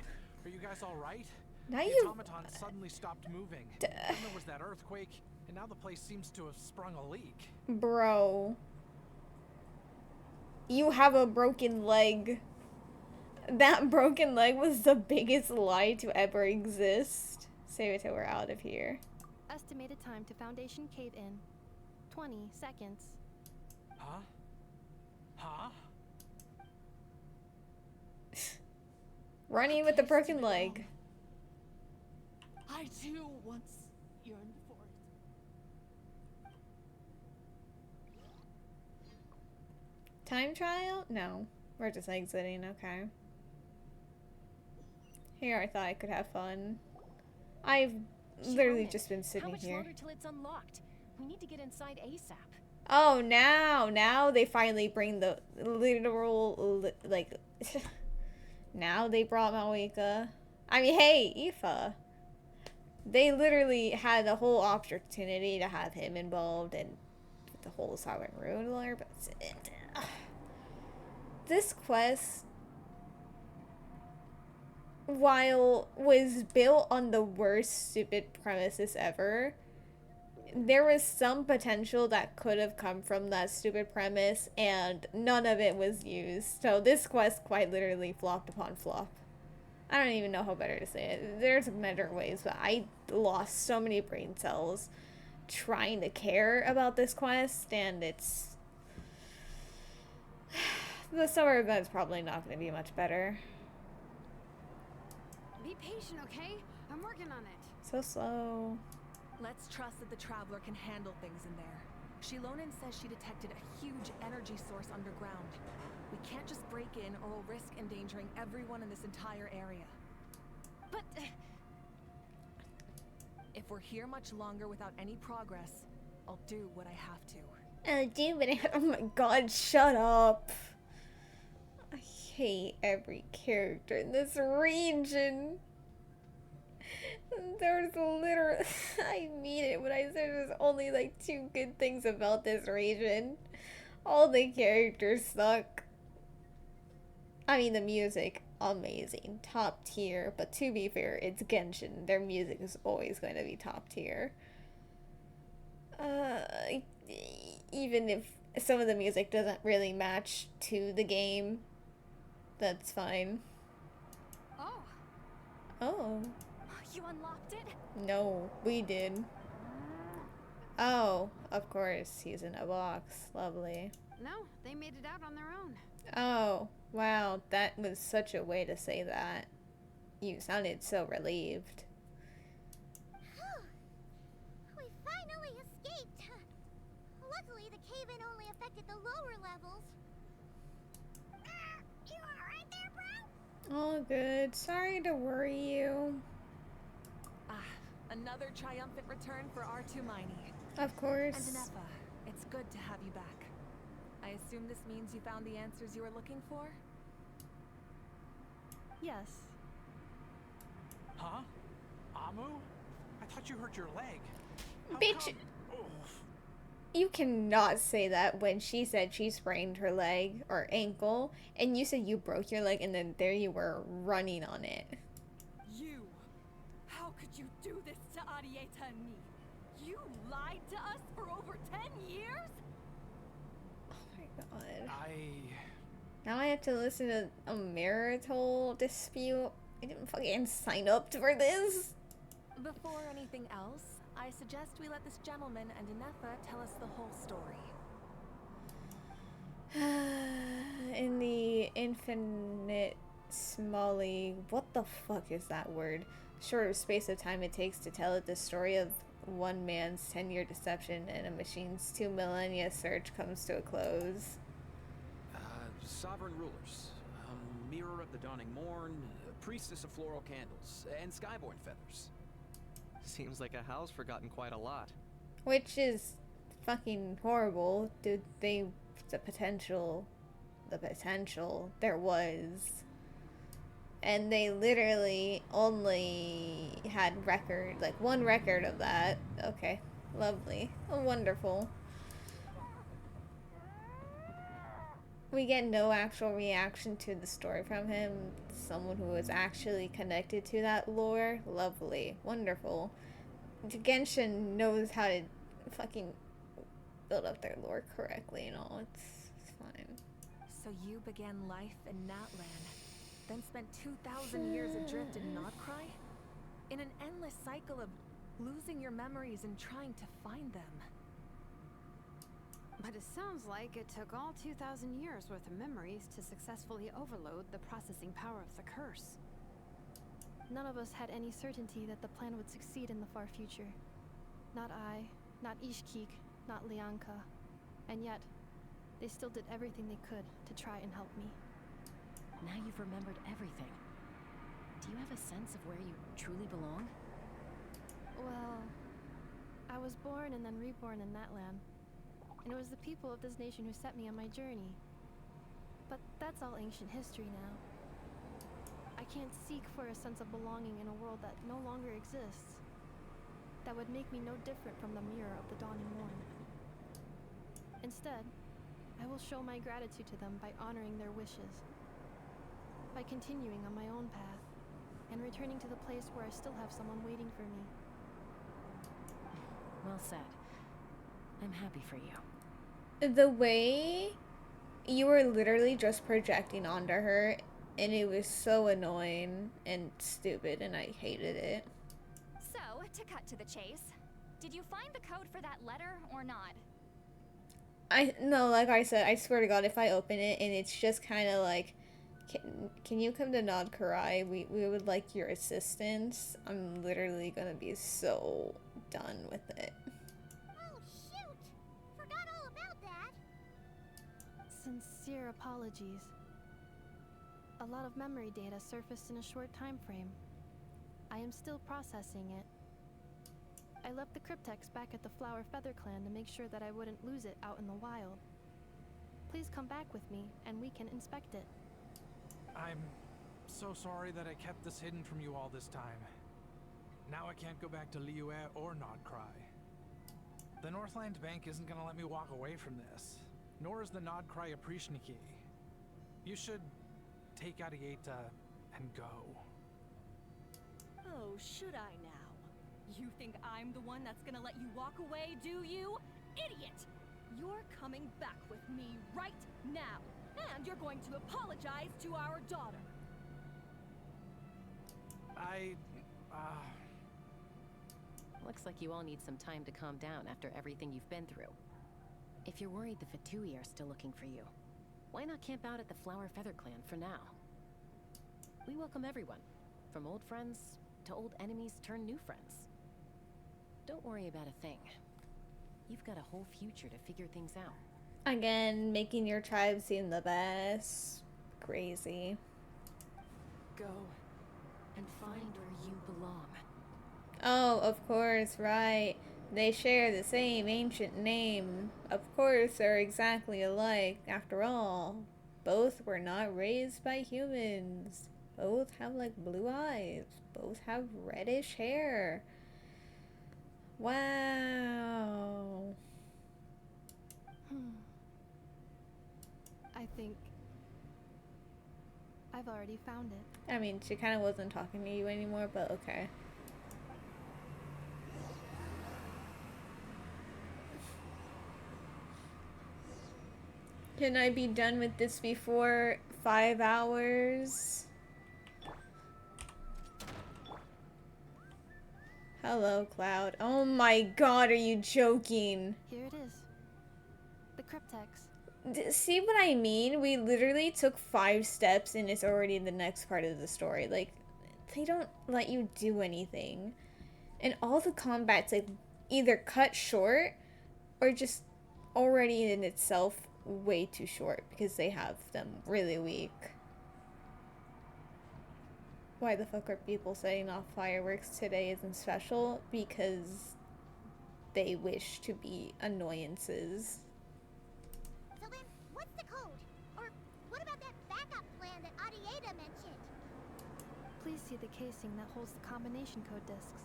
are you guys all right? Now the you- automaton suddenly stopped moving. Then there was that earthquake, and now the place seems to have sprung a leak. Bro. You have a broken leg. That broken leg was the biggest lie to ever exist. Save it till we're out of here. Estimated time to Foundation cave in, 20 seconds. Huh? Huh? Running with the broken leg. I too once yearned for it. Time trial? No. We're just exiting, okay. Here I thought I could have fun. I've literally just been How sitting much here. longer till it's unlocked? We need to get inside ASAP. Oh, now they finally bring the literal, like, now they brought Malwika. I mean, hey, Aoife. They literally had the whole opportunity to have him involved and the whole Sovereign Ruler, but this quest, while was built on the worst stupid premises ever, there was some potential that could have come from that stupid premise, and none of it was used. So this quest quite literally flopped upon flop. I don't even know how better to say it. There's better ways, but I lost so many brain cells trying to care about this quest, and it's... The summer event's probably not going to be much better. Be patient, okay? I'm working on it. So slow. Let's trust that the Traveler can handle things in there. Shilonen says she detected a huge energy source underground. We can't just break in or we'll risk endangering everyone in this entire area. But... If we're here much longer without any progress, I'll do what I have to. Oh my god, shut up. I hate every character in this region. There's literally... I mean it when I say there's only like 2 good things about this region. All the characters suck. I mean, the music, amazing. Top tier. But to be fair, it's Genshin. Their music is always going to be top tier. Even if some of the music doesn't really match to the game, that's fine. Oh. Oh. You unlocked it? No, we did. Oh, of course, he's in a box. Lovely. No, they made it out on their own. Oh, wow, that was such a way to say that. You sounded so relieved. We finally escaped. Luckily, the cave-in only affected the lower levels. You alright there, bro? All good. Sorry to worry you. Another triumphant return for R2 Miney. Of course. And Anefa, it's good to have you back. I assume this means you found the answers you were looking for? Yes. Huh? Amu? I thought you hurt your leg. How Bitch. come? You cannot say that when she said she sprained her leg or ankle, and you said you broke your leg, and then there you were running on it. You! How could you do this to Arieta and me? You lied to us for over 10 years? Oh my god. I... Now I have to listen to a marital dispute. I didn't fucking sign up for this. Before anything else, I suggest we let this gentleman and Anefa tell us the whole story. In the infinite smally, what the fuck is that word? Short space of time it takes to tell it, the story of one man's 10-year deception and a machine's 2 millennia search comes to a close. Sovereign rulers, mirror of the dawning morn, priestess of floral candles, and skyborn feathers. Seems like a house forgotten quite a lot. Which is fucking horrible. Did they... the potential there was. And they literally only had one record of that. Okay, lovely. Oh, wonderful. We get no actual reaction to the story from him. Someone who is actually connected to that lore. Lovely. Wonderful. Genshin knows how to fucking build up their lore correctly and all. It's fine. So you began life in Natlan, then spent 2,000 years adrift in Nodcry? In an endless cycle of losing your memories and trying to find them. But it sounds like it took all 2,000 years worth of memories to successfully overload the processing power of the curse. None of us had any certainty that the plan would succeed in the far future. Not I, not Ishkik, not Lianka. And yet, they still did everything they could to try and help me. Now you've remembered everything. Do you have a sense of where you truly belong? Well, I was born and then reborn in that land. And it was the people of this nation who set me on my journey. But that's all ancient history now. I can't seek for a sense of belonging in a world that no longer exists. That would make me no different from the mirror of the dawning morn. Instead, I will show my gratitude to them by honoring their wishes. By continuing on my own path, and returning to the place where I still have someone waiting for me. Well said. I'm happy for you. The way you were literally just projecting onto her, and it was so annoying and stupid, and I hated it. So, to cut to the chase, did you find the code for that letter or not? No, like I said, I swear to God, if I open it and it's just kind of like, can you come to Nodkarai? We would like your assistance. I'm literally gonna be so done with it. Oh, shoot! Forgot all about that. Sincere apologies. A lot of memory data surfaced in a short time frame. I am still processing it. I left the cryptex back at the Flower Feather Clan to make sure that I wouldn't lose it out in the wild. Please come back with me, and we can inspect it. I'm so sorry that I kept this hidden from you all this time. Now I can't go back to Liyue or Nodcry. The Northland Bank isn't gonna let me walk away from this, nor is the Nodcry Aprishniki. You should take Arieta and go. Oh, should I now? You think I'm the one that's gonna let you walk away, do you? Idiot! You're coming back with me right now, and you're going to apologize to our daughter. Looks like you all need some time to calm down after everything you've been through. If you're worried the Fatui are still looking for you, why not camp out at the Flower Feather Clan for now? We welcome everyone, from old friends to old enemies turned new friends. Don't worry about a thing. You've got a whole future to figure things out. Again, making your tribe seem the best. Crazy. Go and find where you belong. Oh, of course, right. They share the same ancient name. Of course, they're exactly alike. After all, both were not raised by humans. Both have, like, blue eyes. Both have reddish hair. Wow. I think I've already found it. I mean, she kind of wasn't talking to you anymore, but okay. Can I be done with this before 5 hours? Hello, Cloud. Oh my god, are you joking? Here it is. The cryptex. See what I mean? We literally took 5 steps and it's already in the next part of the story. Like, they don't let you do anything. And all the combat's like either cut short or just already in itself way too short because they have them really weak. Why the fuck are people setting off fireworks today isn't special? Because they wish to be annoyances. So then, what's the code? Or what about that backup plan that Adieta mentioned? Please see the casing that holds the combination code discs.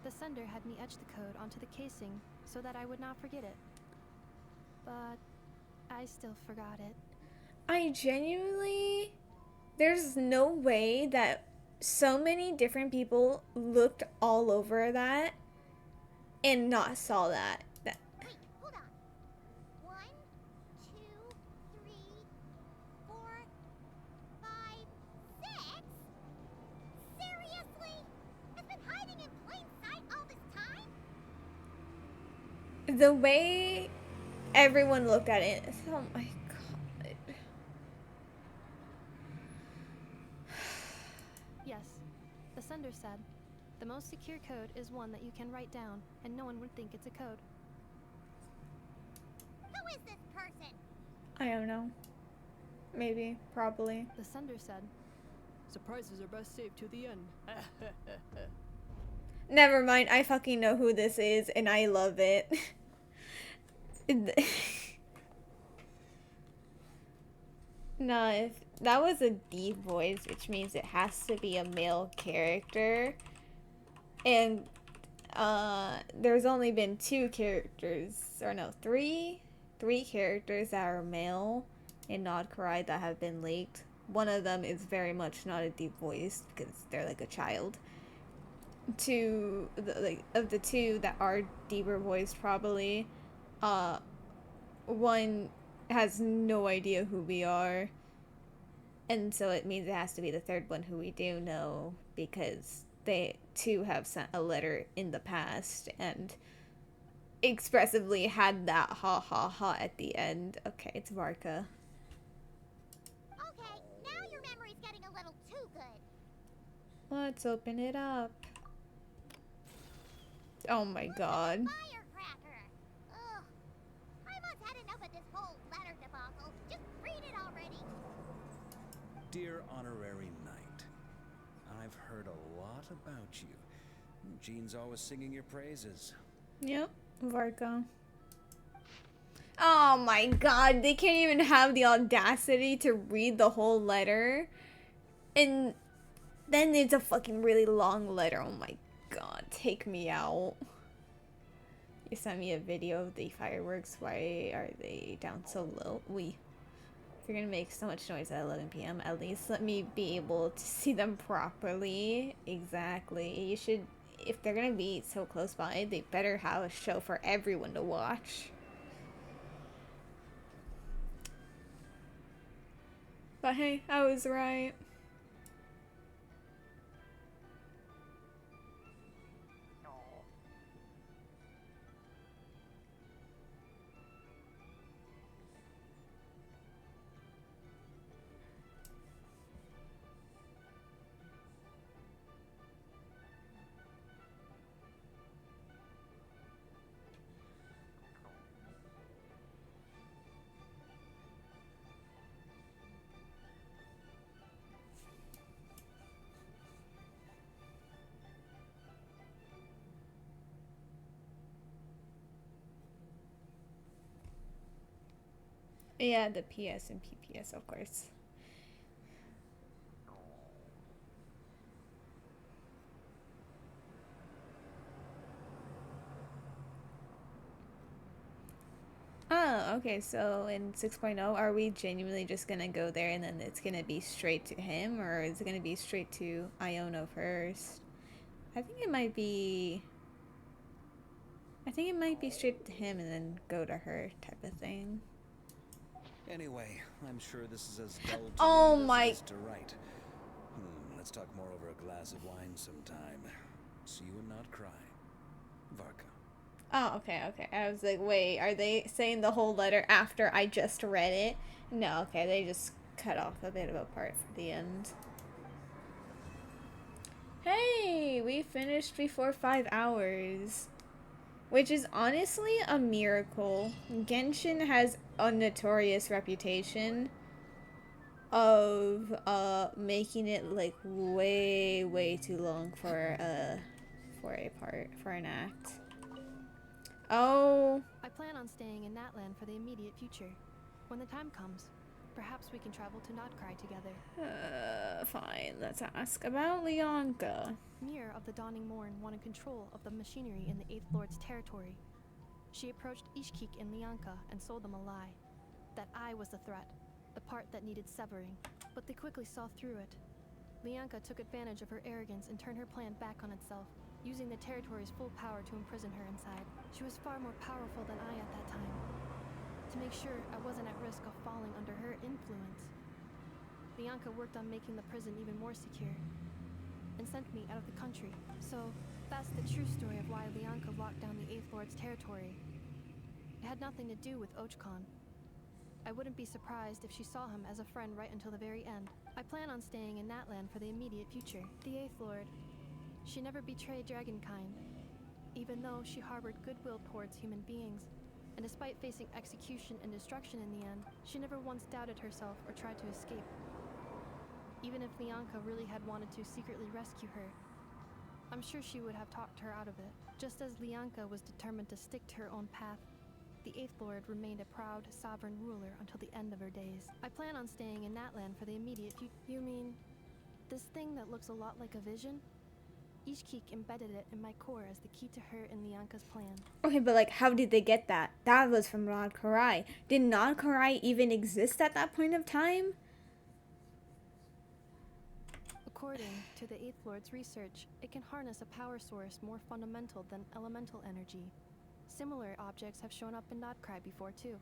The sender had me etch the code onto the casing so that I would not forget it. But I still forgot it. I genuinely... There's no way that so many different people looked all over that and not saw that. Wait, hold on. 1, 2, 3, 4, 5, 6? Seriously? It's been hiding in plain sight all this time? The way everyone looked at it, oh my god. Yes, the sender said, the most secure code is one that you can write down, and no one would think it's a code. Who is this person? I don't know. Maybe. Probably. The sender said, surprises are best saved to the end. Never mind, I fucking know who this is, and I love it. No, if that was a deep voice, which means it has to be a male character. And, there's only been 2 characters, or no, 3 characters that are male in Nodkarai that have been leaked. One of them is very much not a deep voice, because they're like a child. Of the 2 that are deeper voiced, probably, one has no idea who we are, and so it means it has to be the 3rd one who we do know, because they too have sent a letter in the past and expressively had that ha ha ha at the end. Okay, it's Varka. Okay, now your memory's getting a little too good. Let's open it up. Oh my god. Firecracker! Ugh. I must had enough of this whole letter debacle. Just read it already. Dear Honorary Knight, I've heard a lot about you. Jean's always singing your praises. Yep, Varka. Oh my god, they can't even have the audacity to read the whole letter. And then it's a fucking really long letter. Oh my god, take me out. You sent me a video of the fireworks. Why are they down so low? If you're gonna make so much noise at 11 p.m., at least let me be able to see them properly. Exactly. You should, if they're gonna be so close by, they better have a show for everyone to watch. But hey, I was right. Yeah, the PS and PPS, of course. Oh, okay, so in 6.0, are we genuinely just gonna go there and then it's gonna be straight to him, or is it gonna be straight to Iona first? I think it might be... I think it might be straight to him and then go to her type of thing. Anyway, I'm sure this is as dull to Oh read my... as it is to write. Let's talk more over a glass of wine sometime. See you and not cry. Varka. Oh, okay, okay. I was like, wait, are they saying the whole letter after I just read it? No, okay, they just cut off a bit of a part for the end. Hey, we finished before 5 hours. Which is honestly a miracle. Genshin has a notorious reputation of making it like way too long for an act. Oh. I plan on staying in Natlan for the immediate future. When the time comes, perhaps we can travel to Notcry together. Fine. Let's ask about Leonka. Mir of the Dawning Morn wanted control of the machinery in the Eighth Lord's territory. She approached Ishkik and Leonka and sold them a lie. That I was the threat, the part that needed severing. But they quickly saw through it. Leonka took advantage of her arrogance and turned her plan back on itself, using the territory's full power to imprison her inside. She was far more powerful than I at that time. To make sure I wasn't at risk of falling under her influence, Leonka worked on making the prison even more secure, and sent me out of the country. So, that's the true story of why Leonka locked down the Eighth Lord's territory. It had nothing to do with Ochkon. I wouldn't be surprised if she saw him as a friend right until the very end. I plan on staying in Natlan for the immediate future. The Eighth Lord, she never betrayed Dragonkind, even though she harbored goodwill towards human beings. And despite facing execution and destruction in the end, she never once doubted herself or tried to escape. Even if Leonka really had wanted to secretly rescue her, I'm sure she would have talked her out of it. Just as Leonka was determined to stick to her own path, the Eighth Lord remained a proud, sovereign ruler until the end of her days. I plan on staying in Natlan for the immediate future. You mean, this thing that looks a lot like a vision? Ishkik embedded it in my core as the key to her and Leonka's plan. Okay, but like, how did they get that? That was from Nod Karai. Did Nod Karai even exist at that point of time? According to the Eighth Lord's research, it can harness a power source more fundamental than elemental energy. Similar objects have shown up in Notcry before, too.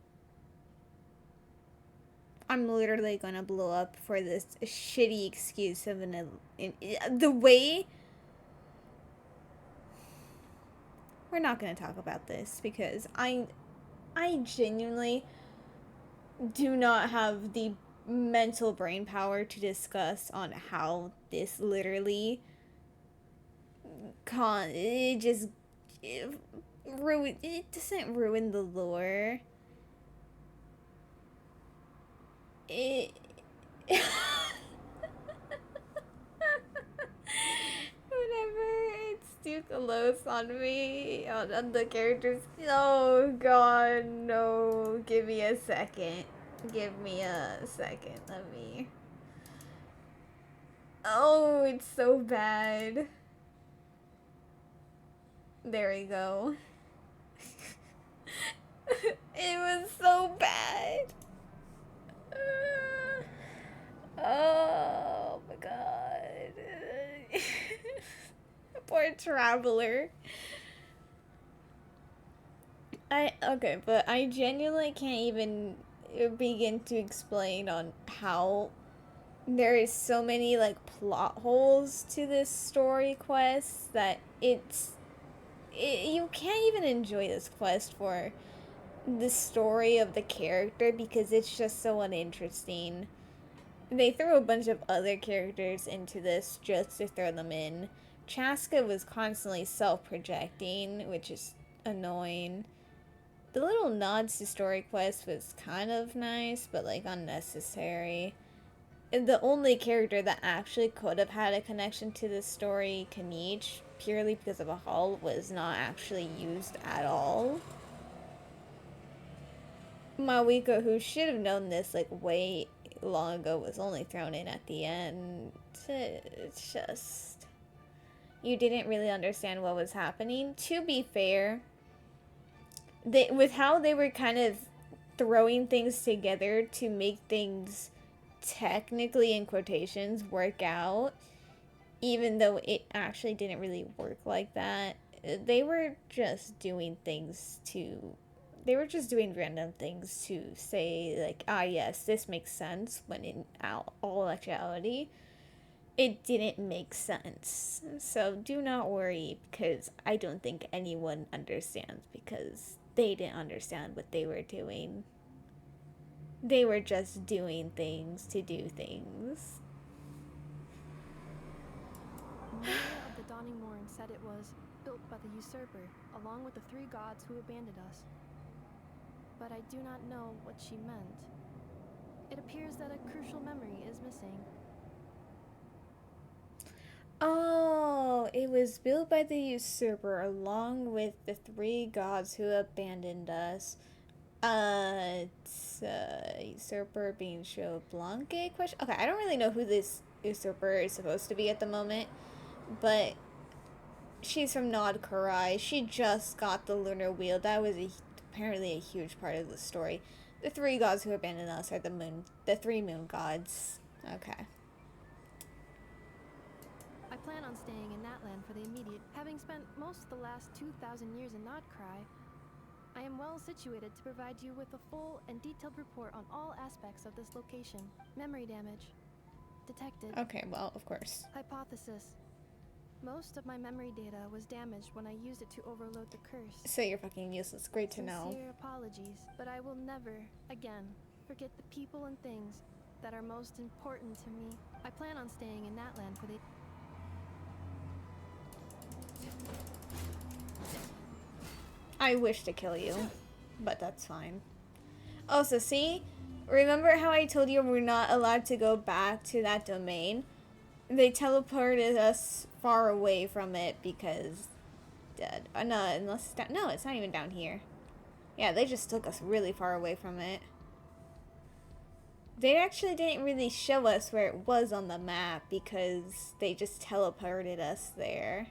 I'm literally gonna blow up for this shitty excuse of the way... We're not gonna talk about this because I genuinely do not have the mental brain power to discuss on how this literally it doesn't ruin the lore. It whenever it's Duke Los on me on the characters. Oh god, no. Give me a second. Give me a second. Let me. Oh, it's so bad. There we go. It was so bad. Oh my god. Poor traveler. Okay, but I genuinely can't even begin to explain on how there is so many like plot holes to this story quest that you can't even enjoy this quest for the story of the character because it's just so uninteresting. They threw a bunch of other characters into this just to throw them in. Chaska was constantly self-projecting, which is annoying. The little nods to story quests was kind of nice, but like unnecessary. The only character that actually could have had a connection to this story, Kanich, purely because of a hull, was not actually used at all. Mawiko, who should have known this like way long ago, was only thrown in at the end. It's just, you didn't really understand what was happening. To be fair, with how they were kind of throwing things together to make things technically, in quotations, work out, even though it actually didn't really work like that, they were just doing things to they were just doing random things to say like, ah yes, this makes sense, when in all actuality it didn't make sense. So do not worry, because I don't think anyone understands, because they didn't understand what they were doing. They were just doing things to do things. Maria of the Dawning Morn said it was built by the usurper, along with the 3 gods who abandoned us. But I do not know what she meant. It appears that a crucial memory is missing. Oh, it was built by the usurper along with the 3 gods who abandoned us. It's, usurper being Sho Blanque question. Okay, I don't really know who this usurper is supposed to be at the moment, but she's from Nod Karai. She just got the lunar wheel. That was apparently a huge part of the story. The 3 gods who abandoned us are the 3 moon gods. Okay. I plan on staying in that land for the immediate. Having spent most of the last 2,000 years in Nodcry, I am well situated to provide you with a full and detailed report on all aspects of this location. Memory damage detected. Okay, well, of course. Hypothesis. Most of my memory data was damaged when I used it to overload the curse. So you're fucking useless. Great to know. Sincere apologies, but I will never, again, forget the people and things that are most important to me. I plan on staying in that land for the... I wish to kill you, but that's fine. Also, see? Remember how I told you we're not allowed to go back to that domain? They teleported us far away from it because... no, unless it's no, it's not even down here. Yeah, they just took us really far away from it. They actually didn't really show us where it was on the map because they just teleported us there.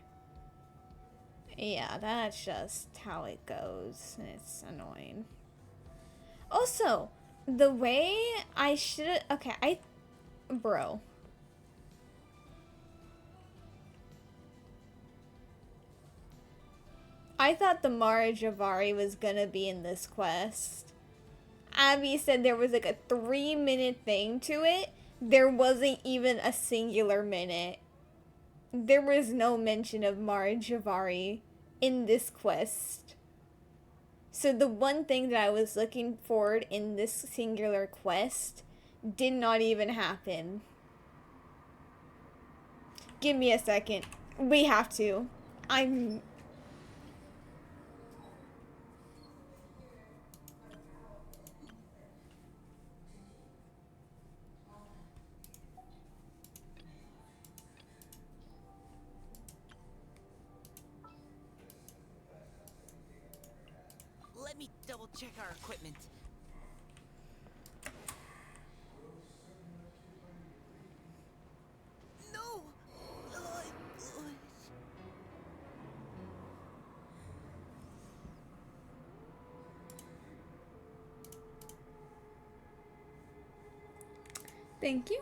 Yeah, that's just how it goes, and it's annoying. Also, the way I should... Okay, Bro. I thought the Mara Javari was gonna be in this quest. Abby said there was like a 3-minute thing to it. There wasn't even a singular minute. There was no mention of Mara Javari in this quest. So the one thing that I was looking forward in this singular quest did not even happen. Give me a second. We have to. Let me double check our equipment. No! Thank you.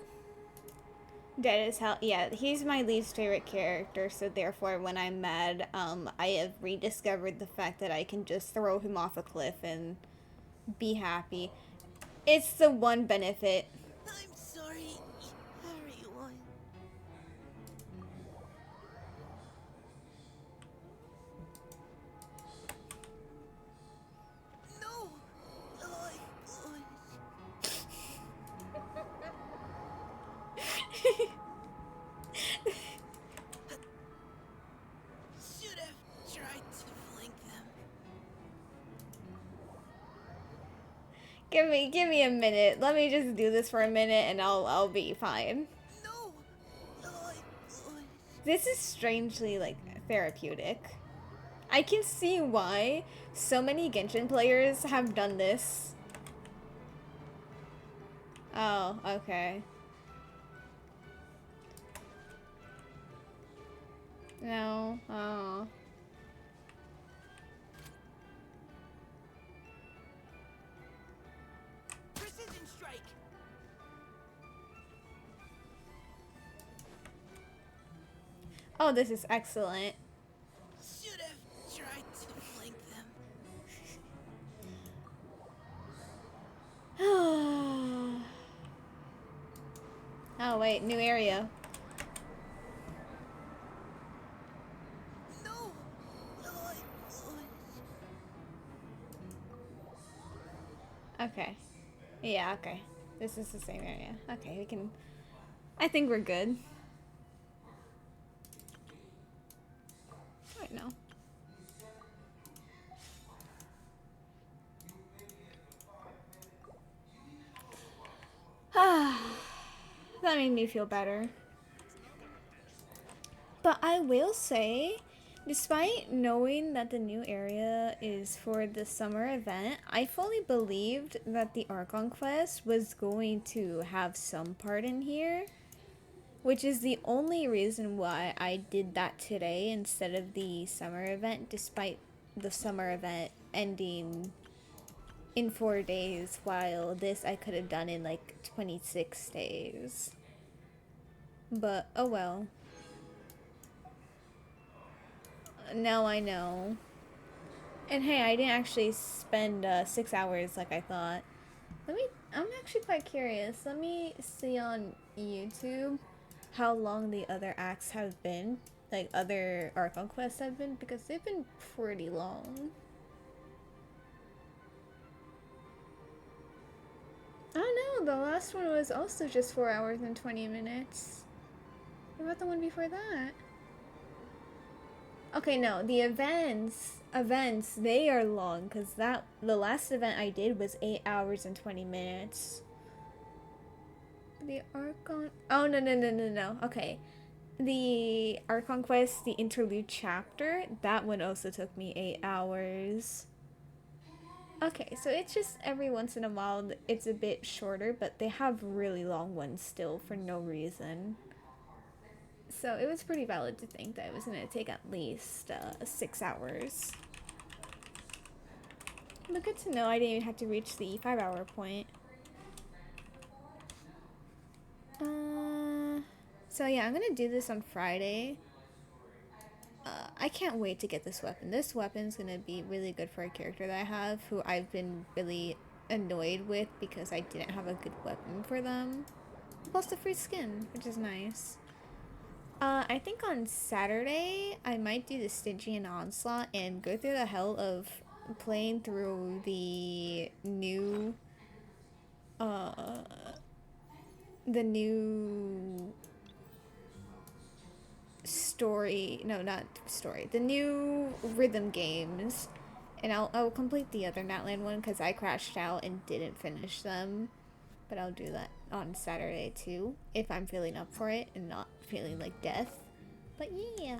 Dead as hell. Yeah, he's my least favorite character, so therefore when I'm mad, I have rediscovered the fact that I can just throw him off a cliff and be happy. It's the one benefit. I'm sorry. Give me a minute. Let me just do this for a minute and I'll be fine. This is strangely like therapeutic. I can see why so many Genshin players have done this. Oh, okay. No. Oh. Precision strike. Oh, this is excellent. Should have tried to flank them. Oh wait, new area. No. Okay. Yeah, okay. This is the same area. Okay, we can... I think we're good. Right now. That made me feel better. But I will say, despite knowing that the new area is for the summer event, I fully believed that the Archon quest was going to have some part in here. Which is the only reason why I did that today instead of the summer event, despite the summer event ending in 4 days, while this I could have done in like 26 days. But, oh well. Now I know. And hey, I didn't actually spend 6 hours like I thought. I'm actually quite curious. Let me see on YouTube how long the other acts have been. Like other Archon quests have been, because they've been pretty long. Oh no, the last one was also just 4 hours and 20 minutes. What about the one before that? Okay, no, the events, they are long, because the last event I did was 8 hours and 20 minutes. The Archon, oh no, okay. The Archon quest, the interlude chapter, that one also took me 8 hours. Okay, so it's just every once in a while it's a bit shorter, but they have really long ones still for no reason. So it was pretty valid to think that it was going to take at least 6 hours. But good to know I didn't even have to reach the 5-hour point. So yeah, I'm gonna do this on Friday. I can't wait to get this weapon. This weapon's gonna be really good for a character that I have, who I've been really annoyed with because I didn't have a good weapon for them. Plus the free skin, which is nice. I think on Saturday, I might do the Stygian Onslaught and go through the hell of playing through the new story, no, not story, the new rhythm games, and I'll complete the other Natland one because I crashed out and didn't finish them, but I'll do that on Saturday too, if I'm feeling up for it and not feeling like death. But yeah.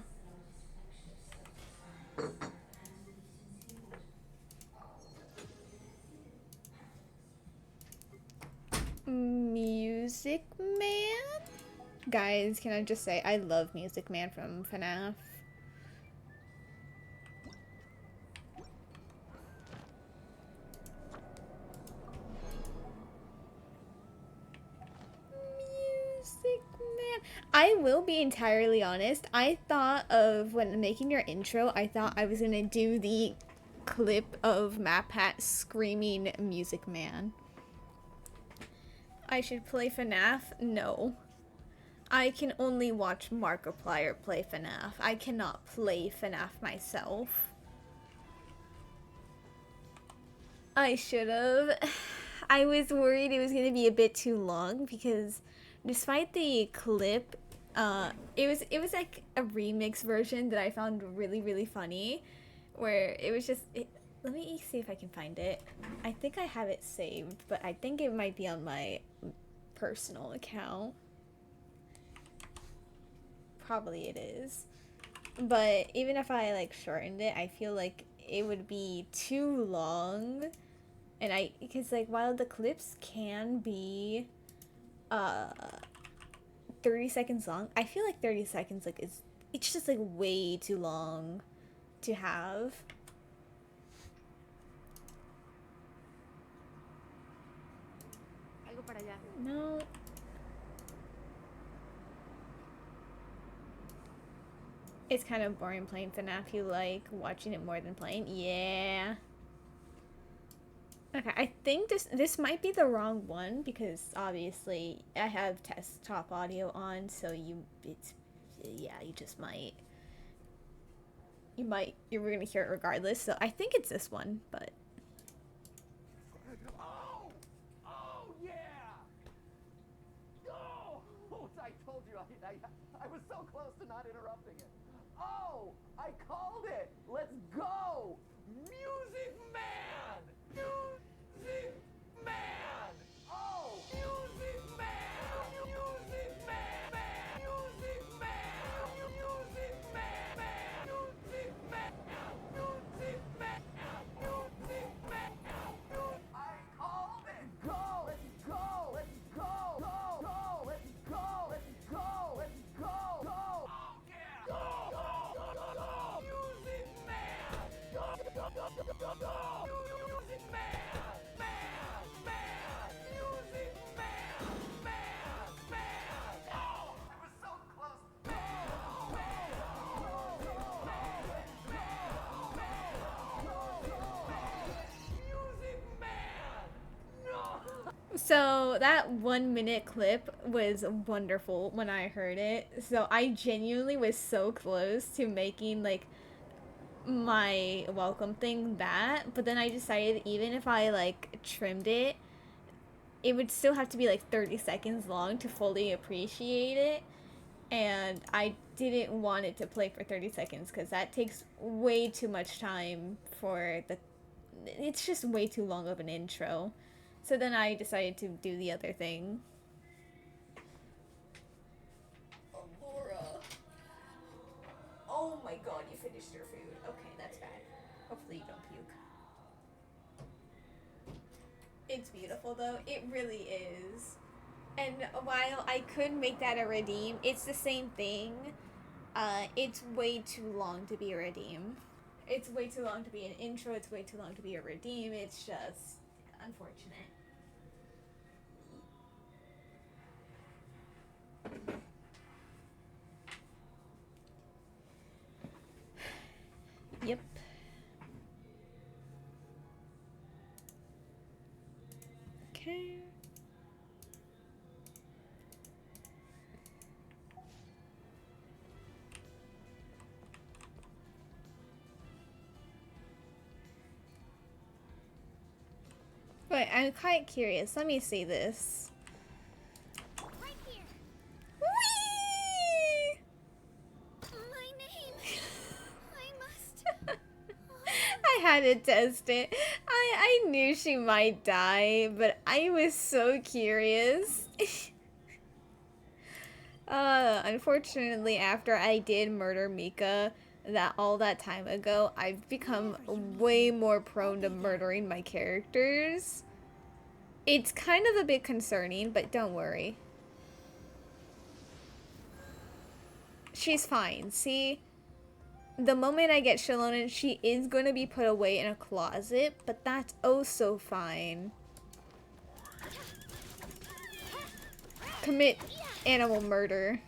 Music Man? Guys, can I just say, I love Music Man from FNAF. Music Man. I will be entirely honest, I thought of, when making your intro, I thought I was gonna do the clip of MatPat screaming Music Man. I should play FNAF? No. I can only watch Markiplier play FNAF. I cannot play FNAF myself. I should've. I was worried it was gonna be a bit too long because despite the clip, it was like a remix version that I found really, really funny, where it was just, Let me see if I can find it. I think I have it saved, but I think it might be on my personal account. Probably it is. But even if I like shortened it, I feel like it would be too long. And because like while the clips can be 30 seconds long, I feel like 30 seconds like it's just like way too long to have. Algo para allá. No. It's kind of boring playing FNAF. You like watching it more than playing? Yeah. Okay, I think this might be the wrong one because obviously I have desktop audio on, so you just might you're gonna hear it regardless. So I think it's this one, but Oh yeah! Oh, I told you I was so close to not interrupting it. Oh, I called it. Let's go, Music Man. Music Man! Oh! Music Man! Music Man! Music Man! Music Man! Music Man! Music Man! Music Man! I called it! Go! Let's go! Let's go! Go! Go! Let's go! Let's go! Let's go! Go! Oh yeah! Go! Go! Go! Go! Music Man! Go! Go! Go! Go! Go! Music Man! so that 1 minute clip was wonderful when I heard it. So I genuinely was so close to making like my welcome thing that, but then I decided even if I like trimmed it, it would still have to be like 30 seconds long to fully appreciate it. And I didn't want it to play for 30 seconds because that takes way too much time for it's just way too long of an intro. So then I decided to do the other thing. Oh, Laura. Oh my god, you finished your food. Okay, that's bad. Hopefully you don't puke. It's beautiful though. It really is. And while I could make that a redeem, it's the same thing. It's way too long to be a redeem. It's way too long to be an intro. It's way too long to be a redeem. It's just unfortunate. Yep. Okay. Wait, I'm quite curious. Let me see this. Right here. Whee! My name. I must. I had to test it. I knew she might die, but I was so curious. Unfortunately, after I did murder Mika all that time ago, I've become way more prone to murdering my characters. It's kind of a bit concerning, but don't worry. She's fine. See? The moment I get Shallonen, she is going to be put away in a closet, but that's oh so fine. Commit animal murder.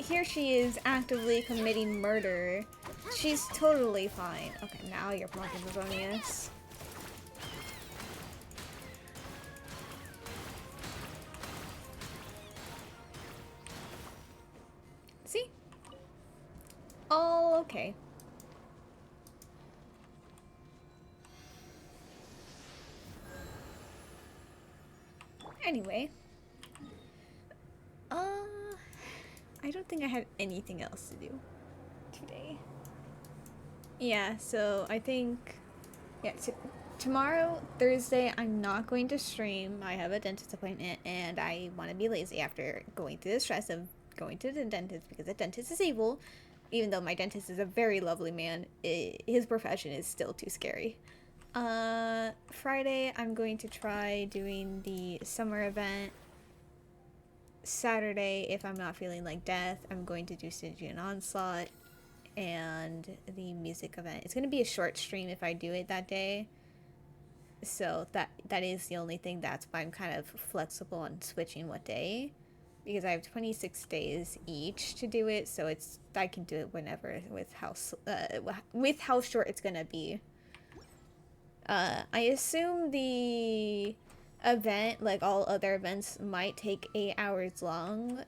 here she is actively committing murder. She's totally fine. Okay, now you're blocking Bavonius. See? All okay. Anyway. I don't think I have anything else to do today. Yeah, so I think, yeah, tomorrow, Thursday, I'm not going to stream. I have a dentist appointment, and I want to be lazy after going through the stress of going to the dentist, because the dentist is evil. Even though my dentist is a very lovely man, his profession is still too scary. Friday, I'm going to try doing the summer event. Saturday, if I'm not feeling like death, I'm going to do Stygian Onslaught and the music event. It's going to be a short stream if I do it that day. So that is the only thing. That's why I'm kind of flexible on switching what day, because I have 26 days each to do it, so I can do it whenever with how short it's going to be. I assume the event, like all other events, might take 8 hours long,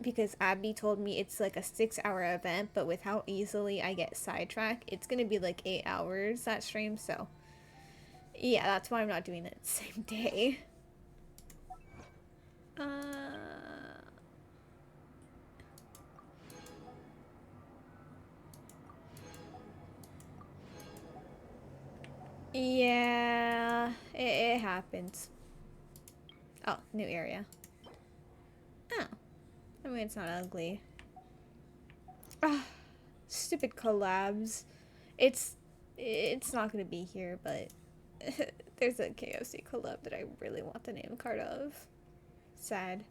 because Abby told me it's like a 6-hour event, but with how easily I get sidetracked, it's gonna be like 8 hours that stream. So yeah, that's why I'm not doing it the same day. Yeah, it happens. Oh, new area. Oh, I mean, it's not ugly. Ah, stupid collabs. It's not gonna be here, but there's a KFC collab that I really want the name card of. Sad.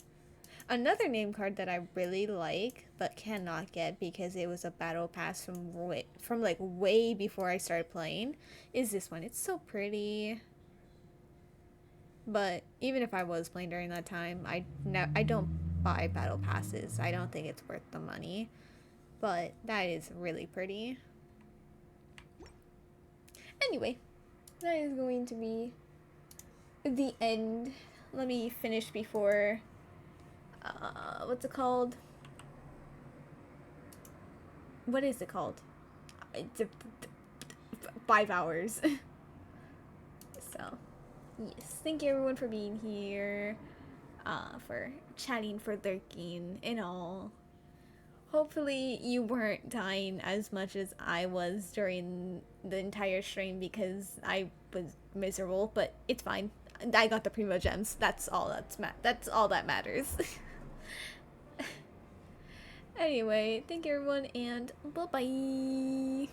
Another name card that I really like but cannot get because it was a battle pass from like way before I started playing is this one. It's so pretty. But even if I was playing during that time, I don't buy battle passes. I don't think it's worth the money. But that is really pretty. Anyway, that is going to be the end. Let me finish before what's it called? What is it called? It's 5 hours. So, yes. Thank you everyone for being here, for chatting, for lurking, and all. Hopefully you weren't dying as much as I was during the entire stream because I was miserable, but it's fine. I got the Primo Gems. That's all that matters. Anyway, thank you everyone, and bye-bye.